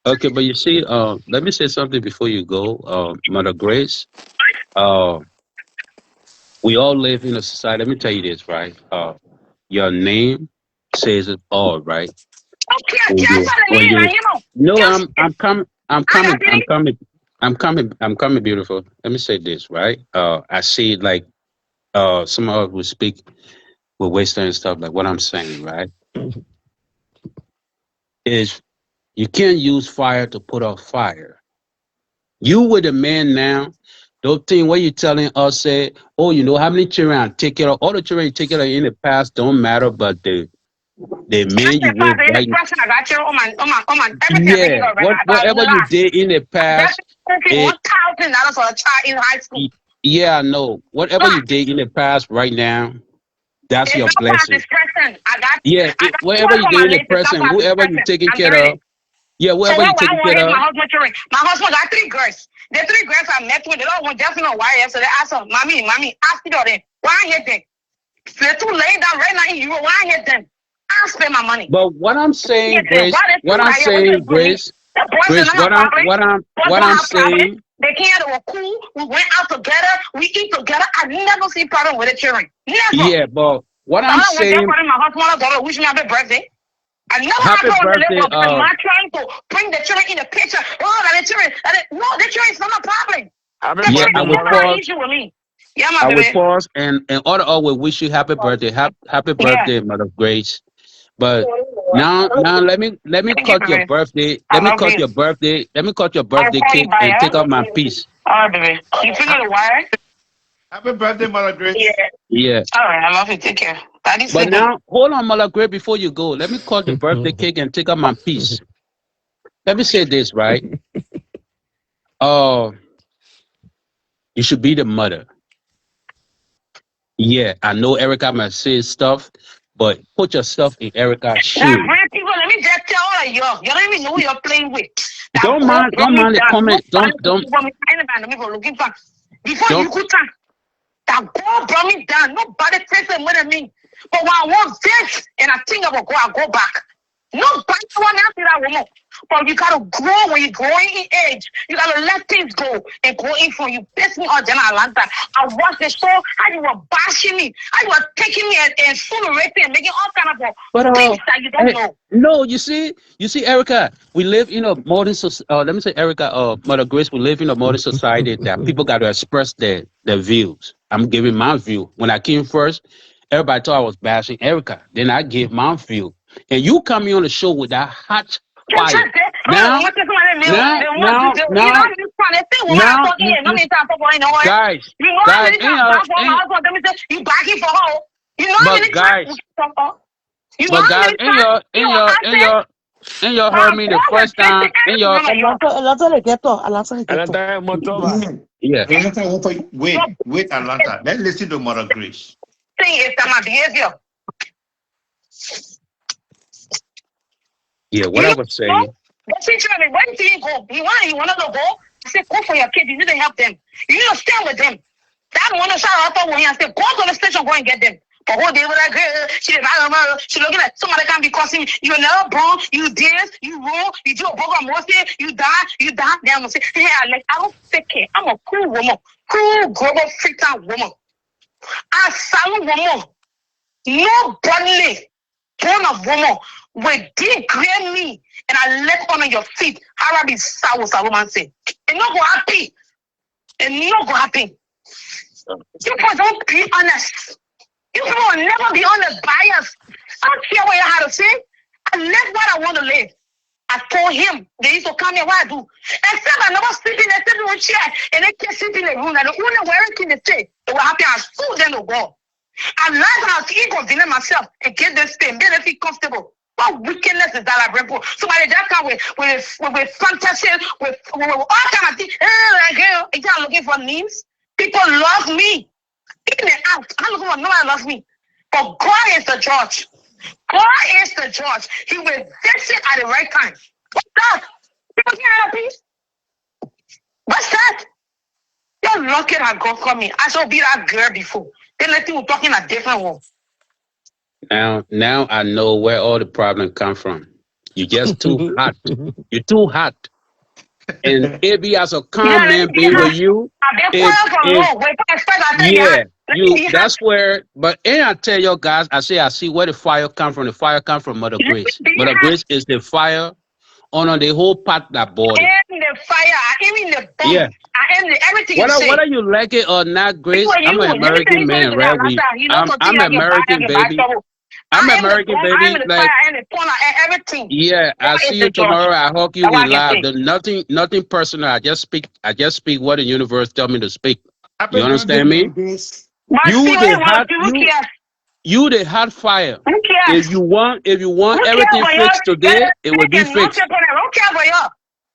Okay, but you see, let me say something before you go, Mother Grace. We all live in a society. Let me tell you this, right? Your name says it all, right? Okay, no, I'm coming, beautiful. Let me say this, right? I see like some of us will speak with Western and stuff, like what I'm saying, right? Is you can't use fire to put out fire. You with a man now, Those things where you telling us, say, oh, you know how many children I take care of. All the children you take care of in the past don't matter, but the man you with right now. Yeah, whatever you did in the past. $1,000 for a child in high school. Yeah, I know. Whatever you did in the past right now, that's your blessing. Yeah, whatever you did in the present, whoever you taking care of. Yeah, whoever you taking care of. My husband got 3 girls. The 3 girls I met with, they all went just know why. So they asked her, mommy, ask them. Why I hit them? They're too late down right now in Europe. Why I hit them? I spend my money. But what I'm saying, Grace, what I'm saying, they came out, they were cool. We went out together. We eat together. I never see problem with the children. Never. Yeah, but what I'm saying. My husband wish me happy birthday. I never happy birthday. I'm not trying to bring the children in the picture. Oh, the children. No, the children is not a problem. Yeah, I will pause and order will wish you happy birthday. Happy birthday, Mother Grace. But now let me cut your birthday. Let me cut your birthday cake and take out my piece. All right, baby. You figure the wire? Happy birthday, Mother Grace. Yeah. All right, I love you. Take care. But now, hold on, Mother Grace, before you go. Let me cut the birthday cake and take out my piece. Let me say this, right? You should be the mother. Yeah, I know Erica might say stuff, but put yourself in Erica's shoes. People, let me just tell all of you. You don't even know who you're playing with. Don't mind the comment. Don't. Before you could talk, that girl brought me down. Nobody says it more than me. But when I want this and I think I will go, I'll go back. Nobody want to that woman. But you gotta grow when you're growing in age. You gotta let things go and go in for you. Piss me off, Jenna Atlanta. I watched the show, how you were bashing me, how you were taking me and raping and making all kind of things that you don't know. No, you see, Erica, we live in a modern society. Let me say, Erica, Mother Grace, we live in a modern society that people got to express their views. I'm giving my view. When I came first, everybody thought I was bashing Erica. Then I gave my view. And you come on the show with that hot fire. Now, guys, in your heard me the first time, yeah. Wait, Atlanta. Let's listen to Mother Grace. Thing is that my behavior. Yeah, what I was saying. When do you go? You want to go? I said, go for your kids. You need to help them. You need to stand with them. That one shout out when I said, go to the station, go and get them. But whole day with that girl, she looking like somebody can't be crossing. You never born, you dance, you roll, you do a program, you die. Then I'm gonna say, hey, Alex, I don't take care. I'm a cool woman, cool global freaking woman. I salute woman. Nobody born of woman will degrade me and I left on your feet. How I be sour, woman say. And not go happy. And not go happy. You people don't be honest. You people will never be honest, biased. I don't care what you had to say. I left what I want to live. I told him they used to come here. What I do? Except I never sleep in a one chair and they can't sleep in the room. And the only way everything they say, they will happy. I sue them to go. I learned how to inconvenience myself and get them stay, make them feel comfortable. What wickedness is that I bring for? Somebody just come with fantasy, with all kind of things. Girl, if you're looking for names, people love me. In and out. I'm looking for nobody loves me. But God is the judge. God is the judge. He will fix it at the right time. What's that? People can't have peace. What's that? You're lucky that God called me. I shall be that girl before. Then let you talking a different one. Now I know where all the problems come from. You just too hot. You're too hot. And AB as a calm man being with you. That's where. But and I tell you guys, I see where the fire come from. The fire come from Mother Grace. Mother Grace is the fire on the whole part that body. I am the fire. I am in the bomb. Yeah. I am the everything. Whether you like it or not, Grace, I'm an American man, right? I'm American, baby. I'm I am the American, bomb, I am baby. the Like, fire, I am the corner, and everything. yeah, I What is see the you church? tomorrow. I hope you That's what will I can live. say. There's nothing personal. I just speak what the universe tell me to speak. Happy You birthday, understand me? Grace. But see, You what the you want hot to do, who cares? you the hot fire. Who If cares? you want Who cares everything for fixed y'all? today, it will be Can no fixed. step on it. Who cares for y'all?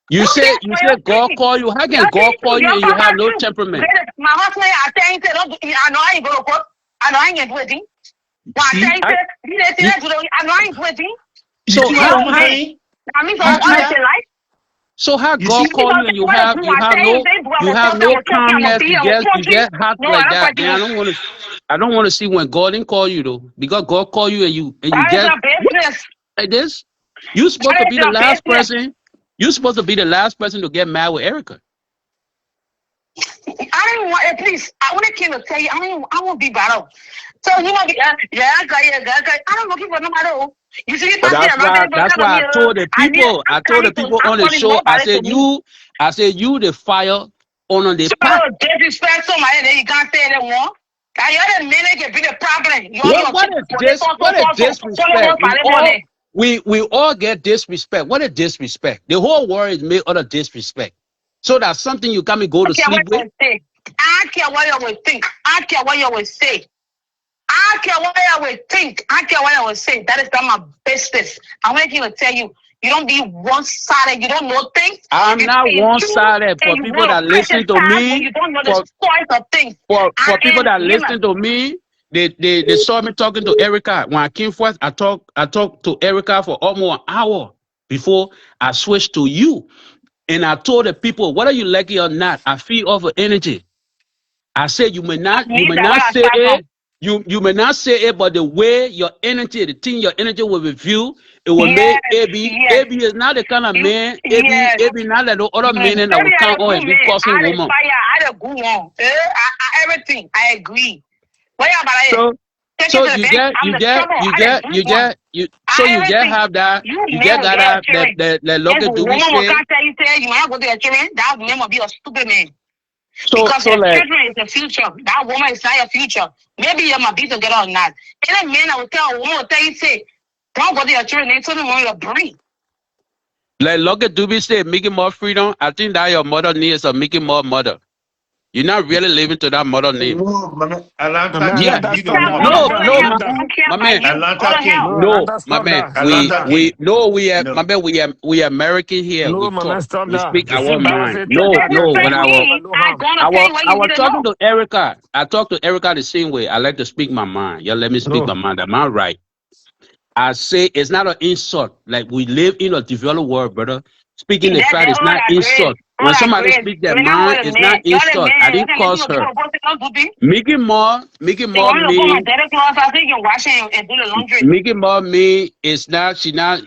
You Who say cares for y'all? God call you. How can God call you Your and you have papa no too. temperament? My husband, I tell him, don't do, I know I ain't going to cook. I know I ain't going to do it. But I See? tell him, I, I know I ain't going to do it. You so see how what I'm saying? I mean, so You all see is that? life. so how You see? God call you and you have no you get hot like that, man. I don't want to see when God didn't call you though, because God call you and you That is get your business. like this. You supposed That to is be the your last business. person. You supposed to be the last person to get mad with Erica. I don't want, please, I want to tell you, I won't be bad. So you want to be, I don't looking for nobody. You see, if But I see that's why I told the people. I told the people on the show. I said you the fire on the pot. Disrespect somebody, then you can't say that one. I hear the minute can be the problem. What is this? What is disrespect? We all get disrespect. What is disrespect? The whole world is made out of disrespect. So that's something you come and go to sleep with. I don't care what you will think. I don't care what you will say. I don't care what you will think. I don't care what you will say. That is not my business. I want to tell you, you don't be one-sided. You don't know things. I'm not one-sided. For people that listen to me, you don't know the stories of things. For people that listen to me, they saw me talking to Erica. When I came forth, I talked to Erica for almost an hour before I switched to you. And I told the people, whether you like it or not, I feel off of energy. I said you may not say it. You may not say it, but the way your energy, the thing your energy will review, it will make AB. AB is not the kind of man. AB not like the other men that will come on and be causing woman. I had a good one. Everything. I agree. What about it? So you just have that. You just got that look at do we say. Can't tell you say you want to go to your children. That woman will be a stupid man. Because so your like, children is the future. That woman is not your future. Maybe you might be together or not. Any man I will tell a woman will tell you say, don't go to your children. They told me when you're breathe. Like look at Doobie say, making more freedom. I think that your mother needs a making more mother. You're not really living to that mother name. No, my man. Atlanta we American here. No, we man, talk. stop We that. speak You our see, mind. no, But I was talking to to Erica. I talked to Erica the same way. I like to speak my mind. Yeah, let me speak my mind. Am I right? I say it's not an insult. Like we live in a developed world, brother. Speaking the fact is not insult. When somebody speaks their mind, it's not insult. I didn't cause her. Mickey Moore me. Mickey Moore me is not, she not,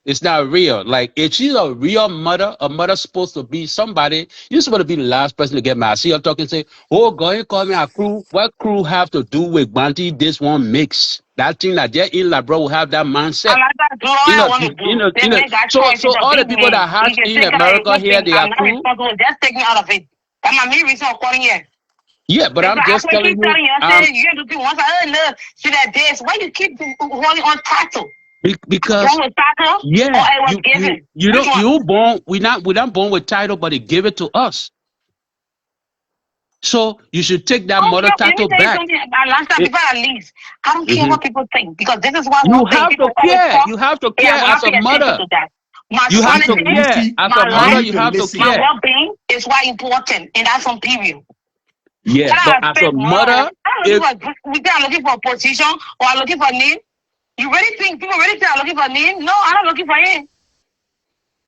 it's not real. Like if she's a real mother, a mother supposed to be somebody, you're supposed to be the last person to get mad. See her talking, say, oh, go ahead, call me a crew. What crew have to do with Banty? This one mix. That thing that they're in, like, bro, will have that mindset. So all the people that have in America here, they are crew. Just take me out of it. That's my main reason for calling here. Yeah, but I'm just telling you. You have to do once. See that dance. Why you keep holding on title? Because we're not born with title, but they give it to us. So you should take that mother title back. Before I leave, I don't care what people think, because this is why you have to care. You have to care as a mother. You have to care as a mother. You have to care. My well-being is why important, and that's on period. Yeah, but as a mother, we are looking for a position or are looking for a name. You really think people really think I'm looking for a name? No, I'm not looking for him.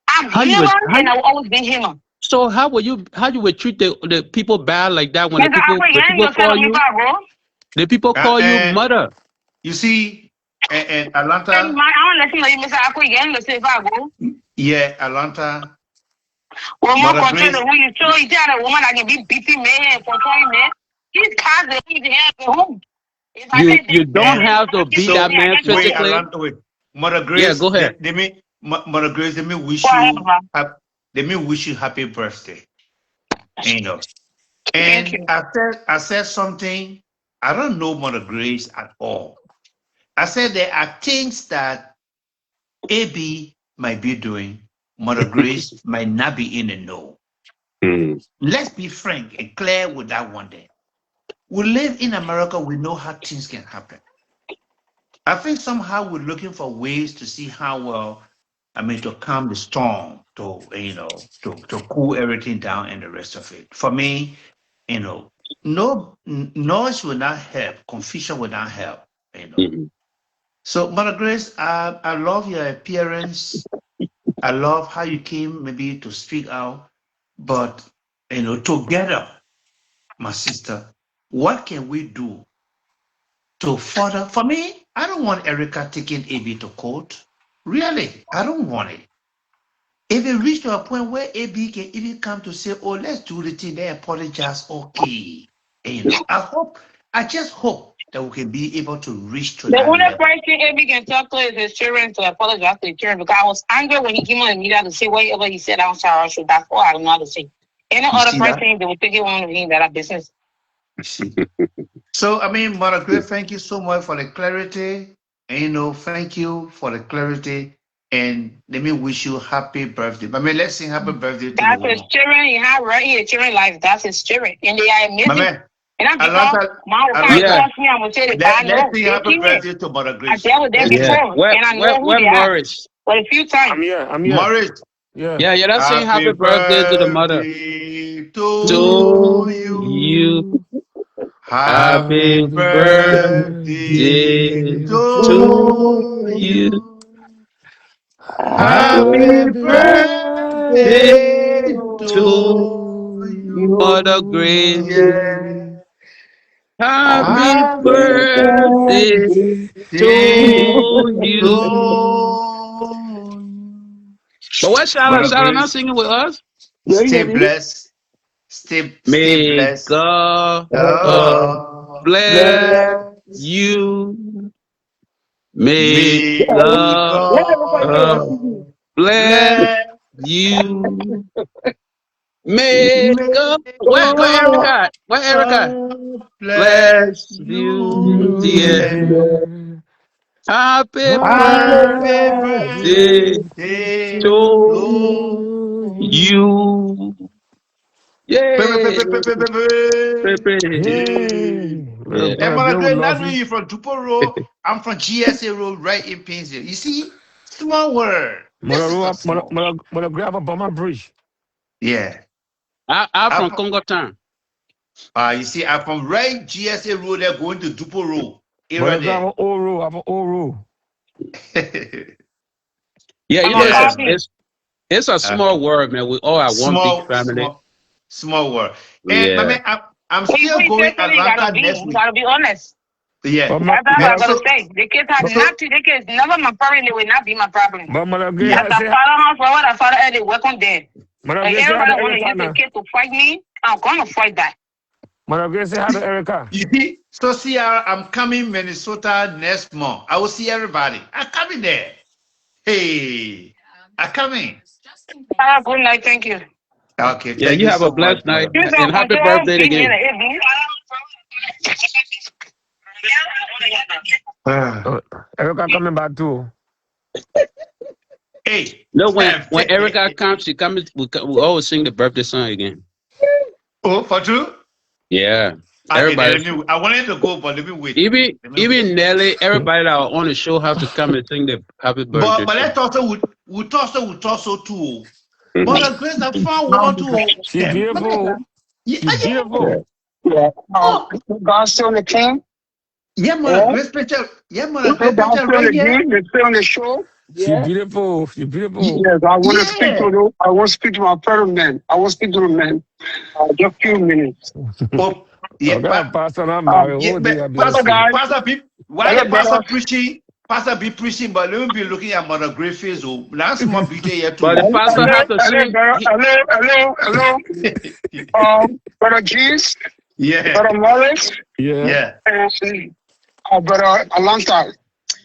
I'm human, and I will always be human. So how you would treat the people bad like that when the people call you? The people call you mother. You see, and Atlanta. I want to let you know, Mr. Akko again. Let's say if I go. Yeah, Atlanta. Well, more control the way you show you tell a woman that can be beating man, controlling man. He's causing me to have a home. You don't have to beat that man physically. Mother Grace. Yeah, go ahead. Mother Grace, let me wish you happy birthday. And I said something. I don't know Mother Grace at all. I said there are things that AB might be doing, Mother Grace might not be in the know. Let's be frank and clear with that one day. We live in America, we know how things can happen. I think somehow we're looking for ways to see how to calm the storm, to cool everything down and the rest of it. For me, no noise will not help, confusion will not help, So, Mother Grace, I love your appearance. I love how you came maybe to speak out, but together, my sister, what can we do to further? For me, I don't want Erica taking AB to court. Really, I don't want it. If it reached to a point where AB can even come to say, "Oh, let's do the thing," they apologize. Okay, I just hope that we can be able to reach to The that only level. person AB can talk to is his children to apologize to his children, because I was angry when he came on the media to say whatever he said. I'm sorry, so that's all I don't know how to say. Any You other see that? person, they will take it on me that are business. You see. So, Mother Grace, thank you so much for the clarity. And, thank you for the clarity. And let me wish you happy birthday. Let's sing happy birthday to That's the his woman. children. He have right here, children life. That's his children. And they are amazing. And I'm because mom will come Yeah. cross me, I'm going to say the God Let's no. sing They happy keep me. birthday to Mother I Grace. dealt with them Yeah. before, and I know who Where they are. Morris? But a few times. I'm here. Morris, Yeah. Yeah, that's saying happy birthday to the mother. to To you. you. Happy birthday to to you. you. Happy Happy birthday birthday to to Mother you. Grace. Yeah. Happy Happy birthday birthday to to you. you. But where's Charlotte? Mother Charlotte not Grace, singing with us? stay blessed. Stay May blessed. God bless Bless you. May me, God God bless bless you. May me, God, where God Erica? Where Erica? bless Bless you, you. dear. Yeah. Happy Happy birthday birthday to to you. Yay. Pepe. Yeah. And Brother Mother Bill Grace, love not you. only you from Tupo Road, I'm from GSA Road, right in Painesville. You see, small world. This is a small. Mother grab up on my bridge. Yeah. I'm from Congo Town. You see, I'm from right GSA Road there going to Tupo Road. Mother Area grab there. an Oro. I'm an Oro. Yeah, I'm you know, a Yeah. copy. it's a small world, man. We all are one big family. Small world. And my Yeah. man, I'm We still going you gotta Atlanta be. next You week. gotta be honest. Yeah. But That's all I gotta So, say. The kids have nothing. The kids never my problem. They will not be my problem. Mother Grace yeah. At the say, father house, for what I father had, they welcome there. Mother Like Grace say hi to everybody want to Erica use the now. kid to fight me. I'm gonna fight that. Mother Grace say hi to Erica. You see, so see, I'm coming Minnesota next month. I will see everybody. I'm coming there. Hey, I'm coming. Good night. Thank you. Okay, Yeah, thank you you have a so much, blessed Mother night You Grace. don't and happy control birthday beat me in again. the Erica coming back too. Hey. No, when Erica comes, she comes. We always sing the birthday song again. Oh, for true? Yeah, Okay, then everybody. I wanted to go, but let me wait. Even Nelly, everybody that are on the show have to come and sing the happy birthday But song. let's also we also too. Mother Grace, I found woman too. She beautiful. She beautiful. Yeah. Oh, God's still the king. yeah, Mother Grace picture. Yeah, Mother Grace God's picture still right the here. king. They're still on the show. She beautiful. She beautiful. Yes, I want to speak Yeah. to them. I want to speak to my fellow men. I want to speak to the men. Just few minutes. Oh, yeah, Okay, Pastor, I'm Um, married. yeah, Oh, dear, but bless Hello, you. guys. Pastor B, why Hello, the pastor brothers. preaching? Pastor be preaching, but let me be looking at Mother Grace face. Oh, last month be here But the too. pastor have to sing. Hello. Brother Jeans, Yeah, Brother Morris, Yeah. and Brother Alanta.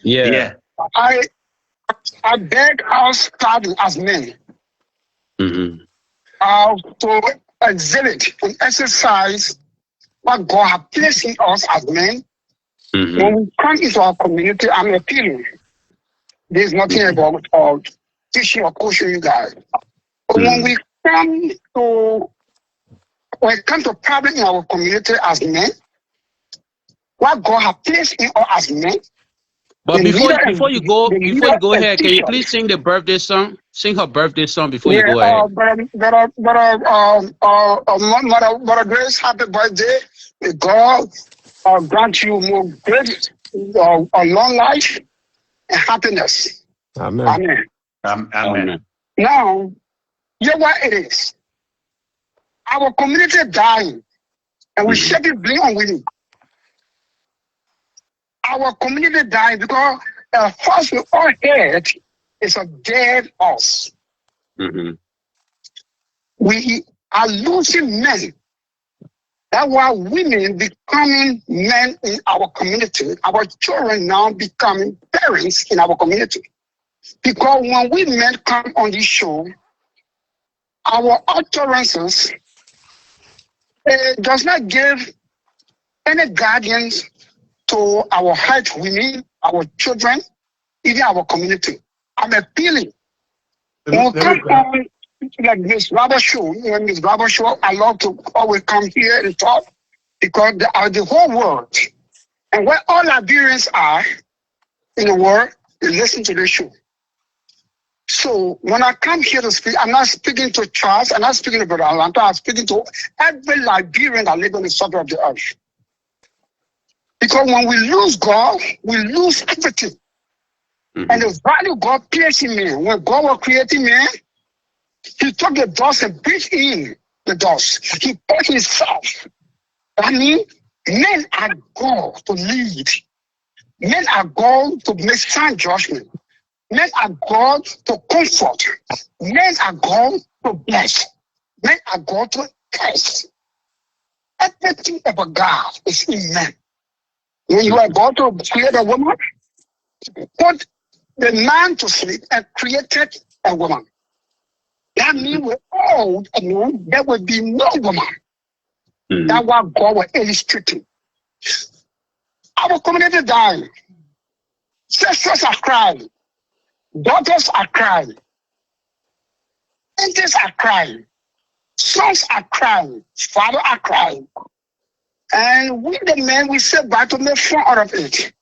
Yeah. I beg our start as men Mm-hmm. to exhibit and exercise what God has placed in us as men When we come into our community, I'm appealing. There's nothing about teaching or coaching you guys. But when we come to problem in our community as men, what God has placed in us as men. But before you go ahead, can you please sing the birthday song? Sing her birthday song before you go ahead. Brother Grace, happy birthday. May God grant you more great, a long life and happiness. Amen. Amen. Now, here's what it is. Our community dying, and we should be blame on winning. Our community dying because first we all heard is a dead us. We are losing men. That's why women becoming men in our community. Our children now becoming parents in our community. Because when we men come on this show, our utterances does not give any guardians to our heart women, our children, even our community. I'm appealing. When we come on like Miss Robert Show, when Miss Robert Show, I love to always come here and talk because they are the whole world. And where all Liberians are in the world, they listen to the show. So when I come here to speak, I'm not speaking to Charles, I'm not speaking to Brother Atlanta, I'm speaking to every Liberian that lives on the surface of the earth. Because when we lose God, we lose everything. And the value God placed in man, when God was creating man, he took the dust and breathed in the dust. He put himself. I mean, men are God to lead. Men are God to make sound judgment. Men are God to comfort. Men are God to bless. Men are God to curse. Everything about God is in men. When you are God to create a woman, put the man to sleep and created a woman. That means we're old and there will be no woman. That's what God was illustrating. Our community dying. Sisters are crying. Daughters are crying. Aunties are crying. Sons are crying. Fathers are crying. And we the men, we sit back to make fun out of it.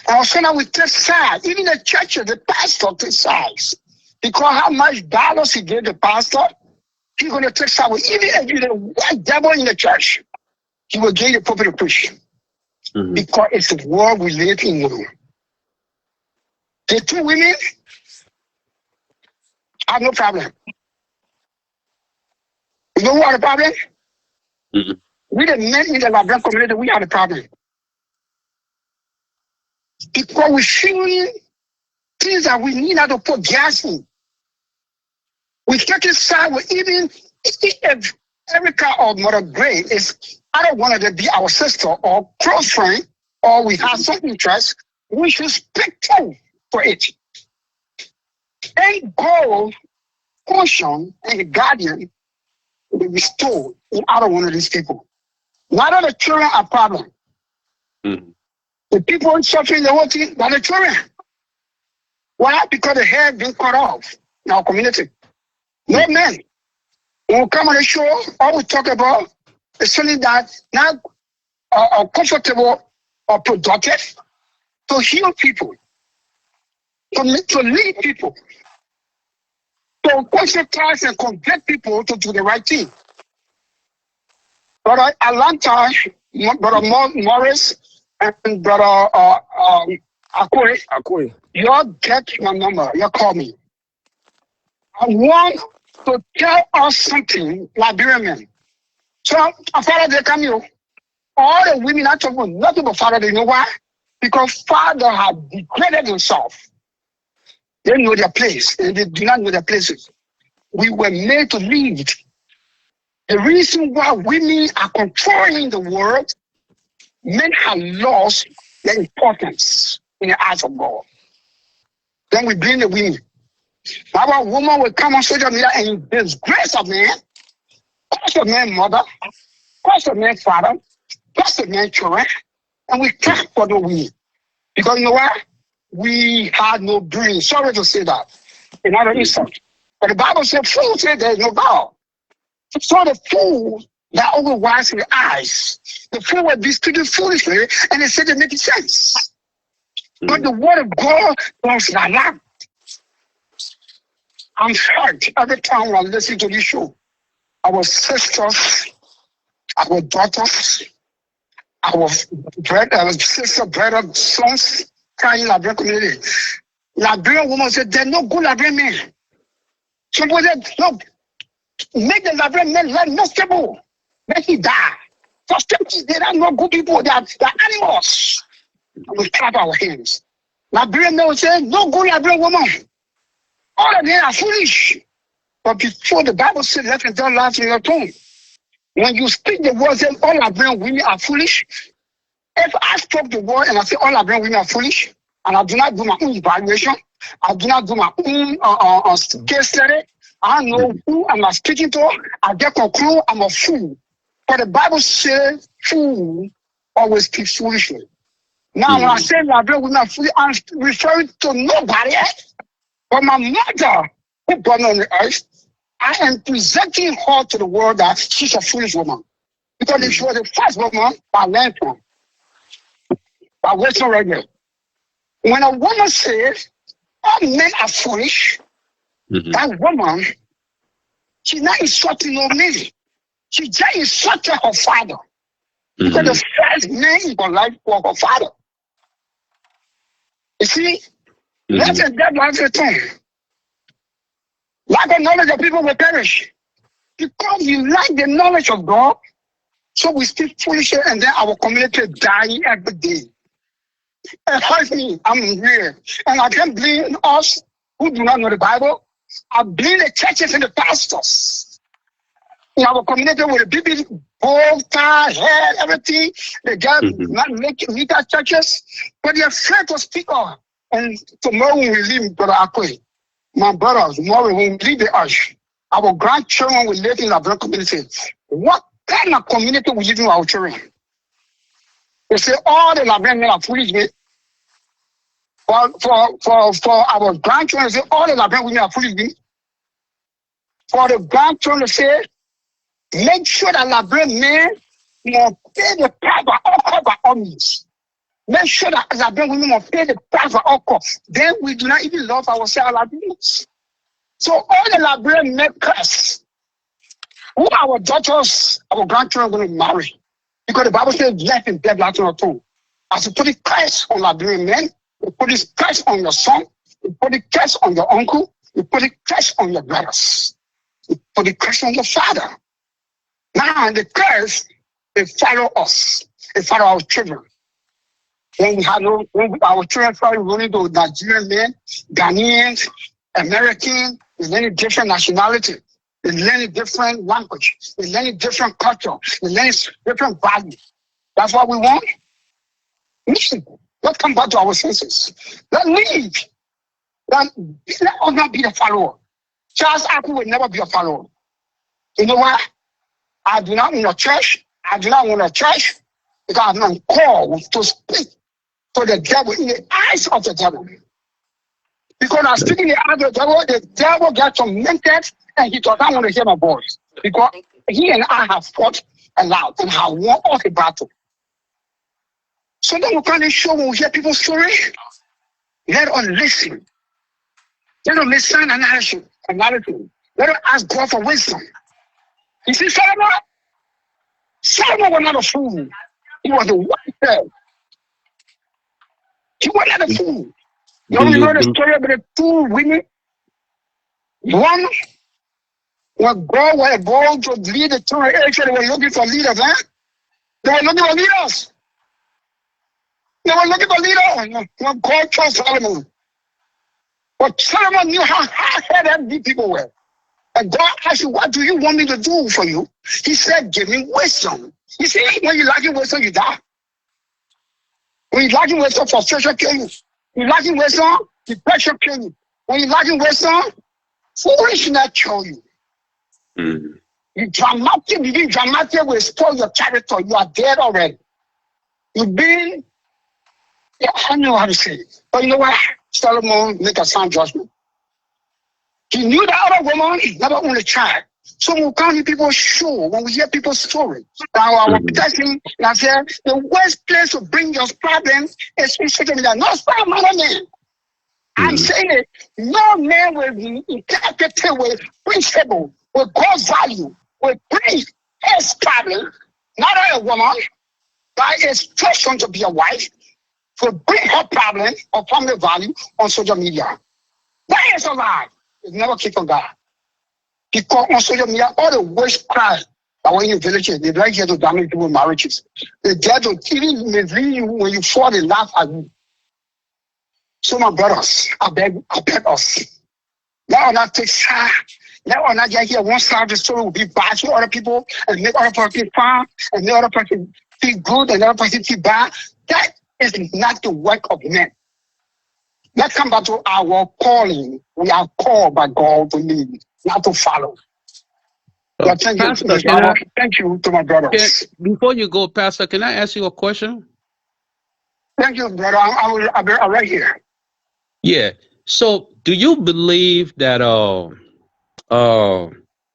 And also now we take sides. Even the churches, the pastor takes sides. Because how much dollars he gave the pastor, he's going to take sides. Even if you're the white devil in the church, he will give you pulpit to preach. Because it's the world we live in now. The two women have no problem. You know what the problem? We the men in the Liberian community, we have the problem. Because we're feeling things that we need not to put gas in. We take it side with even if Erica or Mother Gray is, I don't want her to be our sister or close friend, or we have some interest, we should speak to for it. And God, caution, and the guardian will be restored in either one of these people. Not all the children are problem. The people suffering the whole thing, not the children. Why? Because the hair been cut off in our community. No men. When we come on the show, all we talk about is something that not comfortable or productive to heal people, to lead people, to conscientize and convert people to do the right thing. Brother Atlanta, Brother Morris, and Brother Akwe, you all get my number, you call me. I want to tell us something, Liberian men. So, Father, they come here. All the women are talking about nothing but Father. They know why? Because Father has degraded himself. They know their place, and they do not know their places. We were made to lead. The reason why women are controlling the world, men have lost their importance in the eyes of God. Then we blame the women. Our woman will come on social media and disgrace a man, curse a man's mother, curse a man's father, curse a man's children, And we can't for no women. Because you know what? We had no brain. Sorry to say that. It's not an insult. But the Bible said, fool said there's no God. So the fool that overwise the eyes, the fool would be speaking foolishly, and they said it makes sense. But the word of God was not loud. I'm hurt every time I listen to this show. Our sisters, our daughters, our sister, brother, sons, crying in Liberian community. Liberian woman said, there's no good Liberian men. Somebody said, look, make the Liberian men like no stable. Make he die. For stability, they are not good people, they are animals. And we clap our hands. Liberian men will say, no good Liberian woman. All of them are foolish. But before the Bible said, let them tell life in your tongue. When you speak the word, say all Liberian women are foolish. If I spoke the word and I say all Liberian women are foolish, and I do not do my own evaluation, I do not do my own case study, I know who am I speaking to, I get conclude I'm a fool. But the Bible says fool always speak foolishly. Now when I say Liberian women are foolish, I'm referring to nobody else. But my mother, who born on the earth, I am presenting her to the world that she's a foolish woman. Because if she was the first woman, by lantern, by Western radio. When a woman says, all men are foolish, that woman, she's not insulting no man. She just insulted her father. Because the first man in her life was her father. You see, that's a dead life return. Lack of knowledge of people will perish. Because you lack the knowledge of God, so we speak foolishly and then our community die every day. It hurts me. I'm here. And I can't blame us who do not know the Bible. I blame the churches and the pastors. In our community with the big bow tie, hair, everything, they got not making legal churches, but they're afraid to speak up. And tomorrow when we leave, Brother Akwe, my brothers, tomorrow when we leave the earth, our grandchildren will live in our community. What kind of community will live in our children? They say all the Liberian men are foolish men. For our grandchildren, they say all the Liberian women are foolish men. For the grandchildren, they say, make sure that Liberian men must pay the price by all cost by all means. Make sure that Liberian women must pay the price by all cost. Then we do not even love ourselves Liberians. So all the Liberian men curse. Who our daughters, our grandchildren are going to marry? Because the Bible says life and death lies on our tongue. As you put the curse on Liberian men, you put this curse on your son, you put the curse on your uncle, you put the curse on your brothers, you put the curse on your father. Now the curse, they follow us, they follow our children. When our children started running to Nigerian men, Ghanaians, Americans, they learn different nationality, they learn different language, they learn different culture, they learn different values. That's what we want. Listen, let's come back to our senses. Let's leave. Let us not be the follower. Charles Apple will never be a follower. You know what? I do not want a church. I do not want a church because I'm not called to speak to the devil in the eyes of the devil. Because I speak in the eyes of the devil gets tormented and he does not want to hear my voice. Because he and I have fought a lot and have won all the battle. So then we can't show when we hear people's story. Let us listen. Let us listen and analysis. Let us ask God for wisdom. You see, Solomon was not a fool. He was a wise man. He was not a fool. You only know the story about the two women. One, when God was born to lead the children, they were looking for leaders, huh? They were looking for leaders. They were looking for leaders when God chose Solomon. But Solomon knew how hard-headed these people were. And God asked you, what do you want me to do for you? He said, give me wisdom. You see, when you lack wisdom, you die. When you lack wisdom, frustration kill you. You lack wisdom, depression kill you. When you lack wisdom, foolishness kill you. You begin dramatic will spoil your character. You are dead already. You've been, I don't know how to say it. But you know what? Solomon make a sound judgment. He knew that other woman is never only child. So when we come to people's show, when we hear people's story, now I was testing and I said, the worst place to bring your problems is in social media. No, stop, man. I'm saying it. No man will interpret it with principle, with God's value, with bring his problem, not a woman, that is chosen to be a wife, to bring her problem or family value on social media. That is a lie. It's never keep on God. Because on social media, all the worst cry that when you villages, they like here to damage people's marriages. They dare to even mislead you when you fall, they laugh at you. So my brothers, I beg us. Let us not take side. Let us not get here one side of the story will be bad to other people and make other people feel fine and make other person feel good and other person feel bad. That is not the work of men. Let's come back to our calling. We are called by God to lead, not to follow. Thank you to my brothers. Before you go, Pastor, can I ask you a question? Thank you, brother. I'll be right here. Yeah. So, do you believe that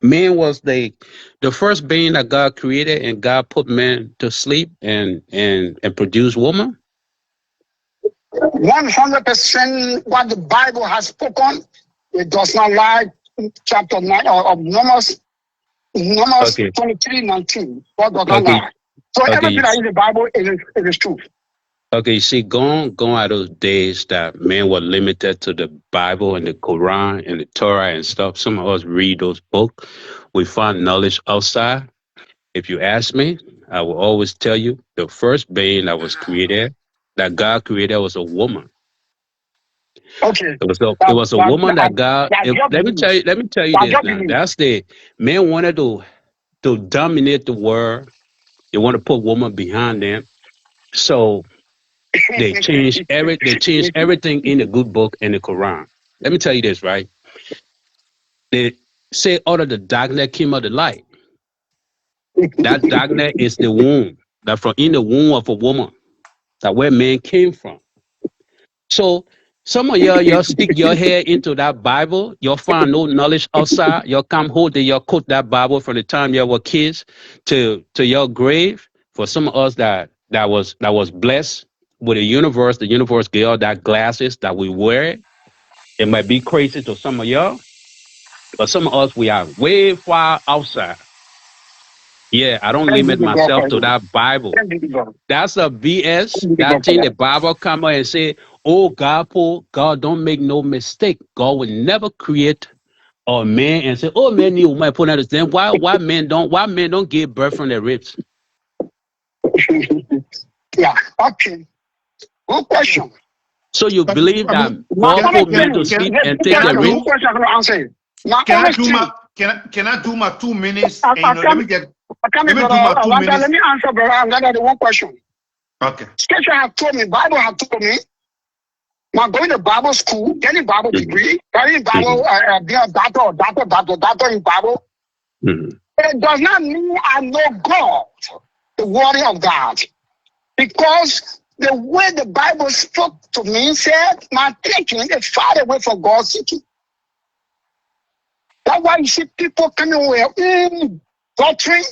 man was the first being that God created, and God put man to sleep and produce woman? 100% what the Bible has spoken, it does not lie. Chapter 9 of Numbers 23:19. God does not lie. So everything that is in the Bible is true. Okay, you see, going out of those days that men were limited to the Bible and the Quran and the Torah and stuff. Some of us read those books. We find knowledge outside. If you ask me, I will always tell you the first being that was created, that God created, was a woman. Okay. It was a woman that God. Let me tell you this now. That's the men wanted to dominate the world. They want to put woman behind them. So they changed everything in the good book and the Quran. Let me tell you this, right? They say out of the darkness came out the light. That darkness is the womb. That from in the womb of a woman. That where man came from. So some of y'all stick your head into that Bible. You'll find no knowledge outside. You'll come holding your quote that Bible from the time you were kids to your grave. For some of us that was blessed with the universe gave us that glasses that we wear. It might be crazy to some of y'all, but some of us, we are way far outside. Yeah, I don't limit myself to that Bible. That's a BS. That thing the Bible come out and say, oh, God don't make no mistake. God will never create a man and say, oh, man, you might put that. Then why men don't give birth from their ribs? Yeah, okay. Good question. So you believe that God put men to sleep and take their ribs? Can I do my 2 minutes? Let me do my 2 minutes. Let me answer, brother. I'm gonna do one question. Okay. Scripture have told me, Bible have told me, now going to Bible school, getting Bible degree, getting Bible, being a doctor in Bible. It does not mean I know God, the word of God. Because the way the Bible spoke to me said, my thinking is far away from God's seeking. That's why you see people coming with their own doctrine,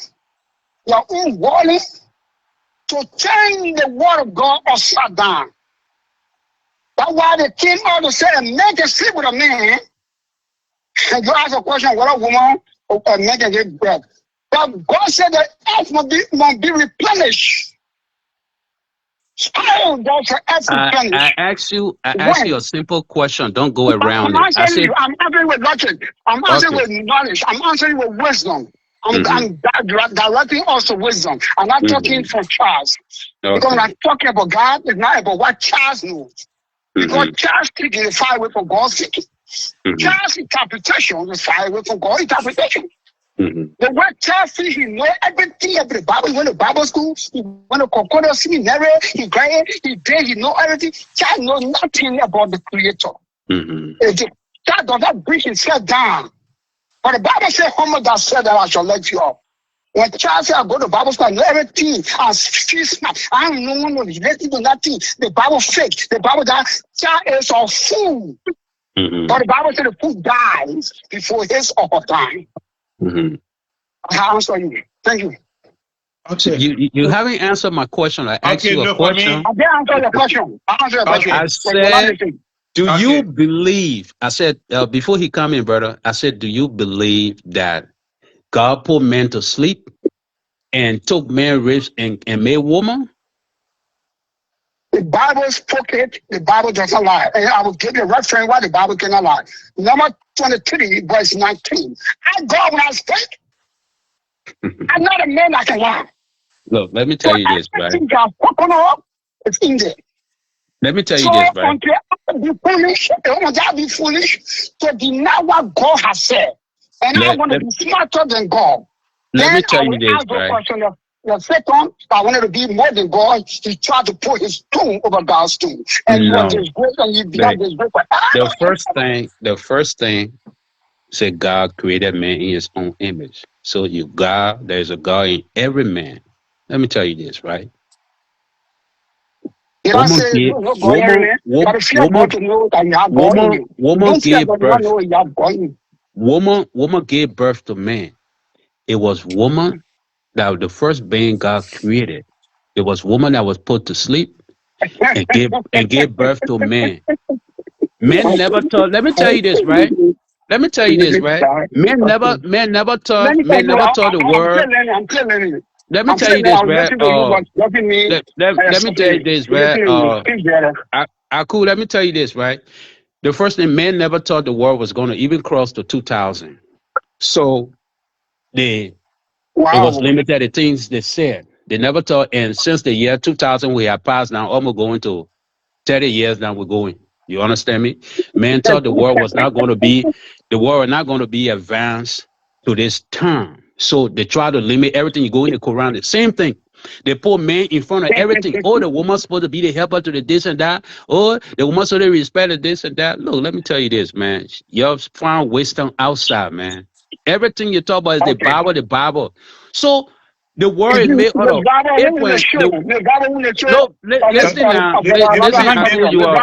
their own wording, to turn the word of God upside down. That's why the king ought to say a man can sleep with a man. And you ask a question, what a woman or a man can get bread. But God said that earth must be replenished. I ask you a simple question. Don't go around I'm answering with logic. I'm answering with knowledge. I'm answering with wisdom. I'm directing also wisdom. I'm not talking for Charles. Because when I'm talking about God, it's not about what Charles knows. Because Charles thinking is far away from God's thinking. Charles' interpretation is far away from God's interpretation. The word Charles, he knows everything about the Bible. He went to Bible school, he went to Concordia Seminary, he graduated, he knows everything. Charles knows nothing about the Creator. Charles does not bring himself down. But the Bible says, Homer that said that I shall let you up. When Charles said I go to Bible school, I know everything. I feel smart. I don't know one related to that thing. The Bible fake. The Bible that child is a fool. But the Bible said the fool dies before his or her time. I answer you. Thank you. Okay. You haven't answered my question. I asked you a question. I didn't answer your question. I answered your question. I said, do you believe? I said before he come in, brother. I said, do you believe that God put men to sleep and took man ribs and made woman? The Bible spoke it. The Bible doesn't lie. And I will give you a reference why the Bible cannot lie. Number 23, verse 19. I God when I speak. I'm not a man that can lie. Look, let me tell you this, right? It's in there. Let me tell you this, right? Be foolish. Be foolish to deny what God has said. And I want to be smarter than God. Let me tell you this, right? The second, I wanted to be more than God. He tried to put his tomb over God's tomb. And he was disgraced and he became disgraced. The first thing said God created man in his own image. So there's a God in every man. Let me tell you this, right? Woman gave birth to man. It was woman that was the first being God created. It was woman that was put to sleep and gave birth to man. Men never taught. Let me tell you this, right? Let me tell you this, right? Men never taught the word. Let me tell you this, right? Let me tell you this, right? Cool. Let me tell you this, right? The first thing, men never thought the world was going to even cross to 2000. So it was limited to things they said. They never thought, and since the year 2000, we have passed now, almost going to 30 years now we're going. You understand me? Men thought the world was not going to be advanced to this term. So they try to limit everything. You go in the Quran, the same thing. They put men in front of everything. Oh, the woman's supposed to be the helper to the this and that. Oh, the woman's supposed to respect the this and that. Look, let me tell you this, man. You're found wisdom outside, man. Everything you talk about is the Bible. So the word is made out of influence. No, listen now. Listen, you are.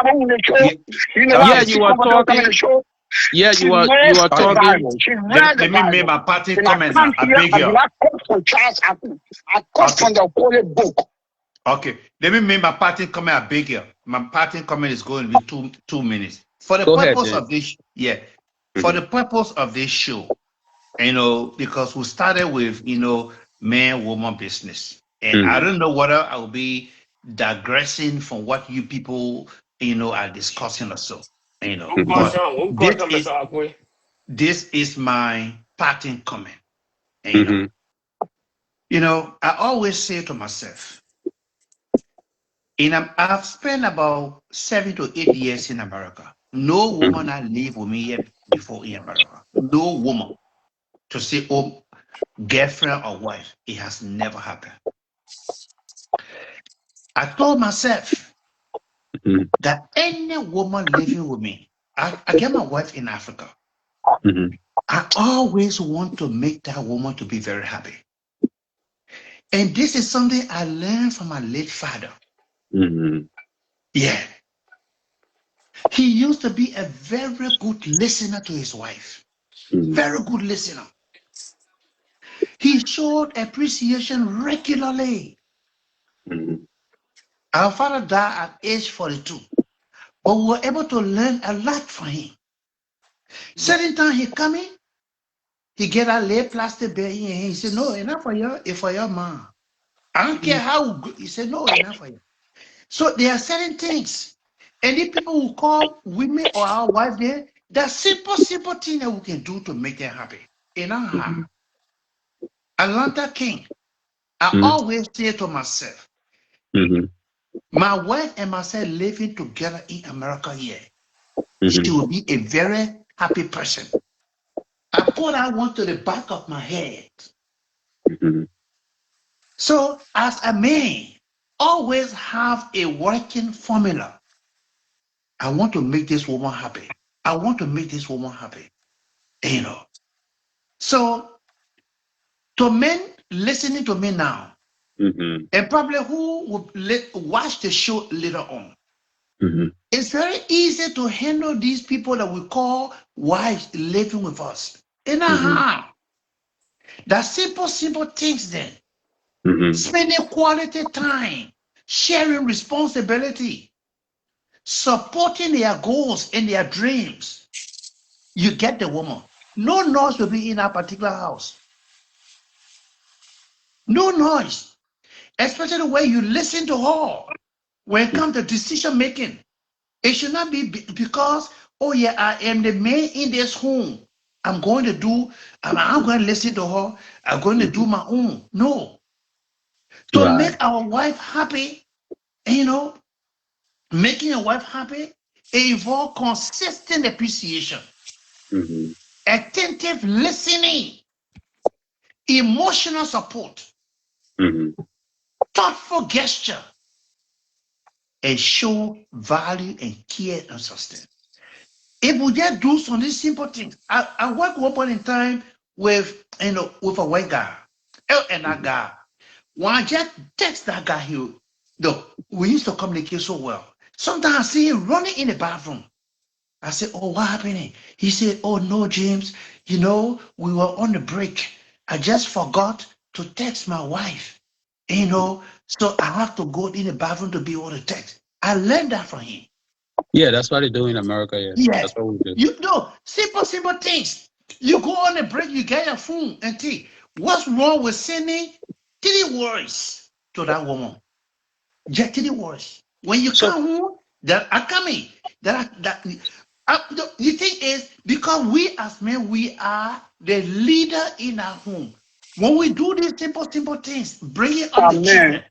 Yeah, you are talking. Yeah, you are talking. Let me make my party comment. I beg you. I cut from the Holy Book. Okay, let me make my party comment. I beg you. My party comment is going to be 2 minutes. For the purpose of this, for the purpose of this show, because we started with man-woman business, and I don't know whether I will be digressing from what you people are discussing or so. This is my parting comment. I always say to myself, I've spent about 7 to 8 years in America. No woman has lived with me yet before in America. No woman to say, oh, girlfriend or wife. It has never happened. I told myself that any woman living with me, I get my wife in Africa. I always want to make that woman to be very happy. And this is something I learned from my late father. Yeah. He used to be a very good listener to his wife. Very good listener. He showed appreciation regularly. Our father died at age 42. But we were able to learn a lot from him. Certain time he come in, he get a lay plastic bed in, and he said, no, enough for you, it's for your mom. I don't care how good. He said, no, enough for you. So there are certain things. And if people will call women or our wife there, there's simple thing that we can do to make them happy. In our heart. Atlanta King, I always say to myself, my wife and myself living together in America here, she will be a very happy person. I put that one to the back of my head. So as a man, always have a working formula. I want to make this woman happy. I want to make this woman happy. So to men listening to me now, and probably who will watch the show later on. It's very easy to handle these people that we call wives living with us. In a harm. That simple things then. Spending quality time, sharing responsibility, supporting their goals and their dreams. You get the woman. No noise will be in a particular house. No noise. Especially when you listen to her. When it comes to decision making, it should not be because, oh yeah, I am the man in this home. I'm going to listen to her. I'm going to do my own. No. To make our wife happy, making your wife happy, it involves consistent appreciation, attentive listening, emotional support, thoughtful gesture, and show value and care and sustain. If we just do some of these simple things, I work one point in time with a white guy, and that guy. When I just text that guy here, we used to communicate so well. Sometimes I see him running in the bathroom. I said, "Oh, what happened?" He said, "Oh no, James. We were on the break. I just forgot to text my wife. So I have to go in the bathroom to be able to text." I learned that from him. Yeah, that's what they do in America. Yeah. That's what we do. Simple things. You go on a break, you get your phone and see what's wrong with sending 3 words to that woman. Just 3 words. When you come home, that are coming. The thing is, because we as men, we are the leader in our home. When we do these simple things, bringing up the children,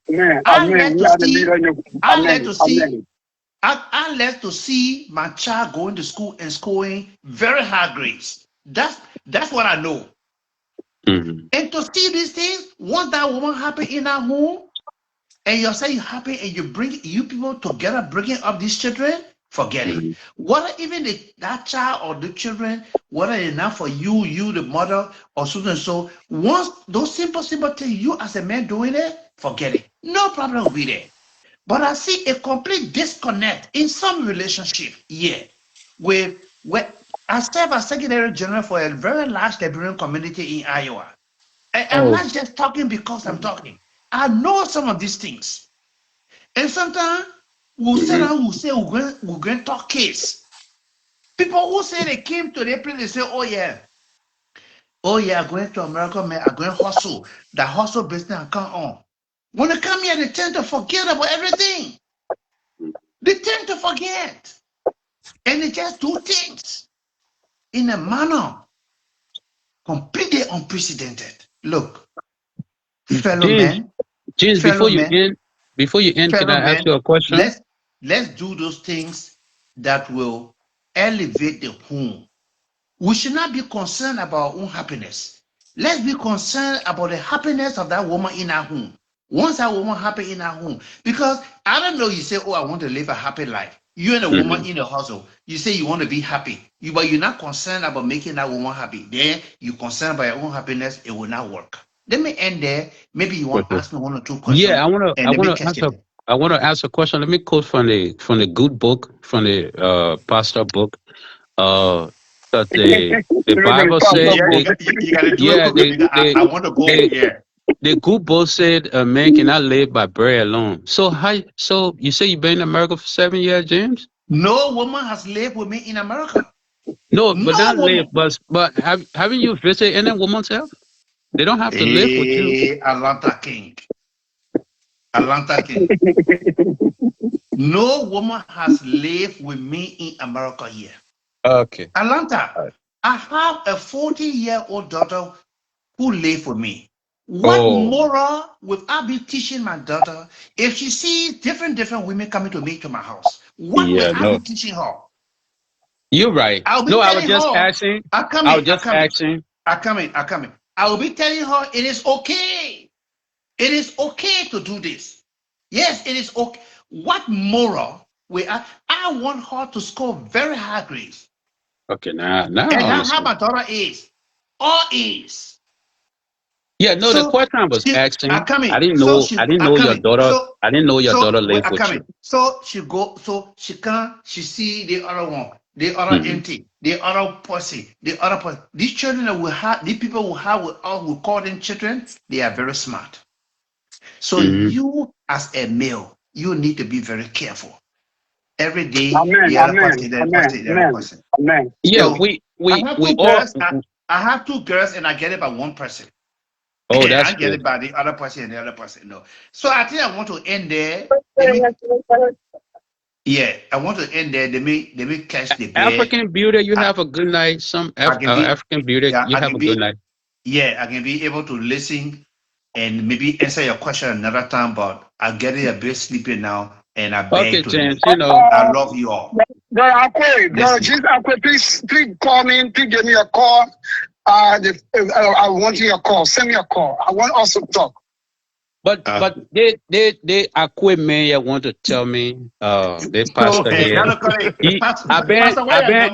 I like to see my child going to school and scoring very high grades. That's what I know. And to see these things, once that woman happy in our home, and you're saying happy, and you bring you people together, bringing up these children, forget it. Whether even that child or the children, whether it's not for you, the mother, or so and so, once those simple things, you as a man doing it, forget it. No problem will be there. But I see a complete disconnect in some relationship here. Where I serve as Secretary General for a very large Liberian community in Iowa. I'm not just talking because I'm talking. I know some of these things. And sometimes we'll sit down, we'll say we're going to talk case. People who say they came to the place, they say, oh yeah, I'm going to America, man, I'm going to hustle. The hustle business I come on. When they come here, they tend to forget about everything. They tend to forget. And they just do things in a manner completely unprecedented. Look, fellow men. James, before you end, can I ask you a question? Let's do those things that will elevate the home. We should not be concerned about our own happiness. Let's be concerned about the happiness of that woman in our home. Once that woman happy in our home, because I don't know, you say, oh, I want to live a happy life. You and a woman in the household, you say you want to be happy, but you're not concerned about making that woman happy. Then you're concerned about your own happiness, it will not work. Let me end there. Maybe you want to ask me 1 or 2 questions. Yeah, I want to ask a question. Let me quote from the good book, from the pastor book. That the Bible said, I want to go here. The good book said a man cannot live by bread alone. So you say you've been in America for 7 years, James? No woman has lived with me in America. No, but not live, but haven't you visited any woman's house? They don't have to live with you. Atlanta King. No woman has lived with me in America here. Okay. Atlanta, I have a 40-year-old daughter who lives with me. What moral will I be teaching my daughter if she sees different women coming to me to my house? What will I be teaching her? You're right. I was just asking. I will be telling her it is okay. It is okay to do this. Yes, it is okay. What moral will I want her to score very high grades. Okay, now. And that's how my daughter is. All is. Yeah, no, the So question I was she asking, are coming. I didn't So know, she I didn't are know your coming. daughter, So I didn't know your daughter wait, lived are with you. coming. So she go. So she can. She see the other one, the other Mhm. auntie, the other pussy, the other pussy. These children that we have, these people who have, we call them children. They are very smart. So Mhm. you, as a male, you need to be very careful. Every day, Amen, the other amen, person, the other person, amen, the other amen, person. amen. Yeah, So I have we two all. girls. I have two girls, and I get it by one person. Oh, I that's get good. it by the other person and the other person. No. So I think I want to end there. Let me, yeah, I want to end there. Let me catch the bear. African Beauty, you I, have a good night. I can be, African Beauty, yeah, you I have can a good be, night. yeah, I can be able to listen and maybe answer your question another time. But I'm getting a bit sleepy now, and I Okay, beg to James, leave. you know. I love you all. Brother Listen, Jesus Akwe, please call me. Please give me a call. I want your call. Send me a call. I want us to talk. But they Akwe man want to tell me they pastor okay, here.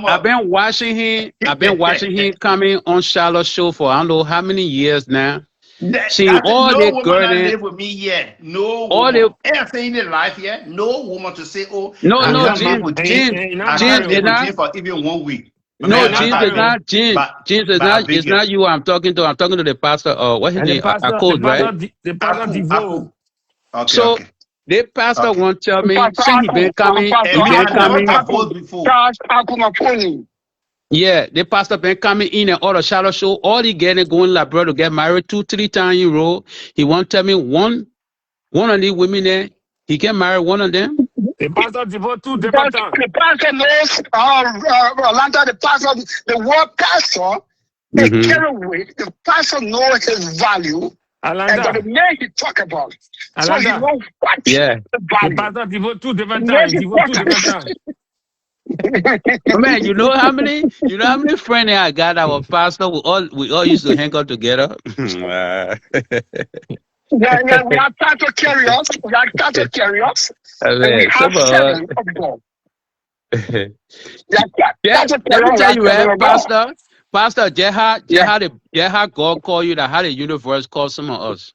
I've been watching him coming on Charlotte show for I don't know how many years now. See all no the woman girl that in, live with me yet. No all woman. the I ain't saying it live yet. No woman to say, oh, no I no can't not live James with Jim. married. James He not I James can't is live married. with not Jim for even 1 week. My man, no he I not James can't is do it. married. not James But James is but I not beg you. you I'm talking to the pastor what's his And name the Akos, right? pastor, the pastor Aku, divorced. Aku. Okay, So okay, the pastor okay. won't tell me Pastor say Aku, Pastor he And me, been I Aku, never coming. Aku, divorced before. Pastor Aku, my phone. Yeah, the pastor been coming in and all the shadow show. All he getting going like brother to get married 2-3 times in a row. He won't tell me one of these women there. He can marry one of them. The pastor divorced 2 different But times. the pastor knows, Atlanta, the pastor, the word pastor, they Mm-hmm. carry weight. The pastor knows his value and Alanda, the man he talk about. So he Alanda, knows what Yeah. the the value. pastor divorced 2 different He knows times. his Divorced 2 different importance. Oh, man, you know how many friends I got our pastor we all used to hang out together. Yeah, we have title carriers. We have title carriers. I And we mean, have some of us. 7 of God. Yeah, Title let me carriers, we tell have you, 7 of God. Pastor Jeha Yeah. God call you that how the universe call some of us.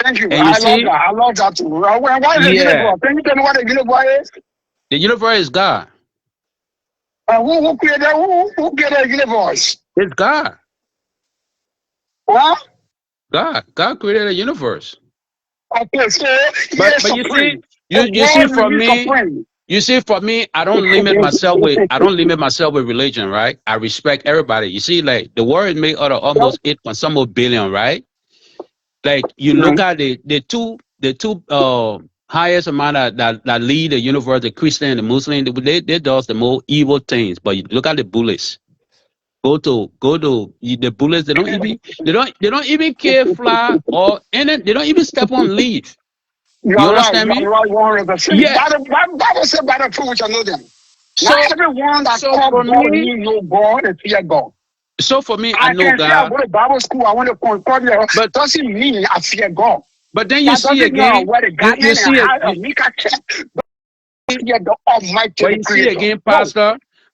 Thank you. And you I love see, that. I love that too. Why is the yeah, universe? Can you tell me what the universe is? the universe is God. Who created the universe? It's God. Huh? God created a universe. Okay, so But yes, you see, supreme. you see for me, I don't limit myself with religion, right? I respect everybody. You see, like the world is made out of almost 8 point some more billion, right? Like you look at the two highest amount that lead the universe, the Christian and the Muslim, they does the more evil things. But you look at the bullets. Go to the bullets. They don't even care fly or any. They don't even step on leaf. You You are right. understand You me? are right 100%. Yeah. Bible said by the fruit which I know them. So Not everyone that so call for God me, you know God and fear God. so for me, I I know can say I God. go to Bible school, I want to Concordia, But doesn't mean I fear God. but then you That see doesn't mean I again, wear the you garment and see it. have a weaker chest. Fear the Almighty, But the you see Creator. again, No.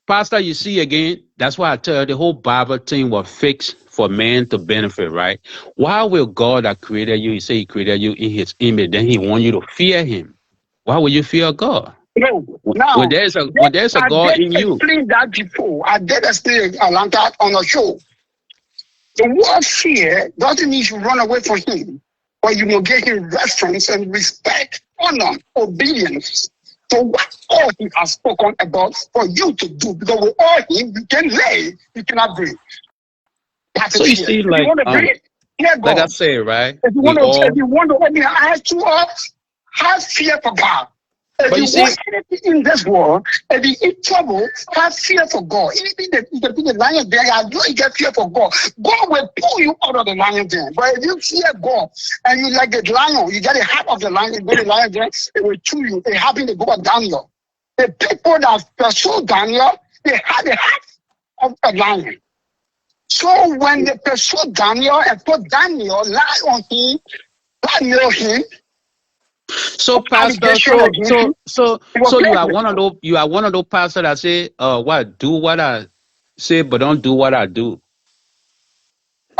Pastor, you see again. That's why I tell you the whole Bible thing was fixed for man to benefit, right? Why will God that created you? He say He created you in His image. Then He want you to fear Him. Why will you fear God? No. When Now, there's a I God did in you. explain that before. I did explain Atlanta on a show. The word fear doesn't mean you run away from him, but you will give him reference and respect, honor, obedience to what all he has spoken about for you to do. Because with all him, you can lay, you cannot breathe. That's So a you fear. see, If you want to breathe, fear like I God. say, right? If you want to open your eyes to us, have fear for God. If But you you see, want anything in this world, if you in trouble, have fear for God. Anything that you can be the lion there, you get fear for God. God will pull you out of the lion den. But if you fear God and you like the lion, you get a heart of the lion, you go to the lion den, it will chew you. It happened to go to Daniel. The people that pursue Daniel, they had the heart of a lion. So when they pursued Daniel and put Daniel, lie on him, blackmail him, so pastor, so you are one of those pastors that say, do what I say, but don't do what I do.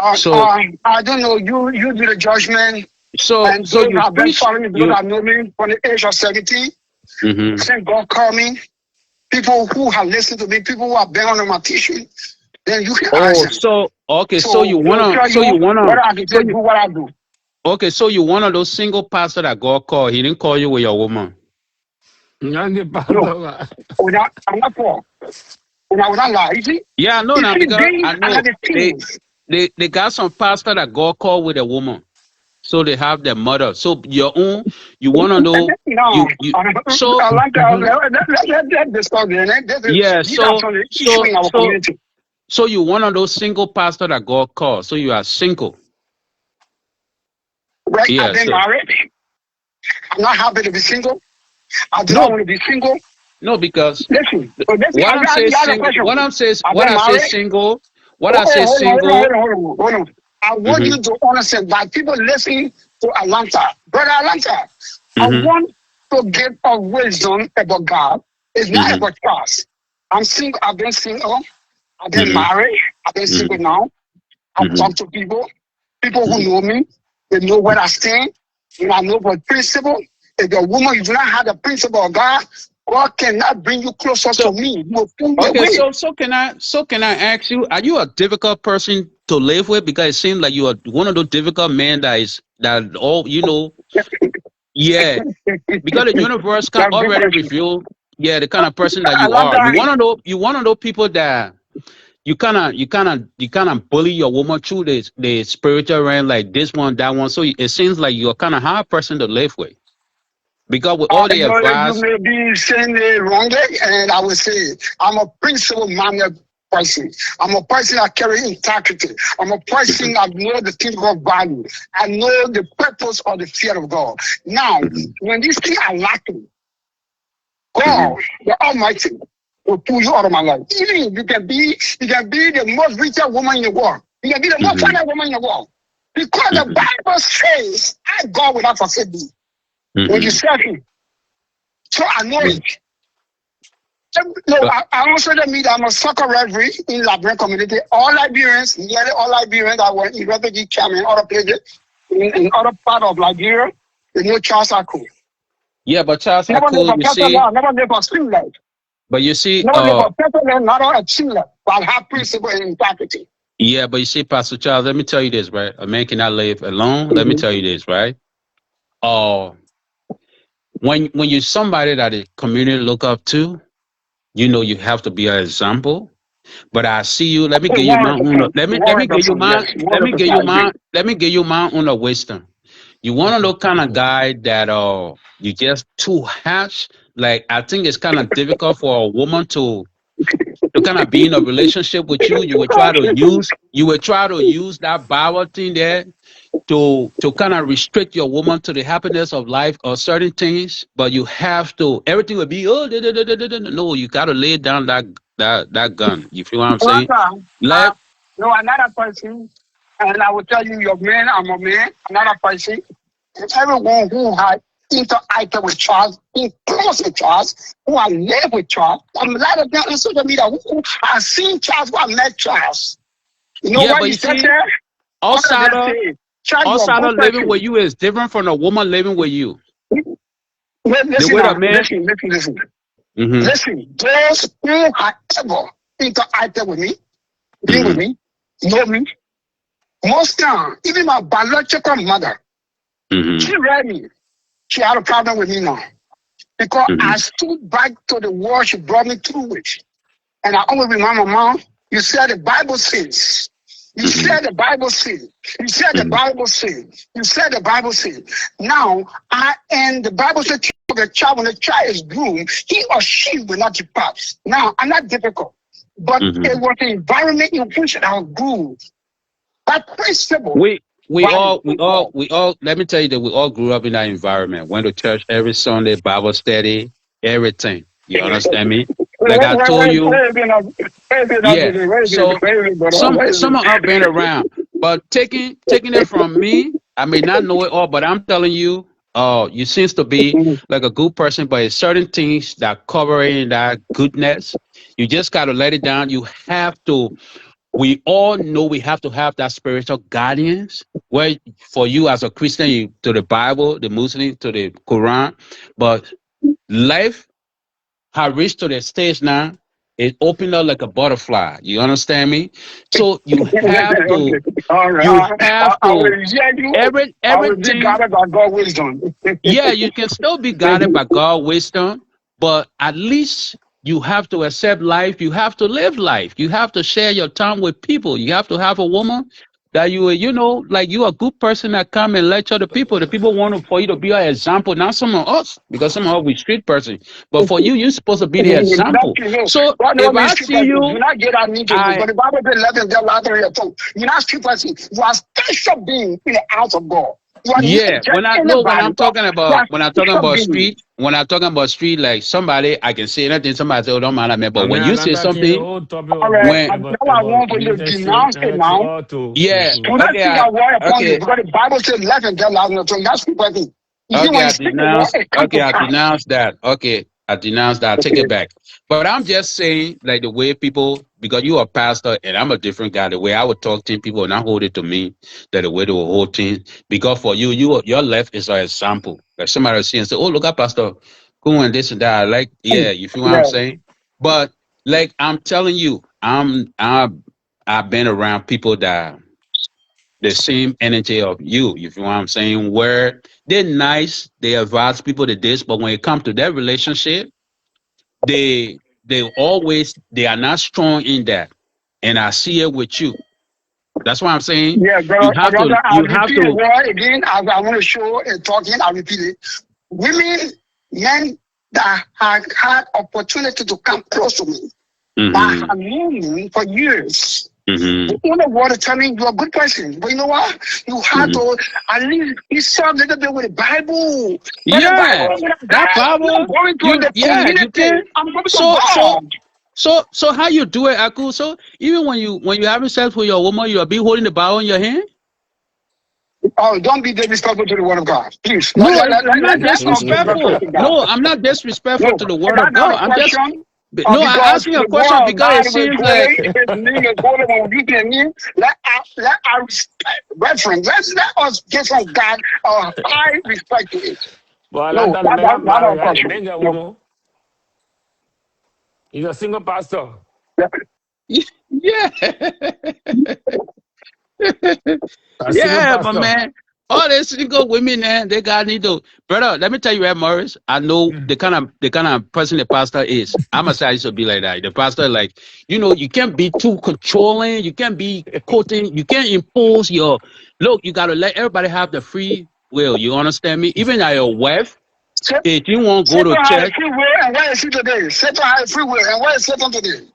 I don't know. You do the judgment. And so those you have been preach, following me because I know me from the age of 70. Since God called me, people who have listened to me, people who have been on my teaching, then you can ask them. So you wanna what I can do, what I do. Okay, so you one of those single pastors that God called. He didn't call you with your woman. No, I'm not poor. When I was not lie, you see? Yeah, I know now because I know they got some pastor that God called with a woman. So they have their mother. So your own, you want to know? No. So I like that. So you one of those single pastor that God called. So you are single. Right? Yeah, I've been married. I'm not happy to be single. I do not want to be single. No, because listen, what I say single. Hold on. I want you to understand that people listening to Atlanta, brother Atlanta, I want to give a wisdom about God. It's not about trust. I'm single. I've been single. I've been married. I've been single now. I've talked to people who know me. They know where I stand. And I know what principle. If you're a woman, you do not have the principle of God, God cannot bring you closer to me. So can I ask you, are you a difficult person to live with? Because it seems like you are one of those difficult men that all you know. Yeah, because the universe can already reveal the kind of person that you are. You want to know people that you kind of bully your woman through the spiritual realm, like this one, that one. So it seems like you're kind of hard person to live with. Because with all the advice, you may be saying it wrongly, and I will say I'm a principle-minded person. I'm a person that carry integrity. I'm a person that know the thing of value. I know the purpose of the fear of God. Now, when these things are lacking, God, the Almighty, will pull you out of my life. Even you can be the most richest woman in the world. You can be the most finest woman in the world. Because the Bible says, I God will not forsake thee. When you serve him. So I know it. No, I also admit I'm a soccer referee in Liberian community. All Liberians, nearly all Liberians that were in refugee camp in other places, in other part of Liberia, they know Charles Aku. Yeah, but Charles Aku, you see, never live for stream life. But you see, never live for personal life, not a stream life, but have principle and integrity. Yeah, but you see, Pastor Charles, let me tell you this, right? A man cannot live alone. Let me tell you this, right? When you're somebody that the community look up to, you know you have to be an example. But I see you. Let me give you my own. Let me give you my. Let me give you my own wisdom. You want to know kind of guy that you just too harsh. Like I think it's kind of difficult for a woman to kind of be in a relationship with you. You would try to use that Bible thing there to kind of restrict your woman to the happiness of life or certain things, but you have to, everything will be, no, you got to lay down that gun. You feel what I'm saying? No, another person, and I will tell you, your man, I'm a man, another person, and everyone who had interacted with Charles, in close with Charles, who have lived with Charles, I'm a lot of them on social media who have seen Charles, who have met Charles. You know what he said there? Outside of living with you is different from a woman living with you. Listen. Listen, those who have ever interacted with me, been with me, know me, most time, even my biological mother, she read me. She had a problem with me now. Because I stood back to the word she brought me through it. And I always remind my mom, you said the Bible says. You said the Bible says. You said the Bible says. You said the Bible says. Now, and the Bible says the child, when the child is groomed, he or she will not depart. Now, I'm not difficult, but it was the environment in which I was groomed. That principle. We all, let me tell you that we all grew up in that environment. Went to church every Sunday, Bible study, everything. You understand me? Like I told you, so some of us been around, but taking it from me, I may not know it all, but I'm telling you, you seems to be like a good person, but it's certain things that cover in that goodness. You just got to let it down. You have to we all know we have to have that spiritual guardians. Where for you as a Christian, you, to the Bible, the Muslim to the Quran, but life has reached to the stage now. It opened up like a butterfly. You understand me? So you have to. Everything. Guided by God's wisdom. Yeah, you can still be guided by God's wisdom, but at least you have to accept life. You have to live life. You have to share your time with people. You have to have a woman that you know, like you a good person that come and lecture the people. The people want for you to be an example, not some of us, because some of us we street person. But for you, you're supposed to be the example. So if I see you, do not get out into but the Bible says, let them tell after your tongue. You're not street person. You are special being in the house of God. Yeah, when I'm talking about street, like somebody I can say nothing. Somebody say, "Oh, don't mind me," but when you say something, I want you to denounce it now. Yeah, okay. Because the Bible says, "Let them tell out your tongue." That's the question. I denounce that. Okay, I denounce that. Take it back. But I'm just saying, like the way people, because you are a pastor and I'm a different guy, the way I would talk to people and not hold it to me, that the way they will hold things. Because for you, your left is an example. Like somebody will see and say, "Oh, look at Pastor Cool and this and that." Like, yeah, you feel what I'm saying? But like I'm telling you, I've been around people that the same energy of you. You feel what I'm saying? Where they're nice, they advise people to this, but when it comes to their relationship, they are not strong in that. And I see it with you. That's what I'm saying. Yeah, bro. You have to again. I want to show and talking. I'll repeat it. Women, men that have had opportunity to come close to me, that have known me for years. You know what? Tell me you're a good person, but you know what? You have to at least be some little bit with the Bible. That Bible. You can. So how you do it, Aku? So even when you having sex with your woman, you'll be holding the Bible in your hand. Oh, don't be disrespectful to the word of God, please. No, I'm not disrespectful. No, I'm not disrespectful to the word of God. I'm just. No, I asked you a question because it seems like let us get from God a high respect to it. He's a single pastor. Yeah. But man, all these single women, man, they got need to. Brother, let me tell you, Morris. I know the kind of person the pastor is. I'm a side to be like that. The pastor, like, you can't be too controlling. You can't be quoting. You can't impose your look. You gotta let everybody have the free will. You understand me? Even at your wife, if you won't go to church. And where is he today? Satan has free will, and where is Satan today?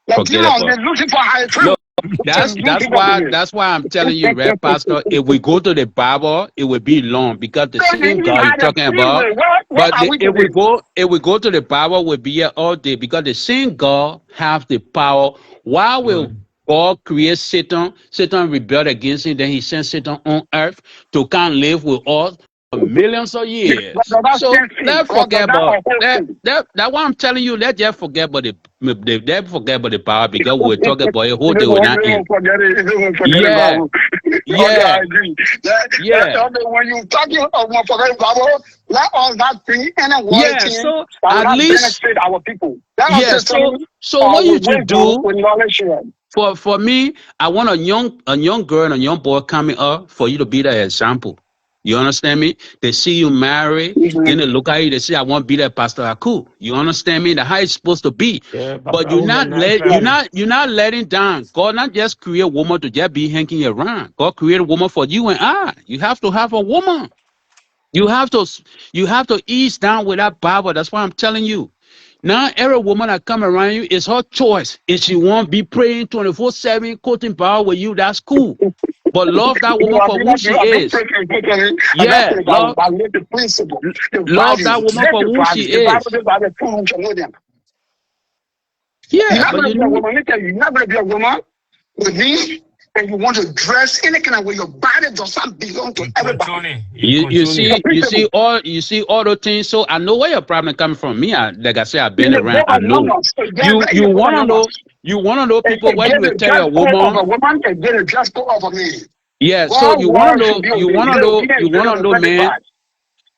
Like they're looking for high free will. That's why I'm telling you, right, Pastor, if we go to the Bible, it will be long because the same God you're talking about. But if we go to the Bible, we'll be here all day because the same God have the power. Why will God create Satan? Satan rebelled against him, then he sent Satan on earth to come live with us for millions of years. So let's forget about that. That's why I'm telling you, let's just forget about the power because we're talking about a whole day will not end. When you talking about forget Bible, let all that thing and one thing so at least our people. So what you should do for me, I want a young girl and a young boy coming up for you to be the example. You understand me? They see you married, then they look at you, they say, "I want to be that Pastor Aku." You understand me? That's how it's supposed to be. But you're not letting down. God not just create a woman to just be hanging around. God created a woman for you and I. You have to have a woman. You have to ease down with that Bible. That's why I'm telling you. Now, every woman that come around you, it's her choice. If she won't be praying 24/7, quoting Bible with you, that's cool. But love that woman for who she is. Love that woman for who she is. You're not going to be a woman with me, and you want to dress any kind of way. Your body doesn't belong to everybody. You see all the things. So I know where your problem coming from. Me, like I said, I've been around. I know. You want to know. You one of those people where you Again, will the tell dress a code of a woman. woman, again, the dress code of a man. Yeah, so God you wants want to to be know, you obedient. want to know, you want to know, man. Sacrifice.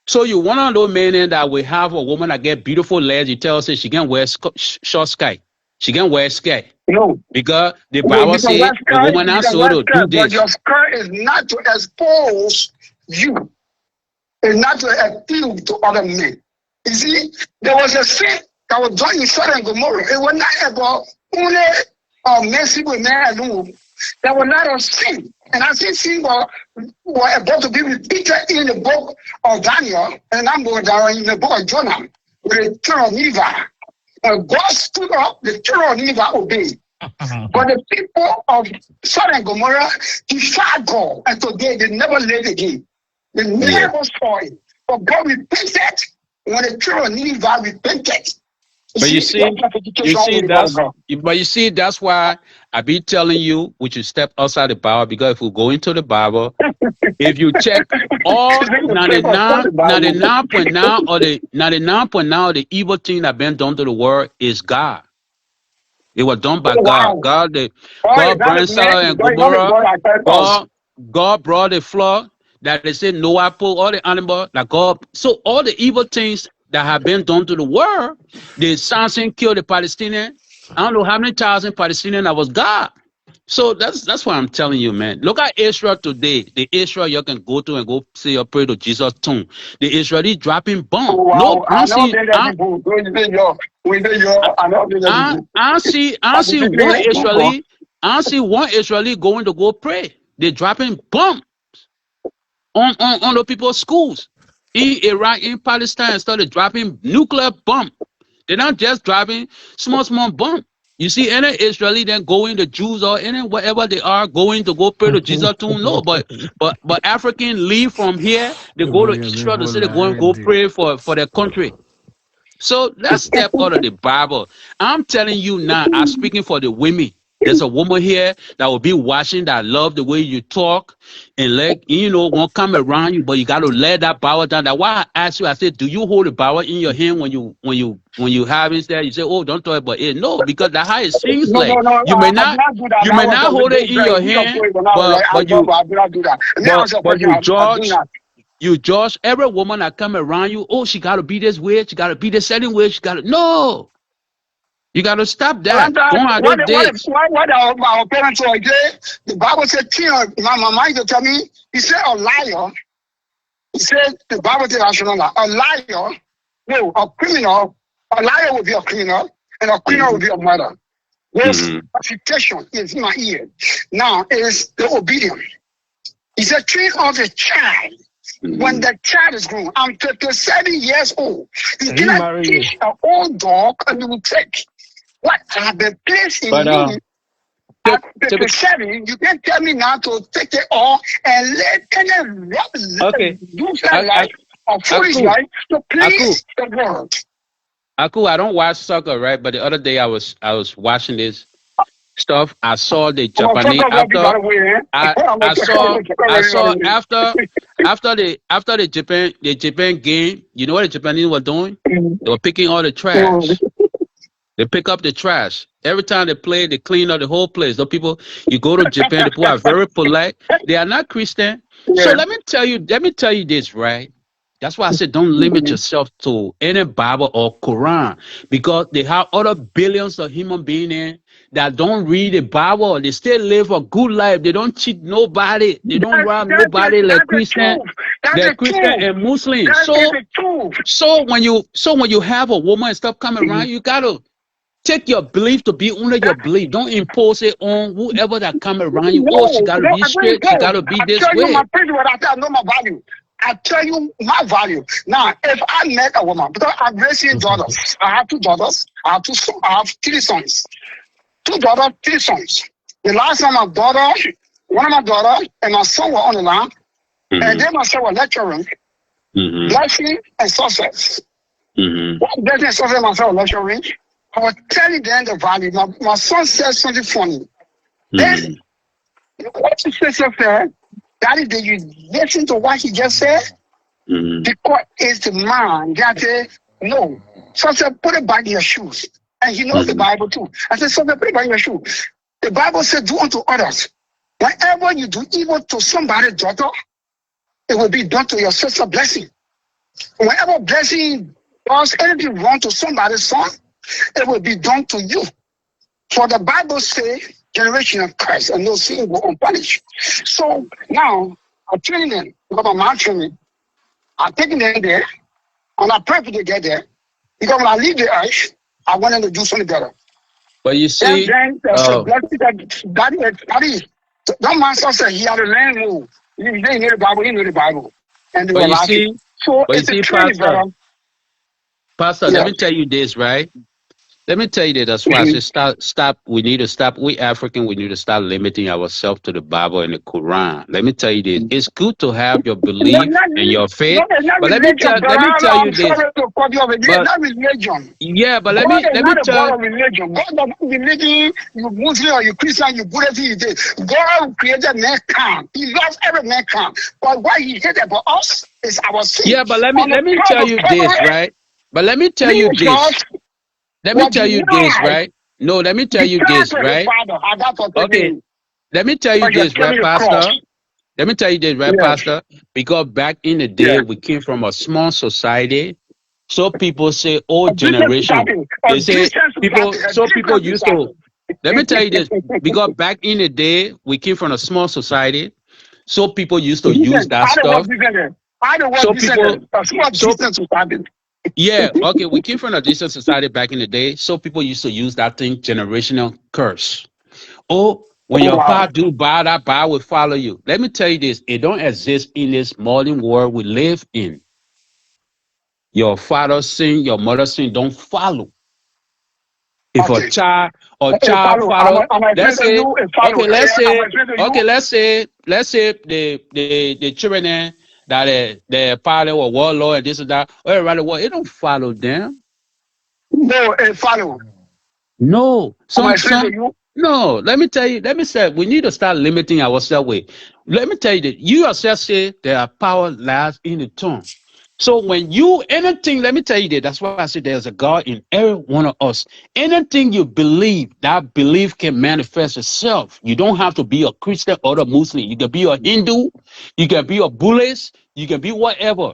So you want to know, man, that we have a woman that get beautiful legs. You tell us she can wear short skirt. She can wear skirt No. because the Well, Bible you can wear said a skirt, woman you not can so wear to do skirt, but this. your skirt is not to expose you. It's not to appeal to other men. You see, there was a sin that was done in Sodom and Gomorrah. It was not about only mercy with men alone. There was not a sin. And I think sin were about to be repeated in the book of Daniel, and I'm going down in the book of Jonah, with the children of Nineveh. God stood up, the children of Nineveh obeyed. But the people of Sodom and Gomorrah defied God, and today they never lived again. They never saw it. But God repented when the children of Nineveh repented. But you see, that's why I be telling you we should step outside the Bible, because if we go into the Bible, if you check all 99.9 or the 99.9 of the evil thing that been done to the world is God. It was done by God. God brought Sodom and Gomorrah. God brought the flood that they said Noah put all the animals that God. So all the evil things that have been done to the world, the Samson killed the Palestinians. I don't know how many thousand Palestinians that was God. So that's what I'm telling you, man. Look at Israel today. The Israel you can go to and go say your prayer to Jesus' tomb. The Israeli dropping bombs. No, I see one Israeli going to go pray. They're dropping bombs on the people's schools. In Iraq, in Palestine, started dropping nuclear bombs. They're not just dropping small bombs. You see any Israeli then going, the Jews or any whatever they are going to go pray to Jesus tomb? No, but African leave from here, they go to Israel to say they're going to go pray for their country. So let's step out of the Bible. I'm telling you now, I'm speaking for the women. There's a woman here that will be watching, that love the way you talk, and won't come around you, but you got to let that Bible down. That's why I asked you, I said, do you hold the Bible in your hand when you have it there? You say, oh, don't talk about it. No, because that's how it seems like. You may not hold it in your hand, but you judge every woman that come around you. Oh, she got to be this way. She got to be the certain way. No. You got to stop that. What our parents were there, the Bible said, my mama used to tell me, he said a liar. He said, the Bible said, a liar, no, a criminal, a liar will be a criminal, and a criminal will be a murderer. This reputation is in my ear. Now is the obedience. He said, train of a child. When the child is grown, I'm 37 years old. You cannot teach an old dog a new trick. What have been placed in me at 37, you can't tell me now to take it all and let any do life or foolish life to please the world. Aku, I don't watch soccer, right? But the other day I was watching this stuff. I saw the Japanese after the Japan game. You know what the Japanese were doing? They were picking all the trash. They pick up the trash. Every time they play, they clean up the whole place. The people, you go to Japan, the people are very polite. They are not Christian. Yeah. So let me tell you this, right? That's why I said don't limit yourself to any Bible or Quran, because they have other billions of human beings that don't read the Bible. They still live a good life. They don't cheat nobody. They don't rob nobody like Christian. They're Christian and Muslim. So when you have a woman and stuff coming around, you gotta take your belief to be only your belief. Don't impose it on whoever that come around you. Oh, she gotta be straight. She gotta be this way. I know my value. I tell you my value. Now, if I met a woman, because I'm raising daughters. I have 2 daughters. I have 3 sons. 2 daughters, 3 sons. The last time one of my daughters and my son were on the line, and then my son was lecturing, blessing and success. What blessing and success my son was lecturing? I was telling them the value. My son said something funny. Then, what you said, Daddy, did you listen to what he just said? Because it's the man that said, no. So I said, put it back in your shoes. And he knows the Bible too. I said, so put it on your shoe. The Bible said, do unto others. Whenever you do evil to somebody's daughter, it will be done to your sister blessing. Whenever blessing does anything wrong to somebody's son, it will be done to you. For the Bible says, generation of Christ, and no sin will unpunished. So now, I'm training them, because I'm not training. I'm taking them there, and I pray for them to get there. Because when I leave the earth, I want them to do something better. But you see, that master said he had a land move. He didn't know the Bible, he knew the Bible. And they but were you like, see, so but you it's a see, training, brother. Pastor, Yeah. let me tell you this, right? Let me tell you that. That's why I said stop. We need to stop. We African, we need to stop limiting ourselves to the Bible and the Quran. Let me tell you this. It's good to have your belief and your faith, but let me tell you this. Not religion. Yeah, but let God me is not a tell. God of religion. God does not religion. You Muslim or you Christian, you Buddhist, you did. God created mankind. He loves every mankind. But what he hated about us is our sin. Yeah, but let me tell you this, right? But let me tell you this. Let me tell you this, right? No, let me tell you this, right? Okay, let me tell you this, right, Pastor? Let me tell you this, right, Pastor? Because back in the day, we came from a small society. So people say old generation. They say people, so people used to, let me tell you this, because back in the day, we came from a small society. So people used to use that stuff. Yeah, okay, we came from a decent society back in the day, so people used to use that thing, generational curse. Oh, when your father do bad, that bad will follow you. Let me tell you this, it don't exist in this modern world we live in. Your father's sin, your mother's sin don't follow. If a child follow, let's say the children that their father or warlord and this and that, or around the world, it don't follow them. No, it follow. No, no. Let me say, we need to start limiting ourselves. Let me tell you that you yourself say there are power lies in the tongue. So when you anything, let me tell you that. That's why I say there's a God in every one of us. Anything you believe, that belief can manifest itself. You don't have to be a Christian or a Muslim. You can be a Hindu, you can be a Buddhist, you can be whatever.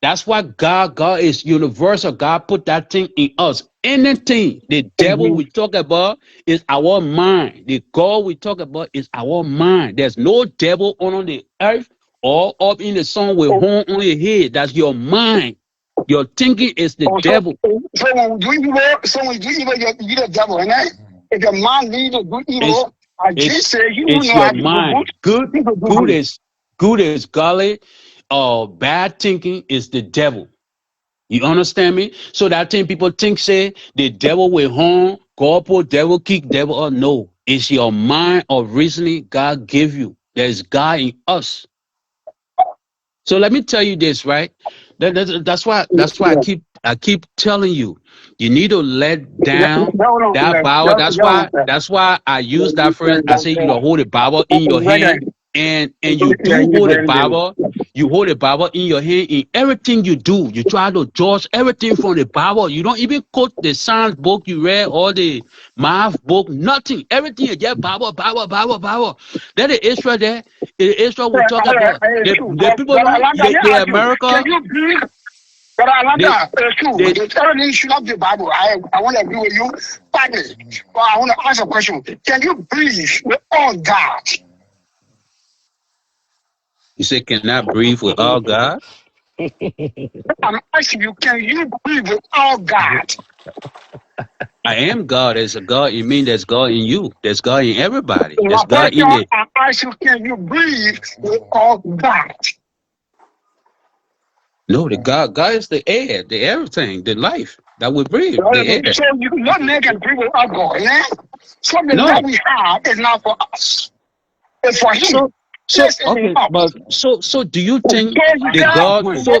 That's why God is universal. God put that thing in us. Anything the devil we talk about is our mind. The God we talk about is our mind. There's no devil on the earth or up in the sun with horn on your head. That's your mind. Your thinking is the devil. So when you do evil, you're the devil, right? If your mind leads to do evil, it's your mind. Good is godly. Bad thinking is the devil. You understand me? So that thing people think say the devil will harm, God put devil kick devil or no. It's your mind of reasoning God give you. There's God in us. So let me tell you this, right? That's why I keep telling you, you need to let down that Bible. That's why I use that phrase. I say you know, hold the Bible in your hand. And you do hold the Bible, you hold the Bible in your hand in everything you do. You try to judge everything from the Bible. You don't even quote the science book you read or the math book, nothing. Everything is just Bible. Then the Israel there, the Israel we talk about. The people, the America. But everything should not be Bible. I want to agree with you, but I want to ask a question. Can you breathe with all God? You say, can I breathe with all God? I'm asking you, can you breathe with all God? I am God. There's a God in me. There's God in you. There's God in everybody. There's God in it. I'm asking you, can you breathe with all God? No, the God is the air, the everything, the life that we breathe. The air. So no man can breathe with all God, yeah? So the life we have is not for us. It's for him. So do you think the God? So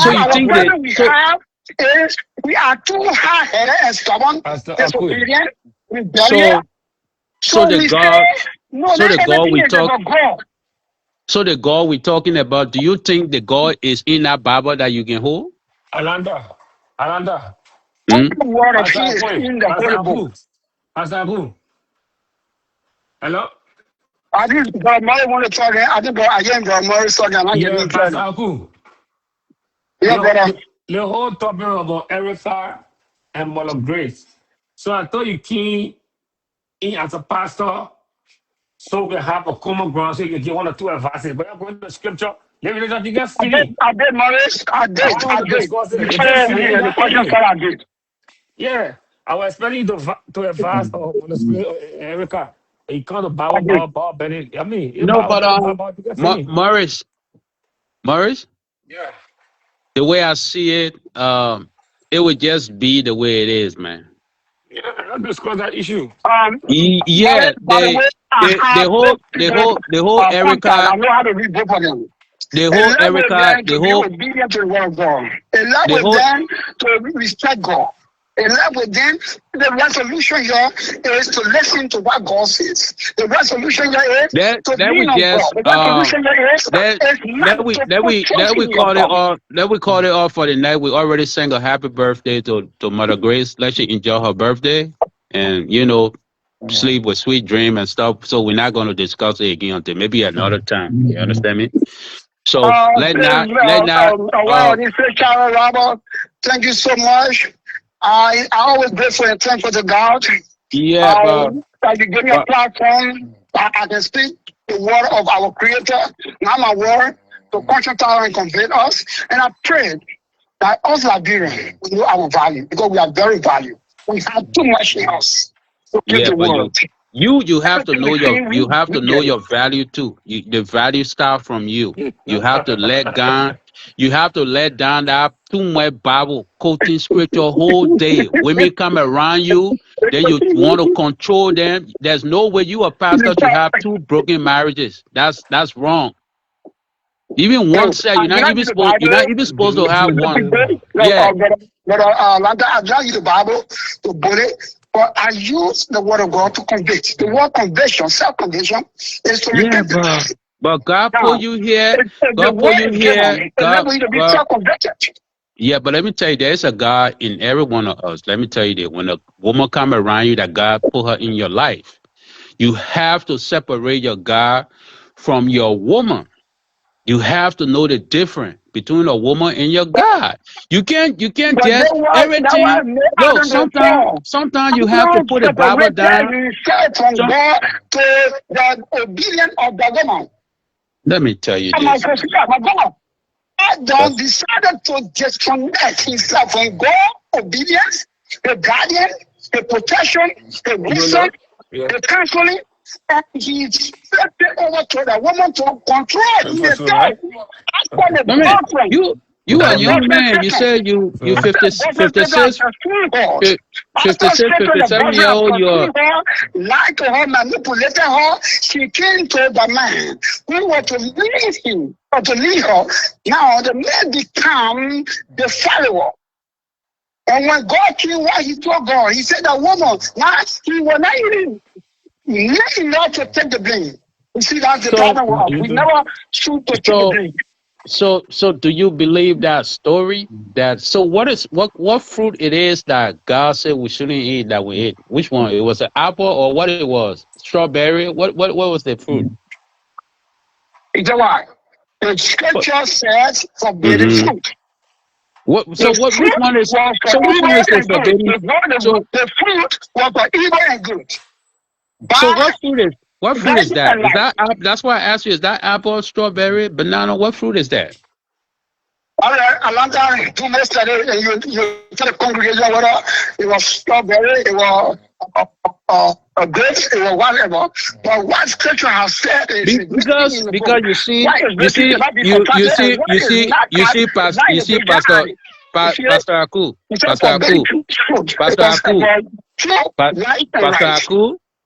you think that? We are too hard-headed and stubborn, disobedient, rebellious. So the God we're talking about, do you think the God is in that Bible that you can hold? Alanda, All the word of He is in the Pastor Holy Book. Abu. Pastor Abu. Hello? I think Brother Murray want to talk. I think Brother Murray talking. I'm Yeah, getting Pastor credit. Abu. Yeah, brother. The whole topic about Erica and Mother Grace. So I thought you came in as a pastor so we can have a common ground so you can get 1 or 2 advices. But I'm going to the scripture. Let me know you get free. I did, Maurice. I did. I discuss it. The question said I did. Yeah. I was expecting you to advise on the spirit of Erica. You kind of bow, Benny. I mean, No, but Morris. Yeah. The way I see it, it would just be the way it is, man. Yeah, let's discuss that issue. Yeah, the whole Erica. I know how to read both of them. The whole Erica, the whole obedient to the word of God. Allow them to respect God. Allow them. The resolution here is to listen to what God says. The resolution here is to lean on God. The resolution here is that we call it off for the night. We already sang a happy birthday to Mother Grace. Let she enjoy her birthday, and sleep with sweet dream and stuff. So we're not going to discuss it again until maybe another time. You understand me? So let not. Robert, thank you so much. I always grateful and thankful to God. Yeah, that you give me a platform. I can speak the word of our Creator, not my word, to conscientize and convert us. And I pray that us Liberians will know our value because we are very valued. We have too much in us to give the world. You have to know your value too. The value start from you. You have to let God. You have to let down that too much Bible quoting scripture whole day. Women come around you, then you want to control them. There's no way you a pastor to have 2 broken marriages. That's wrong. Even one set, you're not even supposed to have one. Yeah. I draw you the Bible to put it. But I use the word of God to convict. The word conviction, self-conviction, is to repent. But God put you here. God put you here. Yeah, but let me tell you, there's a God in every one of us. Let me tell you that when a woman come around you, that God put her in your life, you have to separate your God from your woman. You have to know the difference between a woman and your God. You can't just everything. No, sometimes you have to put the Bible down. From God to the obedience of the woman. Let me tell you this. Adam decided to disconnect himself from God, obedience, the guardian, the protection, the wisdom, the counseling, and he flipped it over to the woman to control. You are a young man. You said you 56, 57 years old. You lied to her, manipulated her. She came to the man who was to lead him or to lead her. Now the man become the follower. And when God came, what he told God, he said, the woman, now he was not even not to take the blame. You see, that's the problem. We never shoot to take the blame. So do you believe that story? What fruit it is that God said we shouldn't eat that we ate? Which one? It was an apple or what it was? Strawberry? What was the fruit? It's a lie. The scripture says forbidden fruit. Which one is the forbidden? The fruit was for evil and good. So what fruit is that? That's why I asked you, is that apple, strawberry, banana? What fruit is that? All right, Alanda, 2 months later, you tell the congregation whether it was strawberry, it was a grapes, it was whatever. But what scripture has said is because you see,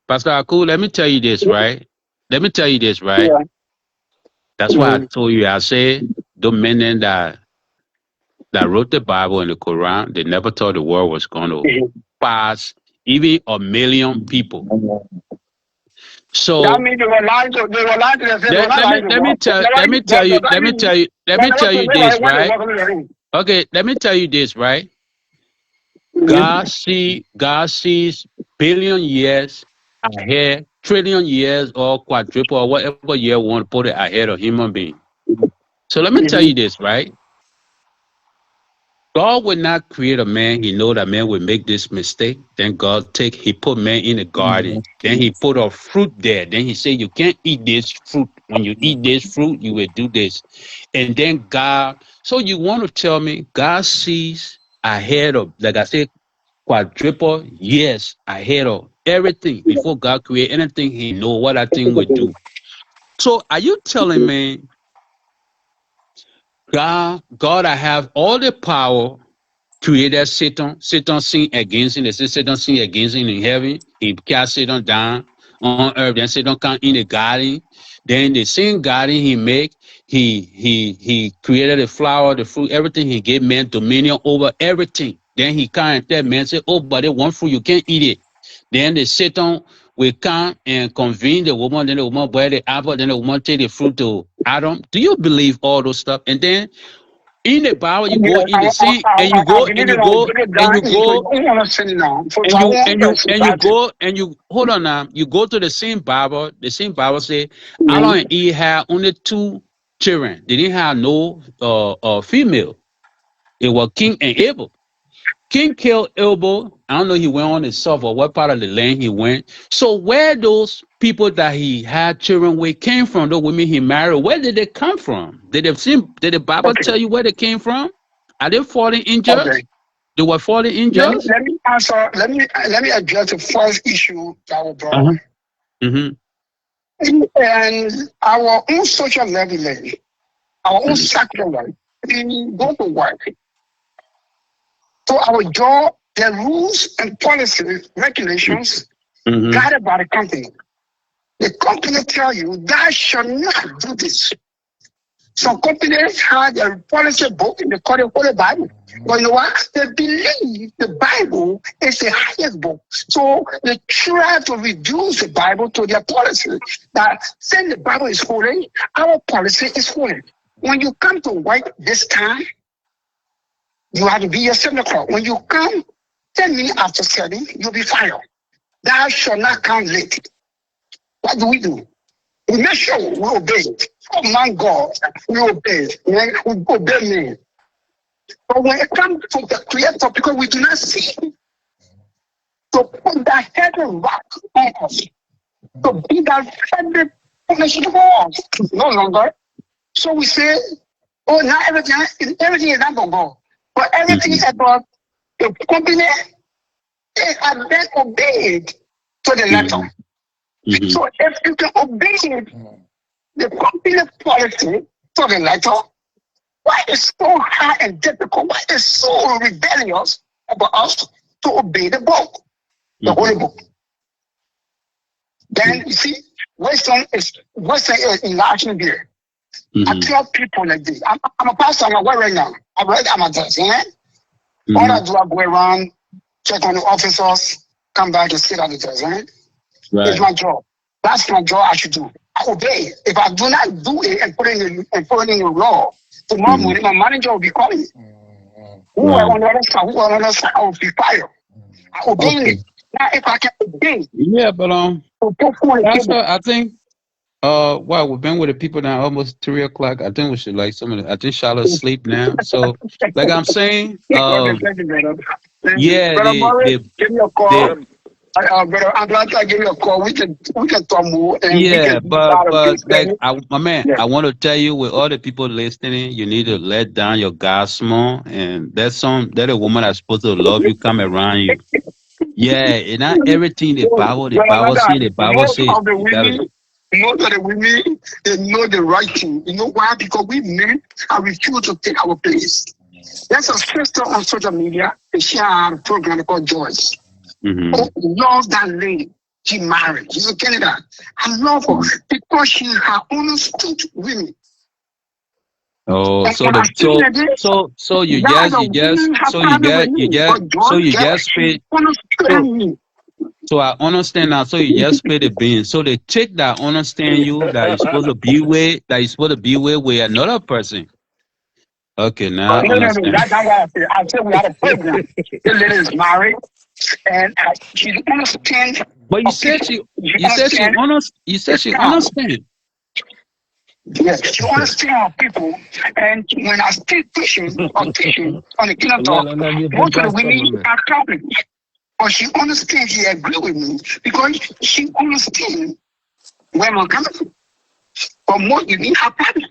Pastor Aku, let me tell you this, right? Yeah. That's why I told you, I said, the men that wrote the Bible and the Quran, they never thought the world was going to pass even 1 million people. So that means they were lying to let me tell you this, right? Okay, let me tell you this, right? God sees billion years ahead, trillion years, or quadruple, or whatever year we want to put it ahead of human being. So let me tell you this, right? God would not create a man. He know that man would make this mistake. Then he put man in the garden. Then he put a fruit there. Then he said, you can't eat this fruit. When you eat this fruit, you will do this. And then God, so you want to tell me God sees ahead of, like I said, quadruple years ahead of everything. Before God create anything, he know what that thing would do. So are you telling me God, I have all the power, created Satan. Satan sinned against him. They say Satan sinned against him in heaven. He cast Satan down on earth. Then Satan come in the garden. Then the same garden he make, he created the flower, the fruit, everything. He gave man dominion over everything. Then he come and tell man, say, oh, but the one fruit, you can't eat it. Then the Satan will come and convene the woman. Then the woman bear the apple. Then the woman take the fruit to Adam. Do you believe all those stuff? And then in the Bible, you go in the sea, and you go, and you go, and you hold on now. You go to the same Bible. The same Bible say Adam and Eve had only 2 children. They didn't have no female. It was King and Abel. King killed Abel. I don't know he went on himself or what part of the land he went. So where those people that he had children with came from, the women he married, where did they come from? Did the Bible tell you where they came from? Are they fallen angels? Okay. They were fallen angels? Let me answer. Let me address the first issue that was brought up. And our own social level, our own secular life, we go to work. So our job, the rules and policies, regulations, guided by the company. The company tell you that shall not do this. Some companies have a policy book in the Holy Bible. But you know what? They believe the Bible is the highest book. So they try to reduce the Bible to their policy. That saying the Bible is holy, our policy is holy. When you come to work this time, you have to be at 7 o'clock. When you come 10 minutes after 7, you'll be fired. Thou shall not come late. What do? We make sure we obey it. Oh my God, we obey it. We obey me. But when it comes to the Creator, because we do not see, to put that heavy rock on us, to be that heavy punishment for us, no longer. So we say, oh, now everything is not going to go. But everything about the company, they have been obeyed to the letter. So if you can obey the company policy to the letter, why is so hard and difficult? Why is so rebellious about us to obey the book, the Holy Book? Then you see, Western is enlarging here. I tell people like this. I'm a pastor. I'm aware right now. I'm a judge. All I do, I go around, check on the officers, come back and sit at the desk. Right? It's my job. That's my job. I should do. I obey. If I do not do it and put it in the law, tomorrow morning my manager will be calling me. Who are on the other side, I will be fired. I obey it. Now, if I can obey, that's what I think. Wow, we've been with the people now almost 3 o'clock. I think we should I think Charlotte's asleep now. So, like I'm saying, brother Morris, give me a call. Brother, I'm glad I give you a call. We can talk more. And but like my man, I want to tell you, with all the people listening, you need to let down your gas more. And that a woman that's supposed to love you come around you. Yeah, and not everything the Bible says. The Bible says. Most of the women, they know the right thing. You know why? Because we men are refused to take our place. There's a sister on social media, and she has a program called Joyce. I love that lady. She married. She's in Canada. I love her because she has understood women. Oh, so you just So I understand now. So you just pay the beans. So the chick that understand you, that you're supposed to be with, with another person. Okay, now I No, understand. that's not what I said. I said we had a program. The lady is married, and she understands. But you Of said people. She you said she understands. you said she Yeah. understand. Yes, she understands our people. And when I still teaching on the kingdom talk, most of the women are talking. But she understands, she agree with me because she understands where I'm coming from. But most women have problem.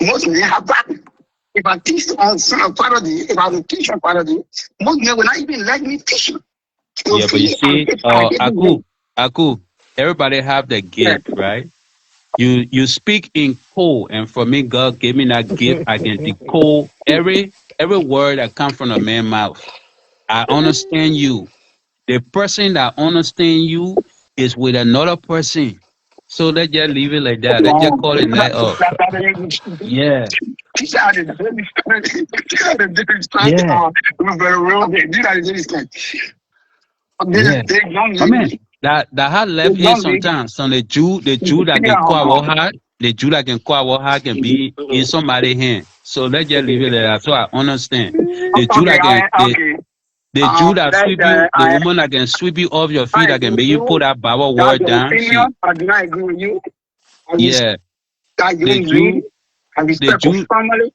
Most men have problem. If I teach on some part of the, if I will teach on part of the, most men will not even let me teach you. Yeah, but you see, Aku, everybody have the gift, right? You speak in code, and for me, God gave me that gift. I can decode every word that comes from a man's mouth. I understand you. The person that understand you is with another person. So let's just leave it like that. Let's just call it night off. Yeah. Yeah. I mean, that had left here sometimes. So the Jew that can call our heart, the Jew that can call our heart can be in somebody's hand. So let's just leave it like that. So I understand. The Jew that can the Jew that sweep you, the woman that can sweep you off your feet, that can make you put that Bible word down. I do not agree with you. Yeah. The Jew, family.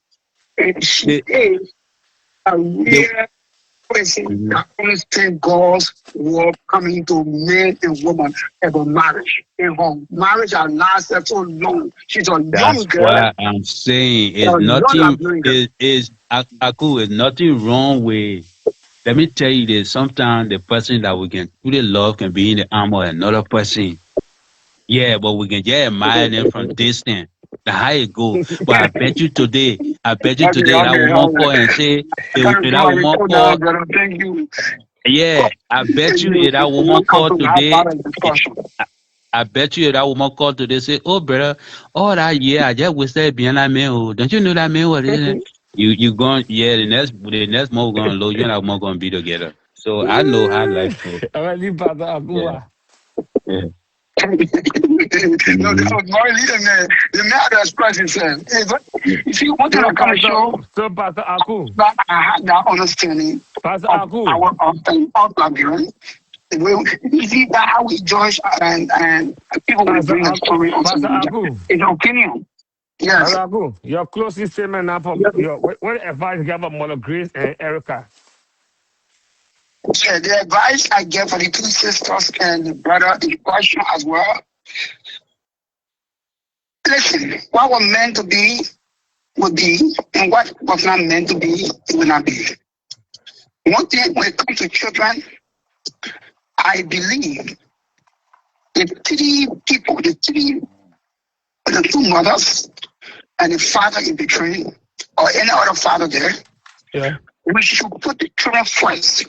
And she is a real person that understands God's work coming to men and women about marriage. And her marriage has lasted so long. She's a young girl. That's why I'm saying it's nothing. Is Aku, is nothing wrong with. Let me tell you this. Sometimes the person that we can truly love can be in the arm of another person. Yeah, but we can just admire them from distance. That's how it goes. But I bet you today, that woman call and say, that woman call. Thank you. Yeah, I bet you if that woman call today. I bet you if that woman call today, say, oh brother, all that year I just wasted being that man. Oh, don't you know that man was it? You going? Yeah, the next month we're gonna load you and that woman gonna be together. So I know how life goes. Yeah. Yeah. No, that was my leader, man. The man that expressed himself. You see, one thing I can show, so Pastor Aku, that I had that understanding Pastor of Aku, our Liberian. You see that how we judge and people will bring a story on Pastor Aku. It's opinion. Yes. Pastor Aku, your closing statement now from what advice you give about Mother Grace and Erica? Yeah, the advice I give for the two sisters and the brother in question as well. Listen, what was meant to be will be, and what was not meant to be, it will not be. One thing when it comes to children, I believe the three people, the two mothers and the father in between, or any other father there, we should put the children first.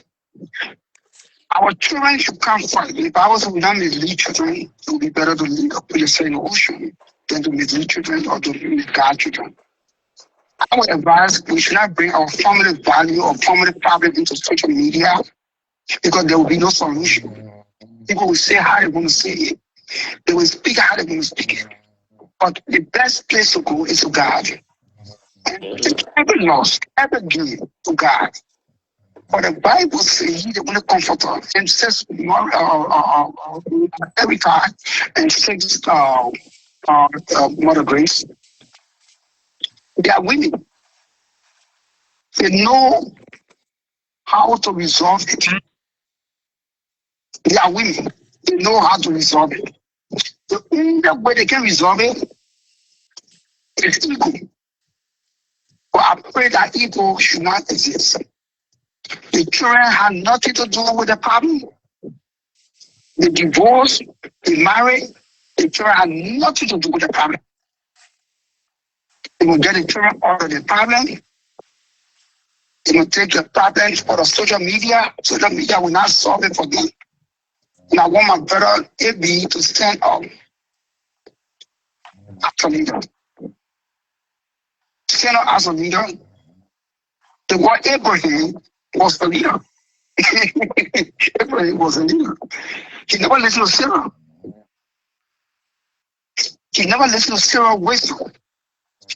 Our children should come first. The Bible says we don't mislead children. It would be better to lead up with the same ocean than to mislead children or to misguide children. I would advise we should not bring our family value or family problem into social media because there will be no solution. People will say how they want to say it. They will speak how they want to speak it. But the best place to go is to God. Every loss, every gain to God. But the Bible says He's the only comforter. And says every time, and says Mother Grace, they are women. They know how to resolve it. They are women. They know how to resolve it. The only way they can resolve it is ego. But I pray that ego should not exist. The children have nothing to do with the problem. The divorce, the marriage, the children have nothing to do with the problem. They will get the children out of the problem. They will take the problems out of social media. Social media will not solve it for them. And I want my brother AB to stand up as a leader. Stand up as a leader. The word Abraham was the leader. Abraham was a leader. He never listened to Sarah. He never listened to Sarah's wisdom.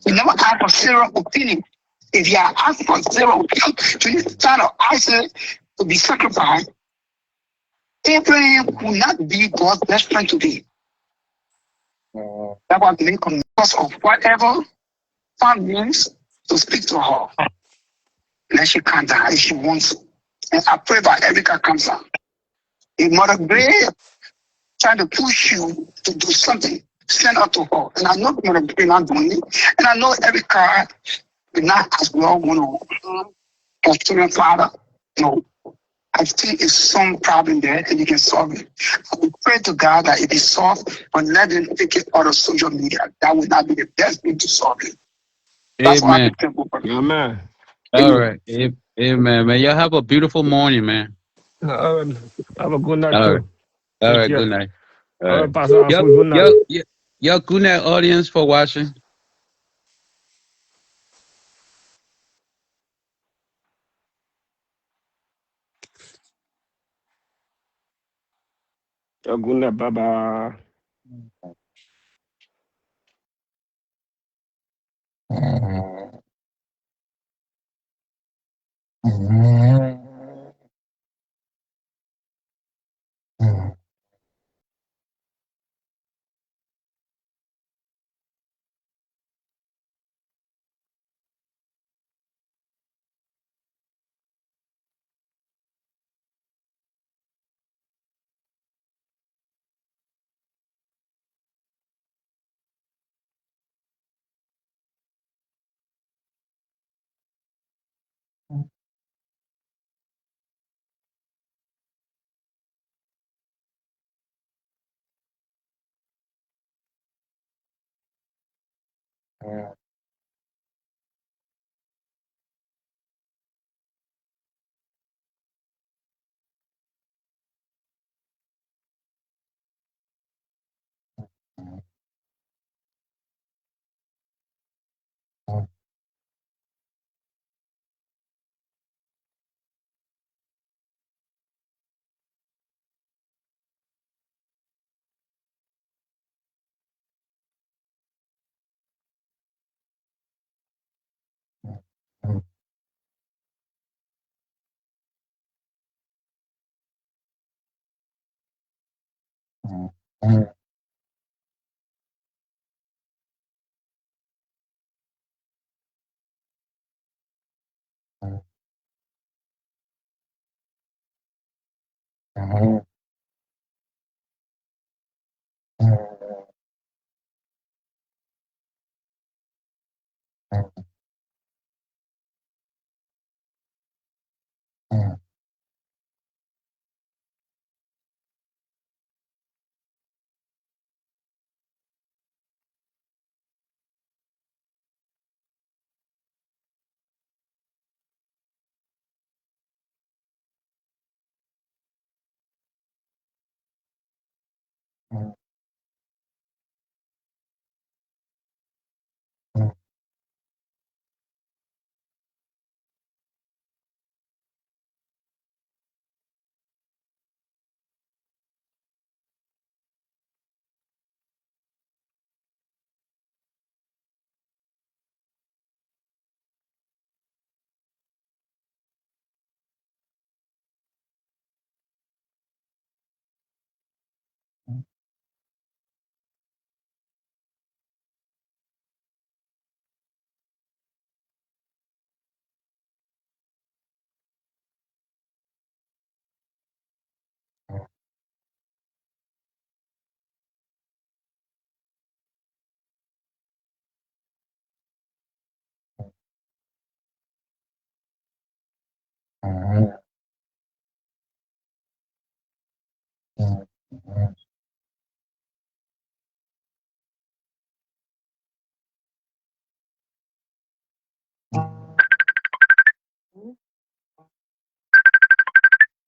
He never asked for Sarah's opinion. If you are asked for 0 to this child of Isaac to be sacrificed, Abraham could not be God's best friend today. That was Lincoln because of whatever found means to speak to her. Let she come down if she wants. And I pray that Erica comes out. If Mother Gray trying to push you to do something, stand up to her. And I know Mother Gray not doing it. And I know Erica will not as well want to her student father. No. I think it's some problem there and you can solve it. I will pray to God that it is solved, but let them take it out of social media. That would not be the best thing to solve it. That's all I Amen. can think of. Amen. All right. Amen, man. Y'all have a beautiful morning, man. Have a good night All right. too. All Take right. care. Good night. All All right. right, Pastor Yup. Alfred, good night. Yup. Good night, audience, for watching. Good night. Bye-bye.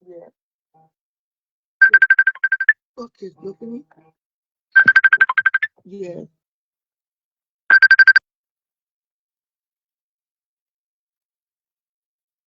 Yeah. Okay, look at me. Yeah.